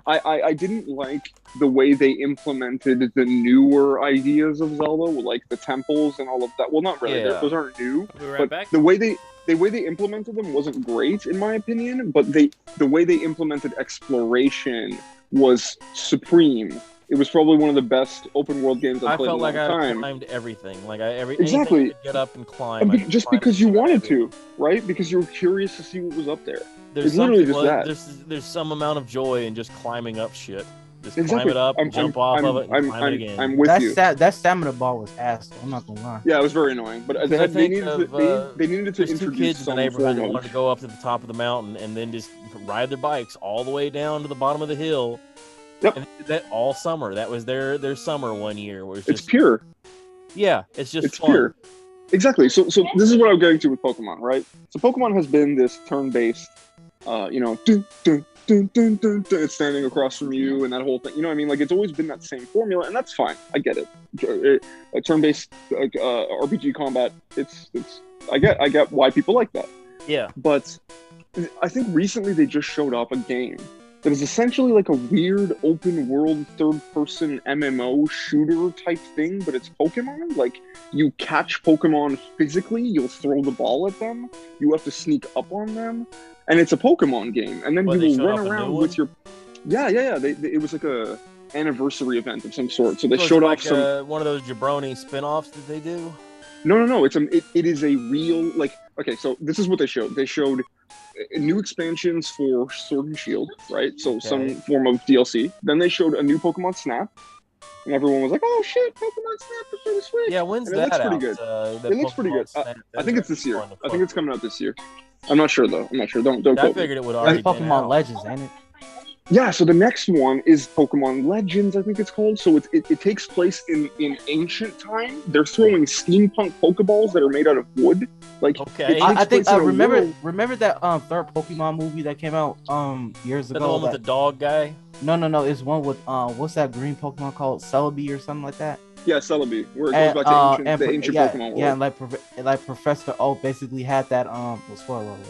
Speaker 6: I didn't like the way they implemented the newer ideas of Zelda, like the temples and all of that. Well, not really.
Speaker 11: Yeah.
Speaker 6: Those aren't new.
Speaker 1: We'll be right
Speaker 6: But
Speaker 1: back.
Speaker 6: the way they implemented them wasn't great, in my opinion. But the way they implemented exploration was supreme. It was probably one of the best open world games I've
Speaker 11: I
Speaker 6: played
Speaker 11: felt
Speaker 6: in a
Speaker 11: like
Speaker 6: long
Speaker 11: I
Speaker 6: time.
Speaker 11: climbed everything. Like anything
Speaker 6: Exactly.
Speaker 11: I could get up and climb.
Speaker 6: And
Speaker 11: I could
Speaker 6: just
Speaker 11: climb
Speaker 6: because
Speaker 11: and
Speaker 6: you
Speaker 11: do
Speaker 6: wanted
Speaker 11: everything.
Speaker 6: to, right? Because you were curious to see what was up there.
Speaker 11: There's
Speaker 6: It's literally
Speaker 11: something
Speaker 6: just that.
Speaker 11: There's some amount of joy in just climbing up shit. Just
Speaker 6: Exactly.
Speaker 11: climb it up, jump off of it, and climb it again.
Speaker 6: I'm with you.
Speaker 10: That stamina ball was ass. I'm not gonna lie.
Speaker 6: Yeah, it was very annoying, but
Speaker 11: Because
Speaker 6: they,
Speaker 11: I
Speaker 6: they
Speaker 11: think
Speaker 6: needed
Speaker 11: of,
Speaker 6: to, they needed to
Speaker 11: There's two
Speaker 6: introduce
Speaker 11: kids in the
Speaker 6: some
Speaker 11: neighborhood that
Speaker 6: form
Speaker 11: wanted
Speaker 6: of.
Speaker 11: to go up to the top of the mountain and then just ride their bikes all the way down to the bottom of the hill.
Speaker 6: Yep.
Speaker 11: And they did that all summer. That was their summer one year. Where
Speaker 6: It's
Speaker 11: just
Speaker 6: pure.
Speaker 11: Yeah, it's just
Speaker 6: It's
Speaker 11: fun.
Speaker 6: pure. Exactly. So this is what I'm getting to with Pokemon, right? So Pokemon has been this turn-based, dun, dun, dun, dun, dun, dun, it's standing across from you and that whole thing. You know what I mean? Like it's always been that same formula, and that's fine. I get it. A turn-based RPG combat. It's. I get why people like that.
Speaker 11: Yeah.
Speaker 6: But I think recently they just showed off a game that is essentially like a weird open world third person MMO shooter type thing, but it's Pokemon. Like you catch Pokemon physically, you'll throw the ball at them, you have to sneak up on them, and it's a Pokemon game. And then
Speaker 11: What, they
Speaker 6: you will
Speaker 11: showed
Speaker 6: run
Speaker 11: off a
Speaker 6: around
Speaker 11: new
Speaker 6: with
Speaker 11: one?
Speaker 6: your it was like a anniversary event of some sort. So they
Speaker 11: Was it
Speaker 6: showed
Speaker 11: like
Speaker 6: off some
Speaker 11: one of those jabroni spin-offs that they do.
Speaker 6: No. It is a real, like, okay, so this is what they showed. They showed new expansions for Sword and Shield, right? So some form of DLC. Then they showed a new Pokemon Snap, and everyone was like, "Oh shit, Pokemon Snap is for the Switch!"
Speaker 11: Yeah, when's
Speaker 6: And it
Speaker 11: that
Speaker 6: looks pretty
Speaker 11: out?
Speaker 6: good. It looks pretty good. I
Speaker 11: That
Speaker 6: think
Speaker 11: is
Speaker 6: it's this year.
Speaker 11: fun to
Speaker 6: I think
Speaker 11: play.
Speaker 6: it's coming out this year. I'm not sure though. I'm not sure. Don't
Speaker 11: I
Speaker 6: quote me.
Speaker 11: figured it would
Speaker 10: That's
Speaker 11: already been
Speaker 10: Pokemon
Speaker 11: out.
Speaker 10: Legends, ain't it?
Speaker 6: Yeah, so the next one is Pokemon Legends, I think it's called. So it takes place in ancient time. They're throwing steampunk Pokeballs that are made out of wood. Like,
Speaker 11: Okay.
Speaker 6: it
Speaker 10: I
Speaker 6: takes
Speaker 10: think
Speaker 6: place
Speaker 10: I
Speaker 6: in a
Speaker 10: remember
Speaker 6: world-
Speaker 10: that third Pokemon movie that came out years
Speaker 11: Is that
Speaker 10: ago.
Speaker 11: the one with the dog guy?
Speaker 10: No, it's one with what's that green Pokemon called? Celebi or something like that.
Speaker 6: Yeah, Celebi, where it goes back to the ancient Pokemon world.
Speaker 10: Yeah, and like Professor Oak basically had that spoiler alert.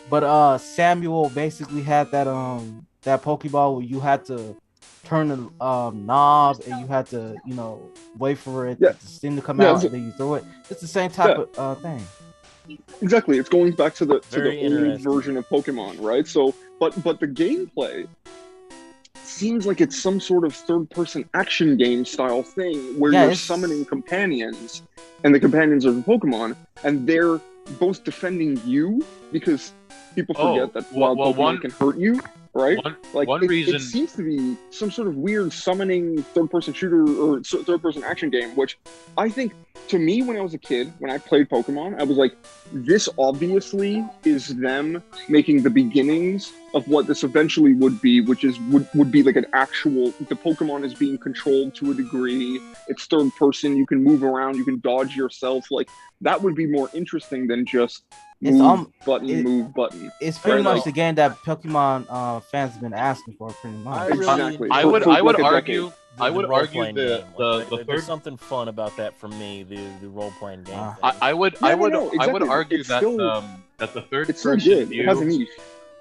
Speaker 10: But Samuel basically had that Pokeball where you had to turn the knob and you had to wait for it to sting to come out and then you throw it. It's the same type of thing.
Speaker 6: Exactly, it's going back to the
Speaker 11: Very
Speaker 6: old
Speaker 11: interesting.
Speaker 6: version of Pokemon, right? So, but the gameplay seems like it's some sort of third-person action game style thing where you're
Speaker 10: it's-
Speaker 6: summoning companions, and the companions are the Pokemon, and they're both defending you because people forget that wild Pokemon can hurt you. right?
Speaker 4: One reason
Speaker 6: it seems to be some sort of weird summoning third-person shooter or third-person action game, which I think, to me, when I was a kid, when I played Pokemon, I was like, this obviously is them making the beginnings of what this eventually would be, which is would be like an actual, the Pokemon is being controlled to a degree, it's third person, you can move around, you can dodge yourself, like that would be more interesting than just move button.
Speaker 10: It's pretty much the game that Pokemon fans have been asking for, pretty much.
Speaker 6: Exactly.
Speaker 4: I would argue
Speaker 11: the
Speaker 4: third.
Speaker 11: There's something fun about that for me. The role playing game.
Speaker 4: I would argue that the third person view.
Speaker 6: It has a niche.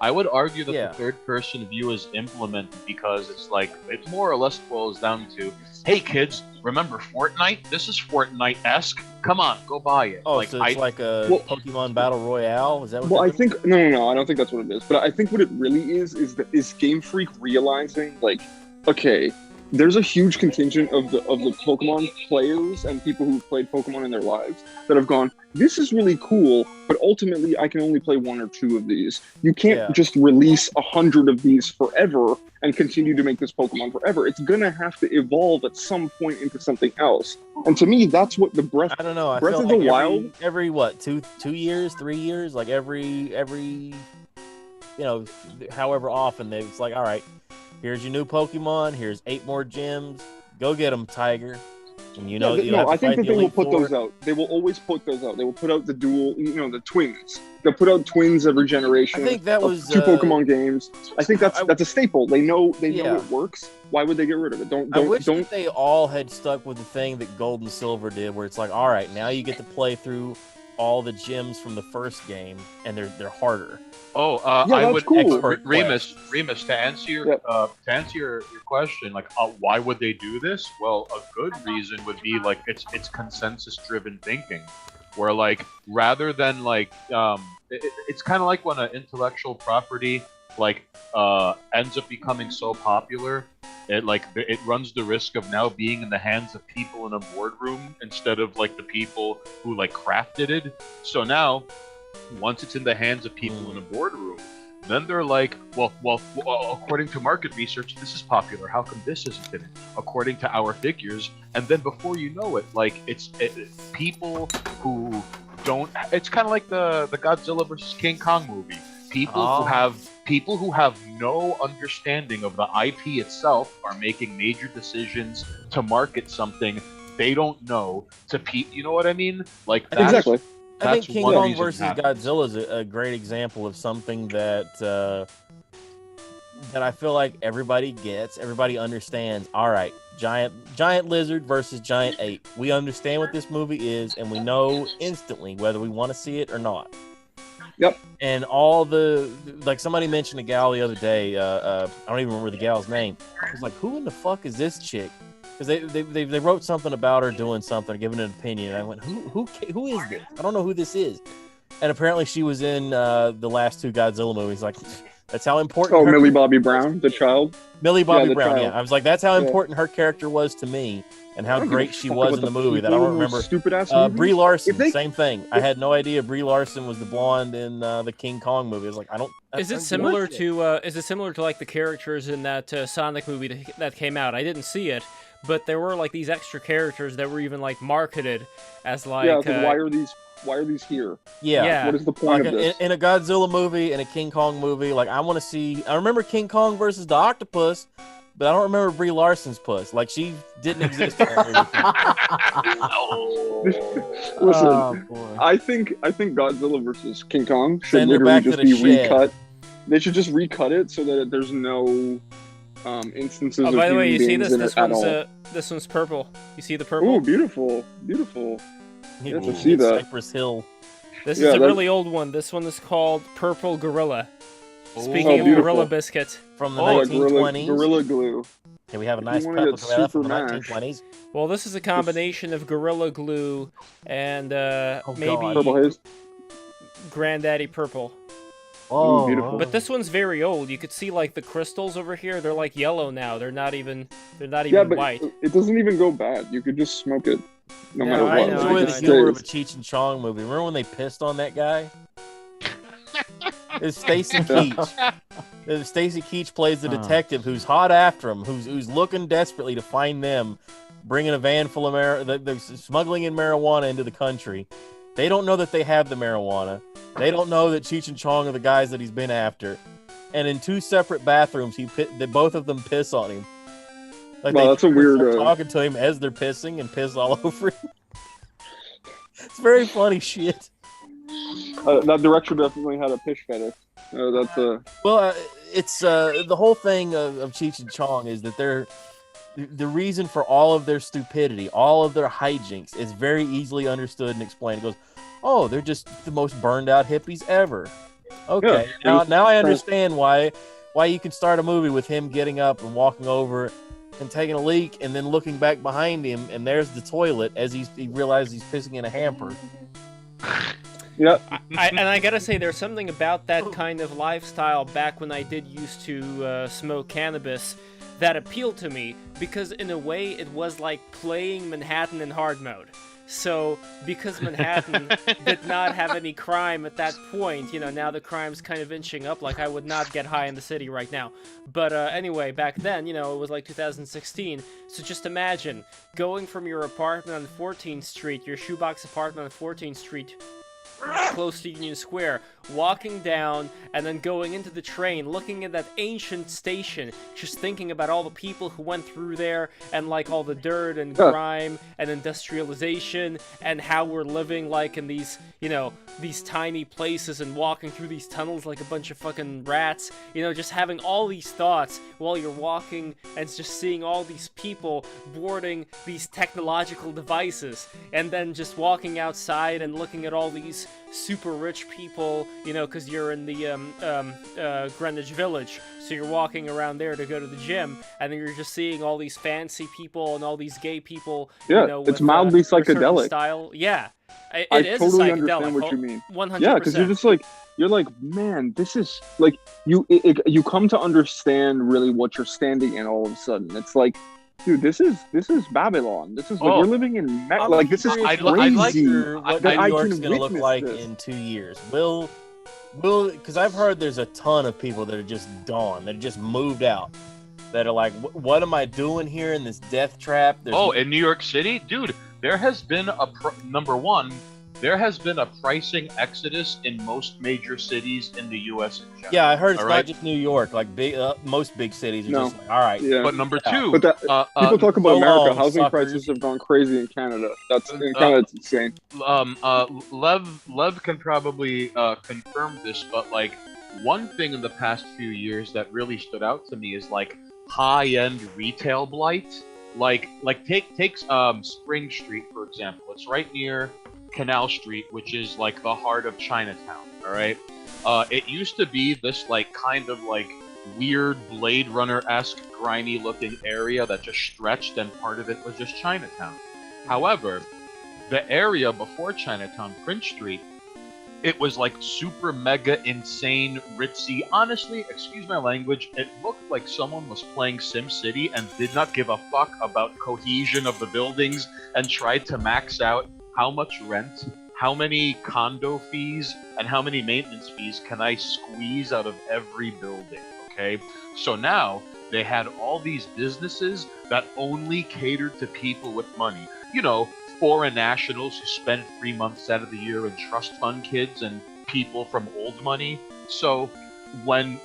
Speaker 4: I would argue that the third person view is implemented because it's like it more or less boils down to, hey kids, remember Fortnite? This is Fortnite-esque. Come on, go buy it.
Speaker 11: Oh, so it's like a Pokemon Battle Royale? Is that what
Speaker 6: I think no, I don't think that's what it is. But I think what it really is Game Freak realizing, like, okay, there's a huge contingent of the Pokemon players and people who've played Pokemon in their lives that have gone, this is really cool, but ultimately I can only play 1 or 2 of these. You can't just release 100 of these forever and continue to make this Pokemon forever. It's gonna have to evolve at some point into something else. And to me, that's what the Breath.
Speaker 11: I don't know. I
Speaker 6: Breath
Speaker 11: feel
Speaker 6: of
Speaker 11: like
Speaker 6: the Wild.
Speaker 11: Every what? 2 years, 3 years, like every however often it's like, all right, here's your new Pokemon. Here's 8 more gyms. Go get them, Tiger. And
Speaker 6: I think that they will put those out. They will always put those out. They will put out the dual, the twins. They'll put out twins every generation.
Speaker 11: I think that was
Speaker 6: 2 Pokemon games. I think that's a staple. They know it works. Why would they get rid of it?
Speaker 11: I wish that they all had stuck with the thing that Gold and Silver did, where it's like, all right, now you get to play through all the gyms from the first game, and they're harder.
Speaker 4: I would
Speaker 6: cool.
Speaker 4: Remus, to answer your question, like why would they do this? Well, a good reason would be like it's consensus driven thinking, where like rather than like it's kind of like when an intellectual property like ends up becoming so popular, it runs the risk of now being in the hands of people in a boardroom instead of like the people who like crafted it. So now, once it's in the hands of people in a boardroom, then they're like, well, according to market research, this is popular. How come this isn't in it? According to our figures, and then before you know it, like it's people who don't. It's kind of like the Godzilla versus King Kong movie. People who have no understanding of the IP itself are making major decisions to market something they don't know to people. You know what I mean? Like
Speaker 6: exactly.
Speaker 11: I think King Kong versus Godzilla is a great example of something that I feel like everybody gets, everybody understands. All right, giant lizard versus giant ape. We understand what this movie is, and we know instantly whether we want to see it or not.
Speaker 6: Yep.
Speaker 11: And all like somebody mentioned a gal the other day. I don't even remember the gal's name. I was like, who in the fuck is this chick? Because they wrote something about her doing something, giving an opinion, and I went, who is this? I don't know who this is. And apparently she was in the last 2 Godzilla movies. Like, that's how important.
Speaker 6: Oh, Millie Bobby Brown, the child.
Speaker 11: Millie Bobby Brown. Child. Yeah, I was like, that's how important her character was to me, and how great she was in the movie. That I don't remember.
Speaker 6: Stupid ass.
Speaker 11: Brie Larson, same thing. I had no idea Brie Larson was the blonde in the King Kong movie. I was like, I don't.
Speaker 1: Is it similar to like the characters in that Sonic movie that came out? I didn't see it. But there were like these extra characters that were even like marketed as like
Speaker 6: why are these here?
Speaker 11: Yeah.
Speaker 6: What is the point of this?
Speaker 11: In a Godzilla movie and a King Kong movie, like I want to see. I remember King Kong versus the octopus, but I don't remember Brie Larson's puss. Like she didn't exist.
Speaker 6: Listen, I think Godzilla versus King Kong should literally just be recut. They should just recut it so that there's no instances of
Speaker 1: by the way, you see
Speaker 6: this?
Speaker 1: This one's purple. You see the purple?
Speaker 6: Oh, beautiful.
Speaker 11: You
Speaker 6: have to see that.
Speaker 11: Cypress Hill.
Speaker 1: This is a really old one. This one is called Purple Gorilla. Speaking of Gorilla Biscuit.
Speaker 11: From the 1920s.
Speaker 6: Gorilla Glue.
Speaker 11: Okay, we have a nice replica of that from the 1920s.
Speaker 1: Well, this is a combination of Gorilla Glue and maybe
Speaker 6: Purple Haze.
Speaker 1: Granddaddy Purple.
Speaker 6: Oh, beautiful.
Speaker 1: But this one's very old. You could see like the crystals over here. They're like yellow now. They're not even white.
Speaker 6: It doesn't even go bad. You could just smoke it no matter what.
Speaker 11: I enjoy the humor of a Cheech and Chong movie. Remember when they pissed on that guy? is Stacy Keach. Stacy Keach plays the detective who's hot after him, who's looking desperately to find them, bringing a van full of they're smuggling in marijuana into the country. They don't know that they have the marijuana. They don't know that Cheech and Chong are the guys that he's been after. And in 2 separate bathrooms, both of them piss on him. Like
Speaker 6: well, that's a weird.
Speaker 11: Talking to him as they're pissing and piss all over him. It's very funny shit.
Speaker 6: That director definitely had a piss fetish. That's a.
Speaker 11: Well, it's the whole thing of Cheech and Chong is that they're the reason for all of their stupidity, all of their hijinks is very easily understood and explained. It goes, oh, they're just the most burned out hippies ever. Okay,
Speaker 6: yeah,
Speaker 11: now I understand why you can start a movie with him getting up and walking over and taking a leak and then looking back behind him and there's the toilet as he realizes he's pissing in a hamper.
Speaker 6: Yeah,
Speaker 1: and I gotta say, there's something about that kind of lifestyle back when I did used to smoke cannabis that appealed to me, because in a way it was like playing Manhattan in hard mode. So, because Manhattan did not have any crime at that point, now the crime's kind of inching up, like I would not get high in the city right now. But anyway, back then, it was like 2016, so just imagine going from your apartment on 14th Street, your shoebox apartment on 14th Street, close to Union Square, walking down and then going into the train, looking at that ancient station, just thinking about all the people who went through there and like all the dirt and grime and industrialization and how we're living like in these, these tiny places and walking through these tunnels like a bunch of fucking rats, just having all these thoughts while you're walking and just seeing all these people boarding these technological devices and then just walking outside and looking at all these super rich people, because you're in the Greenwich Village, so you're walking around there to go to the gym, and then you're just seeing all these fancy people and all these gay people.
Speaker 6: Yeah,
Speaker 1: with,
Speaker 6: it's mildly psychedelic.
Speaker 1: Style. Yeah,
Speaker 6: I
Speaker 1: is
Speaker 6: totally
Speaker 1: a psychedelic.
Speaker 6: understand what you mean.
Speaker 1: 100%.
Speaker 6: Yeah, because you're like, man, this is like you come to understand really what you're standing in all of a sudden. It's like, dude, this is Babylon. This is like we're living in like this is crazy.
Speaker 11: I'd like what New York's gonna look like in 2 years. Will, because I've heard there's a ton of people that are just gone, that just moved out, that are like, what am I doing here in this death trap?
Speaker 4: In New York City, dude, there has been number one. There has been a pricing exodus in most major cities in the U.S. in general.
Speaker 11: Yeah, I heard it's not just New York. Like most big cities are just like, all right.
Speaker 6: Yeah.
Speaker 4: But number two,
Speaker 6: people talk about America. Housing prices have gone crazy in Canada. That's insane.
Speaker 4: Lev can probably confirm this, but like one thing in the past few years that really stood out to me is like high-end retail blight. Like take Spring Street for example. It's right near Canal Street, which is like the heart of Chinatown. All right, it used to be this like kind of like weird Blade Runner-esque grimy looking area that just stretched, and part of it was just Chinatown. However, the area before Chinatown, Prince Street, it was like super mega insane ritzy. Honestly, excuse my language, it looked like someone was playing SimCity and did not give a fuck about cohesion of the buildings and tried to max out how much rent, how many condo fees, and how many maintenance fees can I squeeze out of every building, okay? So now, they had all these businesses that only catered to people with money. Foreign nationals who spend 3 months out of the year in trust fund kids and people from old money. So when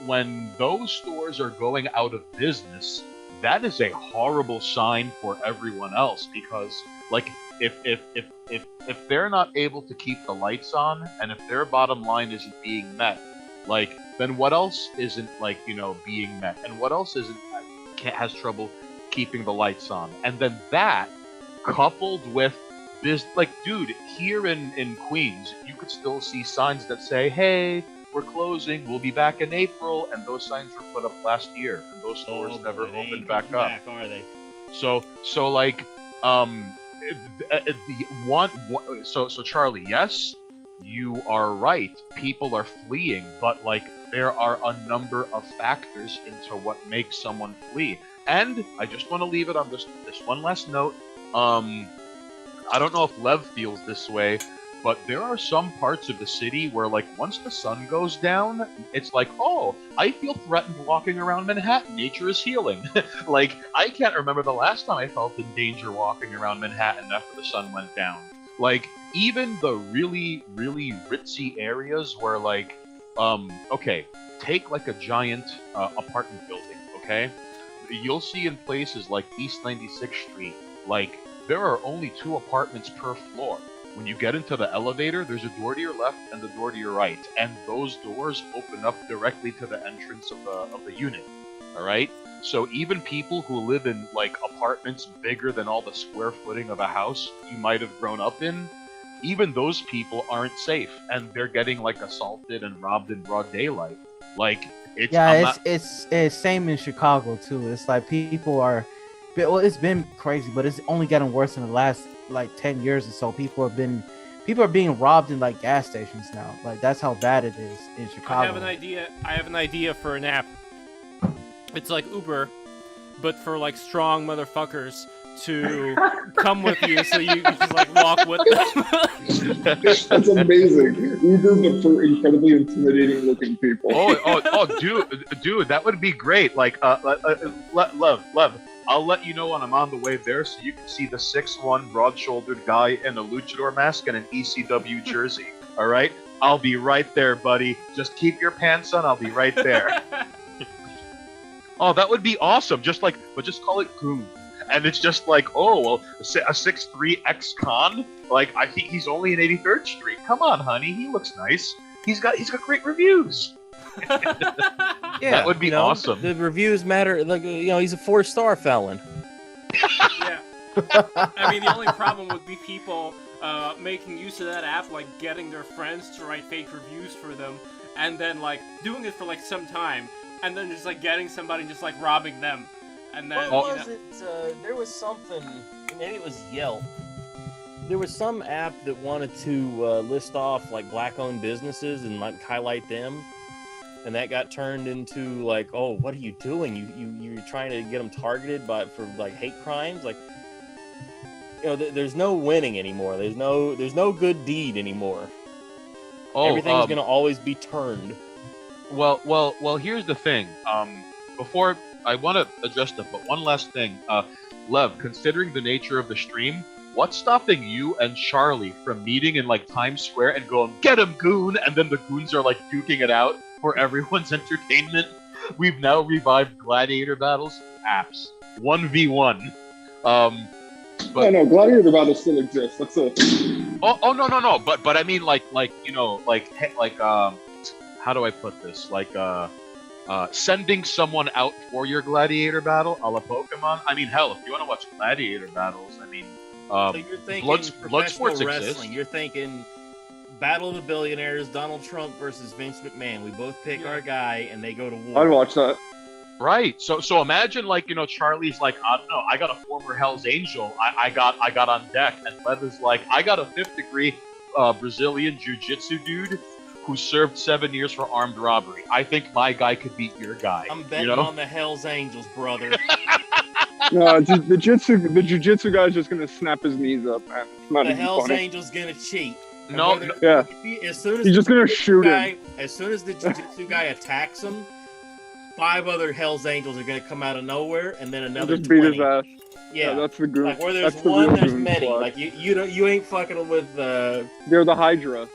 Speaker 4: those stores are going out of business, that is a horrible sign for everyone else, because like if they're not able to keep the lights on and if their bottom line isn't being met, like then what else isn't like being met, and what else has trouble keeping the lights on, and then that coupled with this, like, dude, here in Queens, you could still see signs that say, hey, we're closing, we'll be back in April, and those signs were put up last year, and those stores never opened back up.
Speaker 1: Are they?
Speaker 4: So like, so Charlie, yes, you are right, people are fleeing, but like, there are a number of factors into what makes someone flee. And I just want to leave it on this one last note. I don't know if Lev feels this way, But there are some parts of the city where, like, once the sun goes down, it's like, oh, I feel threatened walking around Manhattan. Nature is healing. Like, I can't remember the last time I felt in danger walking around Manhattan after the sun went down. Like, even the really, really ritzy areas where, like, okay, take, like, a giant apartment building, okay? You'll see in places like East 96th Street, like, there are only 2 apartments per floor. When you get into the elevator, there's a door to your left and the door to your right, and those doors open up directly to the entrance of the unit. All right. So even people who live in like apartments bigger than all the square footing of a house you might have grown up in, even those people aren't safe, and they're getting like assaulted and robbed in broad daylight. Like
Speaker 10: it's same in Chicago too. It's like people are, well, it's been crazy, but it's only getting worse in the last like 10 years or so. People are being robbed in like gas stations now. Like that's how bad it is in Chicago.
Speaker 1: I have an idea for an app. It's like Uber, but for like strong motherfuckers to come with you, so you can just like walk with them.
Speaker 6: That's amazing. Uber, for incredibly intimidating looking people.
Speaker 4: Dude, that would be great. Like, Lev. I'll let you know when I'm on the way there, so you can see the 6'1", broad-shouldered guy in a luchador mask and an ECW jersey. All right, I'll be right there, buddy. Just keep your pants on. I'll be right there. Oh, that would be awesome. Just call it Goon, and it's just like, oh well, a 6'3" ex-con. Like, I think he's only in 83rd Street. Come on, honey, he looks nice. He's got great reviews.
Speaker 11: Yeah,
Speaker 4: that would be awesome.
Speaker 11: The reviews matter. Like, he's a 4-star felon.
Speaker 1: Yeah. I mean, the only problem would be people making use of that app, like getting their friends to write fake reviews for them, and then like doing it for like some time, and then just like getting somebody and just like robbing them, and then
Speaker 11: what was it? There was something. Maybe it was Yelp. There was some app that wanted to list off like black-owned businesses and like highlight them. And that got turned into like, oh, what are you doing? You're trying to get them targeted for like hate crimes. Like, there's no winning anymore. There's no good deed anymore. Everything's gonna always be turned.
Speaker 4: Well. Here's the thing. Before I want to address that, but one last thing. Lev, considering the nature of the stream, what's stopping you and Charlie from meeting in like Times Square and going, "Get him, goon," and then the goons are like duking it out for everyone's entertainment? We've now revived gladiator battles, apps, 1v1.
Speaker 6: No, gladiator battles still exist. That's it.
Speaker 4: Oh no. But I mean like how do I put this? Like sending someone out for your gladiator battle, a la Pokemon. I mean, hell, if you want to watch gladiator battles, I mean,
Speaker 11: so you're thinking
Speaker 4: Bloodsport's
Speaker 11: wrestling.
Speaker 4: exist.
Speaker 11: You're thinking Battle of the Billionaires, Donald Trump versus Vince McMahon. We both pick our guy, and they go to war.
Speaker 6: I'd watch that.
Speaker 4: Right. So imagine like, Charlie's like, I don't know, I got a former Hell's Angel I got on deck, and Lev is like, I got a 5th degree Brazilian jiu-jitsu dude who served 7 years for armed robbery. I think my guy could beat your guy.
Speaker 11: I'm betting on the Hell's Angels, brother.
Speaker 6: No, the jiu-jitsu guy's just gonna snap his knees up, man. It's not
Speaker 11: the
Speaker 6: even
Speaker 11: Hell's
Speaker 6: funny.
Speaker 11: Angel's gonna cheat.
Speaker 6: No. Yeah.
Speaker 11: As soon as
Speaker 6: he's just gonna shoot him.
Speaker 11: As soon as the jiu-jitsu guy attacks him, 5 other Hell's Angels are gonna come out of nowhere, and then another
Speaker 6: just beat
Speaker 11: 20.
Speaker 6: his ass.
Speaker 11: Yeah,
Speaker 6: that's the goon.
Speaker 11: Like where there's
Speaker 6: that's the
Speaker 11: one,
Speaker 6: real
Speaker 11: there's
Speaker 6: goon
Speaker 11: many.
Speaker 6: squad.
Speaker 11: Like you ain't fucking with.
Speaker 6: They're the Hydra.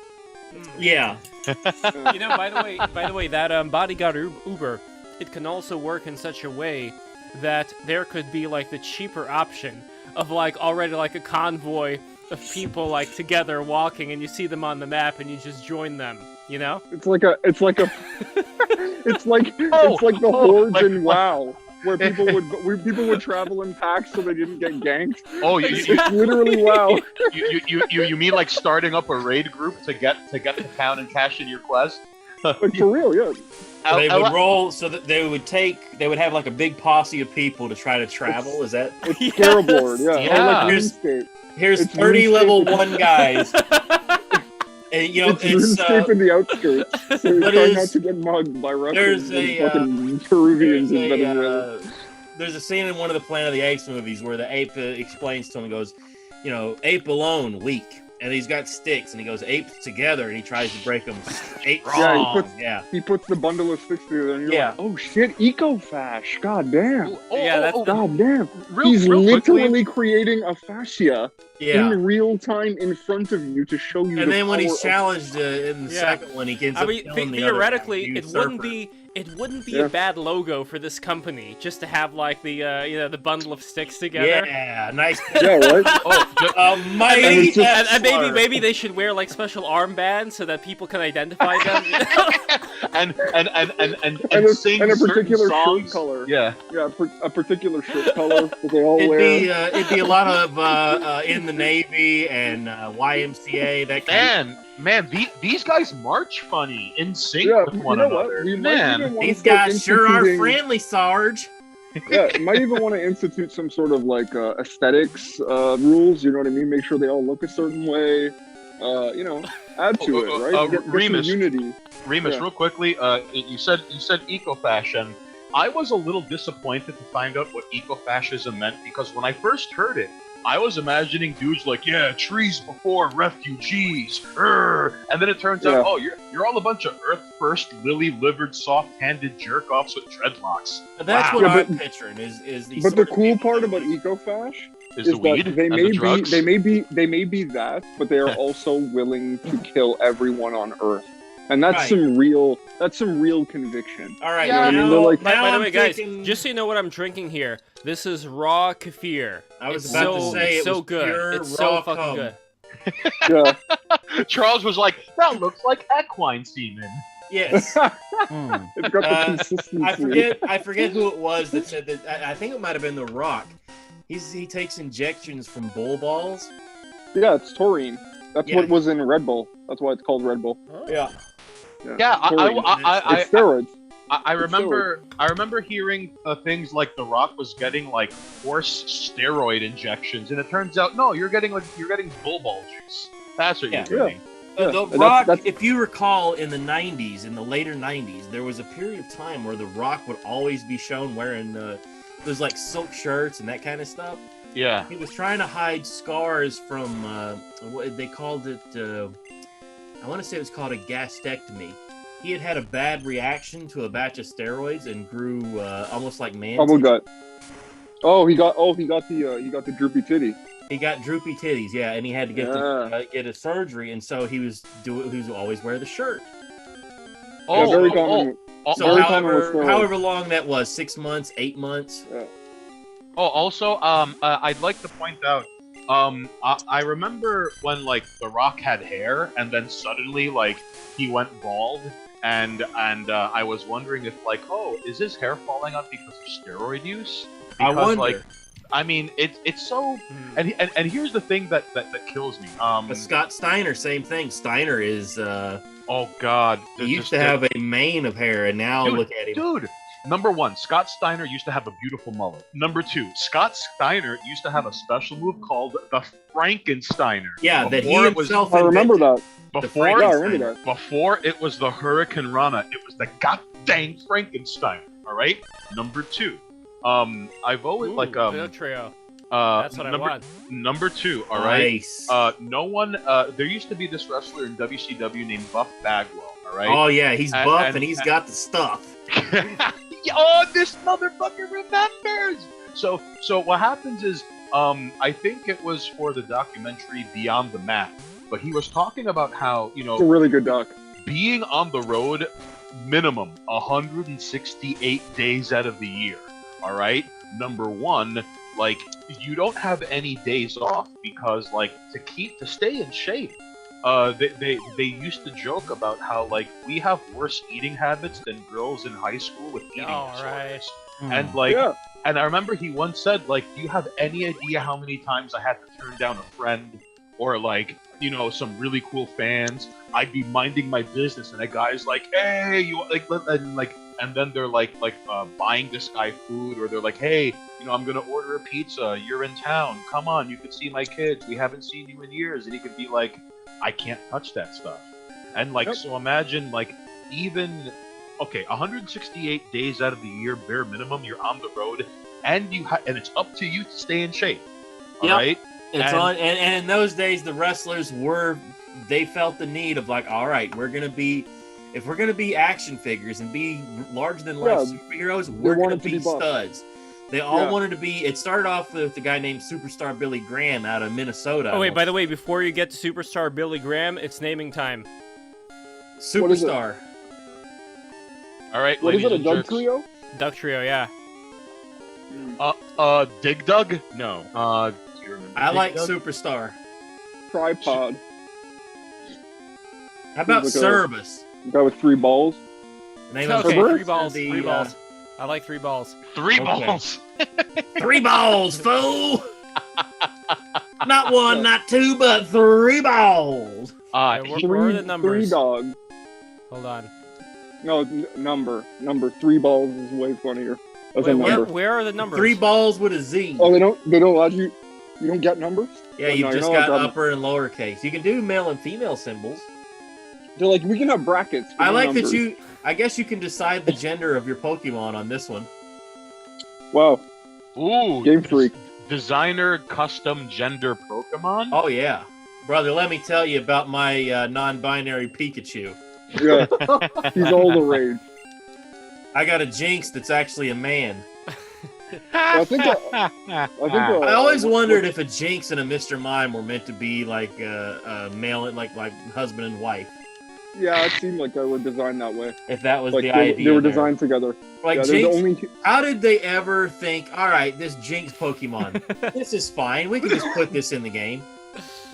Speaker 11: Yeah.
Speaker 1: By the way, that bodyguard Uber, it can also work in such a way that there could be like the cheaper option of like already like a convoy of people like together walking, and you see them on the map and you just join them. It's like the
Speaker 6: hordes in WoW, where people would travel in packs so they didn't get ganked.
Speaker 4: Oh,
Speaker 6: it's literally WoW.
Speaker 4: You mean like starting up a raid group to get to town and cash in your quest?
Speaker 6: Like for real, yeah.
Speaker 11: They would roll so that they would have like a big posse of people to try to travel. Is that?
Speaker 6: It's Scarabord, yeah.
Speaker 4: Yeah.
Speaker 11: Here's 30 level 1 guys. And,
Speaker 6: it's RuneScape in the outskirts. So you're trying not to get mugged by Russians and fucking Peruvians in Venezuela.
Speaker 11: There's a scene in one of the Planet of the Apes movies where the ape explains to him and goes, ape alone, weak. and he's got sticks, and he goes apes together, and he tries to break them. Apes
Speaker 6: Yeah, he puts the bundle of sticks together, and you're like, oh shit, eco-fash, god damn. God damn. He's literally creating a fascia in real time in front of you to show you.
Speaker 11: And then when he's challenged in the second one, he ends up killing the
Speaker 1: theoretically,
Speaker 11: other
Speaker 1: it wouldn't be a bad logo for this company just to have like the the bundle of sticks together.
Speaker 11: Yeah, nice.
Speaker 6: Yeah, right.
Speaker 11: Mighty.
Speaker 1: And maybe they should wear like special armbands so that people can identify them.
Speaker 4: and
Speaker 6: a particular shirt color.
Speaker 4: Yeah,
Speaker 6: a particular shirt color that they all wear.
Speaker 11: It'd be a lot of in the Navy and YMCA. That kind
Speaker 4: Man, these guys march funny in sync with one another.
Speaker 11: These guys sure are friendly, Sarge.
Speaker 6: Yeah, might even want to institute some sort of like aesthetics rules. You know what I mean? Make sure they all look a certain way. Add to it, right? Get
Speaker 4: Remus,
Speaker 6: some unity.
Speaker 4: Remus, real quickly. You said eco-fashion. I was a little disappointed to find out what eco-fascism meant because when I first heard it, I was imagining dudes like, trees before refugees, and then it turns out, you're all a bunch of Earth First, lily-livered, soft-handed jerk-offs with dreadlocks.
Speaker 11: That's what I'm picturing. Is these.
Speaker 6: But the cool part about ecofash
Speaker 4: is the weed
Speaker 6: that they
Speaker 4: and
Speaker 6: may
Speaker 4: the drugs.
Speaker 6: They may be that, but they are also willing to kill everyone on Earth. And that's some real conviction.
Speaker 11: All right.
Speaker 1: By the way, guys, just so you know what I'm drinking here, this is raw kefir.
Speaker 11: I was about to say
Speaker 1: it's so good. It's so fucking good.
Speaker 6: Yeah.
Speaker 4: Charles was like, that looks like equine semen.
Speaker 11: Yes.
Speaker 6: It's got the consistency.
Speaker 11: I forget who it was that said that. I think it might have been The Rock. He takes injections from bull balls.
Speaker 6: Yeah, it's taurine. That's what was in Red Bull. That's why it's called Red Bull.
Speaker 11: Yeah.
Speaker 6: It's steroids.
Speaker 4: I remember hearing things like The Rock was getting like horse steroid injections, and it turns out no, you're getting bull ball juice. That's what you're getting.
Speaker 11: The Rock, if you recall, in the later 90s, there was a period of time where The Rock would always be shown wearing those like silk shirts and that kind of stuff.
Speaker 4: Yeah.
Speaker 11: He was trying to hide scars from what they called it. I want to say it was called a gastectomy. He had a bad reaction to a batch of steroids and grew almost like man.
Speaker 6: Bubble gut. He got the droopy titty.
Speaker 11: He got droopy titties, and he had to get a surgery, and so he was always wear the shirt.
Speaker 6: Very common.
Speaker 11: So however long that was, 6 months, 8 months.
Speaker 6: Yeah.
Speaker 4: Oh, also, I'd like to point out, I remember when like The Rock had hair, and then suddenly like he went bald, and I was wondering if like, is his hair falling out because of steroid use? Because,
Speaker 11: I wonder.
Speaker 4: Like, I mean, it's so, and here's the thing that kills me.
Speaker 11: But Scott Steiner, same thing. Steiner is.
Speaker 4: Oh God!
Speaker 11: He used to have a mane of hair, and now look at him,
Speaker 4: dude. Number one, Scott Steiner used to have a beautiful mullet. Number two, Scott Steiner used to have a special move called the Frankensteiner.
Speaker 11: Yeah, that he himself
Speaker 6: I remember that.
Speaker 4: Before,
Speaker 6: I remember that.
Speaker 4: Before it was the Hurricane Rana, it was the goddamn Frankenstein. All right. Number two, I've always
Speaker 1: trio. That's what I want.
Speaker 4: Number two, all right. Nice. No one. There used to be this wrestler in WCW named Buff Bagwell. All right.
Speaker 11: Oh yeah, he's buff and he's got the stuff.
Speaker 4: Oh, this motherfucker remembers. So what happens is, I think it was for the documentary Beyond the Mat, but he was talking about how
Speaker 6: it's a really good doc.
Speaker 4: Being on the road, minimum 168 days out of the year. All right. Number one, like you don't have any days off because like to stay in shape. They used to joke about how like we have worse eating habits than girls in high school with eating disorders. And like, and I remember he once said like, do you have any idea how many times I had to turn down a friend or like, some really cool fans? I'd be minding my business and a guy's like, hey, you and then they're like buying this guy food, or they're like, hey, I'm gonna order a pizza. You're in town. Come on, you could see my kids. We haven't seen you in years, and he could be like, I can't touch that stuff. And like, so imagine like even, 168 days out of the year, bare minimum, you're on the road and and it's up to you to stay in shape. All right.
Speaker 9: It's on, and in those days, the wrestlers they felt the need of like, all right, if we're gonna be action figures and be larger than life superheroes, we're gonna be studs. They all wanted to be. It started off with a guy named Superstar Billy Graham out of Minnesota.
Speaker 1: Oh wait, by the way, before you get to Superstar Billy Graham, it's naming time.
Speaker 9: Superstar.
Speaker 4: All right,
Speaker 6: What is
Speaker 4: ladies
Speaker 6: it? A
Speaker 4: and
Speaker 6: Doug
Speaker 4: jerks.
Speaker 6: trio?
Speaker 1: Doug Trio, yeah.
Speaker 4: Dig Dug? No. Do you remember
Speaker 9: I
Speaker 4: Dig
Speaker 9: like
Speaker 4: Dug?
Speaker 9: Superstar.
Speaker 6: Tripod.
Speaker 9: How about
Speaker 6: Like a-
Speaker 9: Cerebus?
Speaker 6: Guy with 3 balls.
Speaker 9: Name of
Speaker 1: Okay,
Speaker 6: Herbert?
Speaker 1: 3 balls.
Speaker 9: The,
Speaker 1: 3 balls. I like 3 balls.
Speaker 4: 3
Speaker 9: Okay.
Speaker 4: balls.
Speaker 9: 3 balls, fool! Not 1, not 2, but 3 balls.
Speaker 1: Where are the numbers?
Speaker 6: 3 dogs.
Speaker 1: Hold on.
Speaker 6: No, number. Number 3 balls is way funnier. As a
Speaker 1: Wait,
Speaker 6: number.
Speaker 1: where are the numbers?
Speaker 9: 3 balls with a Z.
Speaker 6: Oh, they don't allow you. You don't get numbers.
Speaker 9: Yeah,
Speaker 6: Oh,
Speaker 9: you've
Speaker 6: no, you're
Speaker 9: just
Speaker 6: not allowed
Speaker 9: got
Speaker 6: to have-
Speaker 9: upper and lowercase. You can do male and female symbols.
Speaker 6: They're like, we can have brackets. but
Speaker 9: I
Speaker 6: no
Speaker 9: like
Speaker 6: numbers.
Speaker 9: that you. I guess you can decide the gender of your Pokemon on this one.
Speaker 6: Wow.
Speaker 4: Ooh.
Speaker 6: Game Freak.
Speaker 4: Designer custom gender Pokemon?
Speaker 9: Oh yeah, brother. Let me tell you about my non-binary Pikachu.
Speaker 6: Yeah. He's all the rage.
Speaker 9: I got a Jinx that's actually a man.
Speaker 6: I think
Speaker 9: I always wondered if a Jinx and a Mr. Mime were meant to be like a male, like husband and wife.
Speaker 6: Yeah, it seemed like they were designed that way.
Speaker 9: If that was
Speaker 6: Like
Speaker 9: the
Speaker 6: they
Speaker 9: idea,
Speaker 6: were
Speaker 9: there.
Speaker 6: designed together.
Speaker 9: Like
Speaker 6: Yeah, they're
Speaker 9: Jinx.
Speaker 6: the only two-
Speaker 9: How did they ever think? All right, this Jinx Pokemon, this is fine. We can just put this in the game.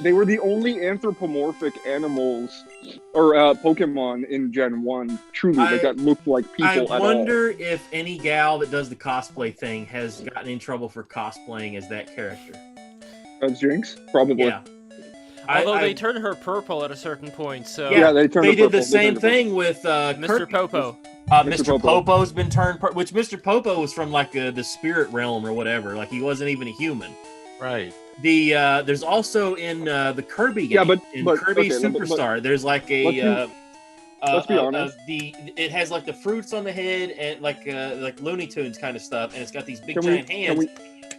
Speaker 6: They were the only anthropomorphic animals or Pokemon in Gen 1, truly, that looked like people
Speaker 9: I
Speaker 6: at all.
Speaker 9: wonder if any gal that does the cosplay thing has gotten in trouble for cosplaying as that character.
Speaker 6: As Jinx? Probably.
Speaker 9: Yeah.
Speaker 1: Although they turned her purple at a certain point, so...
Speaker 6: Yeah, they turned her
Speaker 9: did
Speaker 6: purple.
Speaker 9: the same thing with
Speaker 1: Mr. Popo.
Speaker 9: Mr. Popo's been turned, which Mr. Popo was from like the spirit realm or whatever. Like he wasn't even a human.
Speaker 4: Right.
Speaker 9: There's also in the Kirby game, Kirby Superstar, there's like a
Speaker 6: let's be honest.
Speaker 9: It has like the fruits on the head and like Looney Tunes kind of stuff, and it's got these big
Speaker 6: Can
Speaker 9: giant
Speaker 6: we-
Speaker 9: hands.
Speaker 6: can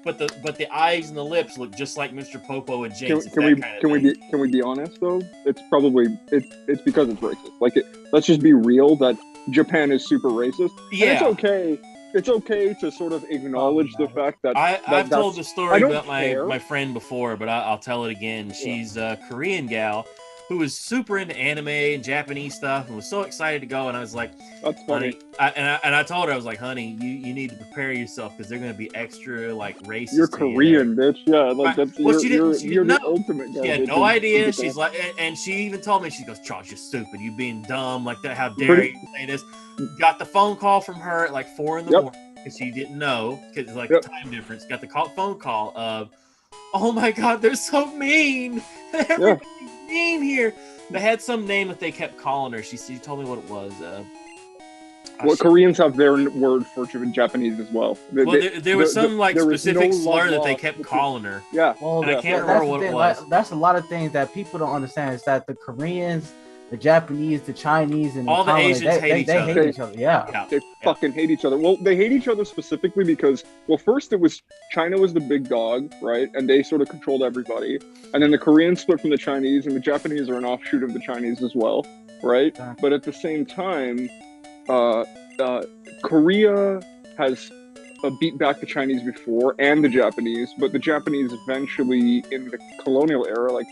Speaker 9: But the eyes and the lips look just like Mr. Popo and Jinx.
Speaker 6: Can we be honest though? It's probably it's because it's racist. Like let's just be real that Japan is super racist. And
Speaker 9: Yeah.
Speaker 6: it's okay. It's okay to sort of acknowledge the fact that
Speaker 9: I've told the
Speaker 6: I
Speaker 9: story
Speaker 6: don't
Speaker 9: about
Speaker 6: care.
Speaker 9: my friend before, but I'll tell it again. She's a Korean gal who was super into anime and Japanese stuff and was so excited to go. And I was like,
Speaker 6: That's funny.
Speaker 9: Honey, I told her, I was like, honey, you need to prepare yourself because they're going to be extra like racist.
Speaker 6: You're
Speaker 9: to you
Speaker 6: Korean, bitch. Yeah, like that's
Speaker 9: Well, she
Speaker 6: you're
Speaker 9: didn't
Speaker 6: the
Speaker 9: know.
Speaker 6: ultimate guy.
Speaker 9: She had no idea. She's like, and she even told me, she goes, Charles, you're stupid. You being dumb like that. How dare you say this? Got the phone call from her at like 4 in the morning because she didn't know because it's like time difference. Got the phone call of, oh my God, they're so mean. Everybody's mean here. They had some name that they kept calling her. She told me what it was.
Speaker 6: Koreans have their word for Japanese as well.
Speaker 9: There was some
Speaker 6: there is
Speaker 9: specific
Speaker 6: no
Speaker 9: slur
Speaker 6: love
Speaker 9: that they
Speaker 6: lost
Speaker 9: kept
Speaker 6: between-
Speaker 9: calling her.
Speaker 6: Yeah.
Speaker 10: Well,
Speaker 9: And I can't
Speaker 10: that's
Speaker 9: remember
Speaker 10: the
Speaker 9: what it
Speaker 10: thing,
Speaker 9: was.
Speaker 10: like, that's a lot of things that people don't understand. Is that the Koreans, the Japanese, the Chinese, and
Speaker 9: All the
Speaker 10: Taiwanese,
Speaker 9: Asians hate each
Speaker 10: they
Speaker 9: other.
Speaker 10: hate each other. Yeah.
Speaker 6: They fucking hate each other. Well, they hate each other specifically because, well, first it was China was the big dog, right? And they sort of controlled everybody. And then the Koreans split from the Chinese, and the Japanese are an offshoot of the Chinese as well, right? But at the same time, Korea has beat back the Chinese before and the Japanese, but the Japanese eventually, in the colonial era, like,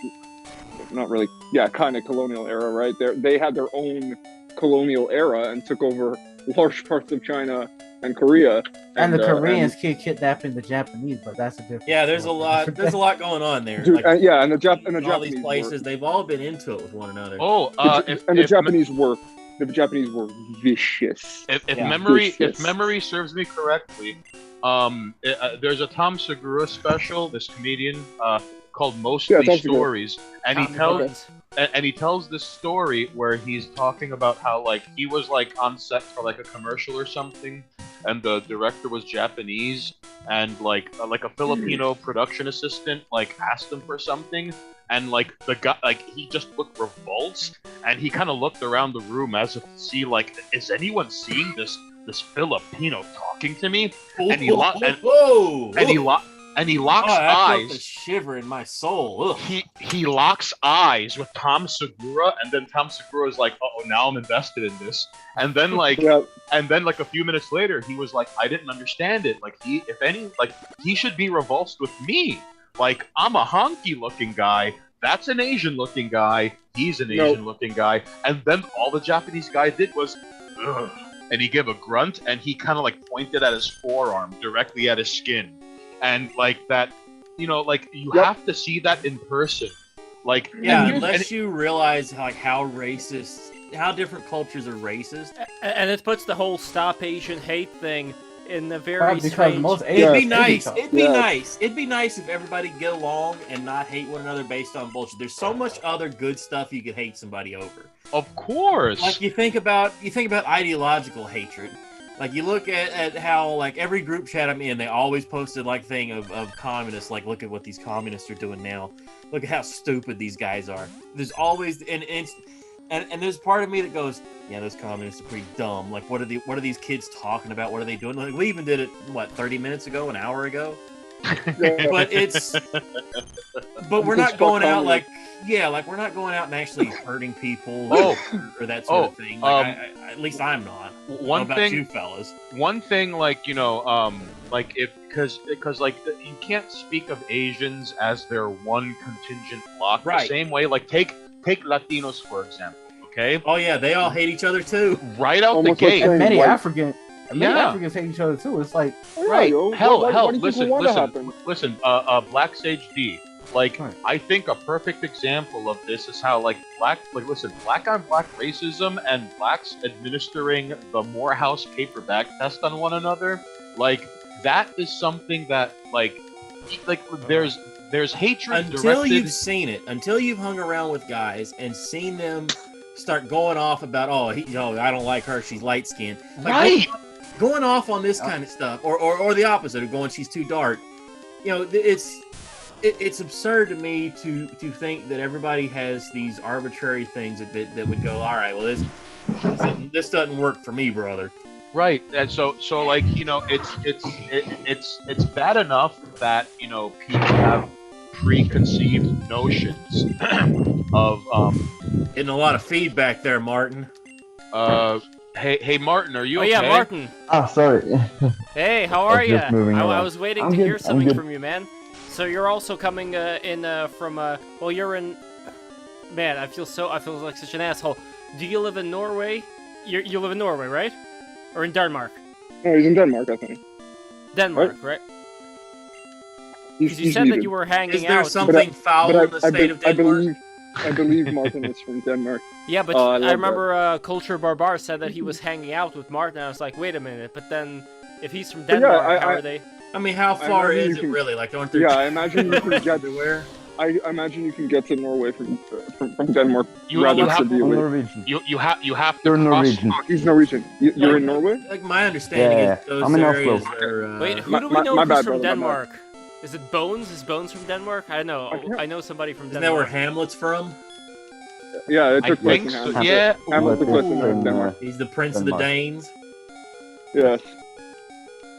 Speaker 6: not really, kind of colonial era, right? They had their own colonial era and took over large parts of China and Korea.
Speaker 10: And the Koreans keep kidnapping the Japanese, but that's a different.
Speaker 9: Yeah, there's a lot going on there.
Speaker 6: Dude, and the
Speaker 9: all
Speaker 6: Japanese
Speaker 9: these places, they've all been into it with one another.
Speaker 6: The Japanese were vicious.
Speaker 4: If
Speaker 6: Vicious.
Speaker 4: memory serves me correctly, there's a Tom Segura special. This comedian called Mostly
Speaker 6: Tom Segura.
Speaker 4: Stories, and he tells this story where he's talking about how like he was like on set for like a commercial or something, and the director was Japanese, and like a Filipino production assistant like asked him for something. And like the guy, like he just looked revulsed, and he kind of looked around the room as if to see, like, is anyone seeing this Filipino talking to me? And he and he locks
Speaker 9: I felt the
Speaker 4: eyes.
Speaker 9: shiver in my soul. Ugh.
Speaker 4: He locks eyes with Tom Segura, and then Tom Segura is like, "Oh, now I'm invested in this." And then like,
Speaker 6: Yeah.
Speaker 4: and then like a few minutes later, he was like, "I didn't understand it. Like he should be revulsed with me. Like I'm a honky looking guy. That's an Asian looking guy. He's an Asian looking guy." And then all the Japanese guy did was, ugh. And he gave a grunt, and he kind of like pointed at his forearm directly at his skin, and like that, like you have to see that in person, like
Speaker 9: unless you realize like how different cultures are racist,
Speaker 1: and it puts the whole "Stop Asian Hate" thing in the very
Speaker 10: Because
Speaker 1: strange.
Speaker 10: most
Speaker 9: It'd be
Speaker 10: Asians
Speaker 9: nice.
Speaker 10: hate each
Speaker 9: It'd be nice. It'd be nice if everybody get along and not hate one another based on bullshit. There's so much other good stuff you could hate somebody over.
Speaker 4: Of course.
Speaker 9: Like you think about ideological hatred. Like you look at how like every group chat I'm in, they always posted like thing of communists. Like look at what these communists are doing now. Look at how stupid these guys are. There's always and there's part of me that goes, yeah, those communists are pretty dumb. Like what are these kids talking about? What are they doing? Like we even did it 30 minutes ago, an hour ago. But we're not going out like we're not going out and actually hurting people or that sort of thing. Like, at least I'm not.
Speaker 4: One
Speaker 9: about
Speaker 4: thing,
Speaker 9: you fellas.
Speaker 4: One thing, like because like you can't speak of Asians as their one contingent block.
Speaker 9: Right.
Speaker 4: The same way, like take Latinos for example. Okay.
Speaker 9: Oh yeah, they all hate each other too.
Speaker 4: Right out
Speaker 6: Almost
Speaker 4: the gate.
Speaker 10: And many
Speaker 6: White-
Speaker 10: Africans hate each other too. It's like
Speaker 4: Right. Hell,
Speaker 6: Why do you think
Speaker 4: listen,
Speaker 6: Rwanda happened?
Speaker 4: Black Sage D. Like,
Speaker 10: Right.
Speaker 4: I think a perfect example of this is how, like, black on black racism and blacks administering the Morehouse paper bag test on one another, like, that is something that, like there's hatred
Speaker 9: Until
Speaker 4: directed...
Speaker 9: you've seen it, until you've hung around with guys and seen them start going off about, I don't like her, she's light skinned. Like,
Speaker 4: Right.
Speaker 9: Going off on this kind of stuff, or the opposite of going, she's too dark. It's absurd to me to think that everybody has these arbitrary things that would go, all right, well this doesn't work for me, brother.
Speaker 4: Right, and so like it's bad enough that people have preconceived notions of
Speaker 9: Getting a lot of feedback there, Martin.
Speaker 4: Hey Martin, are you okay?
Speaker 1: Yeah, Martin.
Speaker 12: Oh, sorry.
Speaker 1: Hey, how are you?
Speaker 12: just moving
Speaker 1: I
Speaker 12: around.
Speaker 1: was waiting
Speaker 12: I'm
Speaker 1: to
Speaker 12: good,
Speaker 1: hear
Speaker 12: I'm
Speaker 1: something
Speaker 12: good.
Speaker 1: from you, man. So you're also coming in from well, you're in. Man, I feel like such an asshole. Do you live in Norway? You live in Norway, right? Or in Denmark?
Speaker 6: No, he's in Denmark, I think.
Speaker 1: Denmark, right? Because you
Speaker 6: He's
Speaker 1: said that
Speaker 6: muted.
Speaker 1: you were hanging
Speaker 9: Is there
Speaker 1: out.
Speaker 9: something foul in the state of Denmark?
Speaker 6: I believe Martin is from Denmark.
Speaker 1: Yeah, but
Speaker 6: Oh, I
Speaker 1: I
Speaker 6: love
Speaker 1: remember Culture Barbar said that he was hanging out with Martin. I was like, wait a minute, but then if he's from
Speaker 6: But yeah,
Speaker 1: Denmark, how are they?
Speaker 9: I mean, how
Speaker 6: I
Speaker 9: far
Speaker 6: imagine
Speaker 9: is
Speaker 6: you
Speaker 9: it
Speaker 6: can-
Speaker 9: really? Like, aren't there?
Speaker 6: Yeah, I imagine you can get
Speaker 9: everywhere.
Speaker 6: I imagine you can get to Norway from Denmark
Speaker 4: You
Speaker 6: rather
Speaker 4: have-
Speaker 12: I'm
Speaker 6: severely.
Speaker 12: Norwegian.
Speaker 4: You have to
Speaker 12: You're
Speaker 4: cross.
Speaker 12: Norwegian.
Speaker 6: He's Norwegian. You're in Norway?
Speaker 9: Like my understanding
Speaker 12: Yeah,
Speaker 9: is those
Speaker 12: I'm in
Speaker 9: areas
Speaker 12: Oslo.
Speaker 9: are.
Speaker 1: Wait, who
Speaker 6: my-
Speaker 1: do we
Speaker 6: my-
Speaker 1: know
Speaker 6: my
Speaker 1: who's
Speaker 6: bad,
Speaker 1: from
Speaker 6: brother, my bad.
Speaker 1: Denmark? Is it Bones? Is Bones from Denmark? I don't know.
Speaker 6: can't-
Speaker 1: I know somebody from
Speaker 9: Isn't that where
Speaker 1: Denmark.
Speaker 9: Hamlet's from?
Speaker 6: Yeah, it
Speaker 4: I
Speaker 6: took place
Speaker 4: think
Speaker 6: in
Speaker 4: so.
Speaker 6: Hamlet.
Speaker 4: Yeah.
Speaker 6: Hamlet took place in
Speaker 12: Ooh.
Speaker 6: Denmark.
Speaker 9: He's the prince of the
Speaker 12: Denmark.
Speaker 9: Danes.
Speaker 6: Yes.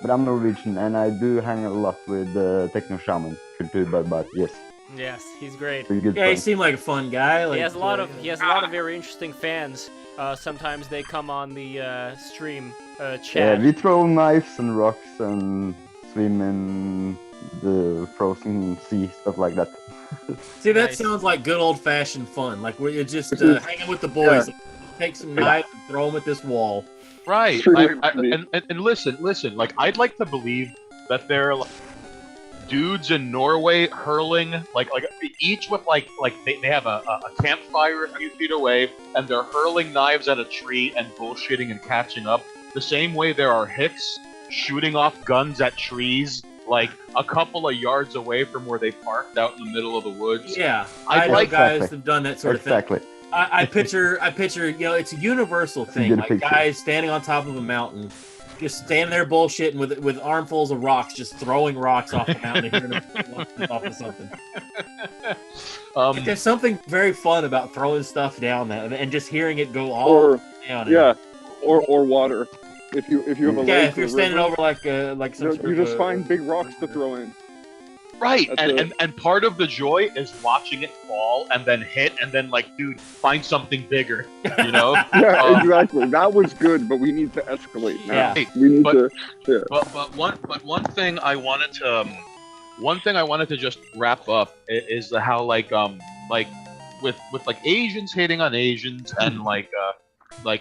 Speaker 12: But I'm Norwegian, and I do hang a lot with Techno Shaman, Kultur Barbar. Yes,
Speaker 1: Yes, he's great.
Speaker 12: pretty good
Speaker 9: Yeah, he
Speaker 12: friend.
Speaker 9: seemed like a fun guy. Like,
Speaker 1: He has a lot of very interesting fans. Sometimes they come on the stream
Speaker 12: Yeah,
Speaker 1: chat.
Speaker 12: we throw knives and rocks and swim in the frozen sea, stuff like that.
Speaker 9: See, that
Speaker 1: Nice.
Speaker 9: sounds like good old-fashioned fun. Like where you're just
Speaker 6: This is-
Speaker 9: hanging with the boys. Take some knives and throw them at this wall.
Speaker 4: Right.
Speaker 6: True.
Speaker 4: And listen. Like, I'd like to believe that there are like, dudes in Norway hurling like each with like they have a campfire a few feet away, and they're hurling knives at a tree and bullshitting and catching up. The same way there are hicks shooting off guns at trees like a couple of yards away from where they parked out in the middle of the woods.
Speaker 9: Yeah,
Speaker 4: I
Speaker 9: I know
Speaker 4: like-
Speaker 9: guys
Speaker 12: Exactly.
Speaker 9: have done that sort of thing.
Speaker 12: Exactly.
Speaker 9: I picture, it's a universal thing.
Speaker 12: good
Speaker 9: Like
Speaker 12: picture.
Speaker 9: guys standing on top of a mountain, just standing there bullshitting with armfuls of rocks, just throwing rocks off the mountain and hearing them off of something. Like, there's something very fun about throwing stuff down there and just hearing it go all
Speaker 6: Or
Speaker 9: down.
Speaker 6: yeah, or water. If you have a
Speaker 9: Yeah,
Speaker 6: lake
Speaker 9: if you're
Speaker 6: or
Speaker 9: standing
Speaker 6: river,
Speaker 9: over like some sort
Speaker 6: you
Speaker 9: of
Speaker 6: just
Speaker 9: a-
Speaker 6: find big rocks to throw in.
Speaker 4: Right,
Speaker 6: That's
Speaker 4: and part of the joy is watching it fall and then hit and then like, dude, find something bigger, you know?
Speaker 6: Yeah, exactly. That was good, but we need to escalate now.
Speaker 1: Yeah.
Speaker 4: Hey,
Speaker 6: We need
Speaker 4: but-
Speaker 6: to. Yeah.
Speaker 4: But one thing I wanted to just wrap up is how like with like Asians hating on Asians and like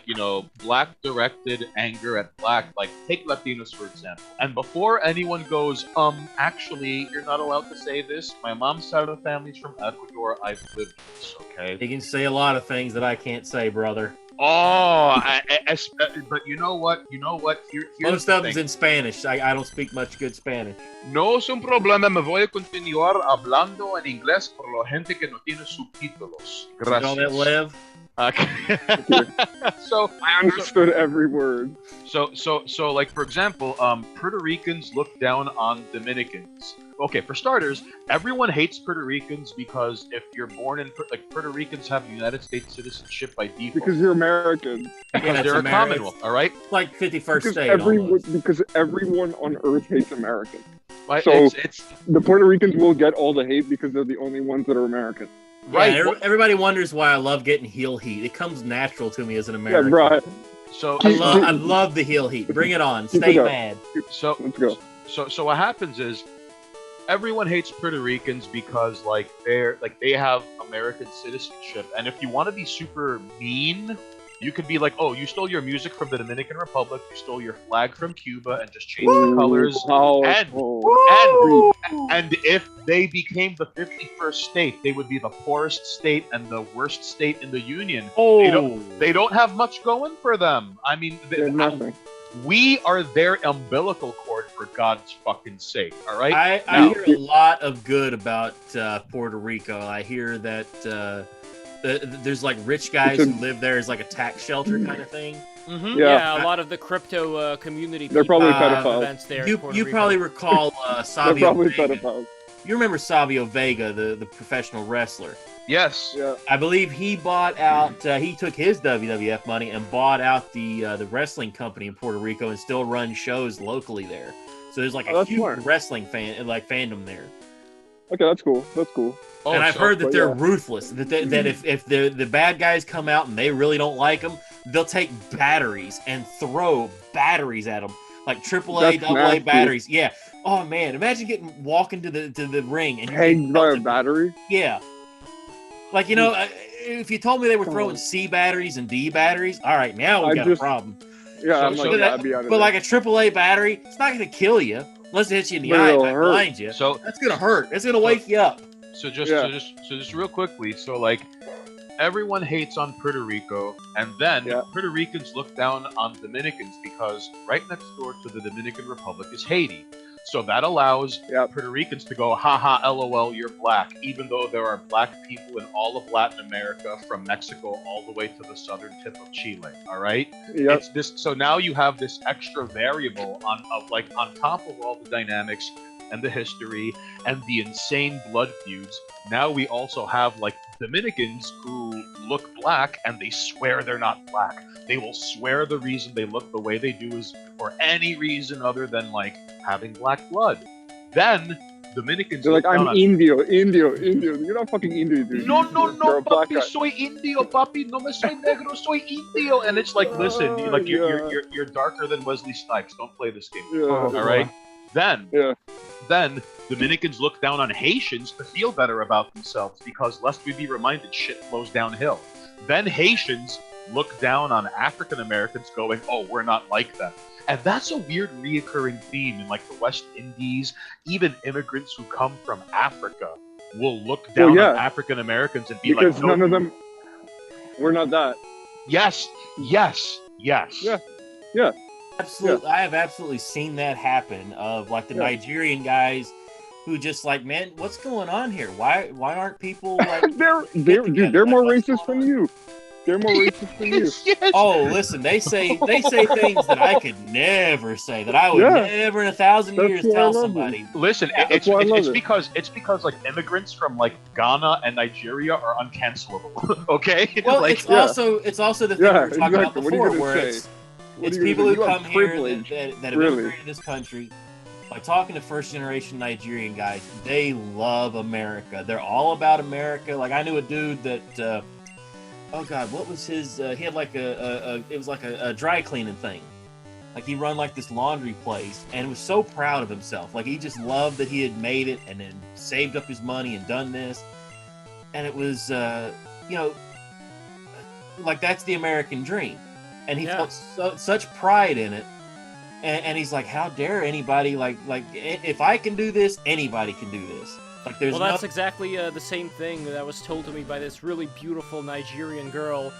Speaker 4: you know, black directed anger at black, like take Latinos for example. And before anyone goes, actually you're not allowed to say this. My mom's side of the family's from Ecuador. I've lived this, okay?
Speaker 9: He can say a lot of things that I can't say, brother.
Speaker 4: Oh, but you know what? Here's
Speaker 9: Most
Speaker 4: the
Speaker 9: of them's
Speaker 4: thing.
Speaker 9: in Spanish. I don't speak much good Spanish.
Speaker 4: No es un problema, me voy a continuar hablando en inglés por la gente que no tiene subtítulos.
Speaker 9: You know that, Lev?
Speaker 4: Okay. So
Speaker 6: I understood every word.
Speaker 4: So like for example, Puerto Ricans look down on Dominicans. Okay, for starters, everyone hates Puerto Ricans because if you're born in like Puerto Ricans have United States citizenship by default
Speaker 6: Because you're American.
Speaker 4: because they're a Commonwealth. All right.
Speaker 9: Like 51st
Speaker 6: Because
Speaker 9: state.
Speaker 6: because everyone on Earth hates Americans.
Speaker 4: Right,
Speaker 6: So
Speaker 4: it's
Speaker 6: the Puerto Ricans will get all the hate because they're the only ones that are American.
Speaker 4: right.
Speaker 9: Yeah, everybody wonders why I love getting heel heat. It comes natural to me as an
Speaker 6: Yeah,
Speaker 9: American.
Speaker 6: right.
Speaker 4: So
Speaker 9: I love the heel heat. Bring it on.
Speaker 6: Keep
Speaker 9: Stay
Speaker 6: it up.
Speaker 9: mad.
Speaker 4: so
Speaker 6: Let's go.
Speaker 4: So what happens is everyone hates Puerto Ricans because like they have American citizenship, and if you want to be super mean, you could be like, oh, you stole your music from the Dominican Republic, you stole your flag from Cuba, and just change the colors. And if they became the 51st state, they would be the poorest state and the worst state in the union.
Speaker 9: Oh,
Speaker 4: They don't have much going for them. I mean,
Speaker 6: They're nothing.
Speaker 4: we are their umbilical cord, for God's fucking sake. All right.
Speaker 9: I
Speaker 4: Now-
Speaker 9: hear a lot of good about Puerto Rico. I hear that there's like rich guys who live there as like a tax shelter kind of thing.
Speaker 4: Mm-hmm.
Speaker 1: Yeah, a lot of the crypto community.
Speaker 6: They're probably
Speaker 1: people have
Speaker 6: pedophiles.
Speaker 1: events there. in
Speaker 9: You
Speaker 1: Puerto Rico.
Speaker 9: probably recall
Speaker 6: They're
Speaker 9: Savio
Speaker 6: probably
Speaker 9: Vega.
Speaker 6: pedophiles.
Speaker 9: You remember Savio Vega, the professional wrestler?
Speaker 4: Yes.
Speaker 6: Yeah.
Speaker 9: I believe he bought out. He took his WWF money and bought out the wrestling company in Puerto Rico and still runs shows locally there. So there's like
Speaker 6: Oh,
Speaker 9: a
Speaker 6: that's
Speaker 9: huge
Speaker 6: smart.
Speaker 9: wrestling fandom there.
Speaker 6: Okay, that's cool. That's cool.
Speaker 4: Oh,
Speaker 9: and I've
Speaker 4: so-
Speaker 9: heard that
Speaker 6: but
Speaker 9: they're
Speaker 6: yeah.
Speaker 9: ruthless. That if the bad guys come out and they really don't like them, they'll take batteries and throw batteries at them, like AAA,
Speaker 6: That's
Speaker 9: AA
Speaker 6: nasty.
Speaker 9: batteries. Yeah. Oh man, imagine walking to the ring and you're
Speaker 6: Pegged
Speaker 9: getting
Speaker 6: by a
Speaker 9: pelted.
Speaker 6: battery.
Speaker 9: Yeah. Like, you know, if you told me they were throwing C batteries and D batteries, all right, now we
Speaker 6: I
Speaker 9: got
Speaker 6: just-
Speaker 9: a problem.
Speaker 6: Yeah, I'm
Speaker 4: So
Speaker 6: like,
Speaker 9: that-
Speaker 6: I'd be out of
Speaker 9: But
Speaker 6: there.
Speaker 9: like a AAA battery, it's not going to kill you unless it hits you in the
Speaker 6: But
Speaker 9: eye
Speaker 6: it'll
Speaker 9: and
Speaker 6: hurt.
Speaker 9: blind you.
Speaker 4: So
Speaker 9: That's going to hurt. It's going to wake you up.
Speaker 4: So just
Speaker 6: Yeah.
Speaker 4: so just real quickly, so like everyone hates on Puerto Rico, and then
Speaker 6: Yeah.
Speaker 4: Puerto Ricans look down on Dominicans because right next door to the Dominican Republic is Haiti. So that allows
Speaker 6: Yep.
Speaker 4: Puerto Ricans to go, haha, LOL, you're black, even though there are black people in all of Latin America, from Mexico all the way to the southern tip of Chile. All right.
Speaker 6: Yep.
Speaker 4: It's this. So now you have this extra variable on top of all the dynamics and the history and the insane blood feuds. Now we also have like Dominicans who look black and they swear they're not black. They will swear the reason they look the way they do is for any reason other than like having black blood. Then Dominicans
Speaker 6: They're like,
Speaker 4: look down
Speaker 6: I'm
Speaker 4: on-
Speaker 6: Indio. You're not fucking Indio, dude.
Speaker 4: No,
Speaker 6: You're a black
Speaker 4: papi,
Speaker 6: guy.
Speaker 4: soy indio, papi, no me soy negro, soy indio. And it's like, listen,
Speaker 6: Oh,
Speaker 4: like
Speaker 6: yeah.
Speaker 4: you're darker than Wesley Snipes. Don't play this game.
Speaker 6: Yeah.
Speaker 4: All right. Then
Speaker 6: Yeah.
Speaker 4: Dominicans look down on Haitians to feel better about themselves because lest we be reminded, shit flows downhill. Then Haitians look down on African Americans, going, "Oh, we're not like them." And that's a weird reoccurring theme in like the West Indies. Even immigrants who come from Africa will look down
Speaker 6: yeah.
Speaker 4: on African Americans and be
Speaker 6: Because
Speaker 4: like, "No,
Speaker 6: none of them. We're not that.
Speaker 4: yes, yes, yes."
Speaker 6: Yeah.
Speaker 9: Absolutely, I have absolutely seen that happen. Of like the
Speaker 6: Yeah.
Speaker 9: Nigerian guys who just like, man, what's going on here? Why aren't people like?
Speaker 6: they're
Speaker 9: together,
Speaker 6: they're more
Speaker 9: like, what's
Speaker 6: racist
Speaker 9: going
Speaker 6: than you. They're more racist than you.
Speaker 4: Yes.
Speaker 9: Oh, listen, they say things that I could never say, that I would
Speaker 6: Yeah.
Speaker 9: never in 1,000
Speaker 6: That's
Speaker 9: why
Speaker 6: why I
Speaker 9: tell
Speaker 6: love
Speaker 9: somebody.
Speaker 4: Listen,
Speaker 9: Yeah,
Speaker 4: it's
Speaker 6: that's why I love
Speaker 4: it's because like immigrants from like Ghana and Nigeria are uncancelable. Okay.
Speaker 9: Well,
Speaker 4: like,
Speaker 9: it's also the thing we were talking about
Speaker 6: exactly. What are you
Speaker 9: before,
Speaker 6: gonna
Speaker 9: where
Speaker 6: say?
Speaker 9: it's
Speaker 6: What are you
Speaker 9: people
Speaker 6: gonna
Speaker 9: who
Speaker 6: do? You
Speaker 9: come
Speaker 6: have
Speaker 9: here
Speaker 6: privilege.
Speaker 9: that have
Speaker 6: Really.
Speaker 9: immigrated to this country, by talking to first generation Nigerian guys, they love America. They're all about America. Like I knew a dude that, oh God, what was his? He had like it was like a dry cleaning thing. Like he run like this laundry place and was so proud of himself. Like he just loved that he had made it and then saved up his money and done this. And it was, like that's the American dream. And he felt such pride in it. And he's like, how dare anybody, like if I can do this, anybody can do this. Like there's
Speaker 1: that's exactly the same thing that was told to me by this really beautiful Nigerian girl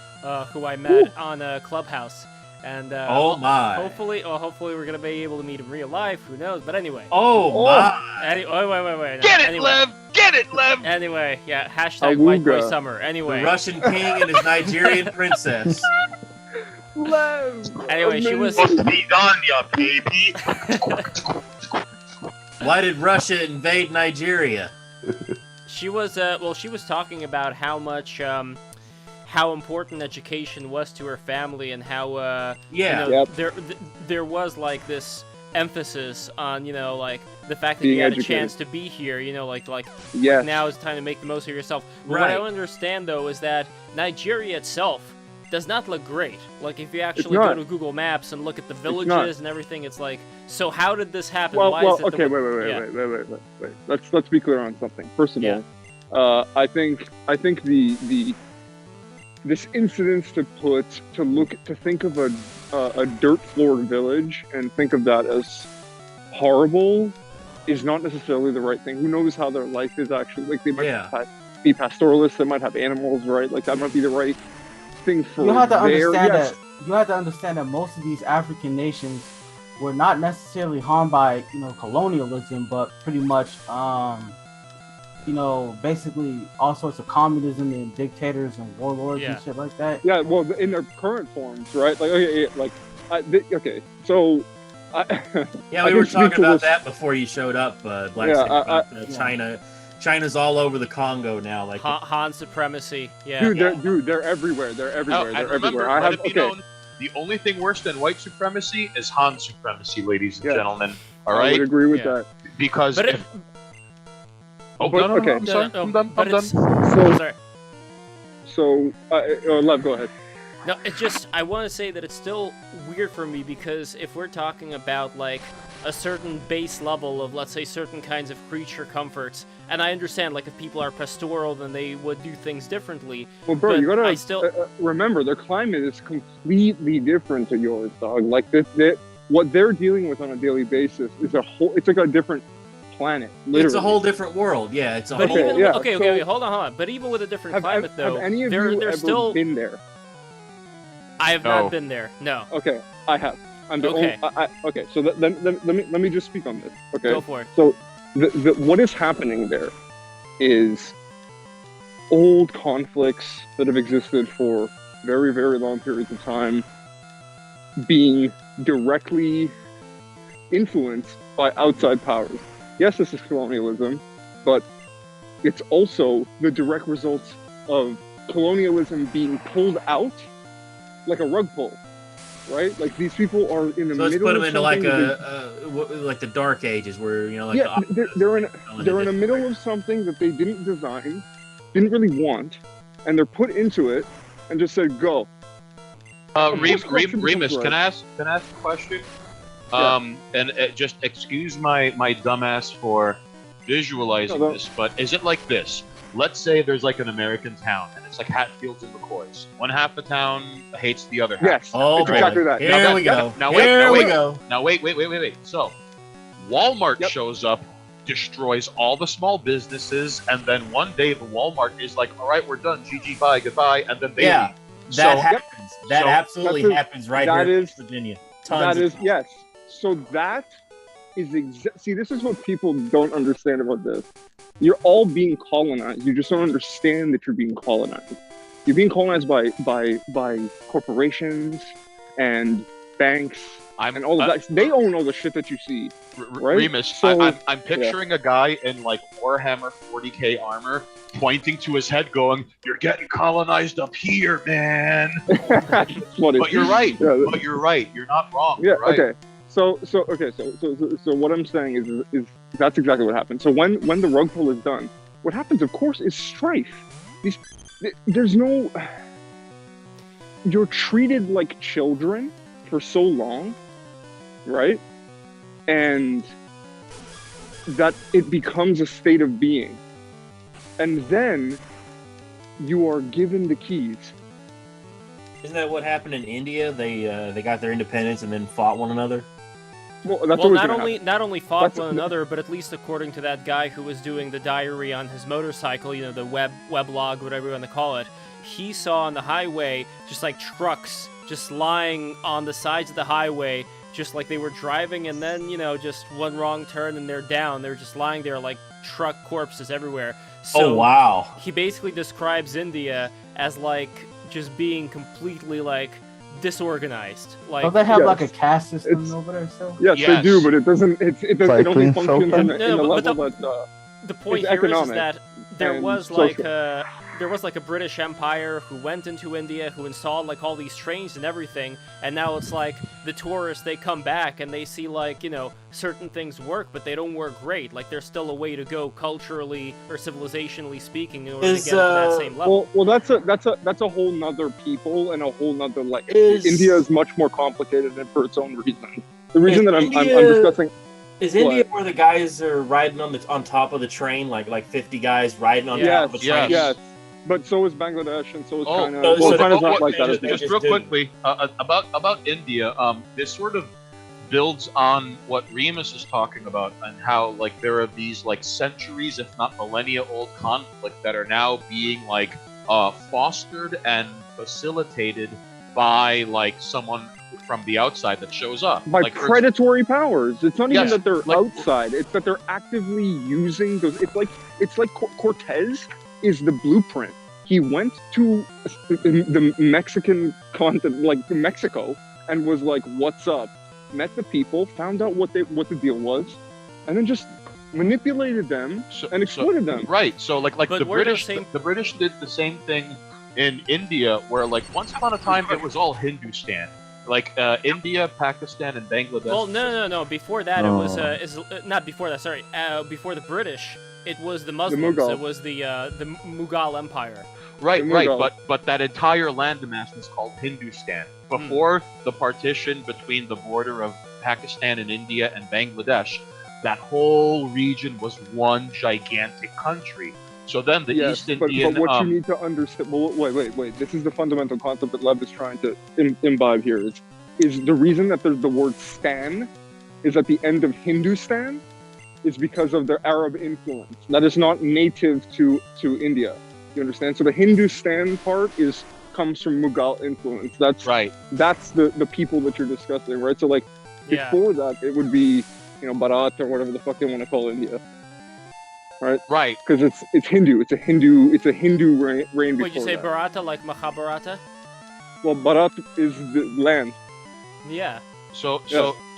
Speaker 1: who I met on Clubhouse. And
Speaker 9: oh my!
Speaker 1: Hopefully we're gonna be able to meet in real life. Who knows? But anyway.
Speaker 9: Oh my!
Speaker 1: Wait. No.
Speaker 4: Get it, Lev! Get it, Lev!
Speaker 1: Anyway, yeah. # White Boy Summer. Anyway.
Speaker 9: The Russian king and his Nigerian princess.
Speaker 6: Lev!
Speaker 1: Anyway, she was.
Speaker 4: Vidania, baby.
Speaker 9: Why did Russia invade Nigeria?
Speaker 1: She was she was talking about how much how important education was to her family and how there was like this emphasis on like the fact that
Speaker 6: being
Speaker 1: you had
Speaker 6: educated.
Speaker 1: a chance to be here, like
Speaker 6: Yes.
Speaker 1: now is the time to make the most of yourself. But
Speaker 9: Right.
Speaker 1: what I don't understand though is that Nigeria itself does not look great. Like if you actually go to Google Maps and look at the villages and everything, it's like, so how did this happen?
Speaker 6: Well,
Speaker 1: Why is it
Speaker 6: okay, wait. Let's be clear on something. First of all, I think this incident to think of a dirt floor village and think of that as horrible is not necessarily the right thing. Who knows how their life is actually like? They might be pastoralists. They might have animals, right? Like that might be the right thing for.
Speaker 10: You have to understand that. You have to understand that most of these African nations were not necessarily harmed by colonialism, but pretty much basically all sorts of communism and dictators and warlords and shit like that.
Speaker 6: Yeah, well, in their current forms, right? Like, so.
Speaker 9: We were talking about that before you showed up, China. China's all over the Congo now, like
Speaker 1: Han supremacy. Yeah,
Speaker 6: dude, they're everywhere. They're everywhere. They're everywhere.
Speaker 4: Let it be known, the only thing worse than white supremacy is Han supremacy, ladies and gentlemen. All right,
Speaker 6: I would agree with that
Speaker 4: because.
Speaker 6: I'm done. So, Lev, go ahead.
Speaker 1: No, it's just, I want to say that it's still weird for me because if we're talking about, like, a certain base level of, let's say, certain kinds of creature comforts, and I understand, like, if people are pastoral, then they would do things differently.
Speaker 6: Well, bro, you gotta
Speaker 1: still
Speaker 6: remember, their climate is completely different to yours, dog. Like, what they're dealing with on a daily basis is it's like a different planet, literally.
Speaker 9: It's a whole different world, It's a
Speaker 1: but
Speaker 9: whole.
Speaker 1: Even, okay, hold on. But even with a different climate, though,
Speaker 6: have any of
Speaker 1: they're
Speaker 6: you ever
Speaker 1: still
Speaker 6: been there?
Speaker 1: I have not been there. No.
Speaker 6: Okay, I have. I'm the
Speaker 1: okay.
Speaker 6: Okay, so let me just speak on this. Okay.
Speaker 1: Go for it.
Speaker 6: So what is happening there is old conflicts that have existed for very, very long periods of time being directly influenced by outside powers. Yes, this is colonialism, but it's also the direct results of colonialism being pulled out like a rug pull, right? Like these people are in the middle.
Speaker 9: Let's put them
Speaker 6: of
Speaker 9: into like
Speaker 6: something
Speaker 9: like the Dark Ages, where
Speaker 6: they're in the middle of something that they didn't design, didn't really want, and they're put into it and just said go.
Speaker 4: Remus, can I ask a question? And just excuse my dumbass for visualizing this, but is it like this? Let's say there's like an American town, and it's like Hatfields and McCoys. One half the town hates the other half.
Speaker 6: Yes,
Speaker 9: it's
Speaker 6: exactly that.
Speaker 9: Here we go.
Speaker 4: Now wait. So, Walmart shows up, destroys all the small businesses, and then one day the Walmart is like, "All right, we're done. GG, bye, goodbye," and then they leave.
Speaker 9: That happens. That absolutely happens right here in Virginia.
Speaker 6: Yes. So that is see, this is what people don't understand about this. You're all being colonized. You just don't understand that you're being colonized. You're being colonized by corporations and banks and all of that. They own all the shit that you see, right?
Speaker 4: Remus, so, I'm picturing a guy in like Warhammer 40k armor pointing to his head going, "You're getting colonized up here, man." But you're right.
Speaker 6: Yeah,
Speaker 4: but you're right. You're not wrong.
Speaker 6: Yeah,
Speaker 4: right.
Speaker 6: okay. So what I'm saying is that's exactly what happens. So when the rug pull is done, what happens, of course, is strife. There's no. You're treated like children for so long, right? And that it becomes a state of being, and then you are given the keys.
Speaker 11: Isn't that what happened in India? They got their independence and then fought one another.
Speaker 6: Well,
Speaker 1: not only fought one another, but at least according to that guy who was doing the diary on his motorcycle, you know, the weblog, whatever you want to call it, he saw on the highway just like trucks just lying on the sides of the highway, just like they were driving, and then, you know, just one wrong turn and they're down. They're just lying there like truck corpses everywhere. So
Speaker 11: oh, wow.
Speaker 1: He basically describes India as like just being completely like disorganized. Like,
Speaker 10: don't they have like a caste system over there still?
Speaker 6: Yes, they do, but it doesn't. It only functions in the level that.
Speaker 1: The point here is that there was like a British Empire who went into India, who installed like all these trains and everything, and now it's like the tourists, they come back and they see like, you know, certain things work, but they don't work great. Like there's still a way to go culturally or civilizationally speaking in order to get to that same level.
Speaker 6: Well, that's a whole nother people and a whole nother like. India is much more complicated and for its own reason. The reason that I'm discussing.
Speaker 11: Is India where the guys are riding on top of the train, like 50 guys riding on top of a train?
Speaker 6: Yes. But so is Bangladesh, and so is China. Well, China's not like that.
Speaker 4: Just real quickly about India, this sort of builds on what Remus is talking about, and how like there are these like centuries, if not millennia old conflict that are now being like fostered and facilitated by like someone from the outside that shows up
Speaker 6: by
Speaker 4: like,
Speaker 6: predatory powers. It's not even that they're outside; it's that they're actively using those. It's like Cortez is the blueprint. He went to the Mexican continent, like Mexico, and was like, "What's up?" Met the people, found out what the deal was, and then just manipulated them and exploited them.
Speaker 4: Right. So like the British did the same thing in India, where like once upon a time it was all Hindustan. Like India, Pakistan, and Bangladesh.
Speaker 1: Well, no. Before that, it was not before that. Sorry, before the British, it was the Muslims. It was the Mughal Empire.
Speaker 4: Right. But that entire landmass was called Hindustan. Before the partition between the border of Pakistan and India and Bangladesh, that whole region was one gigantic country. So then the East Indian...
Speaker 6: But what you need to understand... Well, wait. This is the fundamental concept that Lev is trying to imbibe here. Is the reason that there's the word Stan is at the end of Hindustan is because of their Arab influence. That is not native to India. You understand? So the Hindustan part comes from Mughal influence. That's right. That's the people that you're discussing, right? So like before that, it would be, you know, Bharat or whatever the fuck they want to call India. Right. Because it's Hindu. It's a Hindu reign before.
Speaker 1: Would you say Bharata like Mahabharata?
Speaker 6: Well, Bharat is the land.
Speaker 1: Yeah.
Speaker 4: So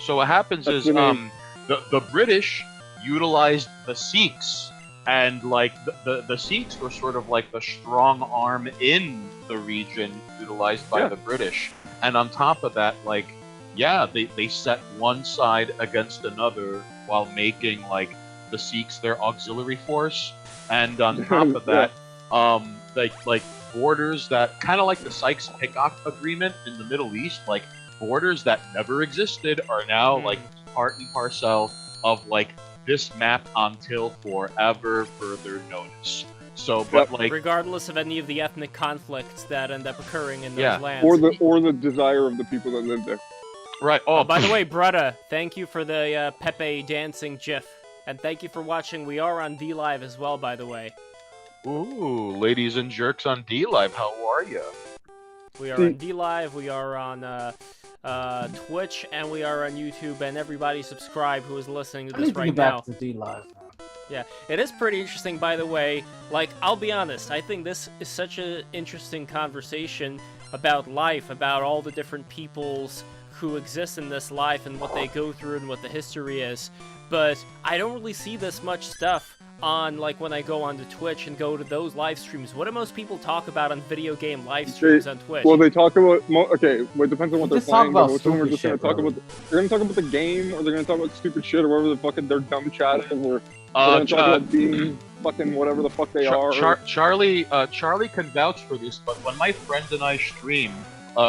Speaker 4: what happens is the British utilized the Sikhs, and like the Sikhs were sort of like the strong arm in the region utilized by the British. And on top of that, like they set one side against another while making like the Sikhs their auxiliary force, and on top of that, like borders that kind of like the Sykes-Picot agreement in the Middle East, like borders that never existed are now like part and parcel of like this map until forever further notice. So, but like
Speaker 1: regardless of any of the ethnic conflicts that end up occurring in those lands,
Speaker 6: or the desire of the people that live there.
Speaker 4: Right.
Speaker 1: Oh, by the way, Brutta, thank you for the Pepe dancing GIF. And thank you for watching. We are on D-Live as well, by the way.
Speaker 4: Ooh, ladies and jerks on D-Live, how are you?
Speaker 1: We are on D-Live, we are on Twitch, and we are on YouTube, and everybody subscribe who is listening to this right now.
Speaker 10: To D-Live.
Speaker 1: Yeah, it is pretty interesting, by the way. Like, I'll be honest, I think this is such an interesting conversation about life, about all the different peoples who exist in this life and what they go through and what the history is. But I don't really see this much stuff on, like, when I go onto Twitch and go to those live streams, what do most people talk about on video game live streams on Twitch?
Speaker 6: Well, they talk about okay. Well, it depends on what they're
Speaker 10: Just talk
Speaker 6: playing.
Speaker 10: about
Speaker 6: But most of them are
Speaker 10: stupid
Speaker 6: just going
Speaker 10: shit,
Speaker 6: to talk
Speaker 10: really.
Speaker 6: about. They're going to talk about the game, or they're going to talk about stupid shit, or whatever the fucking their dumb chat is, or they're going to talk about being fucking whatever the fuck they are.
Speaker 4: Charlie can vouch for this, but when my friend and I stream,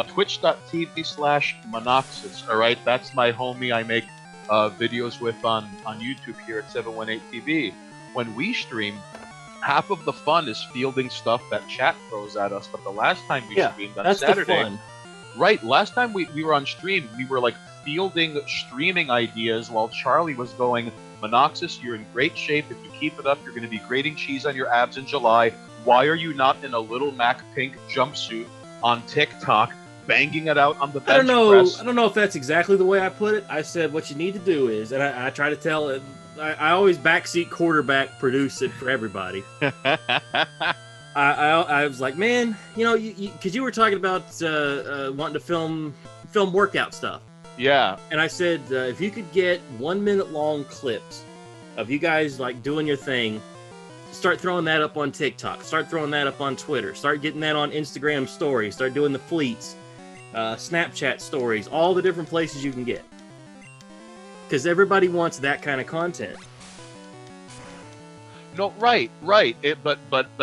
Speaker 4: twitch.tv/Monoxis, all right, that's my homie I make videos with on YouTube here at 718TV. When we stream, half of the fun is fielding stuff that chat throws at us. But the last time we streamed on Saturday,
Speaker 11: the fun.
Speaker 4: Right? Last time we were on stream, we were like fielding streaming ideas while Charlie was going, Monoxis, you're in great shape. If you keep it up, you're going to be grating cheese on your abs in July. Why are you not in a little Mac pink jumpsuit on TikTok, banging it out on the bench press?
Speaker 11: I don't know if that's exactly the way I put it. I said what you need to do is, and I try to tell it. I always backseat quarterback produce it for everybody. I was like, man, you know, because you were talking about wanting to film workout stuff.
Speaker 4: Yeah.
Speaker 11: And I said, if you could get 1 minute long clips of you guys like doing your thing, start throwing that up on TikTok, start throwing that up on Twitter, start getting that on Instagram stories, start doing the fleets, Snapchat stories, all the different places you can get. Because everybody wants that kind of content.
Speaker 4: No, right. But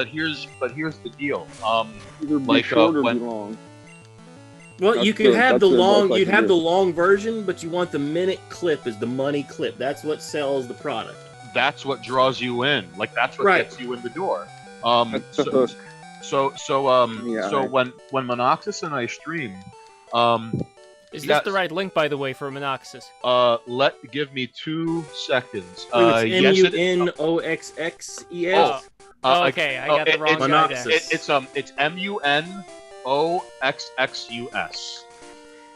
Speaker 4: here's the deal.
Speaker 6: Either be
Speaker 4: like
Speaker 6: short or
Speaker 4: when
Speaker 6: be long.
Speaker 11: Well,
Speaker 6: That's
Speaker 11: you could have the long,
Speaker 6: that's
Speaker 11: you'd have
Speaker 6: it.
Speaker 11: the long version, but you want the minute clip as the money clip. That's what sells the product.
Speaker 4: That's what draws you in. Like that's what
Speaker 11: Right.
Speaker 4: gets you in the door. So when Monoxis and I stream,
Speaker 1: Is this the right link, by the way, for Monoxis?
Speaker 4: give me 2 seconds.
Speaker 11: It's MUNOXXES.
Speaker 1: Okay, I got the wrong guy there.
Speaker 4: It's MUNOXXUS.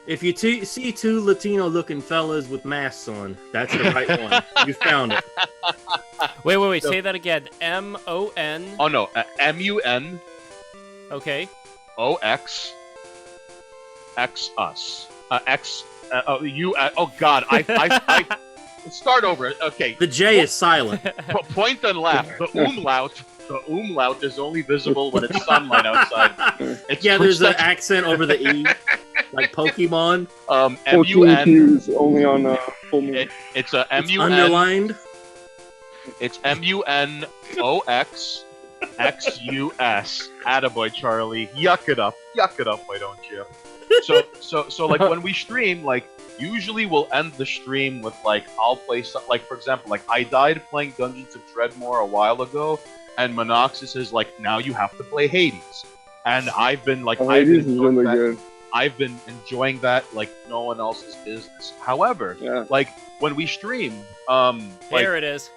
Speaker 11: If you see 2 Latino-looking fellas with masks on, that's the right one. You found it.
Speaker 1: Wait. Say that again. M-O-N.
Speaker 4: Oh no, MUN.
Speaker 1: Okay.
Speaker 4: OX. X us. You. Oh God, I start over. Okay.
Speaker 11: The J is silent.
Speaker 4: Point and laugh. The umlaut is only visible when it's sunlight outside. It's
Speaker 11: There's an accent over the E, like Pokemon.
Speaker 4: MUN.
Speaker 6: Only on full moon.
Speaker 4: It's a MUN.
Speaker 11: Underlined.
Speaker 4: It's MUNOXXUS. Attaboy, Charlie. Yuck it up, why don't you? So like when we stream, like usually we'll end the stream with like I'll play something. Like for example, like I died playing Dungeons of Dreadmore a while ago, and Monoxis is like, now you have to play Hades, and I've been like,
Speaker 6: Hades is really good.
Speaker 4: I've been enjoying that like no one else's business. However, like when we stream,
Speaker 1: There it is.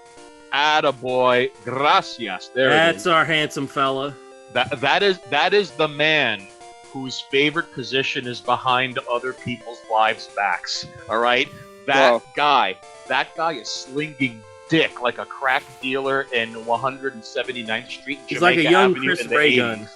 Speaker 4: Attaboy, gracias.
Speaker 11: That's our handsome fella.
Speaker 4: That is the man whose favorite position is behind other people's wives' backs. All right, that guy is slinging dick like a crack dealer in 179th Street.
Speaker 11: He's like a young Chris Reagan.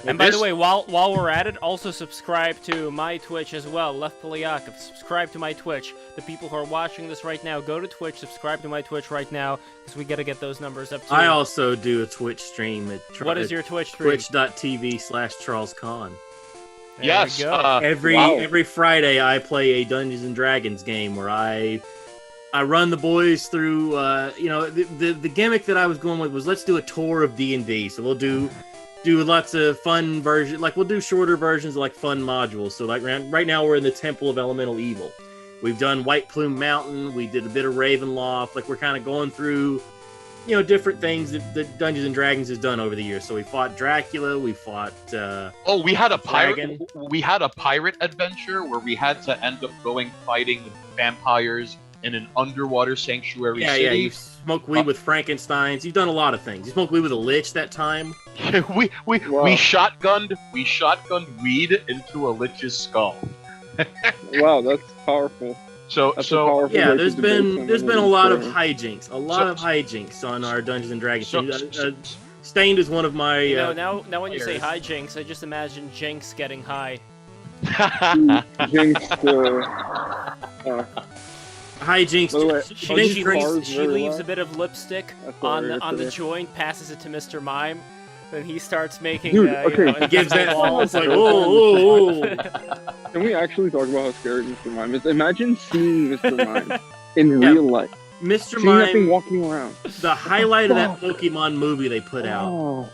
Speaker 1: And by the way, while we're at it, also subscribe to my Twitch as well, Left Polyakov. Subscribe to my Twitch. The people who are watching this right now, go to Twitch, subscribe to my Twitch right now, because we got to get those numbers up too.
Speaker 11: I also do a Twitch stream at
Speaker 1: What is your Twitch stream?
Speaker 11: Twitch.tv/CharlesCon.
Speaker 4: Yes.
Speaker 1: There we go.
Speaker 11: Every Friday I play a Dungeons and Dragons game where I run the boys through. The gimmick that I was going with was let's do a tour of D&D. So we'll do lots of fun versions. Like we'll do shorter versions of like fun modules. So like right now we're in the Temple of Elemental Evil. We've done White Plume Mountain. We did a bit of Ravenloft. Like we're kind of going through, different things that Dungeons and Dragons has done over the years. So we fought Dracula. We fought.
Speaker 4: We had a
Speaker 11: Dragon.
Speaker 4: pirate. We had a pirate adventure where we had to end up fighting vampires in an underwater sanctuary city.
Speaker 11: Yeah. You smoked weed with Frankensteins. You've done a lot of things. You smoked weed with a lich that time.
Speaker 4: we shotgunned weed into a lich's skull.
Speaker 6: Wow, that's powerful.
Speaker 4: There's
Speaker 11: been a lot of hijinks. Hijinks on our Dungeons and Dragons team. Stained is one of my.
Speaker 1: Now when you say hijinks, I just imagine Jinx getting high.
Speaker 6: Jinx. By the way,
Speaker 1: She
Speaker 6: are these
Speaker 1: leaves,
Speaker 6: cars
Speaker 1: she
Speaker 6: very
Speaker 1: leaves
Speaker 6: loud?
Speaker 1: a bit of lipstick
Speaker 6: That's
Speaker 1: on
Speaker 6: hilarious
Speaker 1: the
Speaker 6: today.
Speaker 1: joint, passes it to Mr. Mime, then he starts making.
Speaker 6: Dude,
Speaker 1: You
Speaker 6: okay,
Speaker 1: know,
Speaker 6: he gives that
Speaker 1: walls.
Speaker 6: like, oh. Can we actually talk about how scary Mr. Mime is? Imagine seeing Mr. Mime in real life.
Speaker 9: Mr.
Speaker 6: Seeing that thing
Speaker 9: Mime,
Speaker 6: walking around.
Speaker 9: the highlight of that Pokemon movie they put out.
Speaker 6: Oh.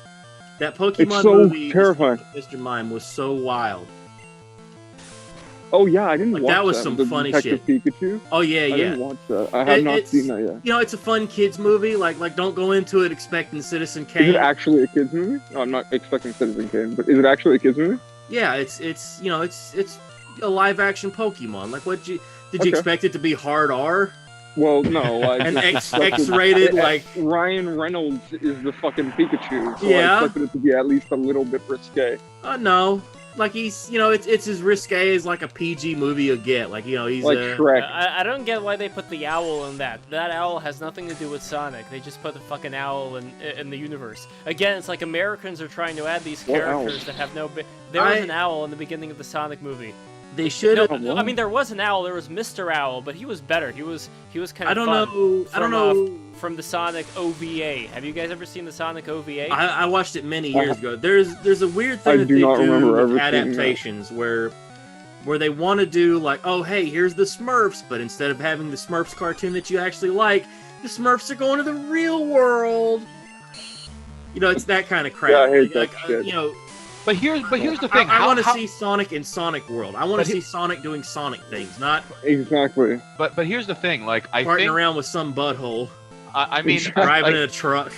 Speaker 9: That
Speaker 6: It's
Speaker 9: Pokemon
Speaker 6: so
Speaker 9: movie,
Speaker 6: terrifying.
Speaker 9: Mr. Mime, was so wild.
Speaker 6: Oh yeah, I didn't watch
Speaker 9: that was
Speaker 6: that.
Speaker 9: some
Speaker 6: The
Speaker 9: funny
Speaker 6: Detective
Speaker 9: shit.
Speaker 6: Pikachu.
Speaker 9: Oh yeah,
Speaker 6: I
Speaker 9: yeah.
Speaker 6: didn't watch that. I have not
Speaker 9: It's-
Speaker 6: seen that yet.
Speaker 9: You know, it's a fun kids movie. Like don't go into it expecting Citizen Kane.
Speaker 6: Is it actually a kids movie? No, I'm not expecting Citizen Kane, but is it actually a kids movie?
Speaker 9: Yeah, it's you know it's a live action Pokemon. Like what did you
Speaker 6: Okay.
Speaker 9: expect it to be hard R?
Speaker 6: Well, no, like
Speaker 9: An X-rated like
Speaker 6: Ryan Reynolds is the fucking Pikachu, so
Speaker 9: Yeah.
Speaker 6: I expected it to be at least a little bit risque.
Speaker 9: no. Like he's, you know, it's as risque as like a PG movie you'll get. Like, you know, he's
Speaker 6: Like Shrek.
Speaker 1: I don't get why they put the owl in that. That owl has nothing to do with Sonic. They just put the fucking owl in the universe. Again, it's like Americans are trying to add these
Speaker 6: What
Speaker 1: characters
Speaker 6: owl?
Speaker 1: that have no. There was an owl in the beginning of the Sonic movie.
Speaker 9: They should have.
Speaker 1: No, I mean, there was an owl. There was Mr. Owl, but he was better. He was kind of.
Speaker 9: I don't
Speaker 1: fun.
Speaker 9: know. I don't know.
Speaker 1: From the Sonic OVA. Have you guys ever seen the Sonic OVA?
Speaker 9: I watched it many years ago. There's a weird thing
Speaker 6: I
Speaker 9: that
Speaker 6: do
Speaker 9: they
Speaker 6: not remember
Speaker 9: do
Speaker 6: ever
Speaker 9: with
Speaker 6: seeing that.
Speaker 9: adaptations where they want to do like, oh hey, here's the Smurfs, but instead of having the Smurfs cartoon that you actually like, the Smurfs are going to the real world. You know, it's that kind of crap.
Speaker 6: Yeah, I hate that shit.
Speaker 9: You know,
Speaker 4: But here's the thing.
Speaker 9: I want to
Speaker 4: How-
Speaker 9: see Sonic in Sonic World. I want to see Sonic doing Sonic things, not
Speaker 6: Exactly.
Speaker 4: But here's the thing. Like I
Speaker 9: farting
Speaker 4: think
Speaker 9: around with some butthole.
Speaker 4: I mean
Speaker 9: driving
Speaker 4: like,
Speaker 9: in a truck.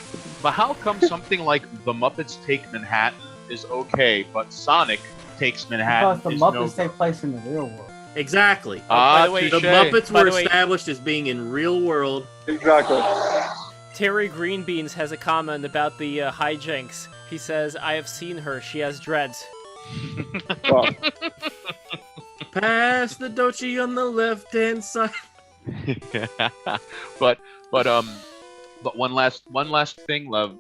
Speaker 4: But how come something like The Muppets Take Manhattan is okay, but Sonic Takes Manhattan
Speaker 10: Because the
Speaker 4: is
Speaker 10: Muppets
Speaker 4: no
Speaker 10: take place in the real world.
Speaker 9: Exactly.
Speaker 4: Ah,
Speaker 1: by the way,
Speaker 9: The
Speaker 4: touche.
Speaker 9: Muppets
Speaker 1: By
Speaker 9: were
Speaker 1: the way-
Speaker 9: established as being in real world.
Speaker 6: Exactly.
Speaker 1: Terry Greenbeans has a comment about the hijinks. He says, "I have seen her. She has dreads."
Speaker 6: Wow.
Speaker 9: Pass the Dochi on the left hand side.
Speaker 4: but one last thing, Lev.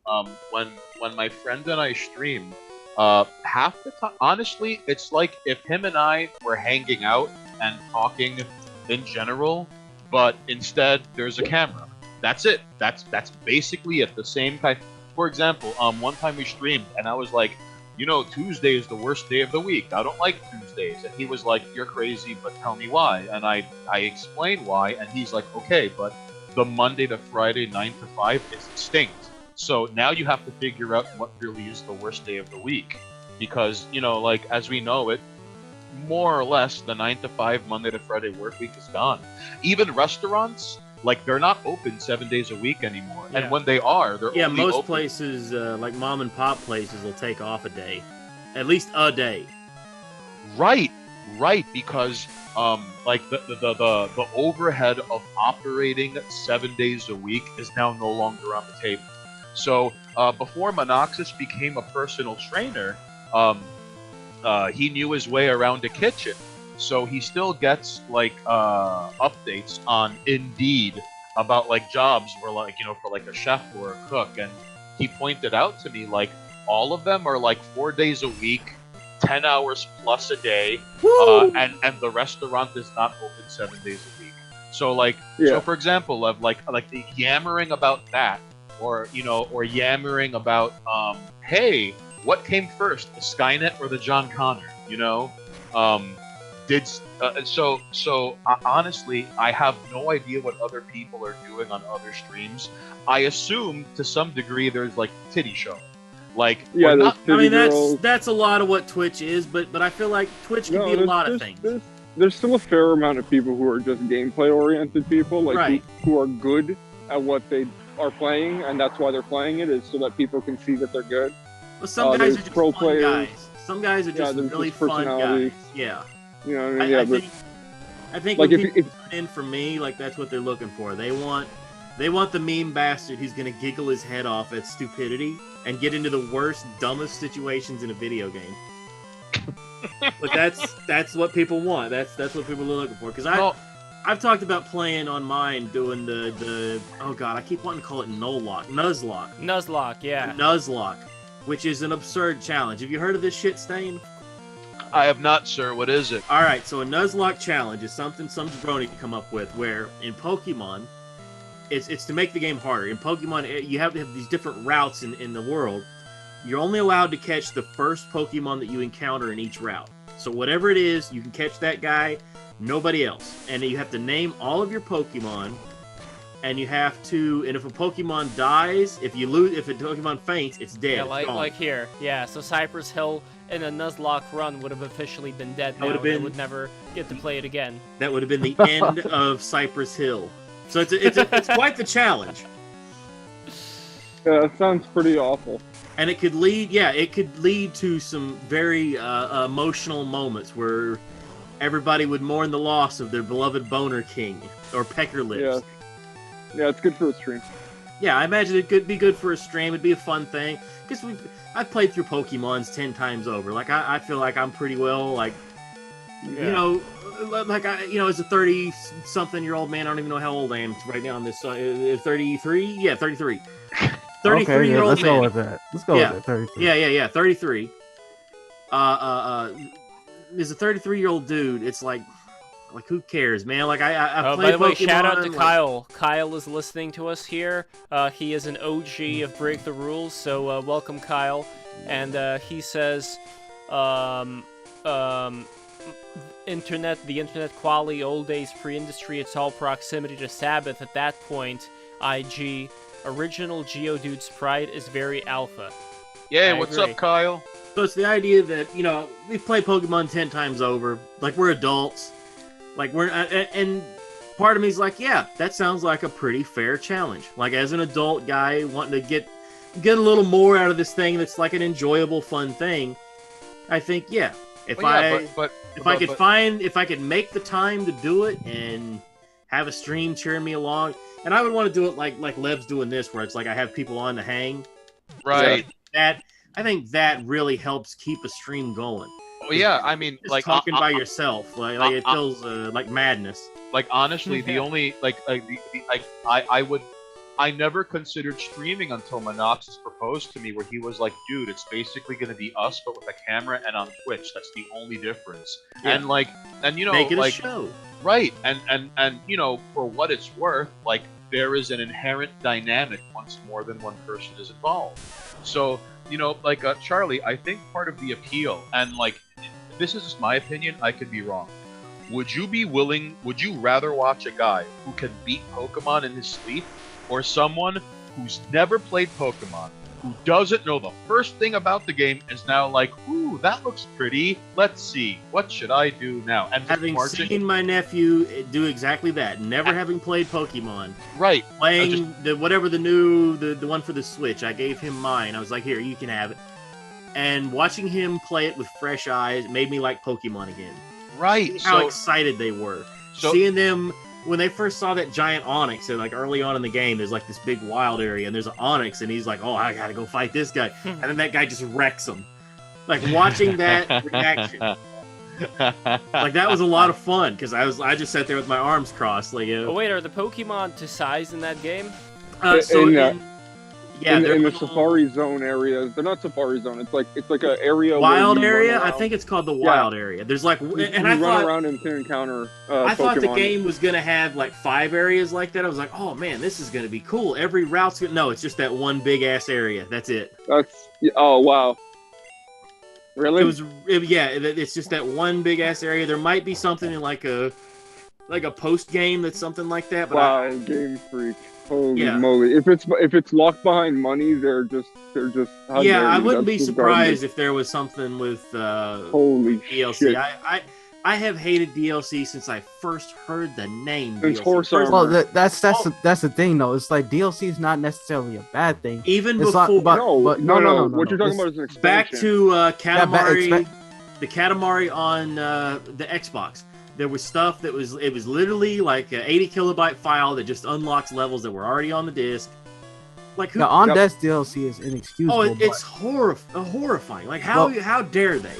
Speaker 4: When my friend and I stream, half the time, honestly, it's like if him and I were hanging out and talking in general, but instead there's a camera. That's it. That's basically it. The same kind. For example, one time we streamed and I was like, you know, Tuesday is the worst day of the week. I don't like Tuesdays. And he was like, you're crazy, but tell me why. And I explained why, and he's like, okay, but the Monday to Friday 9 to 5 is extinct. So now you have to figure out what really is the worst day of the week. Because, you know, like, as we know it, more or less, the 9 to 5 Monday to Friday work week is gone. Even restaurants, like, they're not open 7 days a week anymore.
Speaker 9: Yeah.
Speaker 4: And when they are, they're only
Speaker 9: Most
Speaker 4: open.
Speaker 9: places, like mom and pop places, will take off a day, at least a day.
Speaker 4: Right, because like the overhead of operating 7 days a week is now no longer on the table. So before Monoxys became a personal trainer, he knew his way around a kitchen. So he still gets like updates on Indeed about like jobs where, like, you know, for like a chef or a cook, and he pointed out to me like all of them are like 4 days a week, 10 hours plus a day, and the restaurant is not open 7 days a week. So like, so for example, of like the yammering about that, or you know, or yammering about hey, what came first, the Skynet or the John Connor? You know, honestly, I have no idea what other people are doing on other streams. I assume to some degree there's like titty show. Like,
Speaker 6: Yeah,
Speaker 4: we're
Speaker 6: there's
Speaker 4: not,
Speaker 6: titty
Speaker 9: I mean,
Speaker 6: girls.
Speaker 9: that's a lot of what Twitch is, but I feel like Twitch can be a lot of things.
Speaker 6: There's still a fair amount of people who are just gameplay oriented people, like
Speaker 9: Right.
Speaker 6: who are good at what they are playing, and that's why they're playing it, is so that people can see that they're good.
Speaker 9: Well, some guys
Speaker 6: there's
Speaker 9: are just
Speaker 6: pro
Speaker 9: fun
Speaker 6: players.
Speaker 9: guys. Some guys are just
Speaker 6: there's
Speaker 9: really
Speaker 6: just
Speaker 9: fun guys.
Speaker 6: personalities.
Speaker 9: Yeah.
Speaker 6: You know what I mean?
Speaker 9: I think
Speaker 6: like
Speaker 9: when
Speaker 6: if
Speaker 9: people tune in for me, like that's what they're looking for. They want the meme bastard who's gonna giggle his head off at stupidity and get into the worst, dumbest situations in a video game. But that's what people want. That's what people are looking for. Because I've talked about playing on mine, doing the oh god, I keep wanting to call it
Speaker 1: Nuzlocke, yeah.
Speaker 9: Nuzlocke, which is an absurd challenge. Have you heard of this shit, Stain?
Speaker 4: I have not, sir. What is it?
Speaker 9: All right, so a Nuzlocke challenge is something some jabroni can come up with. Where in Pokemon, it's to make the game harder. In Pokemon, you have these different routes in the world. You're only allowed to catch the first Pokemon that you encounter in each route. So whatever it is, you can catch that guy, nobody else. And you have to name all of your Pokemon, and you have to. And if a Pokemon dies, if a Pokemon faints, it's dead.
Speaker 1: Yeah,
Speaker 9: it's gone.
Speaker 1: like here. Yeah, so Cypress Hill in a Nuzlocke run would have officially been dead now. They would never get to play it again.
Speaker 9: That would have been the end of Cypress Hill. So it's quite the challenge.
Speaker 6: Yeah, that sounds pretty awful.
Speaker 9: And it could lead to some very emotional moments where everybody would mourn the loss of their beloved Boner King or Pecker Lips.
Speaker 6: Yeah, it's good for a stream.
Speaker 9: Yeah, I imagine it could be good for a stream. It'd be a fun thing because I've played through Pokemon's 10 times over. Like I feel like I'm pretty well like, you know, like as a 30-something-year-old man, I don't even know how old I am right now on this. 33? Yeah, 33. 33-year-old
Speaker 10: let's
Speaker 9: man.
Speaker 10: go with that. Let's go with that. 33.
Speaker 9: Yeah. 33. As a 33-year-old dude, it's like who cares, man? Like I
Speaker 1: by the way,
Speaker 9: Pokemon,
Speaker 1: shout out to Kyle. Kyle is listening to us here. He is an OG of Break the Rules, so welcome, Kyle. And he says, the internet quality, old days, pre-industry, it's all proximity to Sabbath. At that point, IG. Original Geodude's pride is very alpha.
Speaker 4: Yeah, what's up, Kyle?
Speaker 9: So it's the idea that, we've played Pokemon 10 times over. Like, we're adults. Like, and part of me is like, yeah, that sounds like a pretty fair challenge. Like, as an adult guy wanting to get a little more out of this thing that's like an enjoyable, fun thing, I think, yeah. If I could make the time to do it and have a stream cheering me along, and I would want to do it like Lev's doing this, where it's like I have people on to hang.
Speaker 4: Right.
Speaker 9: So I think that really helps keep a stream going.
Speaker 4: Well, yeah, I mean,
Speaker 9: just
Speaker 4: like
Speaker 9: talking by yourself, like it feels like madness.
Speaker 4: Like honestly, the only I never considered streaming until Monoxus proposed to me, where he was like, "Dude, it's basically going to be us, but with a camera and on Twitch. That's the only difference." Yeah. And
Speaker 9: make it a show.
Speaker 4: Right, and for what it's worth, like there is an inherent dynamic once more than one person is involved. So Charlie, I think part of the appeal, and this is just my opinion, I could be wrong. Would you rather watch a guy who can beat Pokemon in his sleep, or someone who's never played Pokemon, who doesn't know the first thing about the game, is now like, ooh, that looks pretty. Let's see, what should I do now? And
Speaker 9: having seen my nephew do exactly that, never having played Pokemon,
Speaker 4: right?
Speaker 9: Playing the one for the Switch, I gave him mine. I was like, here, you can have it. And watching him play it with fresh eyes made me like Pokemon again.
Speaker 4: Right.
Speaker 9: How excited they were. Seeing them when they first saw that giant Onix, so like early on in the game, there's like this big wild area, and there's an Onix, and he's like, "Oh, I gotta go fight this guy," and then that guy just wrecks him. Like watching that reaction, like that was a lot of fun because I just sat there with my arms crossed, like.
Speaker 1: Oh wait, are the Pokemon to size in that game?
Speaker 6: In the Safari Zone areas, they're not Safari Zone. It's like an area.
Speaker 9: Wild area. I think it's called the Wild area. There's like, and I
Speaker 6: run around and can encounter.
Speaker 9: I thought the game was gonna have like 5 areas like that. I was like, oh man, this is gonna be cool. Every route's gonna. No, it's just that one big ass area. That's it.
Speaker 6: Oh wow. Really?
Speaker 9: It's just that one big ass area. There might be something in like a post game that's something like that. But
Speaker 6: wow, Game Freak. Holy moly! If it's locked behind money, they're just.
Speaker 9: I wouldn't be surprised if there was something with
Speaker 6: holy
Speaker 9: DLC.
Speaker 6: Shit.
Speaker 9: I have hated DLC since I first heard the name.
Speaker 6: It's horse armor.
Speaker 10: Well, that's the thing though. It's like DLC is not necessarily a bad thing.
Speaker 9: Even
Speaker 10: it's
Speaker 9: before,
Speaker 6: no. What you're talking about is an expansion.
Speaker 9: Back to Katamari, the Katamari on the Xbox. There was stuff that was literally like an 80 kilobyte file that just unlocks levels that were already on the disc. Like
Speaker 10: the on-desk DLC is inexcusable.
Speaker 9: Oh, it's horrifying. Like how dare they?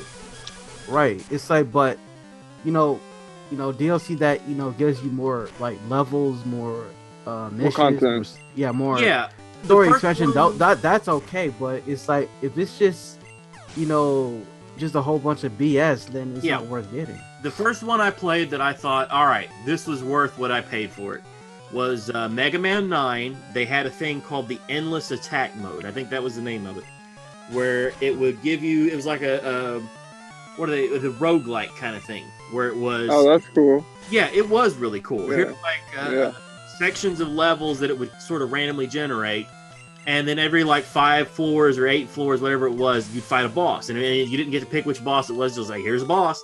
Speaker 10: Right. It's like, but DLC that gives you more like levels, more missions, more story expansion. That's okay. But it's like if it's just just a whole bunch of BS, then it's
Speaker 9: Yeah.
Speaker 10: not worth getting.
Speaker 9: The first one I played that I thought, all right, this was worth what I paid for it, was Mega Man 9. They had a thing called the Endless Attack Mode. I think that was the name of it. Where it would give you, it was like a the roguelike kind of thing. Where it was...
Speaker 6: Oh, that's cool.
Speaker 9: Yeah, it was really cool.
Speaker 6: Yeah.
Speaker 9: Here were like sections of levels that it would sort of randomly generate. And then every like 5 floors or 8 floors, whatever it was, you'd fight a boss. And you didn't get to pick which boss it was. It was like, here's a boss.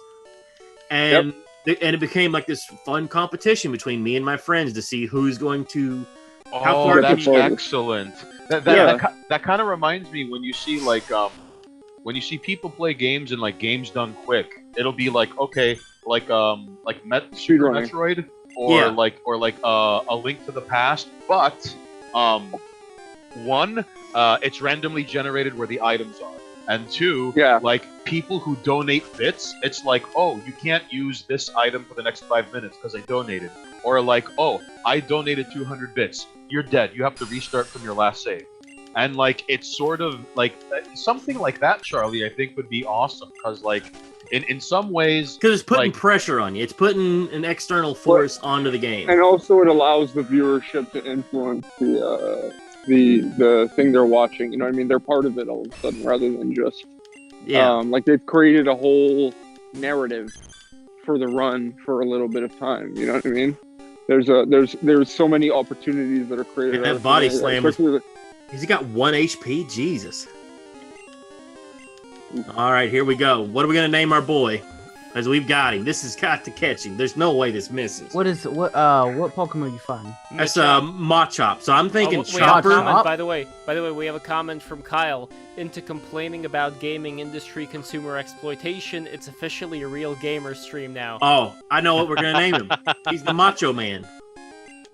Speaker 9: And it became like this fun competition between me and my friends to see who's going to. How far
Speaker 4: that's
Speaker 9: can you...
Speaker 4: excellent. That kind of reminds me when you see like when you see people play games and like games done quick, it'll be like okay, like Super Metroid or like a Link to the Past, but one, it's randomly generated where the items are. And two, like people who donate bits, it's like, oh, you can't use this item for the next 5 minutes because I donated. Or like, oh, I donated 200 bits. You're dead. You have to restart from your last save. And like, it's sort of like something like that, Charlie, I think would be awesome. Because like, in some ways,
Speaker 9: because it's putting pressure on you. It's putting an external force onto the game.
Speaker 6: And also, it allows the viewership to influence the thing they're watching. You know what I mean? They're part of it all of a sudden, rather than just like they've created a whole narrative for the run for a little bit of time. You know what I mean? There's so many opportunities that are created.
Speaker 9: And that body slam. Has he got 1 HP? Jesus. All right, here we go. What are we gonna name our boy? As we've got him. This has got to catch him. There's no way this misses.
Speaker 10: What Pokemon you find?
Speaker 9: That's Machop. So I'm thinking
Speaker 1: we have a
Speaker 9: Chopper.
Speaker 1: comment, by the way, we have a comment from Kyle. Into complaining about gaming industry consumer exploitation, it's officially a real gamer stream now.
Speaker 9: Oh, I know what we're gonna name him. He's the Macho Man.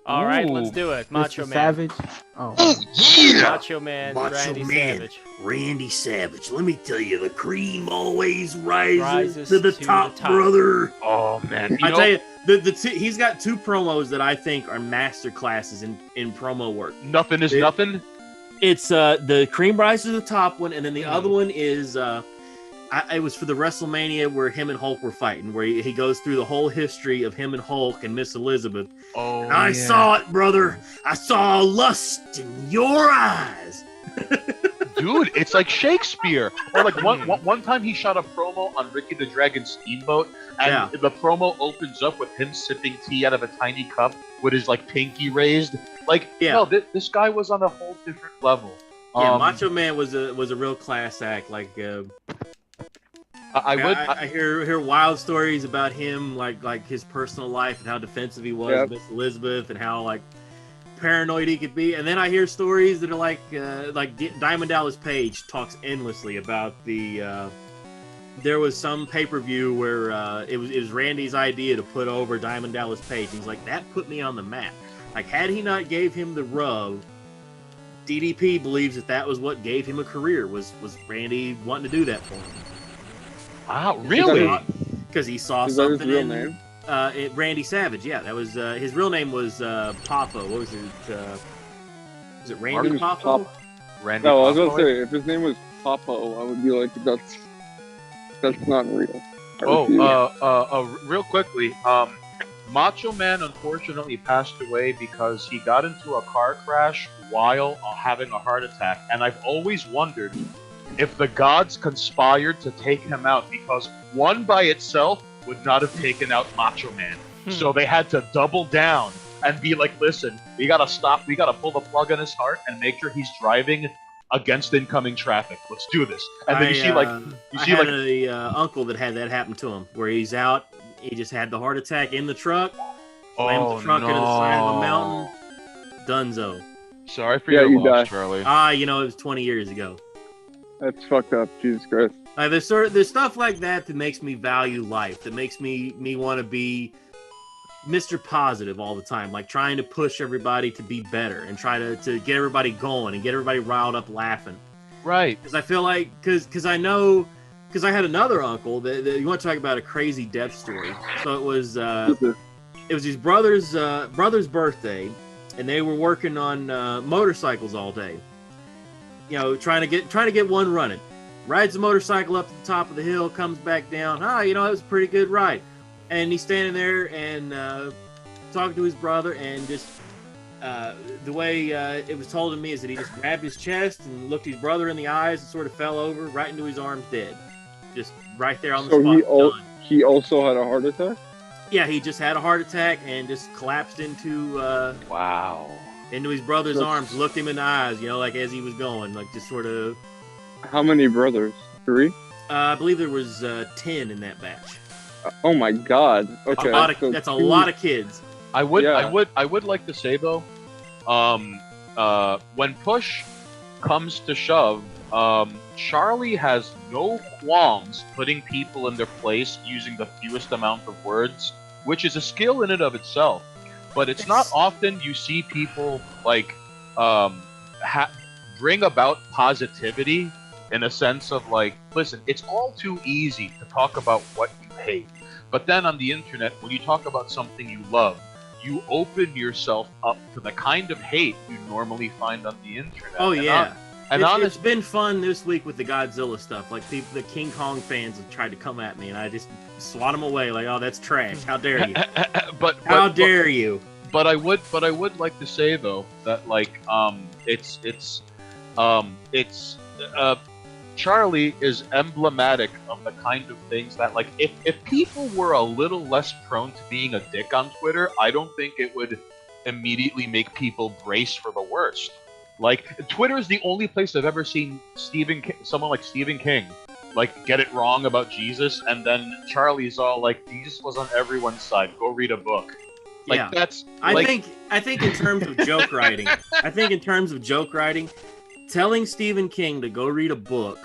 Speaker 1: All right, let's do it. Macho
Speaker 10: Mr.
Speaker 1: Man.
Speaker 10: Savage. Oh
Speaker 9: yeah.
Speaker 1: Macho Man. Randy Savage.
Speaker 9: Randy Savage. Let me tell you, the cream always rises to the top, brother.
Speaker 4: Oh man,
Speaker 9: I tell you, he's got 2 promos that I think are master classes in promo work.
Speaker 4: Nothing is nothing.
Speaker 9: It's the cream rises to the top one, and then the other one is it was for the WrestleMania where him and Hulk were fighting, where he goes through the whole history of him and Hulk and Miss Elizabeth.
Speaker 4: Oh,
Speaker 9: and I saw it, brother. I saw lust in your eyes.
Speaker 4: Dude, it's like Shakespeare. Or like one time he shot a promo on Ricky the Dragon Steamboat, and the promo opens up with him sipping tea out of a tiny cup with his like pinky raised. Like, no, this guy was on a whole different level.
Speaker 9: Yeah, Macho Man was a real class act. Like, I hear wild stories about him, like his personal life and how defensive he was of Miss Elizabeth and how like paranoid he could be. And then I hear stories that are like Diamond Dallas Page talks endlessly about there was some pay-per-view where it was Randy's idea to put over Diamond Dallas Page. He's like, that put me on the map. Like, had he not gave him the rub, DDP believes that was what gave him a career, was Randy wanting to do that for him.
Speaker 4: Wow, really?
Speaker 9: Because he saw something his real name? Randy Savage, yeah. That was his real name was Popo. What was it? Was it Randy Popo?
Speaker 6: Randy Popo? I was gonna say, if his name was Popo, I would be like, that's not real.
Speaker 4: Real quickly, Macho Man unfortunately passed away because he got into a car crash while having a heart attack, and I've always wondered if the gods conspired to take him out, because one by itself would not have taken out Macho Man. So they had to double down and be like, listen, we gotta stop, we gotta pull the plug on his heart and make sure he's driving against incoming traffic. Let's do this. And then I had
Speaker 9: a uncle that had that happen to him, where he's out, he just had the heart attack in the truck, slammed the truck into the side of a mountain, dunzo.
Speaker 4: Sorry for your loss, Charlie.
Speaker 9: It was 20 years ago.
Speaker 6: That's fucked up, Jesus Christ.
Speaker 9: There's stuff like that makes me value life, that makes me want to be Mr. Positive all the time, like trying to push everybody to be better and try to get everybody going and get everybody riled up laughing.
Speaker 4: Right.
Speaker 9: Because I feel like, because I know, because I had another uncle that you want to talk about a crazy death story. So it was his brother's birthday, and they were working on motorcycles all day. Trying to get one running. rides the motorcycle up to the top of the hill, comes back down. It was a pretty good ride. And he's standing there and talking to his brother, and just the way it was told to me is that he just grabbed his chest and looked his brother in the eyes and sort of fell over right into his arms dead. Just right there on the spot.
Speaker 6: So he also had a heart attack?
Speaker 9: Yeah, he just had a heart attack and just collapsed into into his brother's arms, looked him in the eyes, like as he was going, like just sort of.
Speaker 6: How many brothers? 3?
Speaker 9: I believe there was 10 in that batch.
Speaker 6: Oh my God! Okay,
Speaker 9: that's a lot of kids.
Speaker 4: I would like to say though, when push comes to shove, Charlie has no qualms putting people in their place using the fewest amount of words, which is a skill in and of itself. But it's not often you see people like bring about positivity in a sense of like, listen, it's all too easy to talk about what you hate. But then on the internet, when you talk about something you love, you open yourself up to the kind of hate you normally find on the internet.
Speaker 9: Oh, yeah. It's been fun this week with the Godzilla stuff. Like, the King Kong fans have tried to come at me, and I just swat them away. Like, oh, that's trash. How dare you? How dare you?
Speaker 4: But I would like to say though that like Charlie is emblematic of the kind of things that, like, if people were a little less prone to being a dick on Twitter, I don't think it would immediately make brace for the worst. Like, Twitter is the only place I've ever seen someone like Stephen King, like, get it wrong about Jesus, and then Charlie's all like, Jesus was on everyone's side. Go read a book. Like, yeah. That's.
Speaker 9: I think in terms of joke writing, telling Stephen King to go read a book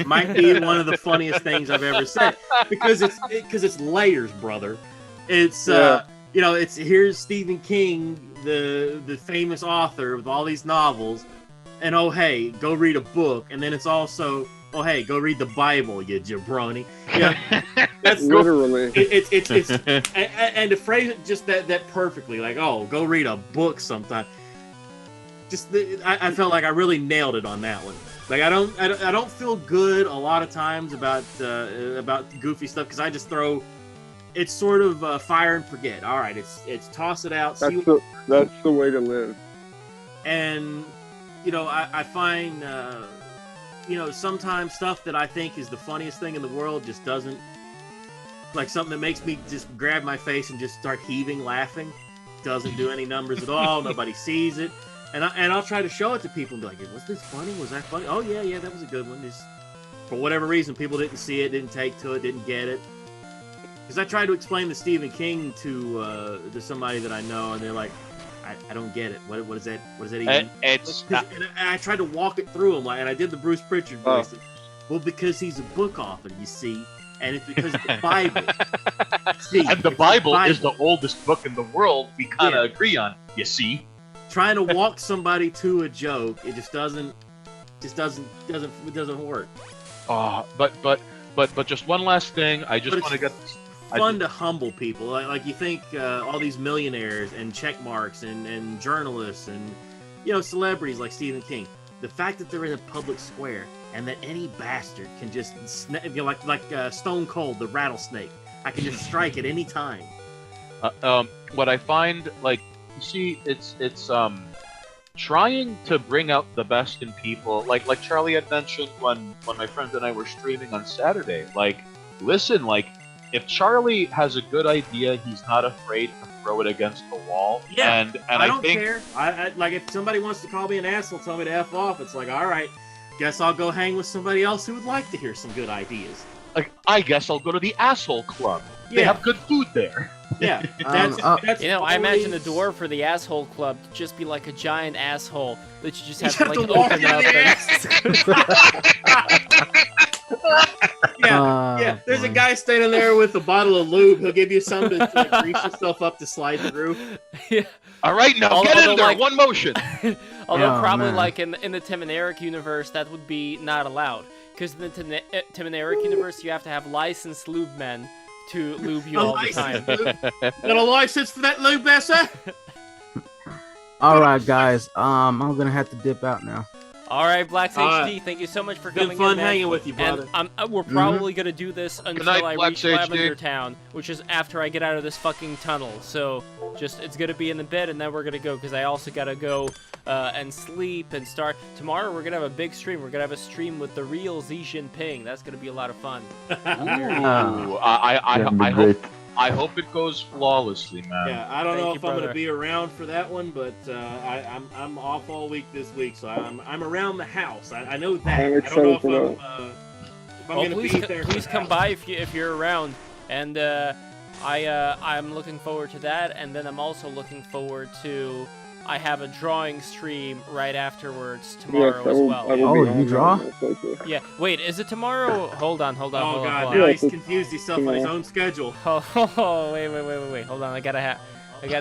Speaker 9: might be one of the funniest things I've ever said, because it's layers, brother. It's it's here's Stephen King, the famous author of all these novels, and oh hey, go read a book, and then it's also oh hey, go read the Bible, you jabroni. Yeah, that's
Speaker 6: literally.
Speaker 9: It's and to phrase it just that perfectly, like oh, go read a book sometime. I felt like I really nailed it on that one. Like I don't feel good a lot of times about goofy stuff, because I just throw. It's sort of fire and forget. All right, it's toss it out.
Speaker 6: That's the way to live.
Speaker 9: And I find sometimes stuff that I think is the funniest thing in the world just doesn't, like something that makes me just grab my face and just start heaving laughing, doesn't do any numbers at all. Nobody sees it. And I'll try to show it to people and be like, was this funny? Was that funny? Oh, yeah, that was a good one. Just, for whatever reason, people didn't see it, didn't take to it, didn't get it. Because I tried to explain the Stephen King to somebody that I know, and they're like, I don't get it. What is that? What does that even? And I tried to walk it through them, and I did the Bruce Pritchard voice. Well, because he's a book author, you see, and it's because of the Bible. See,
Speaker 4: and the Bible is the oldest book in the world. We kind of agree on, you see.
Speaker 9: Trying to walk somebody to a joke, it just doesn't work.
Speaker 4: But just one last thing, I just want to get
Speaker 9: fun to humble people. Like you think all these millionaires and check marks and journalists and celebrities like Stephen King, the fact that they're in a public square and that any bastard can just like Stone Cold the rattlesnake, I can just strike at any time.
Speaker 4: What I find, like, you see, it's trying to bring out the best in people. Like Charlie had mentioned when my friends and I were streaming on Saturday. Like, listen, like, if Charlie has a good idea, he's not afraid to throw it against the wall.
Speaker 9: Yeah,
Speaker 4: and
Speaker 9: I don't care. I like, if somebody wants to call me an asshole, tell me to F off. It's like, all right, guess I'll go hang with somebody else who would like to hear some good ideas.
Speaker 4: Like, I guess I'll go to the asshole club. They have good food there.
Speaker 9: Yeah, that's
Speaker 1: I imagine the door for the asshole club to just be like a giant asshole that you just have to like open up.
Speaker 9: Yeah. There's a guy standing there with a bottle of lube. He'll give you something to like, grease yourself up to slide through.
Speaker 1: Yeah.
Speaker 4: All right, now get in there. Like, one motion.
Speaker 1: Although probably like in the Tim and Eric universe, that would be not allowed, because in the Tim and Eric universe, you have to have licensed lube men to lube you all the time.
Speaker 9: Got a license for that lube there, sir?
Speaker 10: All right, guys. I'm gonna have to dip out now.
Speaker 1: All right, Blacks HD, thank you so much for coming in.
Speaker 9: Been fun
Speaker 1: man.
Speaker 9: hanging with you, brother.
Speaker 1: And we're probably gonna do this until
Speaker 4: night,
Speaker 1: I
Speaker 4: Blacks
Speaker 1: reach
Speaker 4: HD.
Speaker 1: Lavender Town, which is after I get out of this fucking tunnel. So it's gonna be in the bed, and then we're gonna go because I also gotta go and sleep and start. Tomorrow we're gonna have a big stream. We're gonna have a stream with the real Xi Jinping. That's gonna be a lot of fun.
Speaker 4: Ooh, I hope it goes flawlessly, man.
Speaker 9: Yeah, I don't know
Speaker 1: Thank
Speaker 9: if
Speaker 1: you,
Speaker 9: I'm
Speaker 1: brother.
Speaker 9: gonna be around for that one, but I'm off all week this week, so I'm around the house. I know that.
Speaker 6: I'm
Speaker 9: I don't know
Speaker 6: excited
Speaker 9: if I'm
Speaker 1: Oh,
Speaker 9: gonna
Speaker 1: please,
Speaker 9: be there.
Speaker 1: please
Speaker 9: for
Speaker 1: come
Speaker 9: that.
Speaker 1: by if you're around, and I'm looking forward to that, and then I'm also looking forward to. I have a drawing stream right afterwards tomorrow as well.
Speaker 10: Oh, you draw?
Speaker 1: Yeah. Wait, is it tomorrow? Hold on.
Speaker 9: Oh god,
Speaker 1: hold
Speaker 9: now
Speaker 1: on.
Speaker 9: he's confused himself on his own schedule.
Speaker 1: Oh, wait. Hold on. I gotta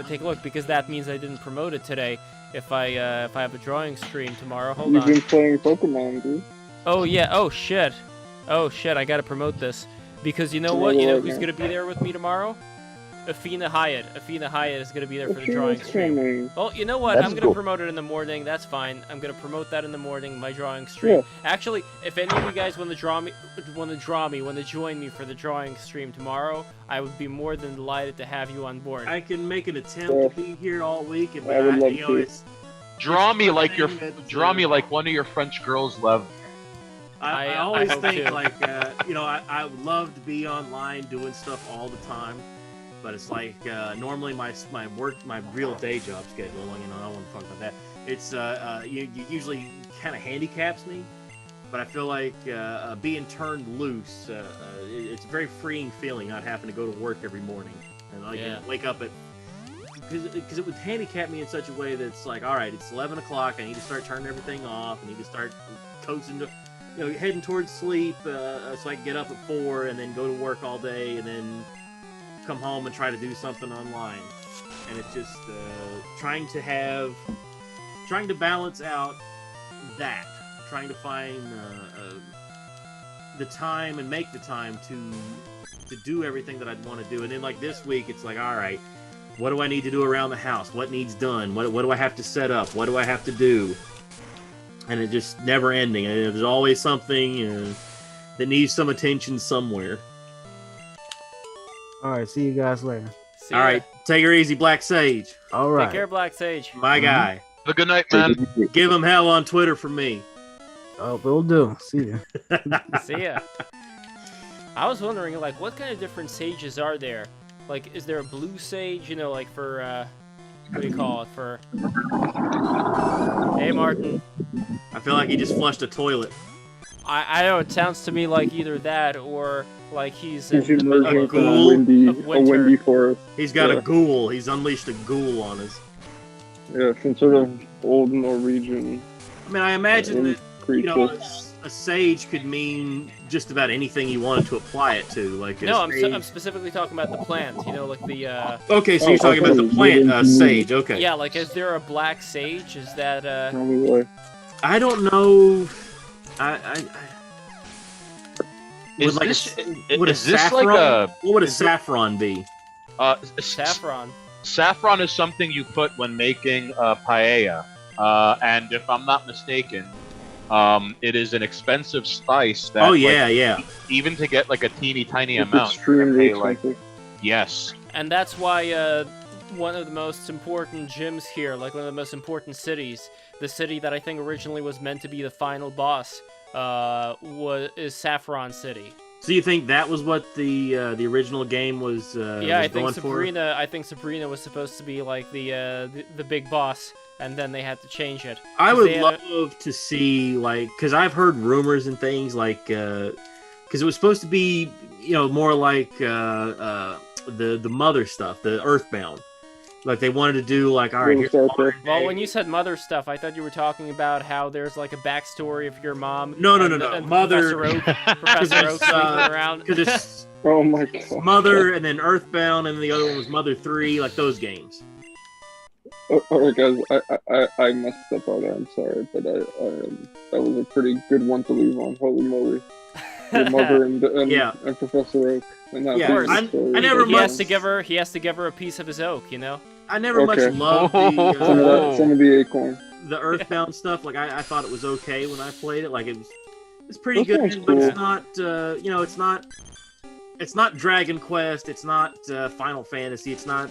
Speaker 1: take a look because that means I didn't promote it today. If I have a drawing stream tomorrow, hold
Speaker 6: You've
Speaker 1: on.
Speaker 6: been playing Pokemon, dude.
Speaker 1: Oh yeah. Oh shit. I gotta promote this because you know what? You know who's gonna be there with me tomorrow? Athena Hyatt. Athena Hyatt is gonna be there for the drawing stream. Well, you know what?
Speaker 12: That's
Speaker 1: I'm gonna
Speaker 12: cool.
Speaker 1: promote it in the morning. That's fine. I'm gonna promote that in the morning. My drawing stream.
Speaker 6: Yeah.
Speaker 1: Actually, if any of you guys want to join me for the drawing stream tomorrow, I would be more than delighted to have you on board.
Speaker 9: I can make an attempt to be here all week, and
Speaker 6: I would love
Speaker 9: you know,
Speaker 6: to.
Speaker 9: it's
Speaker 4: Draw me like
Speaker 9: thing that,
Speaker 4: like one of your French girls, Lev.
Speaker 9: I
Speaker 1: I
Speaker 9: always
Speaker 1: hope
Speaker 9: think
Speaker 1: to.
Speaker 9: like you know I would love to be online doing stuff all the time, but it's like normally my real day job schedule. You know I don't want to talk about that. It's you usually kind of handicaps me, but I feel like being turned loose. It's a very freeing feeling not having to go to work every morning and I can wake up at. Because it would handicap me in such a way that it's like, all right, it's 11 o'clock. I need to start turning everything off. I need to start coasting to, heading towards sleep so I can get up at 4 and then go to work all day and then come home and try to do something online. And it's just trying to balance out that, trying to find the time and make the time to do everything that I'd want to do. And then like this week, it's like, all right. What do I need to do around the house? What needs done? What do I have to set up? What do I have to do? And it's just never ending. And there's always something that needs some attention somewhere.
Speaker 10: All right, see you guys later.
Speaker 1: See
Speaker 9: All
Speaker 1: ya.
Speaker 9: right, take her easy, Black Sage.
Speaker 10: All right.
Speaker 1: Take care, Black Sage.
Speaker 9: My guy.
Speaker 4: Have a good night, man.
Speaker 9: Give him hell on Twitter for me.
Speaker 10: Oh, will do. See ya.
Speaker 1: See ya. I was wondering, like, what kind of different sages are there? Like, is there a blue sage, like for, what do you call it, for... Hey, Martin.
Speaker 9: I feel like he just flushed a toilet.
Speaker 1: I know, it sounds to me like either that or, like, he's
Speaker 6: He's
Speaker 1: in the middle
Speaker 6: emerging
Speaker 1: of,
Speaker 6: from
Speaker 9: ghoul
Speaker 6: a
Speaker 1: winter.
Speaker 6: windy forest.
Speaker 9: He's got
Speaker 6: Yeah.
Speaker 9: a ghoul. He's unleashed a ghoul on us.
Speaker 6: Yeah, some sort of old Norwegian
Speaker 9: I mean, I imagine that,
Speaker 6: creature.
Speaker 9: a sage could mean just about anything you wanted to apply it to. Like
Speaker 1: No,
Speaker 9: a sage.
Speaker 1: I'm specifically talking about the plant, like the,
Speaker 9: Okay, so you're talking about the plant sage. Okay.
Speaker 1: Yeah, like, is there a black sage? Is that,
Speaker 6: Probably.
Speaker 9: I don't know.
Speaker 4: Is
Speaker 9: would
Speaker 4: this
Speaker 9: would
Speaker 4: is
Speaker 9: a
Speaker 4: this
Speaker 9: saffron,
Speaker 4: like a
Speaker 9: what would a saffron be?
Speaker 1: saffron?
Speaker 4: Saffron is something you put when making paella, and if I'm not mistaken, it is an expensive spice. That,
Speaker 9: Oh yeah.
Speaker 4: Even to get like a teeny tiny
Speaker 6: It's
Speaker 4: amount,
Speaker 6: extremely
Speaker 4: you gotta pay,
Speaker 6: expensive.
Speaker 4: yes.
Speaker 1: And that's why one of the most important gyms here, like one of the most important cities, the city that I think originally was meant to be the final boss, is Saffron City.
Speaker 9: So you think that was what the original game was?
Speaker 1: Yeah,
Speaker 9: was
Speaker 1: I think
Speaker 9: going
Speaker 1: Sabrina. I think Sabrina was supposed to be like the big boss, and then they had to change it.
Speaker 9: I
Speaker 1: 'Cause
Speaker 9: would
Speaker 1: they had
Speaker 9: love to see because I've heard rumors and things because it was supposed to be more like the mother stuff, the Earthbound. Like they wanted to do like, all right, here's
Speaker 1: Well, when you said mother stuff, I thought you were talking about how there's like a backstory of your mom.
Speaker 9: No,
Speaker 1: and
Speaker 9: Mother.
Speaker 1: Professor Oak sleeping around.
Speaker 9: Because it's
Speaker 6: Oh my god.
Speaker 9: Mother and then Earthbound and the other one was Mother 3, like those games.
Speaker 6: Alright guys, I messed up on that, I'm sorry, but that was a pretty good one to leave on. Holy moly. Your mother and Professor Oak. And that
Speaker 9: Yeah,
Speaker 6: was the story.
Speaker 9: I never
Speaker 1: He
Speaker 9: much.
Speaker 1: has to give her a piece of his oak,
Speaker 9: I never much
Speaker 6: Okay.
Speaker 9: loved
Speaker 6: Some of the acorn.
Speaker 9: the Earthbound stuff, like I thought it was okay when I played it. Like it's pretty
Speaker 6: That
Speaker 9: good,
Speaker 6: sounds
Speaker 9: but
Speaker 6: cool.
Speaker 9: it's not it's not Dragon Quest, it's not Final Fantasy, it's not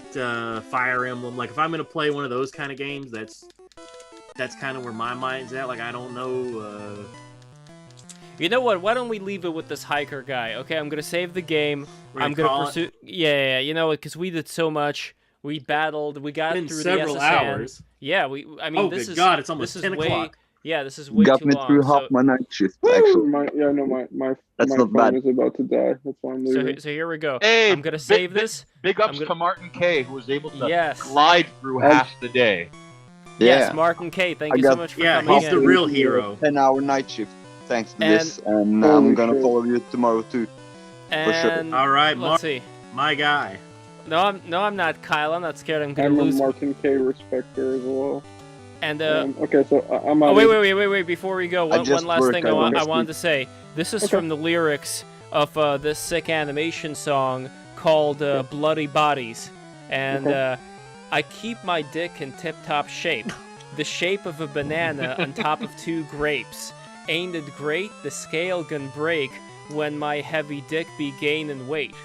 Speaker 9: Fire Emblem. Like if I'm gonna play one of those kind of games, that's kind of where my mind's at. Like I don't know.
Speaker 1: You know what? Why don't we leave it with this hiker guy? Okay, I'm gonna save the game.
Speaker 9: We're
Speaker 1: I'm
Speaker 9: gonna
Speaker 1: gonna
Speaker 9: call
Speaker 1: pursue. Yeah. You know what? Because we did so much. We battled. We got
Speaker 9: Been
Speaker 1: through
Speaker 9: several
Speaker 1: the SSN.
Speaker 9: hours.
Speaker 1: Yeah. I mean,
Speaker 9: Oh,
Speaker 1: this
Speaker 9: good
Speaker 1: is.
Speaker 9: God! It's almost
Speaker 1: this
Speaker 9: 10
Speaker 1: is way,
Speaker 9: o'clock.
Speaker 1: Yeah, this is way
Speaker 12: Got
Speaker 1: too
Speaker 12: me
Speaker 1: long.
Speaker 12: through half
Speaker 1: So,
Speaker 12: my night shift, actually.
Speaker 6: My
Speaker 12: That's not
Speaker 6: phone
Speaker 12: bad.
Speaker 6: is about to die. That's why I'm leaving.
Speaker 1: so here we go.
Speaker 4: Hey,
Speaker 1: I'm gonna save this.
Speaker 4: Big ups
Speaker 1: I'm gonna-
Speaker 4: to Martin K, who was able to
Speaker 1: Yes.
Speaker 4: glide through half the day.
Speaker 1: Yes,
Speaker 12: Yeah.
Speaker 1: Martin K. Thank
Speaker 12: I
Speaker 1: you so
Speaker 12: got-
Speaker 1: much for
Speaker 9: Yeah,
Speaker 1: coming
Speaker 9: he's
Speaker 1: in.
Speaker 9: the real hero.
Speaker 12: 10-hour night shift, thanks to
Speaker 1: And-
Speaker 12: this, and
Speaker 6: Holy
Speaker 12: I'm gonna
Speaker 6: shit.
Speaker 12: follow you tomorrow too. for sure.
Speaker 1: And
Speaker 9: All right,
Speaker 1: let's see.
Speaker 9: my guy.
Speaker 1: No, I'm not Kyle. I'm not scared. I'm gonna
Speaker 6: I'm a
Speaker 1: lose.
Speaker 6: Martin K respecter as well.
Speaker 1: And
Speaker 6: Okay, so I'm out.
Speaker 1: oh wait! Before we go, one
Speaker 12: just
Speaker 1: last
Speaker 12: work,
Speaker 1: thing
Speaker 12: I
Speaker 1: I
Speaker 12: don't
Speaker 1: wanted
Speaker 12: speak.
Speaker 1: to say. This is
Speaker 6: Okay.
Speaker 1: from the lyrics of this sick animation song called "Bloody Bodies," and I keep my dick in tip-top shape, the shape of a banana on top of 2 grapes. Ain't it great? The scale gon' break when my heavy dick be gainin' weight.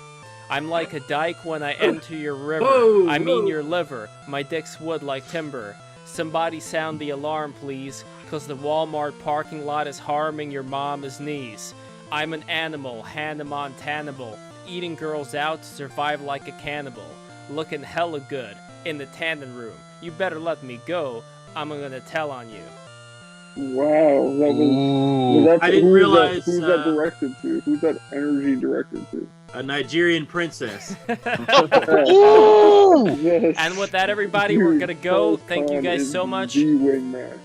Speaker 1: I'm like a dike when I enter your river.
Speaker 9: Whoa,
Speaker 1: I mean
Speaker 9: whoa.
Speaker 1: your liver. My dick's wood like timber. Somebody sound the alarm, please, 'cause the Walmart parking lot is harming your mama's knees. I'm an animal, Hannah Montanable, eating girls out to survive like a cannibal. Looking hella good in the tanning room. You better let me go. I'm gonna tell on you.
Speaker 6: Wow, that was that,
Speaker 9: I didn't
Speaker 6: who's
Speaker 9: realize,
Speaker 6: Who's that directed to? Who's that energy directed to?
Speaker 9: A Nigerian princess.
Speaker 6: Yes.
Speaker 1: And with that, everybody, we're gonna go. Thank you guys so much.
Speaker 6: The wingman.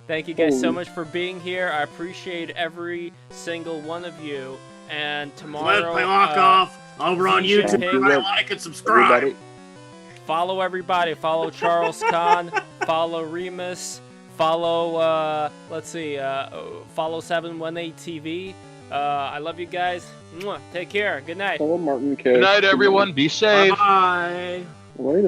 Speaker 1: Thank you guys so
Speaker 6: Holy-
Speaker 1: much for being here. I appreciate every single one of you. And
Speaker 9: Let's
Speaker 1: tomorrow,
Speaker 9: play Lock Off over on
Speaker 1: Zisha
Speaker 9: YouTube.
Speaker 1: Pig,
Speaker 9: Everybody like and subscribe.
Speaker 12: Everybody.
Speaker 1: follow everybody. Follow Charles Khan. Follow Remus. Follow, follow 718 TV. I love you guys. Mwah. Take care. Good night.
Speaker 6: Follow Martin K.
Speaker 4: Good night, everyone. Be safe.
Speaker 9: Bye.
Speaker 6: Later.